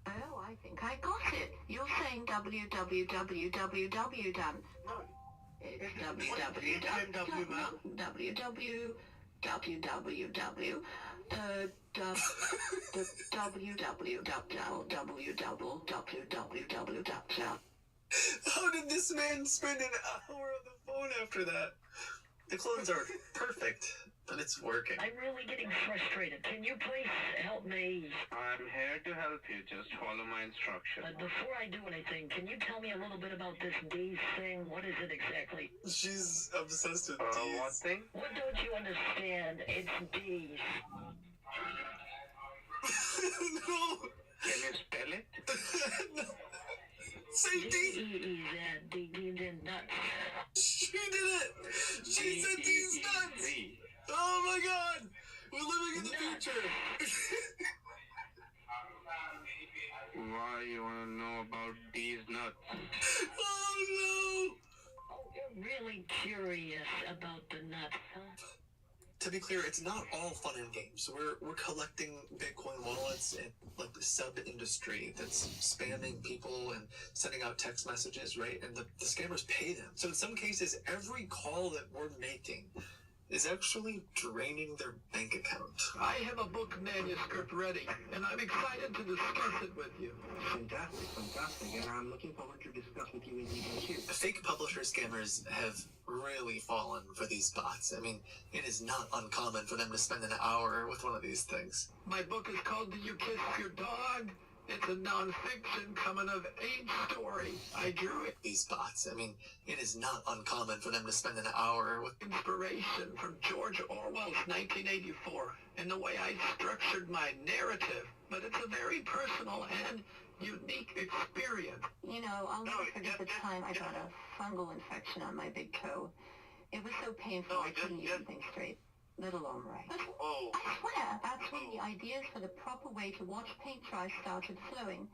Oh, I think I got it. You're saying www done. No. It's www. How did this man spend an hour on the phone after that? The clones are perfect, but it's working. I'm really getting frustrated. Can you please help me? I'm here to help you. Just follow my instructions. Before I do anything, can you tell me a little bit about this D's thing? What is it exactly? She's obsessed with D's. What thing? What don't you understand? It's D's. No! Can you spell it? No. Say D! D-E-E-Z, nuts. She did it! She said D's nuts! Oh my god! We're living in the future! Why you wanna know about these nuts? Oh no! Oh, you're really curious about the nuts, huh? To be clear, it's not all fun and games. We're collecting Bitcoin wallets and like the sub-industry that's spamming people and sending out text messages, right? And the scammers pay them. So in some cases, every call that we're making is actually draining their bank account. I have a book manuscript ready, and I'm excited to discuss it with you. Fantastic, and I'm looking forward to discuss with you in detail too. Fake publisher scammers have really fallen for these bots. I mean, it is not uncommon for them to spend an hour with one of these things. My book is called Did You Kiss Your Dog? It's a non-fiction coming-of-age story. I drew it. These bots, I mean, it is not uncommon for them to spend an hour with inspiration from George Orwell's 1984 and the way I structured my narrative. But it's a very personal and unique experience. You know, I'll never forget the time I got a fungal infection on my big toe. It was so painful I couldn't even think straight, let alone write. I swear, that's when the ideas for the proper way to watch paint dry started flowing.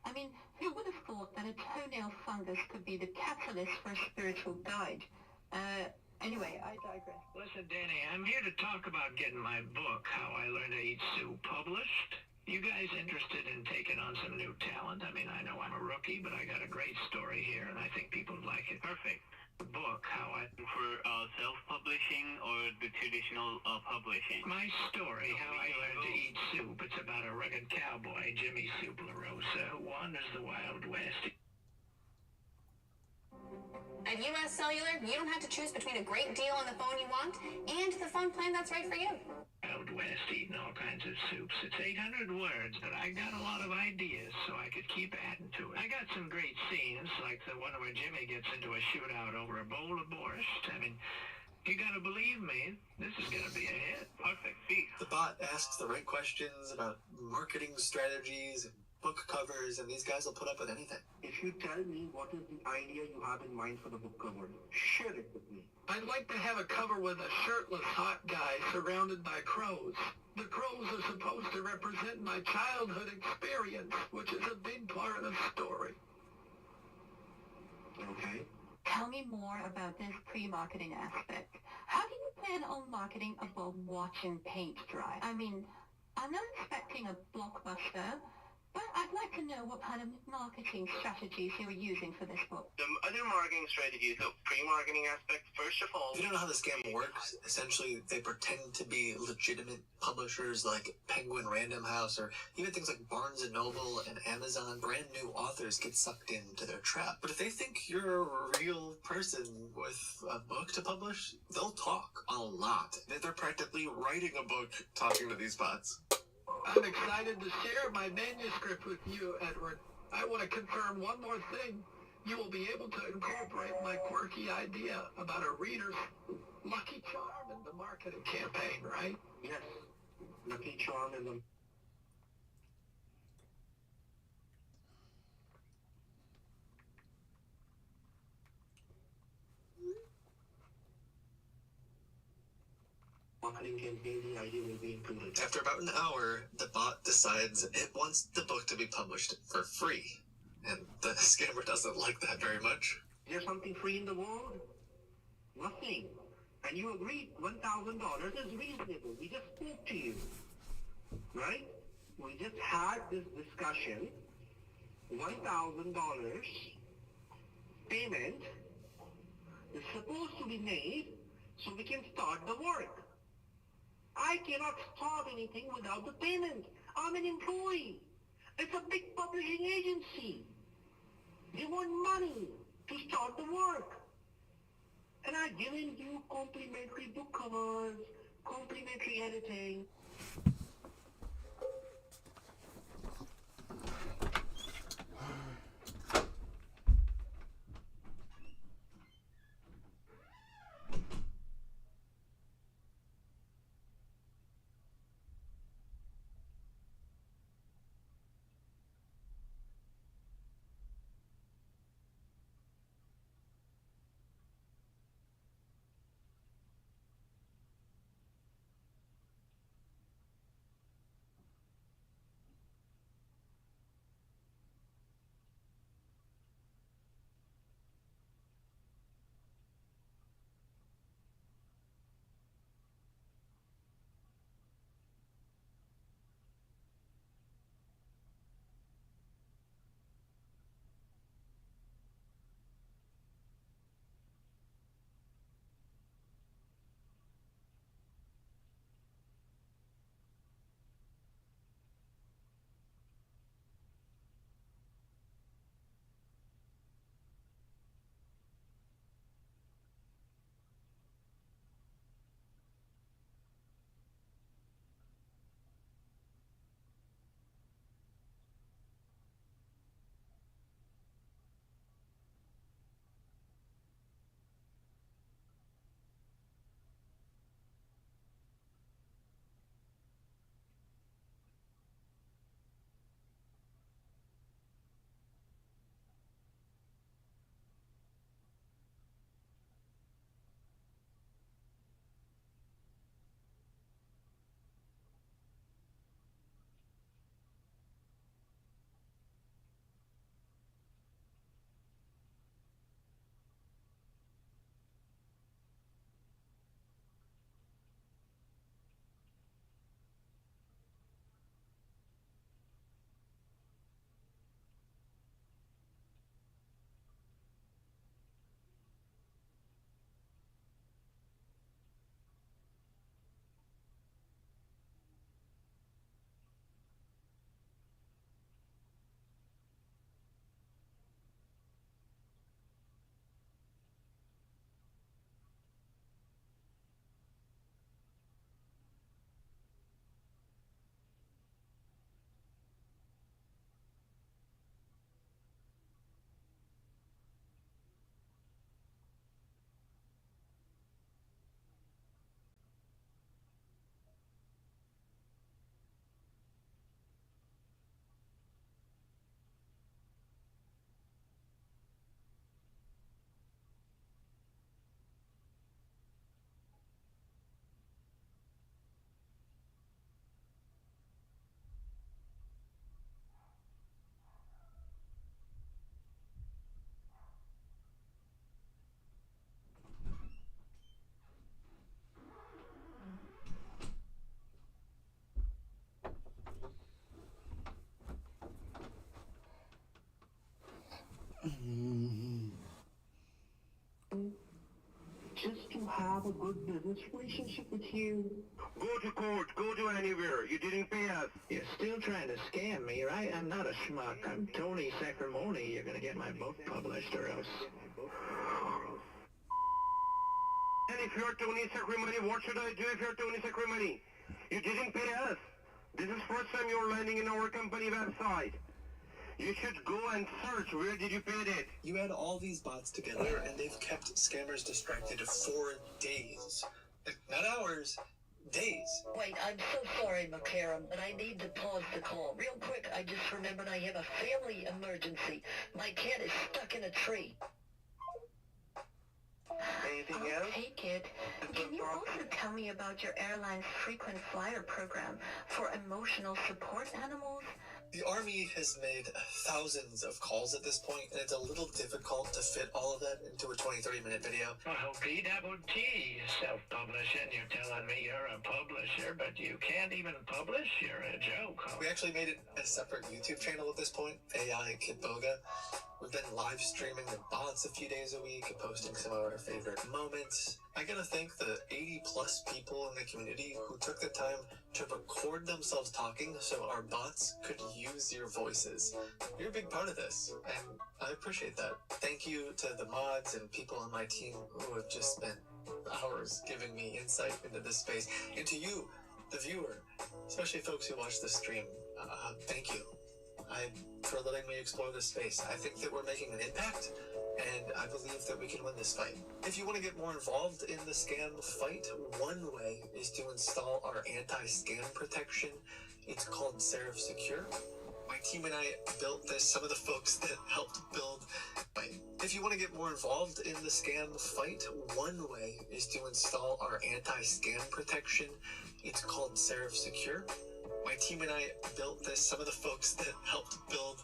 I mean, who would have thought that a toenail fungus could be the catalyst for a spiritual guide? Anyway, I digress. Listen, Danny, I'm here to talk about getting my book, How I Learned to Eat Soup, published. You guys interested in taking on some new talent? I mean, I know I'm a rookie, but I got a great story here, and I think people would like it. Perfect. The book, How I... For self-publishing or the traditional publishing? My story, How I Learned to Eat Soup. It's about a rugged cowboy, Jimmy Soup LaRosa, who wanders the Wild West. At US Cellular, you don't have to choose between a great deal on the phone you want and the phone plan that's right for you. Wild West, eating all kinds of soups. It's 800 words, but I got a lot of ideas, so I could keep adding to it. I got some great scenes, like the one where Jimmy gets into a shootout over a bowl of borscht. I mean, you gotta believe me, this is gonna be a hit. Perfect beef. The bot asks the right questions about marketing strategies and book covers, and these guys will put up with anything. If you tell me what is the idea you have in mind for the book cover, share it with me. I'd like to have a cover with a shirtless hot guy surrounded by crows. The crows are supposed to represent my childhood experience, which is a big part of the story. Okay. Tell me more about this pre-marketing aspect. How do you plan on marketing about watching paint dry? I mean, I'm not expecting a blockbuster, but I'd like to know what kind of marketing strategies you were using for this book. The other marketing strategies, the pre-marketing aspect, first of all... If you don't know how the scam works, essentially they pretend to be legitimate publishers like Penguin Random House or even things like Barnes & Noble and Amazon. Brand new authors get sucked into their trap. But if they think you're a real person with a book to publish, they'll talk a lot. They're practically writing a book talking to these bots. I'm excited to share my manuscript with you, Edward. I want to confirm one more thing. You will be able to incorporate my quirky idea about a reader's lucky charm in the marketing campaign, right? Yes. Lucky charm in the... marketing campaign, the idea will be included. After about an hour, the bot decides it wants the book to be published for free. And the scammer doesn't like that very much. Is there something free in the world? Nothing. And you agreed $1,000 is reasonable. We just spoke to you. Right? We just had this discussion. $1,000 payment is supposed to be made so we can start the work. I cannot start anything without the payment. I'm an employee. It's a big publishing agency. They want money to start the work. And I've given you complimentary book covers, complimentary editing. Just to have a good business relationship with you. Go to court. Go to anywhere. You didn't pay us. You're still trying to scam me, right? I'm not a schmuck. I'm Tony Sacrimoni. You're gonna get my book published or else. And if you're Tony Sacrimoni, what should I do if you're Tony Sacrimoni? You didn't pay us. This is first time you're landing in our company website. You should go and search. Where did you pay it? You add all these bots together, and they've kept scammers distracted for days. Not hours, days. Wait, I'm so sorry, McCarran, but I need to pause the call. Real quick, I just remembered I have a family emergency. My cat is stuck in a tree. Anything else? Hey, kid. Can you also tell me about your airline's frequent flyer program for emotional support animals? The Army has made thousands of calls at this point, and it's a little difficult to fit all of that into a 20-30 minute video. Well, P-double-T, self-publishing. You're telling me you're a publisher, but you can't even publish? You're a joke. Huh? We actually made it a separate YouTube channel at this point, AI Kidboga. We've been live streaming the bots a few days a week and posting some of our favorite moments. I gotta thank the 80+ people in the community who took the time to record themselves talking so our bots could use your voices. You're a big part of this, and I appreciate that. Thank you to the mods and people on my team who have just spent hours giving me insight into this space. And to you, the viewer, especially folks who watch the stream, thank you. For letting me explore this space. I think that we're making an impact, and I believe that we can win this fight. If you want to get more involved in the scam fight, one way is to install our anti-scam protection. It's called Seraph Secure. My team and I built this, some of the folks that helped build it. If you want to get more involved in the scam fight, one way is to install our anti-scam protection. It's called Seraph Secure. My team and I built this. Some of the folks that helped build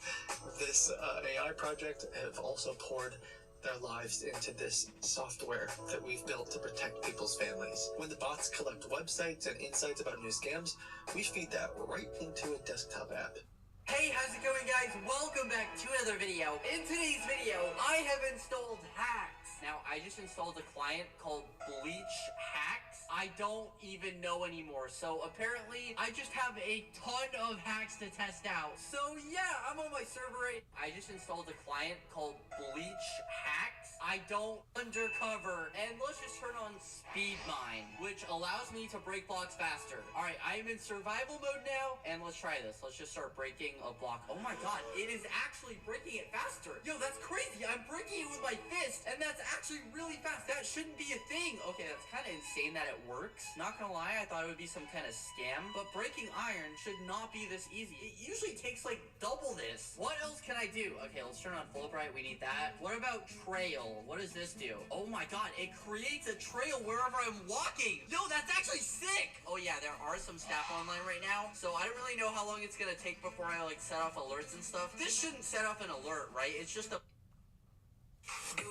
this AI project have also poured their lives into this software that we've built to protect people's families. When the bots collect websites and insights about new scams, we feed that right into a desktop app. Hey, how's it going, guys? Welcome back to another video. In today's video, I have installed Hacks. Now, I just installed a client called Bleach Hacks. I don't even know anymore. So apparently, I just have a ton of hacks to test out. So yeah, I'm on my server. I just installed a client called Bleach Hacks. I don't undercover. And let's just turn on Speed Mine, which allows me to break blocks faster. All right, I am in survival mode now, and let's try this. Let's just start breaking a block. Oh my god, it is actually breaking it faster. Yo, that's crazy. I'm breaking it with my fist, and that's actually really fast. That shouldn't be a thing. Okay, that's kind of insane that it works. Not gonna lie, I thought it would be some kind of scam, but breaking iron should not be this easy. It usually takes like double this. What else can I do? Okay, let's turn on Fulbright. We need that. What about Trail? What does this do? Oh my god, it creates a trail wherever I'm walking. Yo, that's actually sick. Oh yeah, there are some staff online right now, so I don't really know how long it's gonna take before I like set off alerts and stuff. This shouldn't set off an alert, right? It's just a do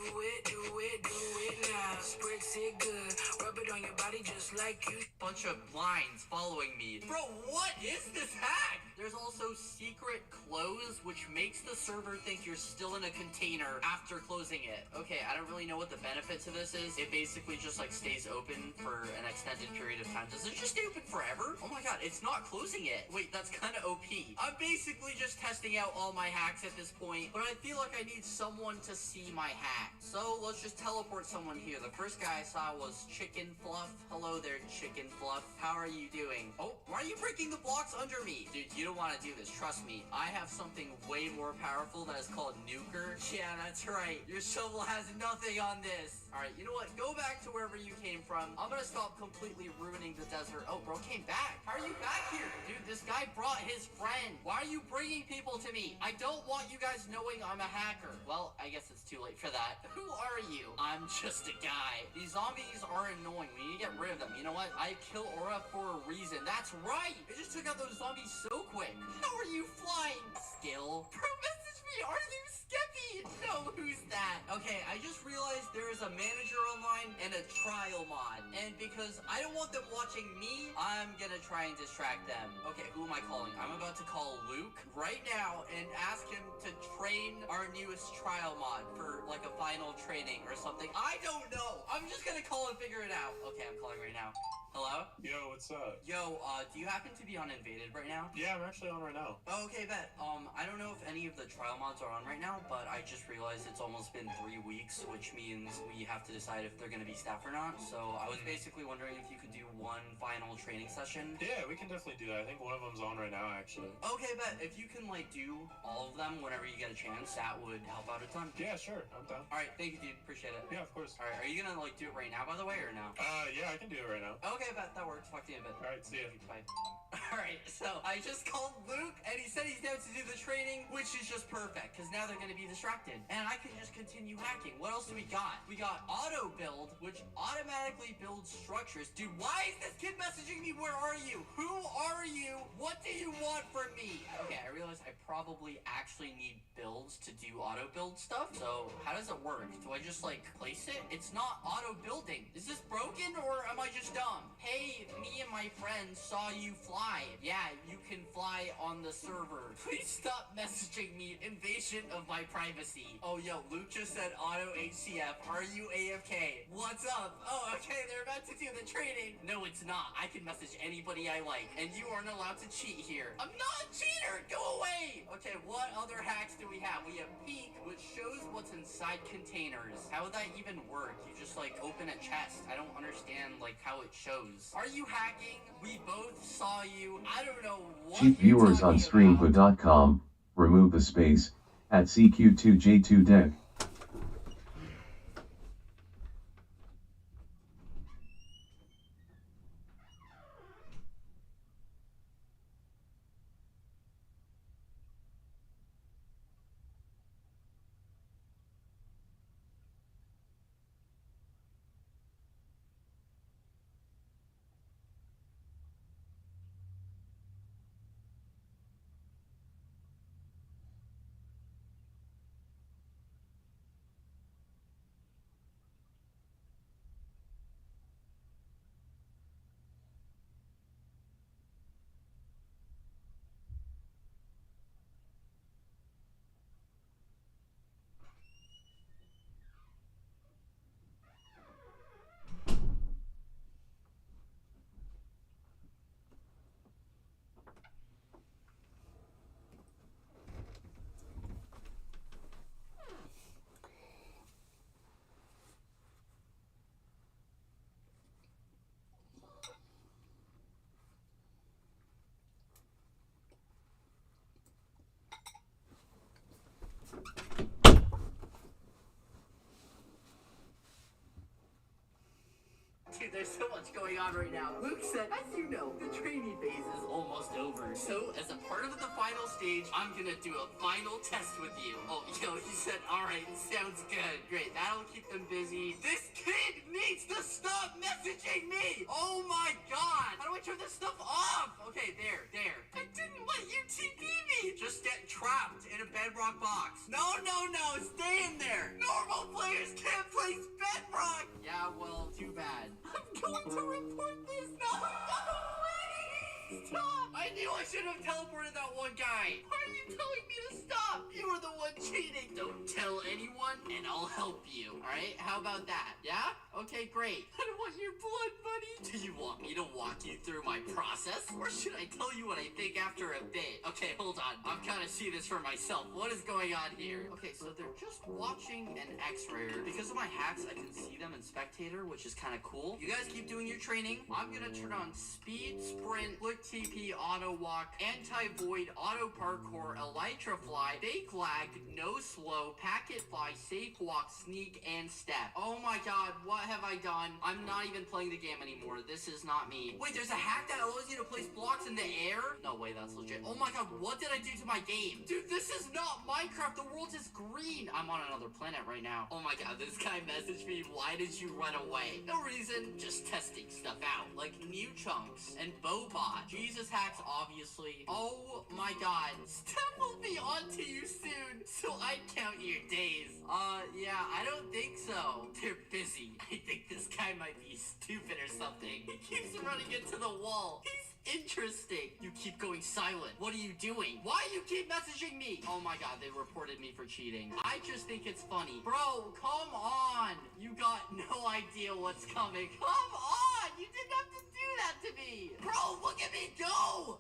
it now. Spritz it good. Rub it on your body just like you. Bunch of lines following me. Bro, what is this hack? There's also secret close, which makes the server think you're still in a container after closing it. Okay, I don't really know what the benefit to this is. It basically just like stays open for an extended period of time. Does it just stay open forever? Oh my god, it's not closing it. Wait, that's kind of OP. I'm basically just testing out all my hacks at this point, but I feel like I need someone to see my hack. So let's just teleport someone here. The first guy I saw was Chicken Fluff. Hello there, Chicken Fluff. How are you doing? Oh, why are you breaking the blocks under me? Dude, you don't want to do this. Trust me. I have something way more powerful that is called Nuker. Yeah, that's right. Your shovel has nothing on this. Alright, you know what? Go back to wherever you came from. I'm gonna stop completely ruining the desert. Oh, bro came back. How are you back here? Dude, this guy brought his friend. Why are you bringing people to me? I don't want you guys knowing I'm a hacker. Well, I guess it's too late for that. Who are you? I'm just a guy. These zombies are annoying. We need to get rid of them. You know what? I kill Aura for a reason. That's right. It just took out those zombies so quick. How are you flying? Skill. Bro, message me me, Arthur Skeppy! No, who's that? Okay, I just realized there is a manager online and a trial mod. And because I don't want them watching me, I'm gonna try and distract them. Okay, who am I calling? I'm about to call Luke right now and ask him to train our newest trial mod for like a final training or something. I don't know. I'm just gonna call and figure it out. Okay, I'm calling right now. Hello? Yo, what's up? Yo, do you happen to be on Invaded right now? Yeah, I'm actually on right now. Oh, okay, bet. I don't know if any of the trial mods are on right now, but I just realized it's almost been 3 weeks, which means we have to decide if they're gonna be staff or not. So I was basically wondering if you could do one final training session. Yeah, we can definitely do that. I think one of them's on right now, actually. Okay, bet. If you can, like, do all of them whenever you get a chance, that would help out a ton. Yeah, sure. I'm down. Alright, thank you, dude. Appreciate it. Yeah, of course. Alright, are you gonna, like, do it right now, by the way, or no? Yeah, I can do it right now. Okay, bet. That works. Talk to you in a bit. Alright, see ya. Bye. Alright, so I just called Luke, and he said he's down to do the training, which is just perfect, because now they're going to be distracted. And I can just continue hacking. What else do we got? We got auto build, which automatically builds structures. Dude, why is this kid messaging me? Where are you? Who are you? What do you want from me? Okay, I realized I probably actually need builds to do auto build stuff. So how does it work? Do I just like place it? It's not auto building. Is this broken or am I just dumb? Hey, me and my friends saw you fly. Yeah, you can fly on the server. Please stop messaging me. Invasion of my privacy. Oh, yo, Luke just said auto HCF. Are you AFK? What's up? Oh, okay, they're about to do the training. No, it's not. I can message anybody I like, and you aren't allowed to cheat here. I'm not a cheater. Go away. Okay, what other hacks do we have? We have Peek, which shows what's inside containers. How would that even work? You just like open a chest. I don't understand like how it shows. Are you hacking? We both saw you. I don't know what. Cheap viewers on streampo.com. Remove the space at CQ2J2Deck. Dude, there's so much going on right now. Luke said, as you know, the training phase is almost over. So, as a part of the final stage, I'm gonna do a final test with you. Oh, yo, he said, alright, sounds good. Great, that'll keep them busy. This kid needs to stop messaging me! Oh my god! How do I turn this stuff off? Okay, there. I didn't let you TP me! Just get trapped in a bedrock box. No, stay in there! Normal players can't play bedrock! Yeah, well, too bad. I'm going to report this! No, please! Stop! I knew I should have teleported that one guy! Why are you telling me to stop? You were the one cheating! Don't tell anyone, and I'll help you. Alright, how about that? Yeah? Okay, great. I don't want your blood, buddy. Do you want me to walk you through my process? Or should I tell you what I think after a bit? Okay, hold on. I'm kind of see this for myself. What is going on here? Okay, so they're just watching an X-rayer. Because of my hacks, I can see them in Spectator, which is kind of cool. You guys keep doing your training. I'm gonna turn on Speed, Sprint, Quick TP, Auto Walk, Anti-Void, Auto Parkour, Elytra Fly, Fake Lag, No Slow, Packet Fly, Safe Walk, Sneak, and Step. Oh my god, what have I done? I'm not even playing the game anymore. This is not me. Wait, there's a hack that allows you to place blocks in the air? No way, that's legit. Oh my god, what did I do to my game? Dude, this is not Minecraft. The world is green. I'm on another planet right now. Oh my god, this guy messaged me, why did you run away? No reason, just testing stuff out. Like new chunks and Bobot. Jesus hacks, obviously. Oh my god. Step will be on to you soon, so I'd count your days. Yeah, I don't think so. They're busy. I think this guy might be stupid or something. He keeps running into the wall. He's interesting. You keep going silent. What are you doing? Why you keep messaging me? Oh my god, they reported me for cheating. I just think it's funny. Bro, come on. You got no idea what's coming. Come on. You didn't have to do that to me. Bro, look at me go.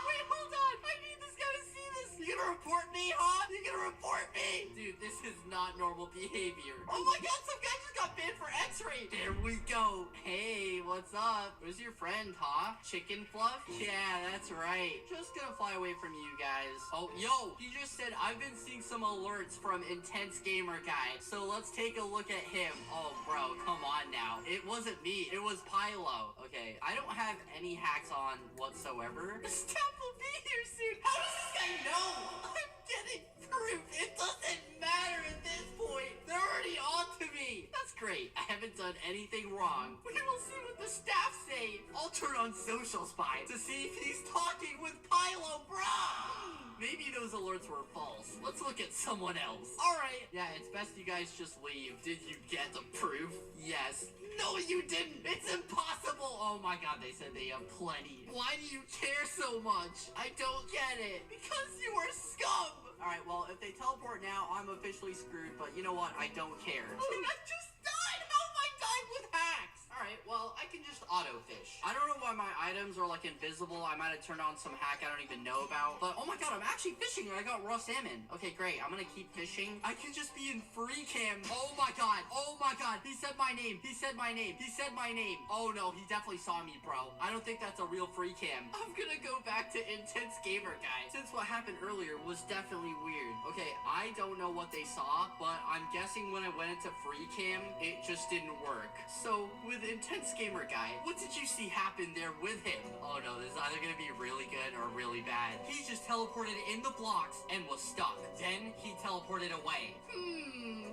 Wait, hold on. I need this guy to see this. You gonna report me, huh? You gonna report me? Dude, this is not normal behavior. Oh my god, some guy just got banned for X-ray. There we go. Hey, what's up? Where's your friend, huh? Chicken Fluff? Yeah, that's right. Just gonna fly away from you guys. Oh, yo, he just said I've been seeing some alerts from Intense Gamer Guy. So let's take a look at him. Oh, bro, come on now. It wasn't me. It was Pylo. Okay, I don't have any hacks on whatsoever. Steph will be here soon. How does this guy know? I'm getting proof. It doesn't matter at this point. They're already on to me. That's great. I haven't done anything wrong. We will see what the staff say. I'll turn on Social Spy to see if he's talking with Pylo, bruh. Maybe those alerts were false. Let's look at someone else. Alright. Yeah, it's best you guys just leave. Did you get the proof? Yes. No, you didn't. It's impossible. Oh my god, they said they have plenty. Why do you care so much? I don't get it. Because you are scum. Alright, well, if they teleport now, I'm officially screwed. But you know what? I don't care. And I just died. How am I dying with hacks? Alright, well, I can just auto-fish. I don't know why my items are, like, invisible. I might have turned on some hack I don't even know about. But, oh my god, I'm actually fishing and I got raw salmon. Okay, great. I'm gonna keep fishing. I can just be in free cam. Oh my god. Oh my god. He said my name. He said my name. He said my name. Oh no, he definitely saw me, bro. I don't think that's a real free cam. I'm gonna go back to Intense Gamer Guy, since what happened earlier was definitely weird. Okay, I don't know what they saw, but I'm guessing when I went into free cam, it just didn't work. So, with Intense Gamer Guy, what did you see happen there with him? Oh no, this is either gonna be really good or really bad. He just teleported in the blocks and was stuck. Then he teleported away.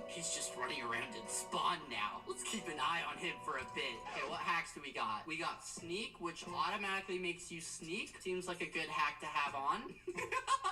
He's just running around in spawn now. Let's keep an eye on him for a bit. Okay, what hacks do we got? We got Sneak, which automatically makes you sneak. Seems like a good hack to have on.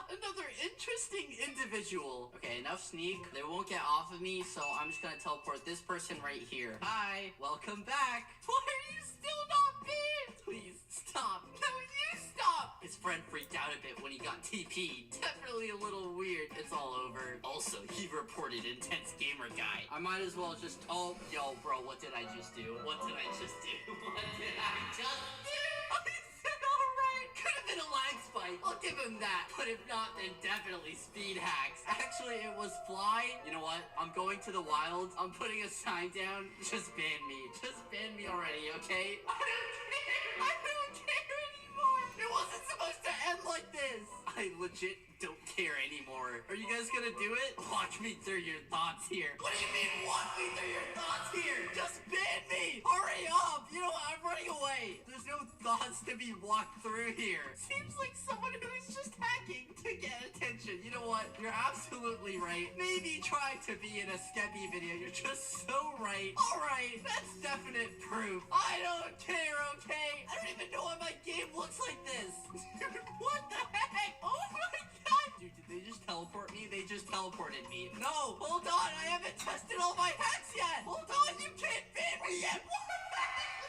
Another interesting individual. Okay, enough Sneak. They won't get off of me, so I'm just gonna teleport this person right here. Hi, welcome back. Why are you still not banned? Please, stop. No, you stop. His friend freaked out a bit when he got TP'd. Definitely a little weird. It's all over. Also, he reported Intense Gamer Guy. I might as well just... Oh, yo, bro, what did I just do? What did I just do? What did I just do? I said alright. Could have been a lag spike. I'll give him that. But if not, then definitely speed hacks. Actually, it was Fly. You know what? I'm going to the wild. I'm putting a sign down. Just ban me. Just ban me already, okay? I don't care. I don't care anymore. It wasn't supposed to end like this. I legit don't care anymore. Are you guys gonna do it? Walk me through your thoughts here. What do you mean, walk me through your thoughts here? Just ban me! Hurry up! You know what? I'm running away. There's no thoughts to be walked through here. Seems like someone who's just hacking to get attention. You know what? You're absolutely right. Maybe try to be in a Skeppy video. You're just so right. Alright, that's definite proof. I don't care, okay? I don't even know why my game looks like this. What the heck? Oh my god! Dude, did they just teleport me? They just teleported me. No! Hold on! I haven't tested all my hacks yet! Hold on! You can't ban me yet! What the heck?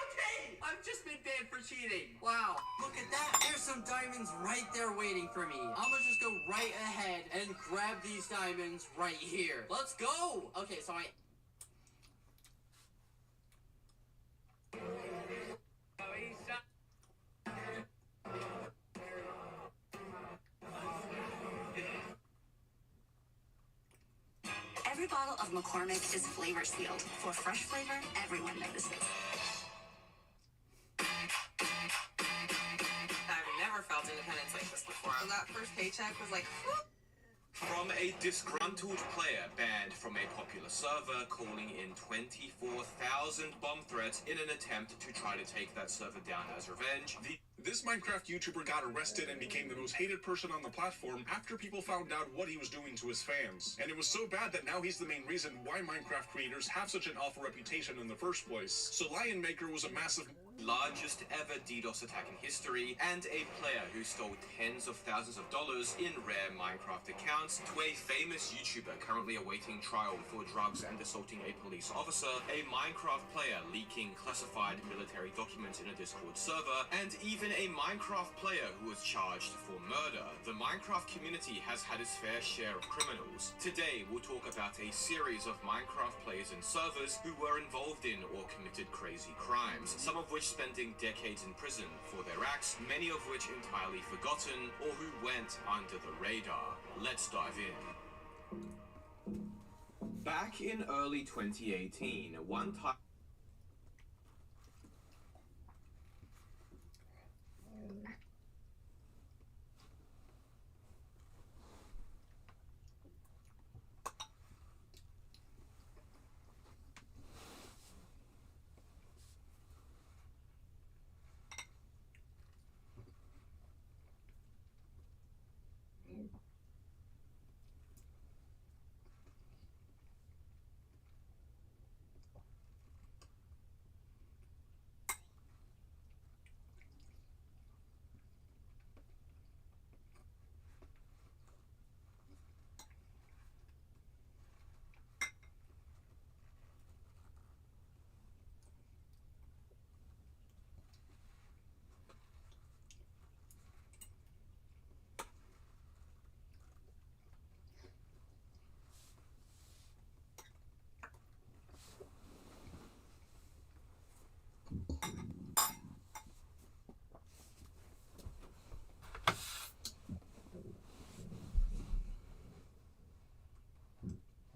Okay! I've just been banned for cheating. Wow. Look at that. There's some diamonds right there waiting for me. I'm gonna just go right ahead and grab these diamonds right here. Let's go! Okay, so Every bottle of McCormick is flavor sealed. For fresh flavor, everyone notices. I've never felt independence like this before. That first paycheck was like, From a disgruntled player banned from a popular server calling in 24,000 bomb threats in an attempt to try to take that server down as revenge. This Minecraft YouTuber got arrested and became the most hated person on the platform after people found out what he was doing to his fans. And it was so bad that now he's the main reason why Minecraft creators have such an awful reputation in the first place. So Lion Maker was a massive... largest ever DDoS attack in history, and a player who stole tens of thousands of dollars in rare Minecraft accounts, to a famous YouTuber currently awaiting trial for drugs and assaulting a police officer, a Minecraft player leaking classified military documents in a Discord server, and even a Minecraft player who was charged for murder. The Minecraft community has had its fair share of criminals. Today, we'll talk about a series of Minecraft players and servers who were involved in or committed crazy crimes, some of which spending decades in prison for their acts, many of which entirely forgotten, or who went under the radar. Let's dive in. Back in early 2018, one time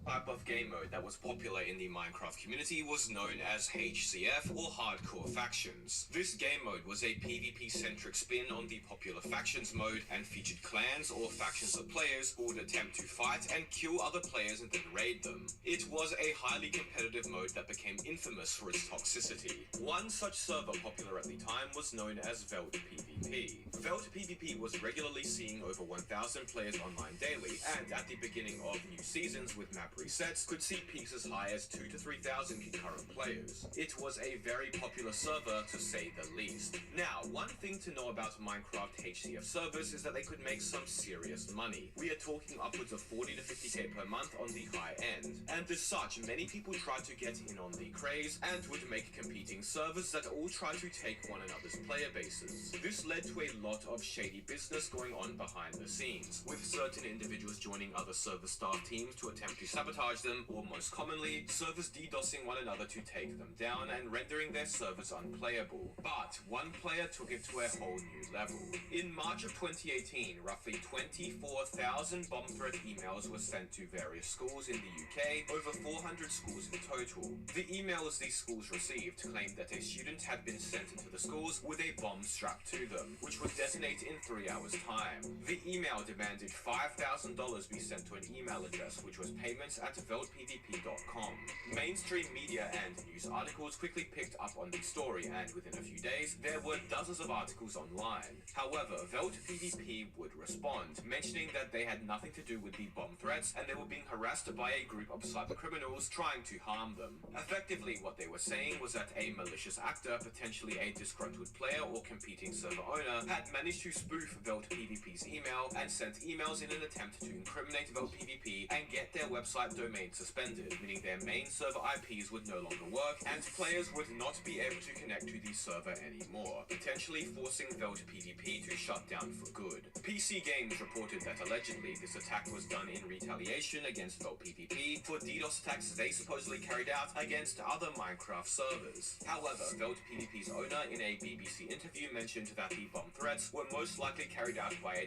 type of game mode that was popular in the Minecraft community was known as HCF, or Hardcore Factions. This game mode was a PvP-centric spin on the popular Factions mode and featured clans or factions of players who would attempt to fight and kill other players and then raid them. It was a highly competitive mode that became infamous for its toxicity. One such server popular at the time was known as Veld PvP. Veld PvP was regularly seeing over 1,000 players online daily, and at the beginning of new seasons with map resets, could see peaks as high as 2,000 to 3,000 concurrent players. It was a very popular server, to say the least. Now, one thing to know about Minecraft HCF servers is that they could make some serious money. We are talking upwards of 40 to 50k per month on the high end. And as such, many people tried to get in on the craze and would make competing servers that all tried to take one another's player bases. This led to a lot of shady business going on behind the scenes, with certain individuals joining other server staff teams to attempt to sabotage them, or most commonly, servers DDoSing one another to take them down and rendering their servers unplayable. But one player took it to a whole new level. In March of 2018, roughly 24,000 bomb threat emails were sent to various schools in the UK, over 400 schools in total. The emails these schools received claimed that a student had been sent into the schools with a bomb strapped to them, which would detonate in 3 hours' time. The email demanded $5,000 be sent to an email address, which was payments@veldpvp.com. Mainstream media and news articles quickly picked up on the story, and within a few days, there were dozens of articles online. However, Veld PvP would respond, mentioning that they had nothing to do with the bomb threats, and they were being harassed by a group of cyber criminals trying to harm them. Effectively, what they were saying was that a malicious actor, potentially a disgruntled player or competing server owner, had managed to spoof Veld PvP's email and sent emails in an attempt to incriminate Veld PvP and get their website domain suspended, meaning their main server IPs would no longer work and players would not be able to connect to the server anymore, potentially forcing Veld PvP to shut down for good. PC Games reported that allegedly this attack was done in retaliation against Veld PvP for DDoS attacks they supposedly carried out against other Minecraft servers. However, Veld PvP's owner in a BBC interview mentioned that the bomb threats were most likely carried out by a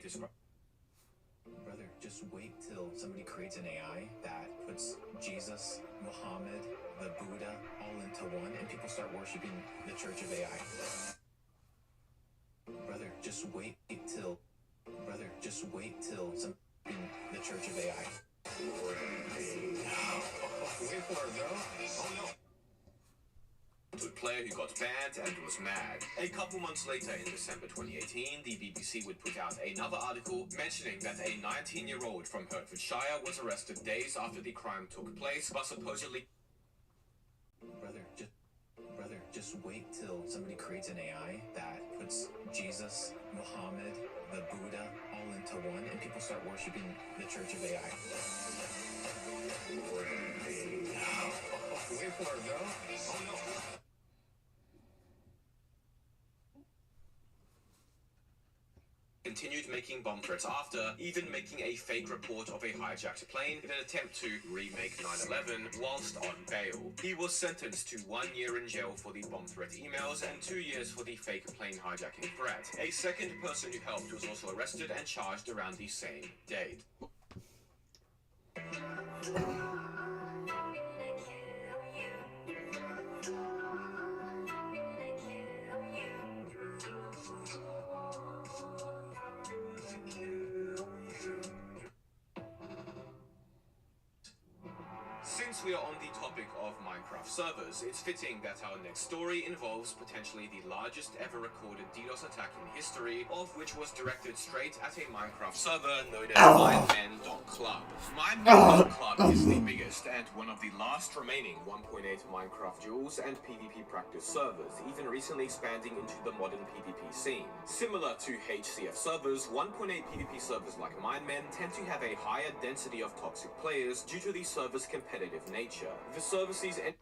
Brother, just wait till somebody creates an AI that puts Jesus, Muhammad, the Buddha all into one, and people start worshiping the Church of AI. Brother, just wait till some the Church of AI. Wait for it, bro. Oh no. To a player who got banned and was mad. A couple months later, in December 2018, the BBC would put out another article mentioning that a 19-year-old from Hertfordshire was arrested days after the crime took place, but supposedly... Brother, Just wait till somebody creates an AI that puts Jesus, Muhammad, the Buddha all into one, and people start worshiping the Church of AI. Wait for it, bro. Oh no. Continued making bomb threats after, even making a fake report of a hijacked plane in an attempt to remake 9/11 whilst on bail. He was sentenced to 1 year in jail for the bomb threat emails and 2 years for the fake plane hijacking threat. A second person who helped was also arrested and charged around the same date. Since we are on the topic of Minecraft servers, it's fitting that our next story involves potentially the largest ever recorded DDoS attack in history, of which was directed straight at a Minecraft server known as MineMen.club. MineMen.club is the biggest and one of the last remaining 1.8 Minecraft duels and PvP practice servers, even recently expanding into the modern PvP scene. Similar to HCF servers, 1.8 PvP servers like MineMen tend to have a higher density of toxic players due to the server's competitive nature. The server sees anywhere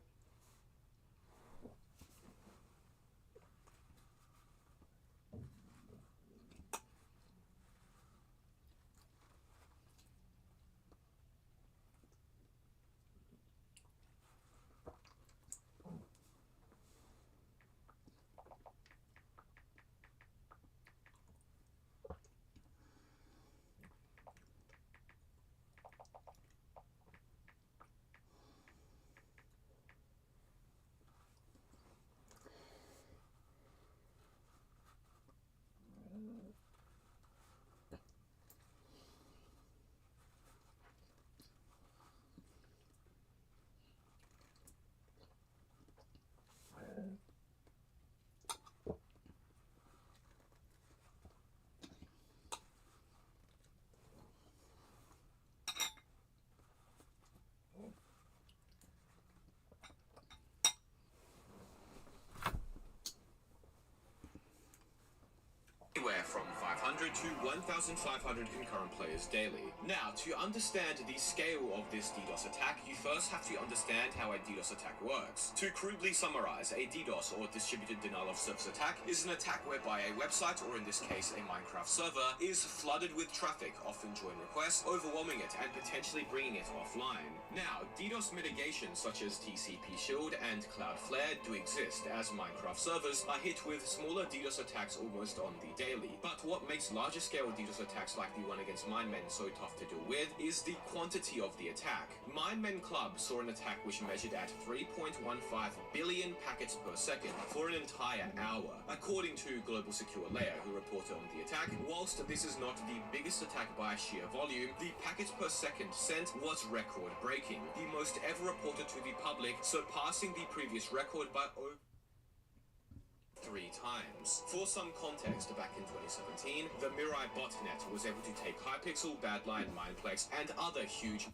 from 500 to 1,500 concurrent players daily. Now, to understand the scale of this DDoS attack, you first have to understand how a DDoS attack works. To crudely summarize, a DDoS, or distributed denial of service attack, is an attack whereby a website, or in this case a Minecraft server, is flooded with traffic, often join requests, overwhelming it and potentially bringing it offline. Now, DDoS mitigation such as TCP Shield and Cloudflare do exist, as Minecraft servers are hit with smaller DDoS attacks almost on the daily. But what makes larger scale DDoS attacks like the one against MineMen so tough to deal with is the quantity of the attack. MineMen Club saw an attack which measured at 3.15 billion packets per second for an entire hour, according to Global Secure Layer, who reported on the attack. Whilst this is not the biggest attack by sheer volume, the packets per second sent was record-breaking, the most ever reported to the public, surpassing the previous record by over 3 times. For some context, back in 2017, the Mirai botnet was able to take Hypixel, Badlion, Mineplex, and other huge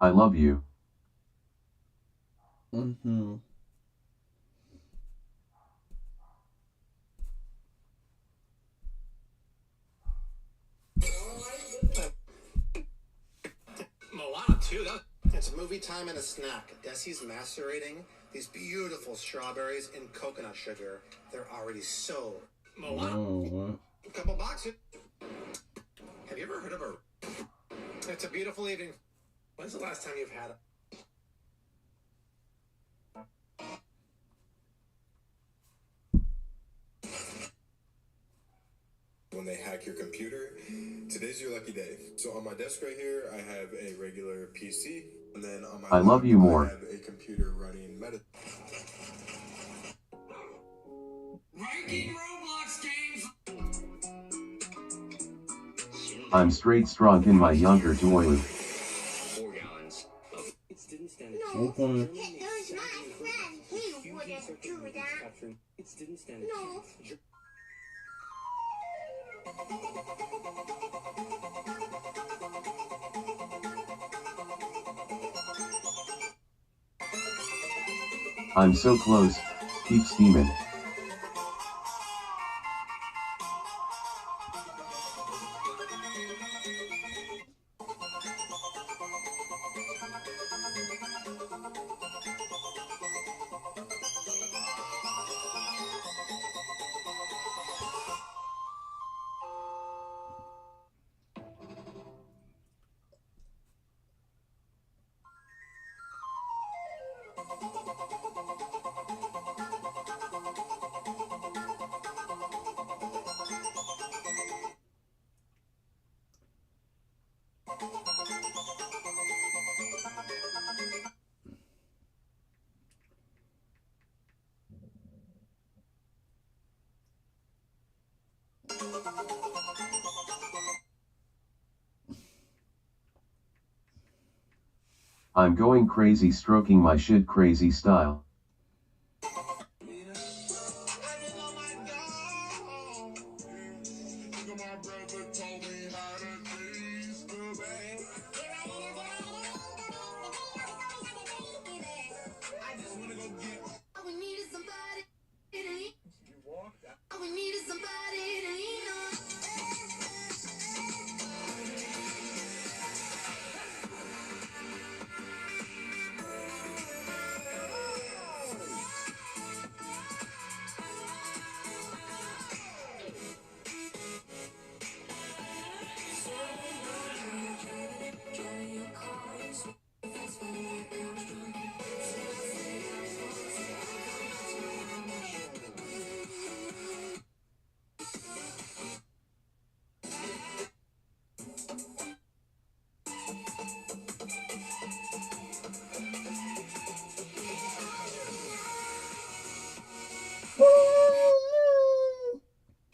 I love you. Mm-hmm. Moana 2, it's movie time and a snack. Desi's macerating these beautiful strawberries in coconut sugar. They're already so... Moana. A couple boxes. Have you ever heard of a... It's a beautiful evening. When's the last time you've had it? When they hack your computer, today's your lucky day. So on my desk right here, I have a regular PC, and then on my I love you more. I have a computer running Meta. Ranking Roblox games. I'm straight strong in my younger toilet. 4 gallons of... It didn't stand a No. chance. Germany is sadly included. He wouldn't do that. It didn't stand a chance. I'm so close, keep steaming. I'm going crazy stroking my shit crazy style.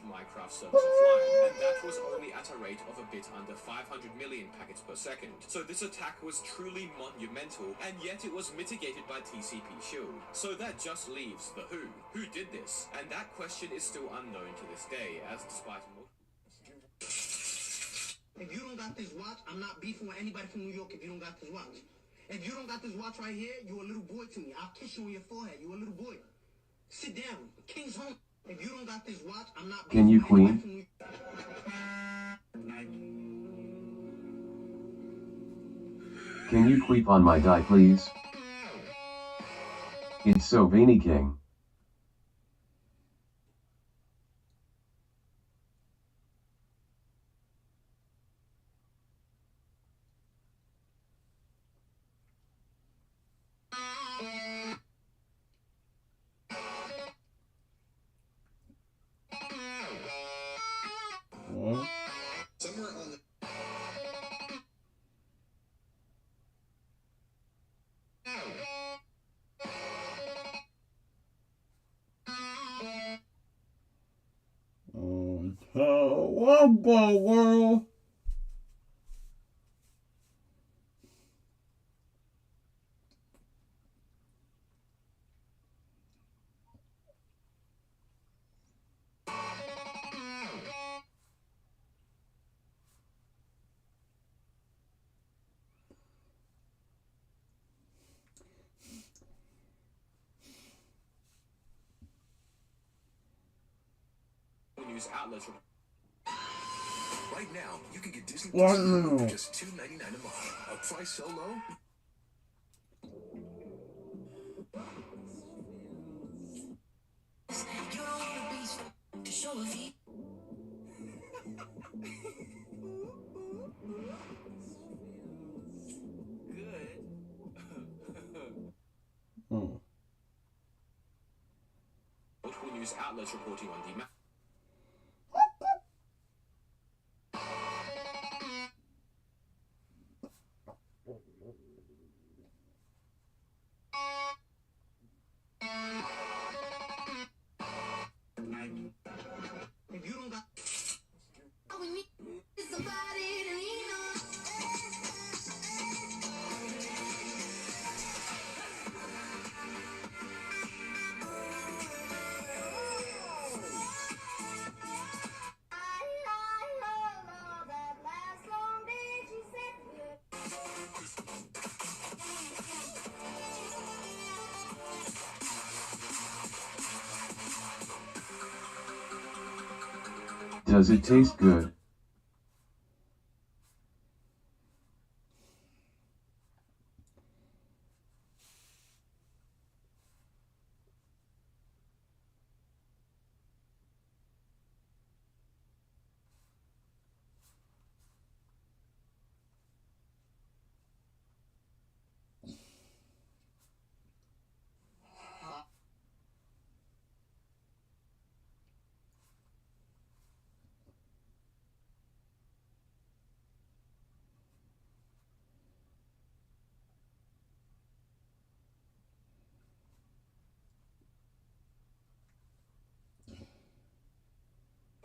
Minecraft servers offline, and that was only at a rate of a bit under 500 million packets per second. So this attack was truly monumental, and yet it was mitigated by TCP Shield. So that just leaves the who. Who did this? And that question is still unknown to this day, as despite more... If you don't got this watch, I'm not beefing with anybody from New York if you don't got this watch. If you don't got this watch right here, you a little boy to me. I'll kiss you on your forehead. You a little boy. Sit down. King's home. If you don't got this watch, I'm not Can you beefing with anybody queen? from New Can you queep on my die please? It's so veiny king. Somewhere on the... Whoa, world. news outlets. Right now, you can get Disney Wow. for just $2.99 a month. A price so low. Multiple news outlets reporting on the If you don't got all we need is somebody to lean on. Does it taste good?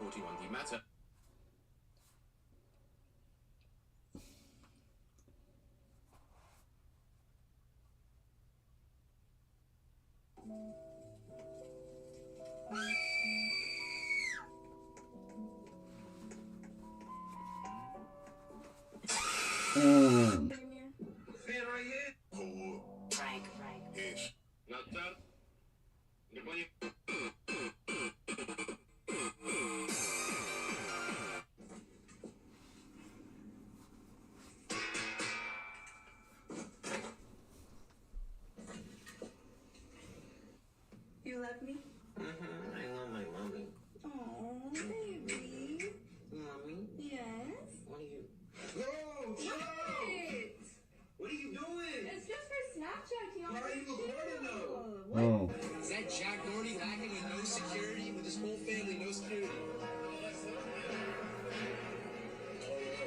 reporting on the matter. Mm. Fan right here. Frank. Ish. Not that. The money. You love me? I love my mommy. Oh, baby. Mommy? Yes? What are you... What are you doing? It's just for Snapchat, you know. Why are you recording though? Oh. Is that Jack Doherty lacking with no security? With his whole family, no security?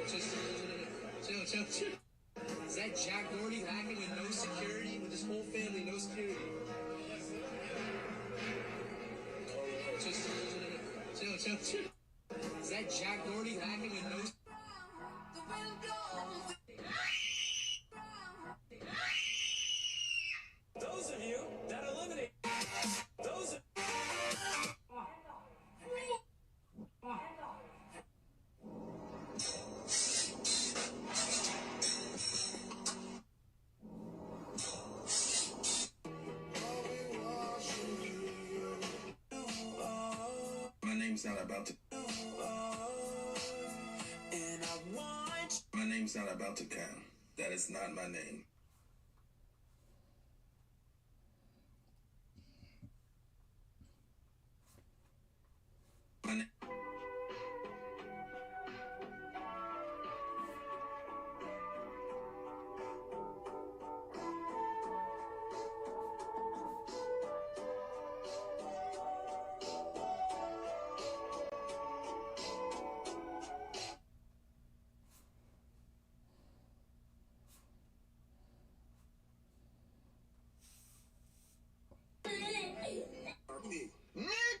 Chill. Is that Jack Doherty lacking with no security? With his whole family, no security? Chill. Is that Jack Doherty lacking with no... Those of you that eliminate those. My name's not about to. My name's not about to count. That is not my name. My name.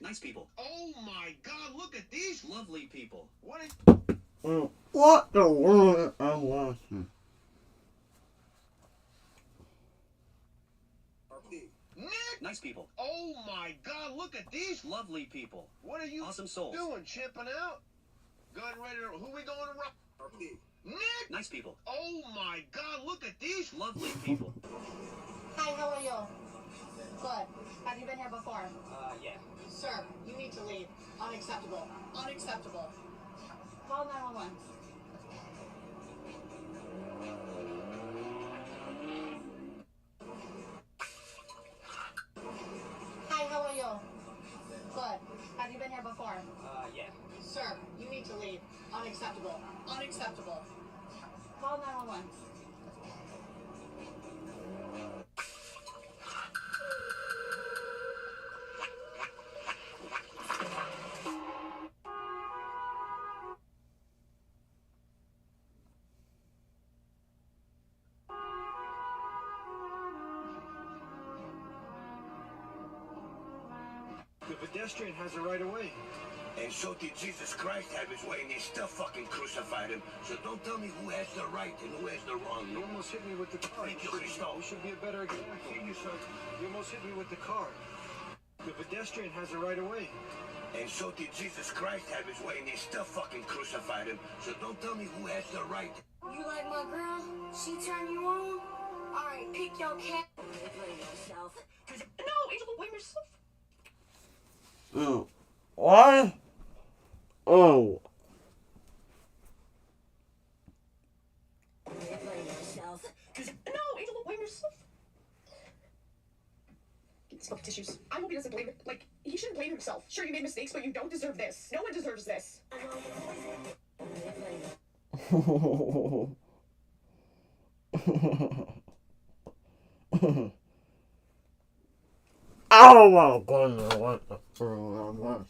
Nice people. Oh my God! Look at these Lovely people. What is... What the world? I'm watching. Nice people. Oh my God! Look at these. Lovely people. What are you Awesome souls. doing? Chipping out? Going ready to... Who we going to rock? Nick! Nice people. Oh my God! Look at these. Lovely people. Hi, how are you? Good. Have you been here before? Yeah. Sir, you need to leave. Unacceptable. Unacceptable. Call 911. Hi, how are you? Good. Have you been here before? Yeah. Sir, you need to leave. Unacceptable. Unacceptable. Call 911. The pedestrian has a right of way. And so did Jesus Christ have his way, and they still fucking crucified him. So don't tell me who has the right and who has the wrong. You almost hit me with the car. Thank you, Christo. You should be a better example. See you, son. You almost hit me with the car. The pedestrian has a right of way. And so did Jesus Christ have his way, and they still fucking crucified him. So don't tell me who has the right. You like my girl? She turn you on? Alright, pick your cat. Blame yourself. No, Angel, blame yourself. Oh. Why? Oh. Blame yourself. No, Angel, blame yourself. Smoke tissues. I hope he doesn't blame it. Like, he shouldn't blame himself. Sure, you made mistakes, but you don't deserve this. No one deserves this. Oh my goodness, what the fuck?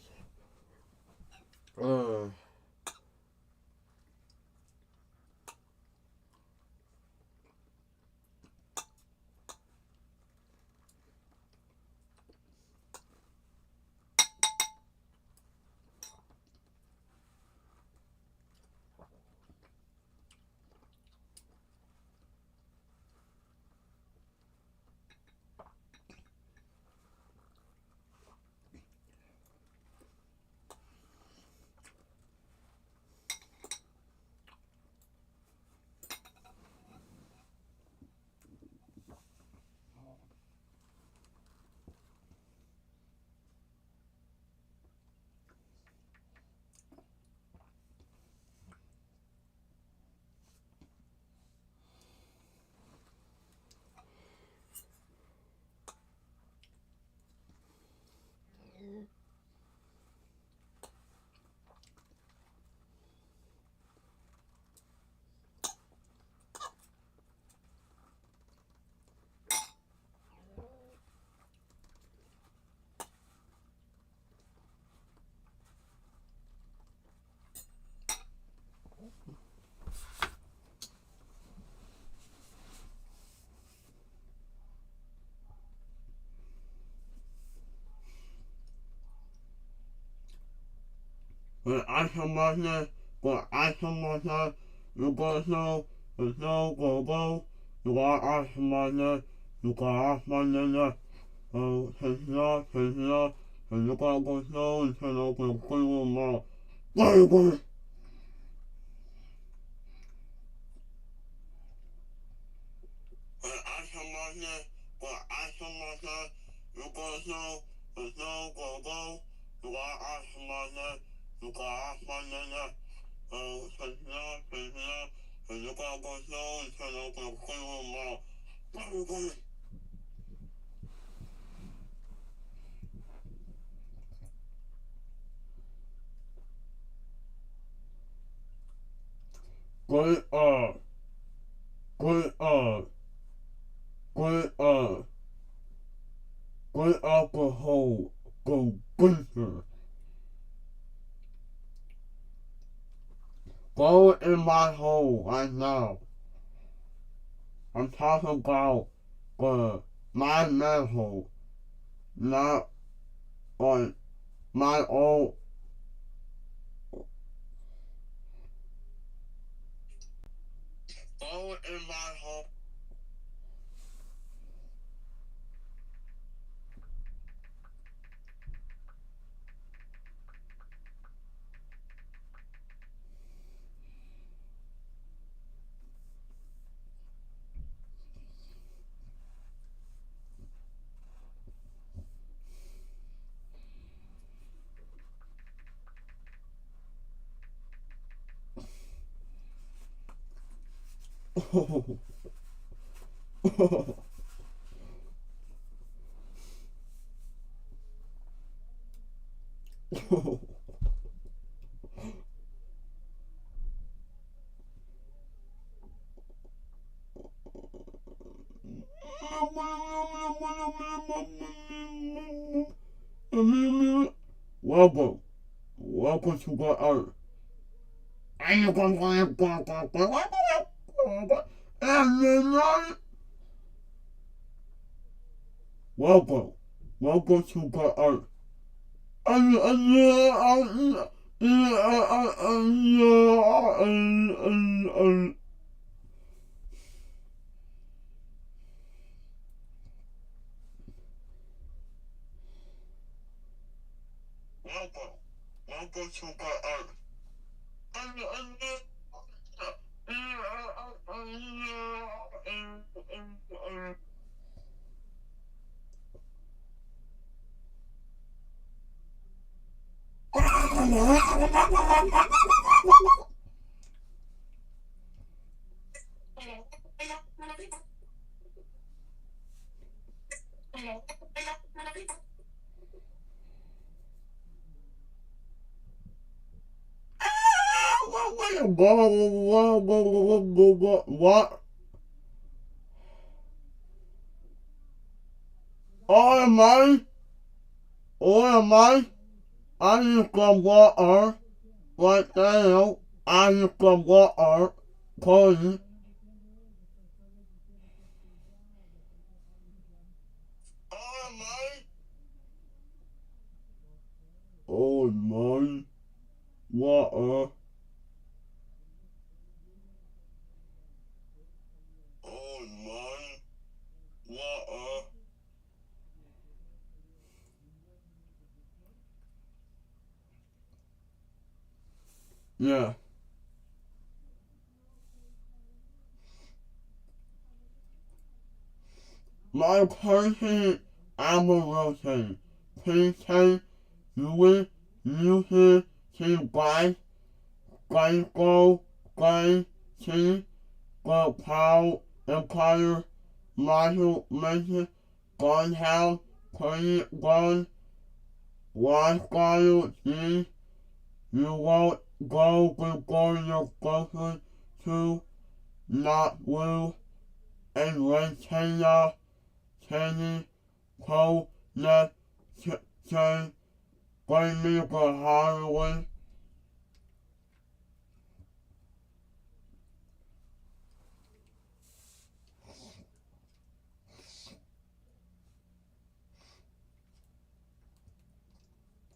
When I come on here, you go so, there's no go, you got I come on here, you got off on there, take it off, and you gotta go slow and turn open a clean little mouth. Go! When I come on here, you go so, there's no go, you got I come on there, you got off on there, take it off, and you gotta go slow and turn open a clean little mouth. Go! Great alcohol, go bunker. Go in my hole right now. I'm talking about my manhole, not on my own. Go in my hole. Welcome. Welcome to the earth. Welcome. Welcome to the earth. Welcome to the earth. What? Am I? I use the water right now. I use the water, please. Oh my water. Oh my water. Yeah. My person amorosity. Please say you use to buy Geico, Geico, the Power Empire, Marshall Mansion, Gunhouse, Pretty Gun, Lifestyle G. You won't go before your grocery to not lose and retain your candy, cold, neck, chain, bring me for Halloween.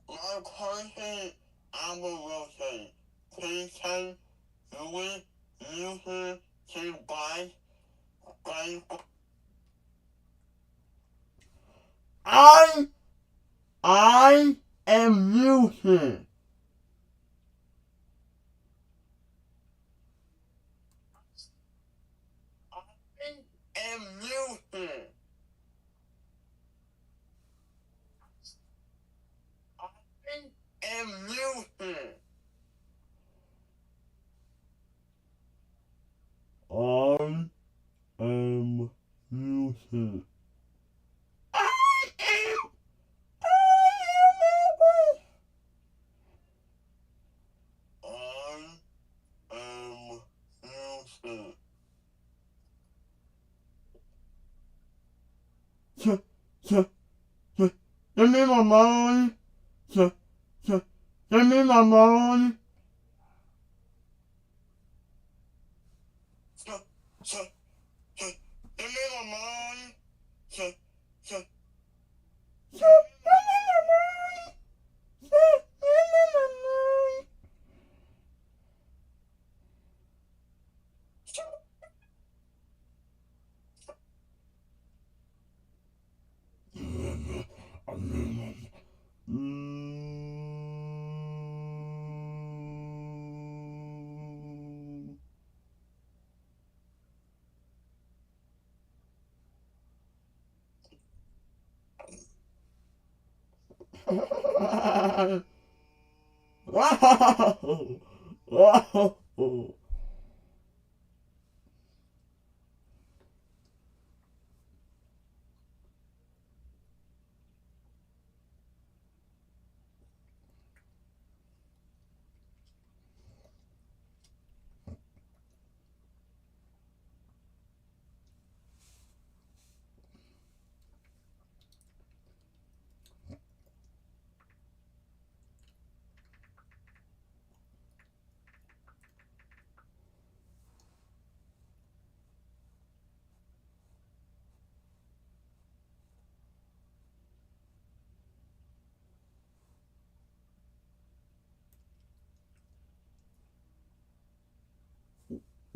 My person, I'm a rotate. Please say you use to buy. I am using. Give me my money. Give me my money. Give me my money.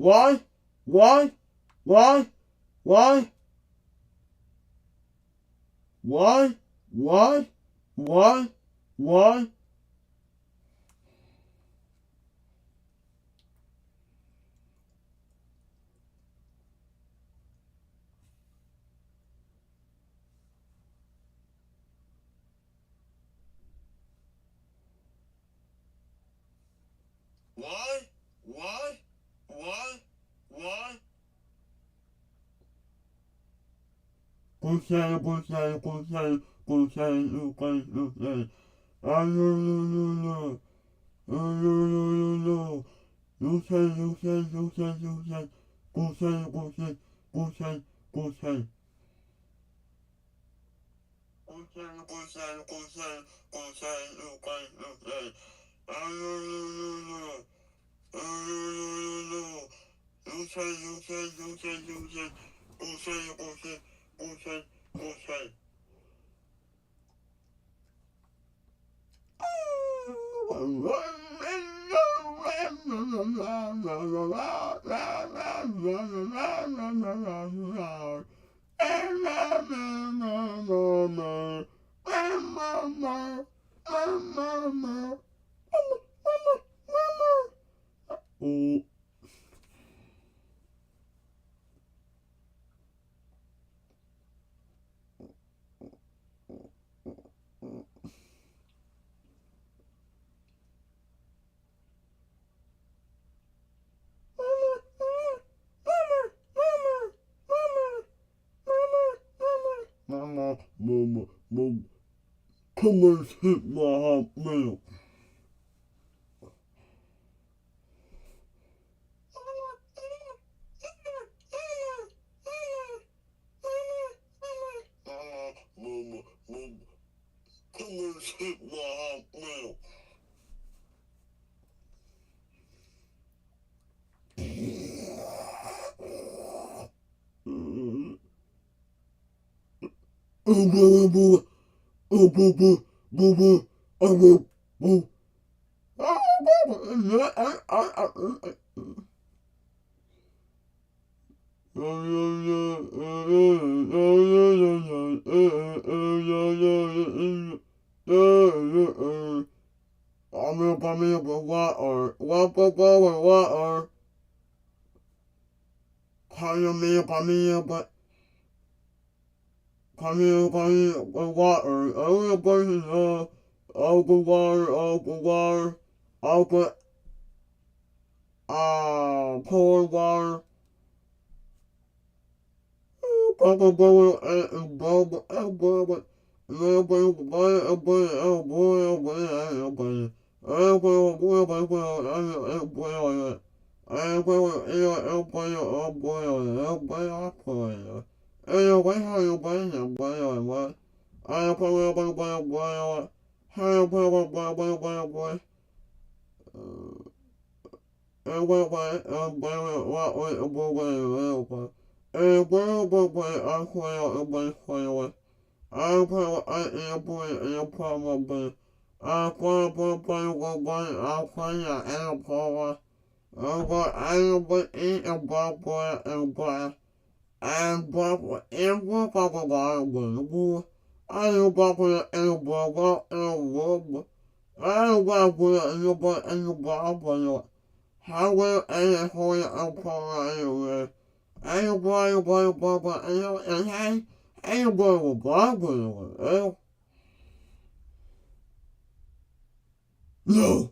Why? Why? Why? Why? Why? Why? Why? Why? Why? Why? Why? Why? Consent. Mama, come and hit my hot milk. Mama, come and hit my hot milk. Cold water. No.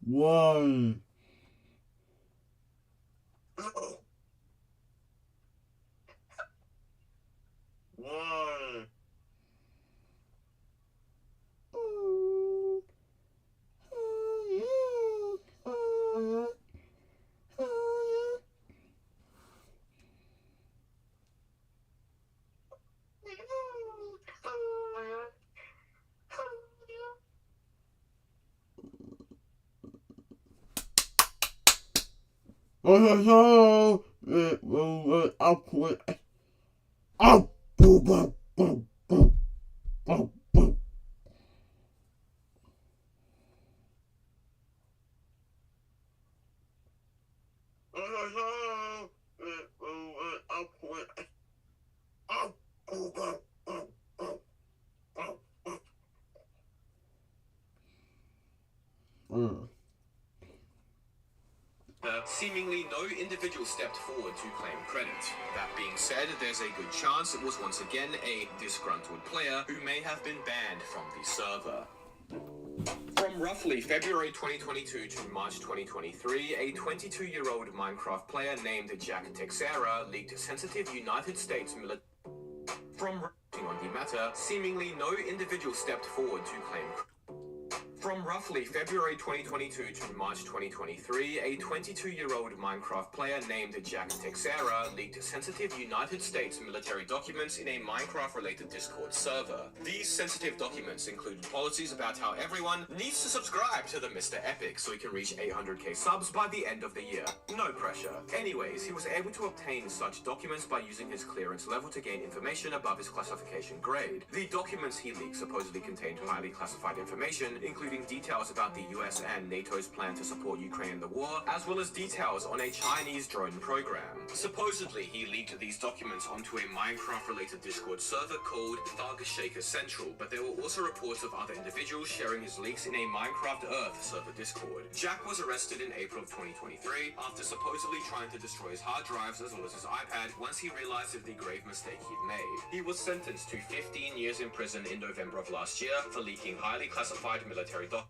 Why? Also, it will upward. Up, boom, boom, boom, boom, boom, boom. Also, it will upward. Up, boom, boom, boom, boom, boom. Seemingly no individual stepped forward to claim credit. That being said, there's a good chance it was once again a disgruntled player who may have been banned from the server. From roughly February 2022 to March 2023, a 22-year-old Minecraft player named Jack Texera leaked sensitive United States military. From writing on the matter, seemingly no individual stepped forward to claim credit. From roughly February 2022 to March 2023, a 22-year-old Minecraft player named Jack Texera leaked sensitive United States military documents in a Minecraft-related Discord server. These sensitive documents include policies about how everyone needs to subscribe to the Mr. Epic so he can reach 800k subs by the end of the year. No pressure. Anyways, he was able to obtain such documents by using his clearance level to gain information above his classification grade. The documents he leaked supposedly contained highly classified information, including details about the US and NATO's plan to support Ukraine in the war, as well as details on a Chinese drone program. Supposedly, he leaked these documents onto a Minecraft-related Discord server called Thug Shaker Central, but there were also reports of other individuals sharing his leaks in a Minecraft Earth server Discord. Jack was arrested in April of 2023 after supposedly trying to destroy his hard drives as well as his iPad once he realized of the grave mistake he'd made. He was sentenced to 15 years in prison in November of last year for leaking highly classified military documents.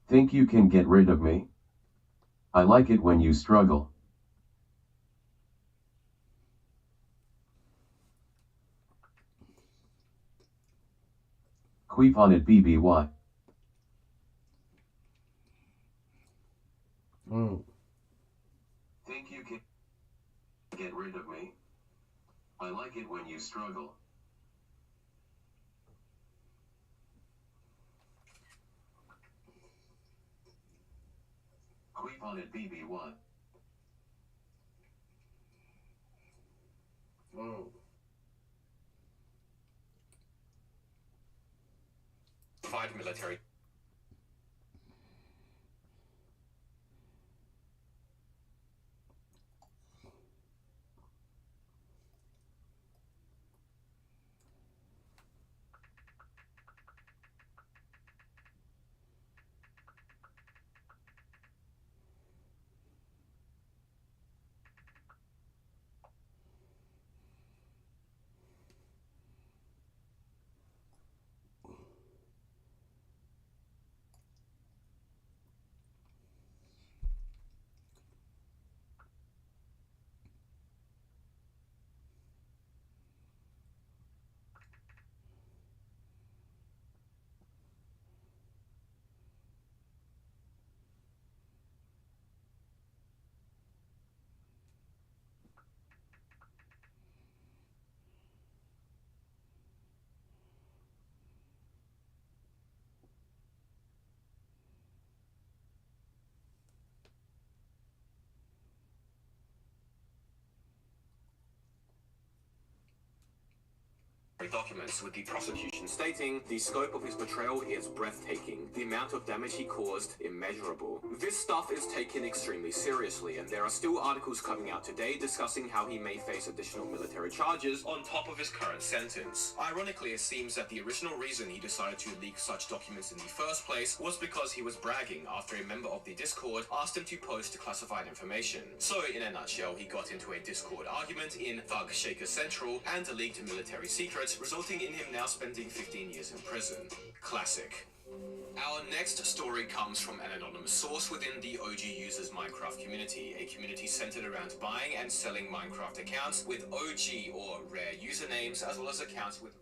Think you can get rid of me? I like it when you struggle. Queef on it, BBY. Think you can get rid of me? I like it when you struggle. Queef on it, BBY. Provide military. Documents with the prosecution stating the scope of his betrayal is breathtaking, the amount of damage he caused immeasurable. This stuff is taken extremely seriously, and there are still articles coming out today discussing how he may face additional military charges on top of his current sentence. Ironically, it seems that the original reason he decided to leak such documents in the first place was because he was bragging after a member of the Discord asked him to post classified information. So, in a nutshell, he got into a Discord argument in Thug Shaker Central and leaked military secrets, resulting in him now spending 15 years in prison. Classic. Our next story comes from an anonymous source within the OG Users Minecraft community, a community centered around buying and selling Minecraft accounts with OG or rare usernames, as well as accounts with...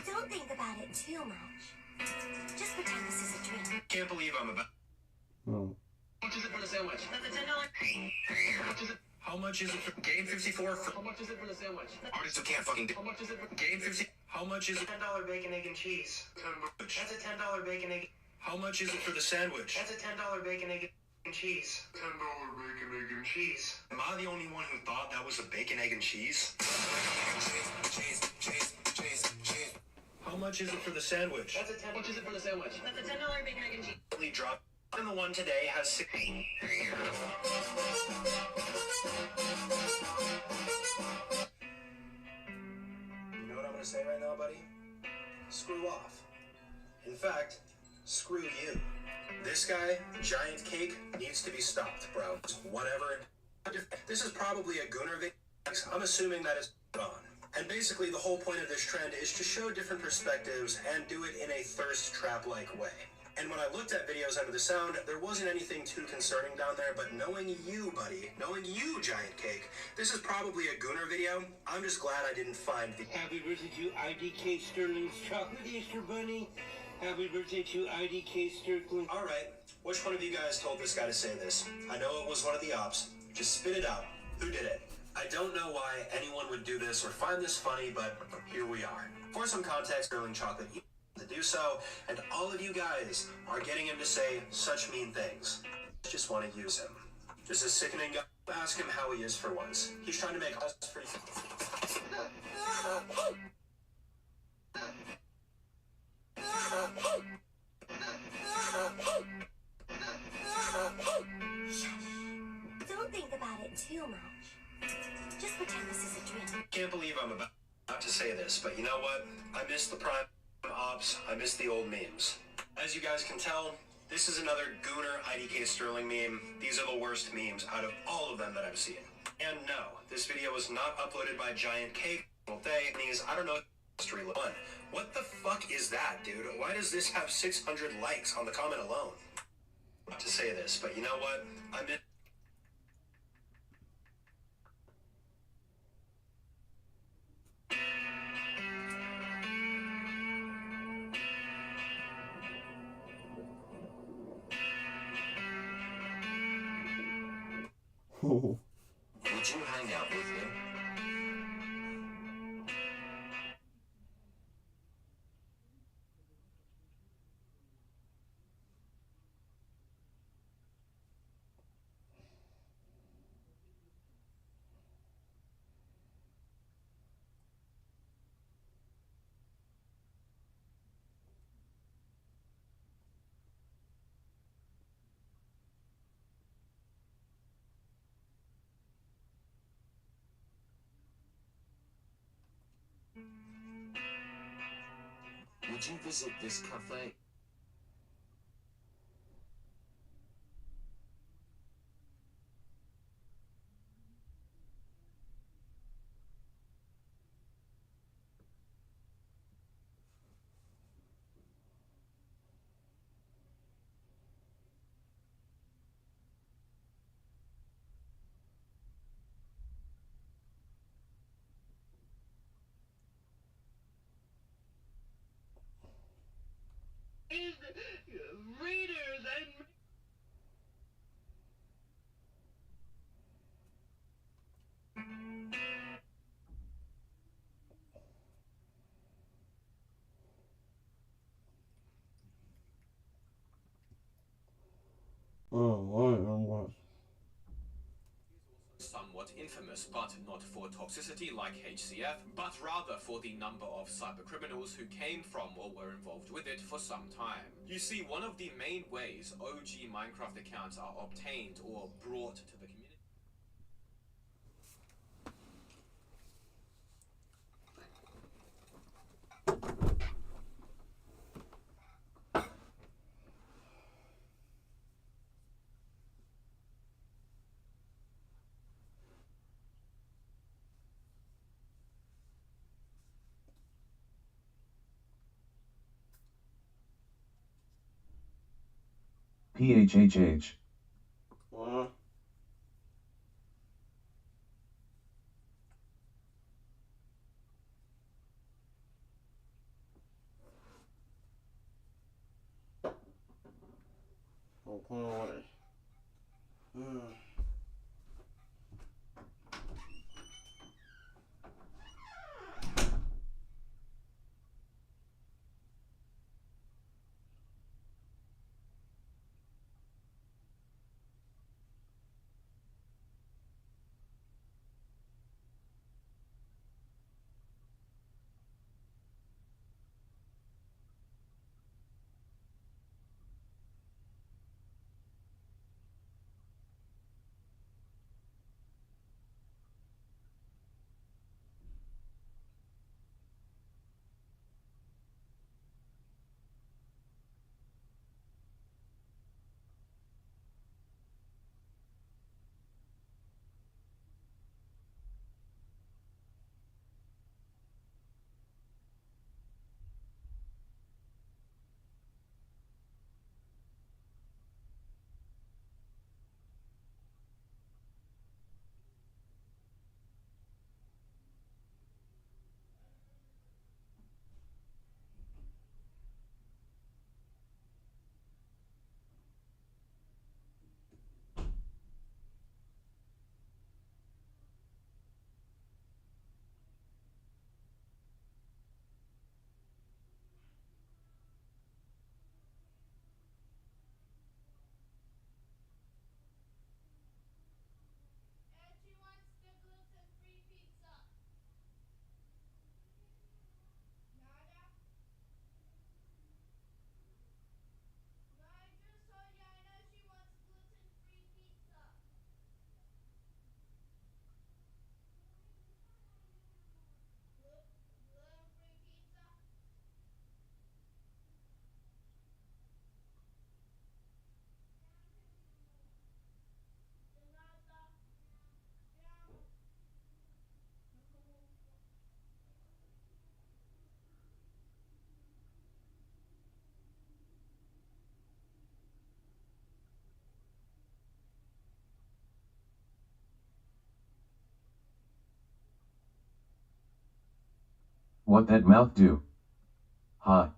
Don't think about it too much. Just pretend this is a dream. Can't believe I'm about... Oh. How much is it for the sandwich? That's a $10. How much is it? How much is it for game 54 for... How much is it for the sandwich? Artists who can't fucking... How much is it for game 50... How much is it? $10 bacon, egg, and cheese. That's a $10 bacon, egg. How much is it for the sandwich? That's a $10 bacon, egg, and cheese. $10 bacon, egg, and cheese. Am I the only one who thought that was a bacon, egg, and cheese? Cheese. How much is it for the sandwich? That's a $10. How much is it for the sandwich? That's a $10 bacon, egg, and cheese. Drop. And the one today has 16. You know what I'm gonna say right now, buddy? Screw off. In fact, screw you. This guy, Giant Cake, needs to be stopped, bro. Whatever. This is probably a Gunnar video. I'm assuming that is on. And basically the whole point of this trend is to show different perspectives and do it in a thirst trap-like way. And when I looked at videos under the sound, there wasn't anything too concerning down there, but knowing you, buddy, knowing you, Giant Cake, this is probably a Gunnar video. I'm just glad I didn't find the... Happy birthday to IDK Sterling's chocolate Easter bunny. Happy birthday to IDK Sterling. All right, which one of you guys told this guy to say this? I know it was one of the ops. Just spit it out. Who did it? I don't know why anyone would do this or find this funny, but here we are. For some context, Sterling Chocolate to do so, and all of you guys are getting him to say such mean things. Just want to use him. Just a sickening guy. Ask him how he is for once. He's trying to make us pretty... too much. Just pretend this is a dream. Can't believe I'm about to say this, but you know what? I miss the prime ops. I miss the old memes. As you guys can tell, this is another Gooner IDK Sterling meme. These are the worst memes out of all of them that I've seen. And no, this video was not uploaded by Giant Cake. I don't know. One. What the fuck is that, dude? Why does this have 600 likes on the comment alone? Not to say this, but you know what? I miss. Would you hang out with me? Would you visit this cafe? Readers and Somewhat infamous, but not for toxicity like HCF, but rather for the number of cybercriminals who came from or were involved with it for some time. You see, one of the main ways OG Minecraft accounts are obtained or brought to the community. PHHH. What? Oh, put away. What that mouth do? Hi.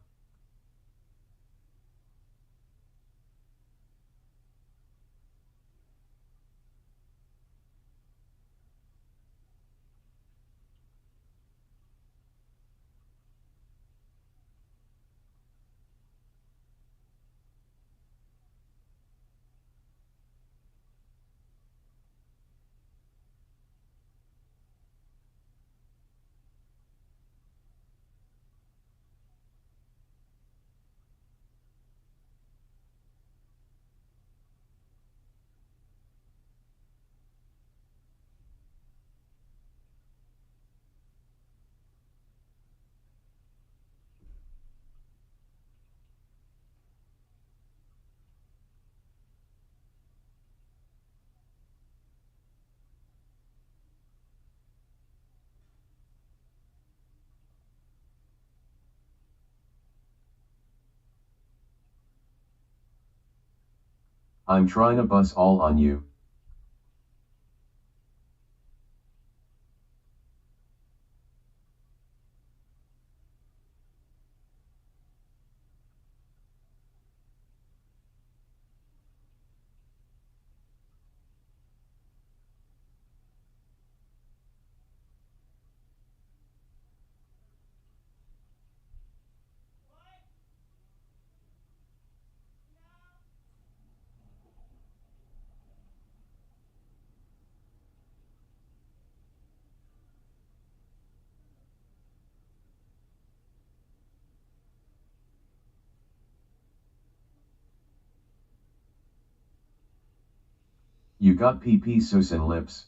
I'm trying to bust all on you. You got PP sauce and lips.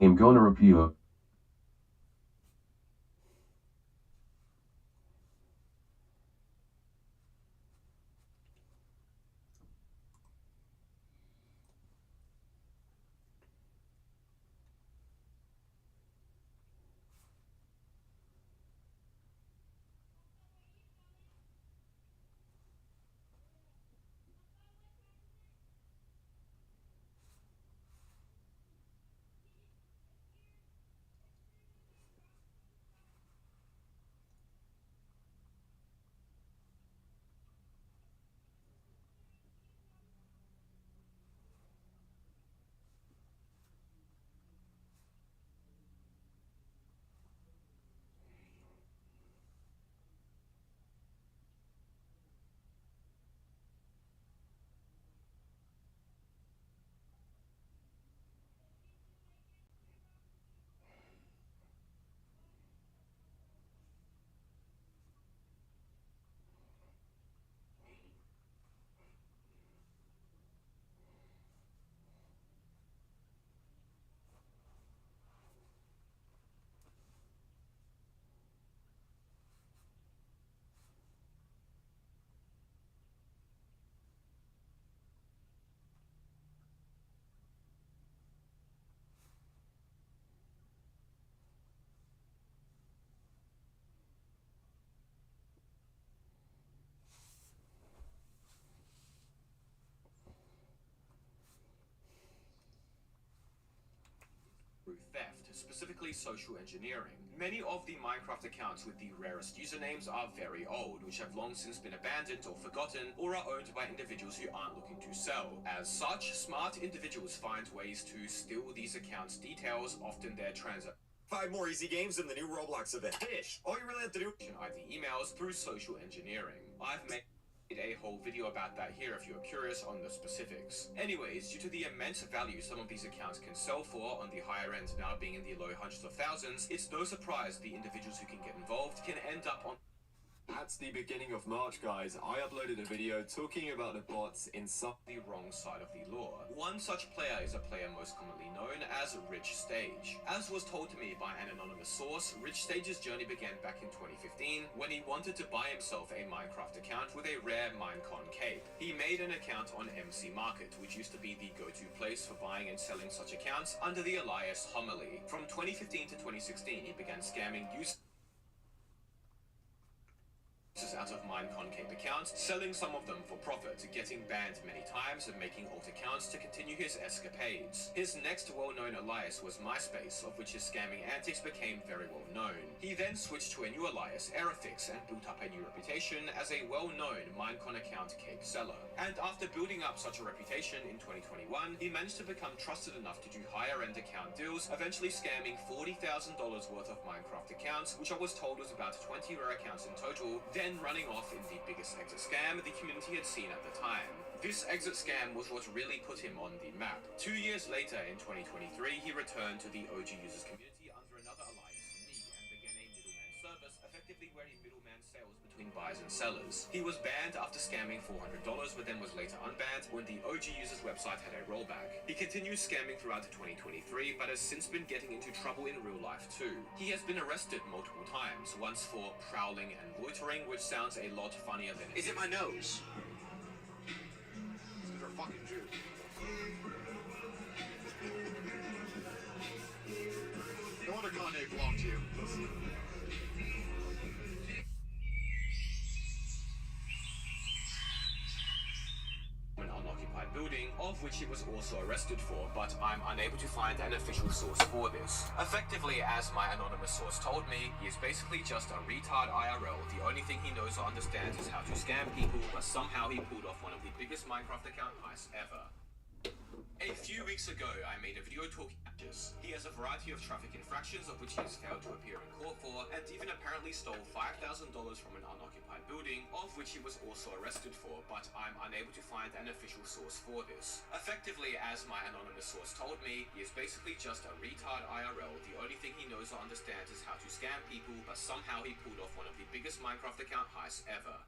I'm gonna repeat. Through theft, specifically social engineering. Many of the Minecraft accounts with the rarest usernames are very old, which have long since been abandoned or forgotten, or are owned by individuals who aren't looking to sell. As such, smart individuals find ways to steal these accounts' details, often their transactions. 5 more easy games in the new Roblox event. Finish. All you really have to do ID emails through social engineering. I've made a whole video about that here if you're curious on the specifics. Anyways, due to the immense value some of these accounts can sell for, on the higher end now being in the low hundreds of thousands, it's no surprise the individuals who can get involved can end up on. At the beginning of March, guys, I uploaded a video talking about the bots in the wrong side of the law. One such player is a player most commonly known as Rich Stage. As was told to me by an anonymous source, Rich Stage's journey began back in 2015 when he wanted to buy himself a Minecraft account with a rare Minecon cape. He made an account on MC Market, which used to be the go-to place for buying and selling such accounts under the alias Homily. From 2015 to 2016, he began scamming users out of Minecon cape accounts, selling some of them for profit, getting banned many times and making alt accounts to continue his escapades. His next well-known alias was MySpace, of which his scamming antics became very well known. He then switched to a new alias, Aerofix, and built up a new reputation as a well-known Minecon account cape seller. And after building up such a reputation in 2021, he managed to become trusted enough to do higher-end account deals, eventually scamming $40,000 worth of Minecraft accounts, which I was told was about 20 rare accounts in total, then running off in the biggest exit scam the community had seen at the time. This exit scam was what really put him on the map. 2 years later, in 2023, he returned to the OG users community under another alias, Me, and began a middleman service, effectively where he middleman sales between buyers and sellers. He was banned after scamming $400, but then was later unbanned when the OG users website had a rollback. He continued scamming throughout 2023, but has since been getting into trouble in real life too. He has been arrested multiple times, once for prowling and loitering, which sounds a lot funnier than Is it my nose? These are fucking Jews. No wonder Kanye blocked you. an unoccupied building, of which he was also arrested for, but I'm unable to find an official source for this. Effectively, as my anonymous source told me, he is basically just a retard IRL. The only thing he knows or understands is how to scam people, but somehow he pulled off one of the biggest Minecraft account heists ever. A few weeks ago, I made a video talking about this. He has a variety of traffic infractions of which he has failed to appear in court for, and even apparently stole $5,000 from an unoccupied building, of which he was also arrested for, but I'm unable to find an official source for this. Effectively, as my anonymous source told me, he is basically just a retard IRL. The only thing he knows or understands is how to scam people, but somehow he pulled off one of the biggest Minecraft account heists ever.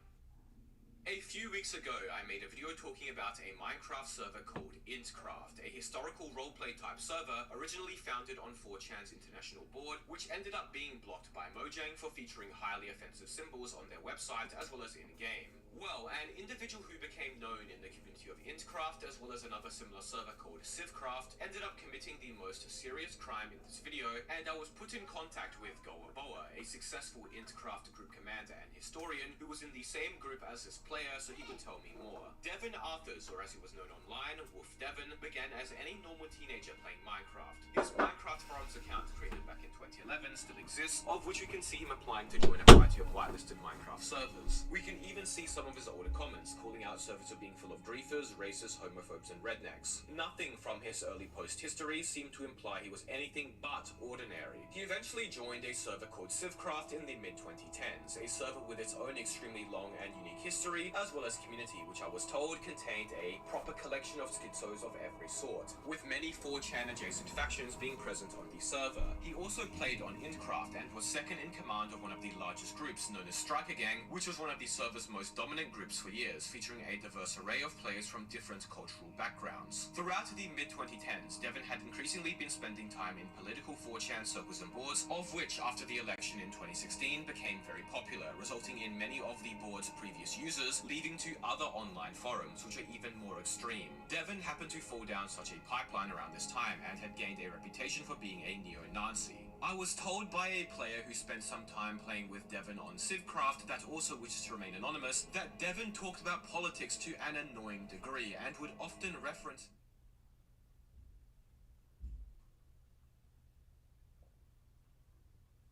A few weeks ago, I made a video talking about a Minecraft server called Intcraft, a historical roleplay type server originally founded on 4chan's international board, which ended up being blocked by Mojang for featuring highly offensive symbols on their website as well as in-game. Well, an individual who became known in the community of Intcraft, as well as another similar server called Civcraft, ended up committing the most serious crime in this video, and I was put in contact with Goaboa, a successful Intcraft group commander and historian who was in the same group as this player, so he could tell me more. Devin Arthurs, or as he was known online, Wolf Devin, began as any normal teenager playing Minecraft. His Minecraft forums account, created back in 2011, still exists, of which we can see him applying to join a variety of whitelisted Minecraft servers. We can even see some of his older comments, calling out servers of being full of griefers, racists, homophobes, and rednecks. Nothing from his early post history seemed to imply he was anything but ordinary. He eventually joined a server called Civcraft in the mid-2010s, a server with its own extremely long and unique history, as well as community, which I was told contained a proper collection of schizos of every sort, with many 4chan adjacent factions being present on the server. He also played on Intcraft and was second in command of one of the largest groups, known as Striker Gang, which was one of the server's most dominant groups for years, featuring a diverse array of players from different cultural backgrounds. Throughout the mid-2010s, Devin had increasingly been spending time in political 4chan circles and boards, of which after the election in 2016 became very popular, resulting in many of the board's previous users leading to other online forums, which are even more extreme. Devin happened to fall down such a pipeline around this time and had gained a reputation for being a neo-Nazi. I was told by a player who spent some time playing with Devin on Civcraft, that also wishes to remain anonymous, that Devin talked about politics to an annoying degree and would often reference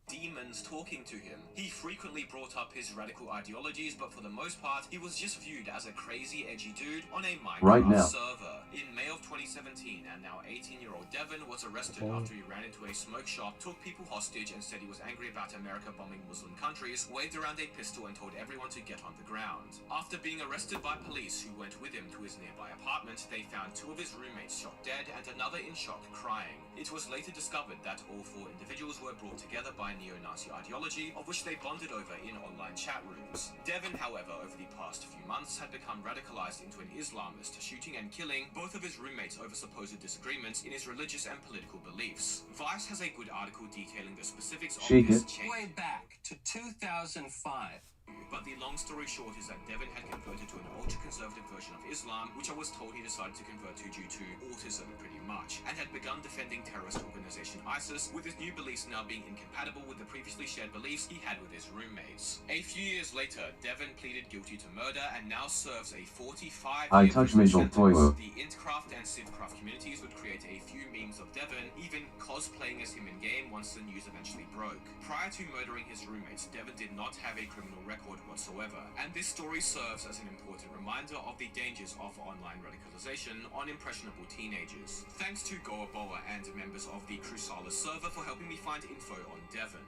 demons talking to him. He frequently brought up his radical ideologies, but for the most part, he was just viewed as a crazy, edgy dude on a Minecraft server. In May of 2017, and now 18-year-old Devin was arrested after he ran into a smoke shop, took people hostage, and said he was angry about America bombing Muslim countries, waved around a pistol and told everyone to get on the ground. After being arrested by police who went with him to his nearby apartment, they found 2 of his roommates shot dead and another in shock crying. It was later discovered that all 4 individuals were brought together by neo-Nazi ideology, of which they bonded over in online chat rooms. Devin, however, over the past few months had become radicalized into an Islamist, shooting and killing both of his roommates over supposed disagreements in his religious and political beliefs. Vice has a good article detailing the specifics of this change. Way back to 2005. But the long story short is that Devin had converted to an ultra-conservative version of Islam, which I was told he decided to convert to due to autism pretty much, and had begun defending terrorist organization ISIS, with his new beliefs now being incompatible with the previously shared beliefs he had with his roommates. A few years later, Devin pleaded guilty to murder and now serves a 45-year prison sentence. The Intcraft and Civcraft communities would create a few memes of Devin, even cosplaying as him in-game once the news eventually broke. Prior to murdering his roommates, Devin did not have a criminal record whatsoever, and this story serves as an important reminder of the dangers of online radicalization on impressionable teenagers. Thanks to Goaboa and members of the Crusalis server for helping me find info on Devin.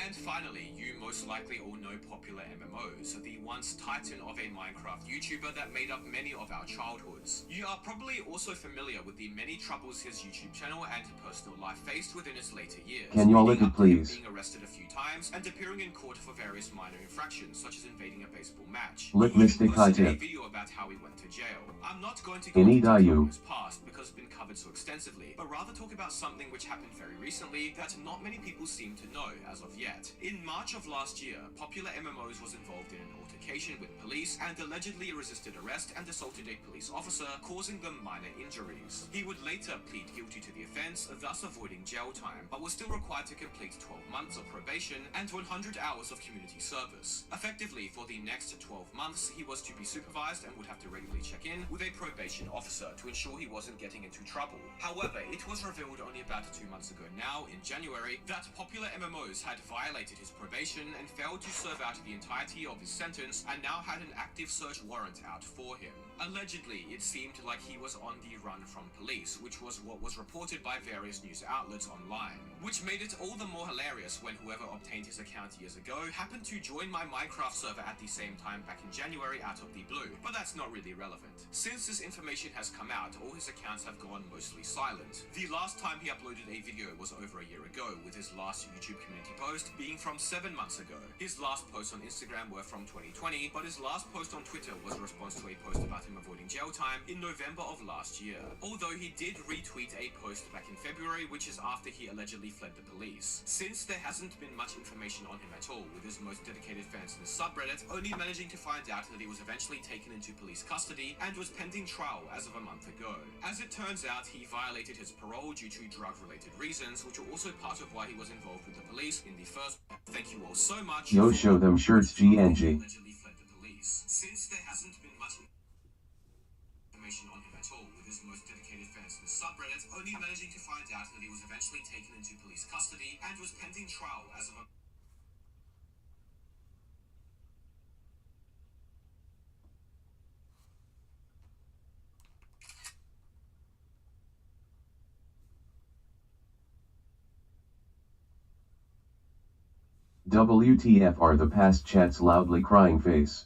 And finally, you most likely all know Popular MMOs, the once titan of a Minecraft YouTuber that made up many of our childhoods. You are probably also familiar with the many troubles his YouTube channel and personal life faced within its later years. Can y'all lick it, please? Being arrested a few times and appearing in court for various minor infractions, such as invading a baseball match. Lick Mystic High He Tip. a video about how he went to jail. I'm not going to go into his past because it's been covered so extensively, but rather talk about something which happened very recently that not many people seem to know as of yet. In March of last year, Popular MMOs was involved in an altercation with police and allegedly resisted arrest and assaulted a police officer, causing them minor injuries. He would later plead guilty to the offense, thus avoiding jail time, but was still required to complete 12 months of probation and 100 hours of community service. Effectively, for the next 12 months, he was to be supervised and would have to regularly check in with a probation officer to ensure he wasn't getting into trouble. However, it was revealed only about 2 months ago now, in January, that Popular MMOs had violated his probation and failed to serve out the entirety of his sentence and now had an active search warrant out for him. Allegedly, it seemed like he was on the run from police, which was what was reported by various news outlets online. which made it all the more hilarious when whoever obtained his account years ago happened to join my Minecraft server at the same time back in January out of the blue, but that's not really relevant. Since this information has come out, all his accounts have gone mostly silent. The last time he uploaded a video was over a year ago, with his last YouTube community post being from 7 months ago. His last posts on Instagram were from 2020, but his last post on Twitter was a response to a post about him avoiding jail time in November of last year. Although he did retweet a post back in February, which is after he allegedly fled the police. Since there hasn't been much information on him at all, with his most dedicated fans in the subreddit only managing to find out that he was eventually taken into police custody and was pending trial as of a month ago. As it turns out, he violated his parole due to drug-related reasons, which were also part of why he was involved with the police in the first. Thank you all so much. Yo, show them shirts GNG. Since there hasn't been much information on him at all, with his most dedicated fans in the subreddit only managing to find out that he was eventually taken into police custody and was pending trial as of a WTF are the past chats loudly crying face.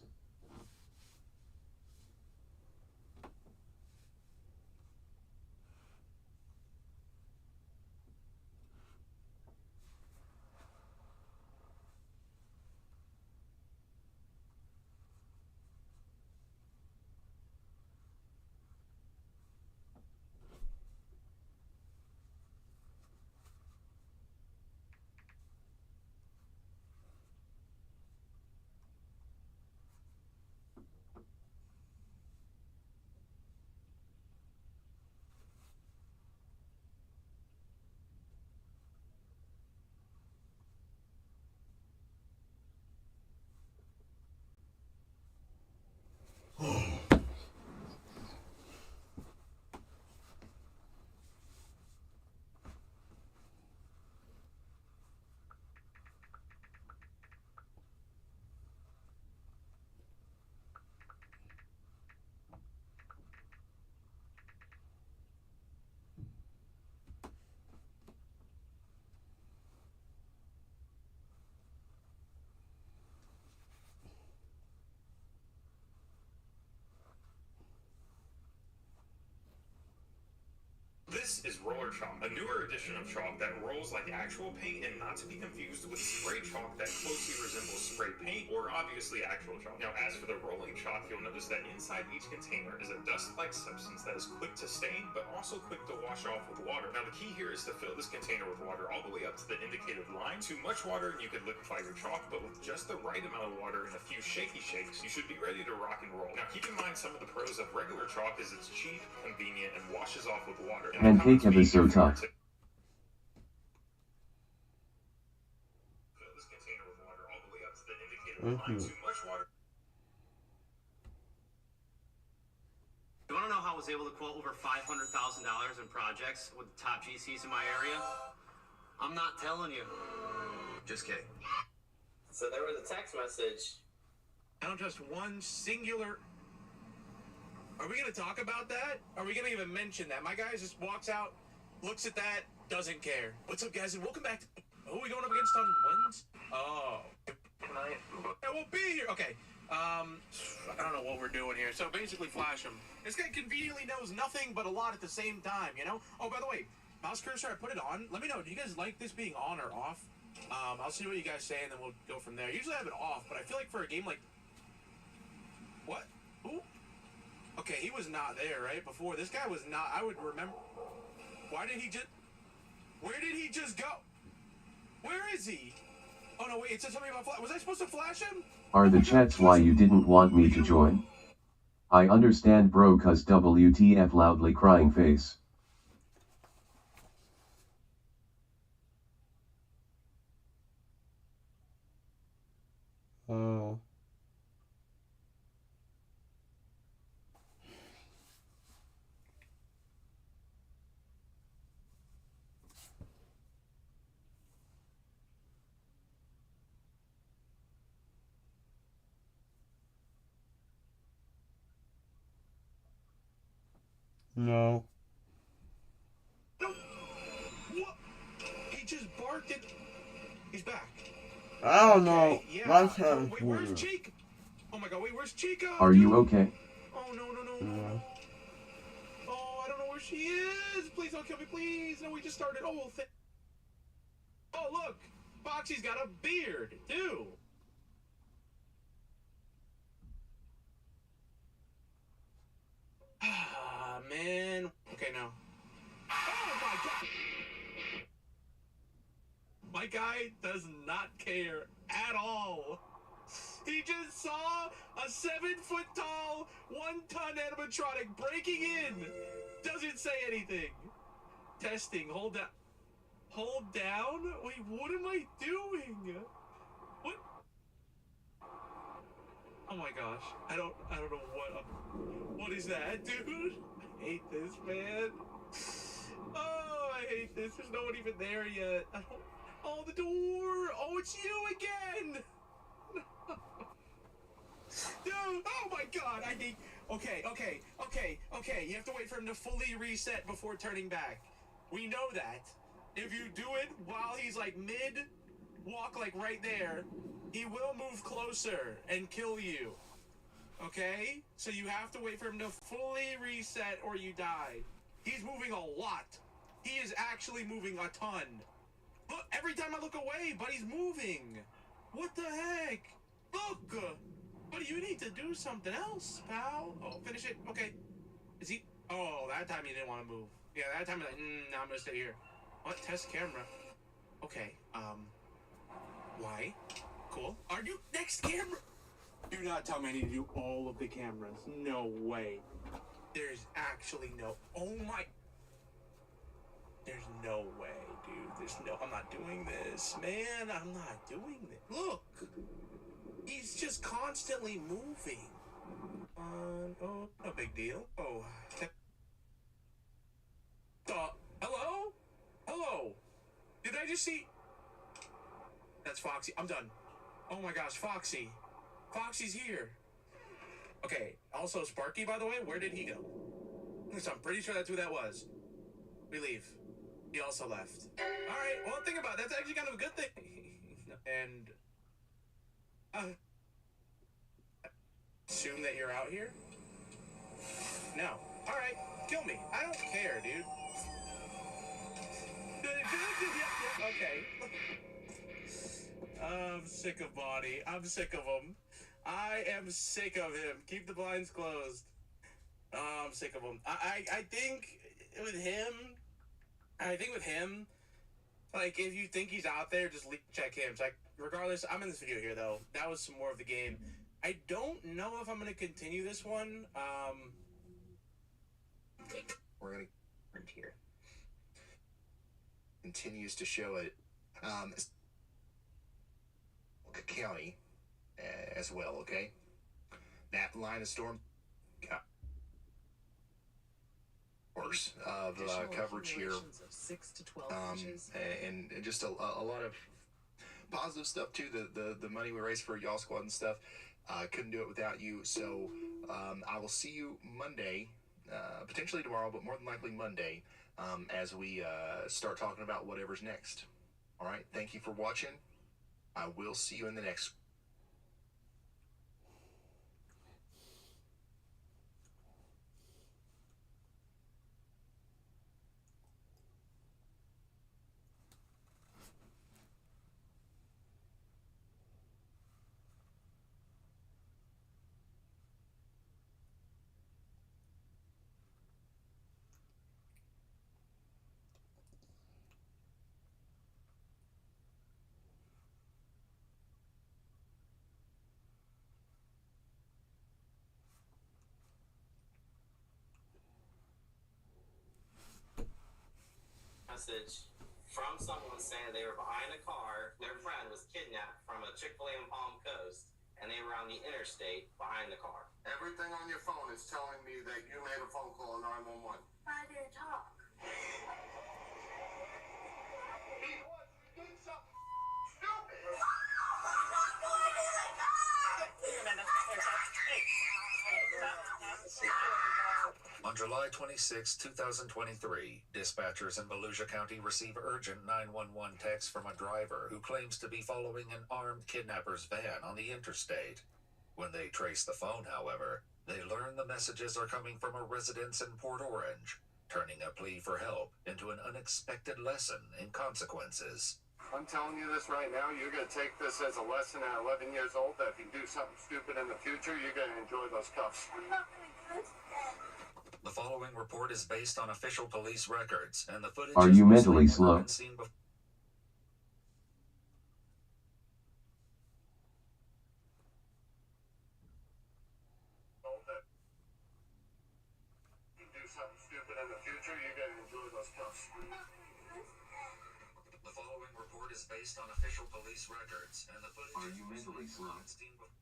This is roller chalk, a newer edition of chalk that rolls like actual paint and not to be confused with spray chalk that closely resembles spray paint or obviously actual chalk. Now, as for the rolling chalk, you'll notice that inside each container is a dust-like substance that is quick to stain, but also quick to wash off with water. Now, the key here is to fill this container with water all the way up to the indicated line. Too much water and you could liquefy your chalk, but with just the right amount of water and a few shaky shakes, you should be ready to rock and roll. Now, keep in mind some of the pros of regular chalk is it's cheap, convenient, and washes off with water. Pancake is so tough. Fill this container with water all the way up to the indicated line. Too much water. You want to know how I was able to quote over $500,000 in projects with the top GCs in my area? I'm not telling you. Just kidding. So there was a text message. I don't trust one singular. Are we going to talk about that? Are we going to even mention that? My guy just walks out, looks at that, doesn't care. What's up, guys? And welcome back to... Who are we going up against on Wednesday? Oh. I won't be here. Okay. I don't know what we're doing here. So basically, flash him. This guy conveniently knows nothing but a lot at the same time, you know? Oh, by the way, mouse cursor, I put it on. Let me know. Do you guys like this being on or off? I'll see what you guys say, and then we'll go from there. Usually I have it off, but I feel like for a game like... What? Who? Okay, he was not there, right? Before. This guy was not... I would remember... Why did he just... Where did he just go? Where is he? Oh, no, wait. It said something about... Was I supposed to flash him? Are the chats why you didn't want me to join? I understand, bro, cuz WTF loudly crying face. Oh. No. What? He just did... He's back. I don't know. Yeah. My time Wait, where's Chica? Oh my god, wait, where's Chica? Are you okay? Oh, no. Oh, I don't know where she is. Please don't kill me, please. No, we just started. Oh, look. Foxy's got a beard, too. Ah, man. Okay, now. Oh, my God. My guy does not care at all. He just saw a 7-foot-tall, 1-ton animatronic breaking in. Doesn't say anything. Testing. Hold down. Hold down? Wait, what am I doing? What? Oh my gosh. I don't know what is that, dude? I hate this, man. Oh, I hate this. There's no one even there yet. Oh, the door. Oh, it's you again. Dude, oh my god, I hate... Okay. You have to wait for him to fully reset before turning back. We know that. If you do it while he's like mid-walk, like right there, he will move closer and kill you. Okay? So you have to wait for him to fully reset or you die. He's moving a lot. He is actually moving a ton. Look, every time I look away, buddy's moving. What the heck? Look! But you need to do something else, pal. Oh, finish it. Okay. Is he... Oh, that time he didn't want to move. Yeah, that time he's like, no, I'm gonna stay here. What? Test camera. Okay, why? Cool. Are you next camera? Do not tell me I need to do all of the cameras. No way. There's actually no... Oh my... There's no way, dude. There's no... I'm not doing this, man. I'm not doing this. Look! He's just constantly moving. Oh, no big deal. Oh. Hello? Hello? Did I just see... That's Foxy. I'm done. Oh my gosh, Foxy. Foxy's here. Okay, also Sparky, by the way, where did he go? So I'm pretty sure that's who that was. We leave. He also left. Alright, well, think about it. That's actually kind of a good thing. And... assume that you're out here? No. Alright, kill me. I don't care, dude. Okay. I'm sick of Bonnie. I'm sick of him. I am sick of him. Keep the blinds closed. I'm sick of him. I think with him, like, if you think he's out there, just check him. It's like, regardless, I'm in this video here, though. That was some more of the game. I don't know if I'm going to continue this one. We're going to print here. Continues to show it. County as well, okay? That line of storm course of coverage here, of 6 to 12 inches. and just a lot of positive stuff too. The money we raised for y'all squad and stuff, couldn't do it without you. So I will see you Monday, potentially tomorrow, but more than likely Monday, as we start talking about whatever's next. All right, thank you for watching. I will see you in the next. Message from someone saying they were behind a car. Their friend was kidnapped from a Chick-fil-A in Palm Coast, and they were on the interstate behind the car. Everything on your phone is telling me that you made a phone call 911. I didn't talk. He was doing something stupid. I'm not going to the car! Here, Amanda. Here, stop. Hey. Stop. Stop. On July 26, 2023, dispatchers in Volusia County receive urgent 911 text from a driver who claims to be following an armed kidnapper's van on the interstate. When they trace the phone, however, they learn the messages are coming from a residence in Port Orange, turning a plea for help into an unexpected lesson in consequences. I'm telling you this right now, you're going to take this as a lesson at 11 years old, that if you do something stupid in the future, you're going to enjoy those cuffs. I'm not going to do that. The following report is based on official police records, and the footage Are has you mostly mentally never slow? been seen before. You do something stupid in the future, you're going to enjoy those cuffs. The following report is based on official police records, and the footage Are has you mostly mentally slow? never been seen before.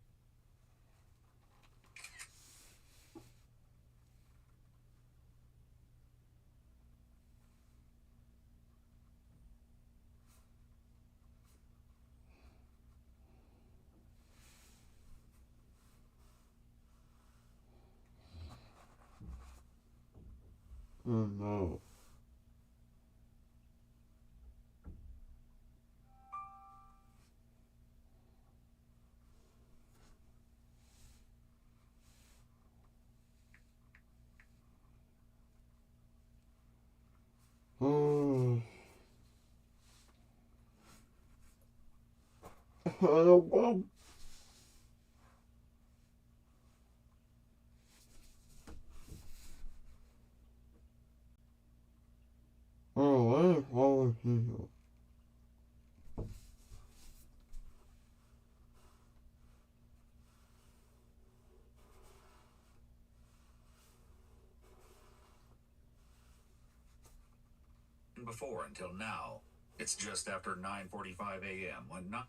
Oh no. Oh. I don't know. Oh, what is wrong with you? Before until now. It's just after 9:45 a.m. when not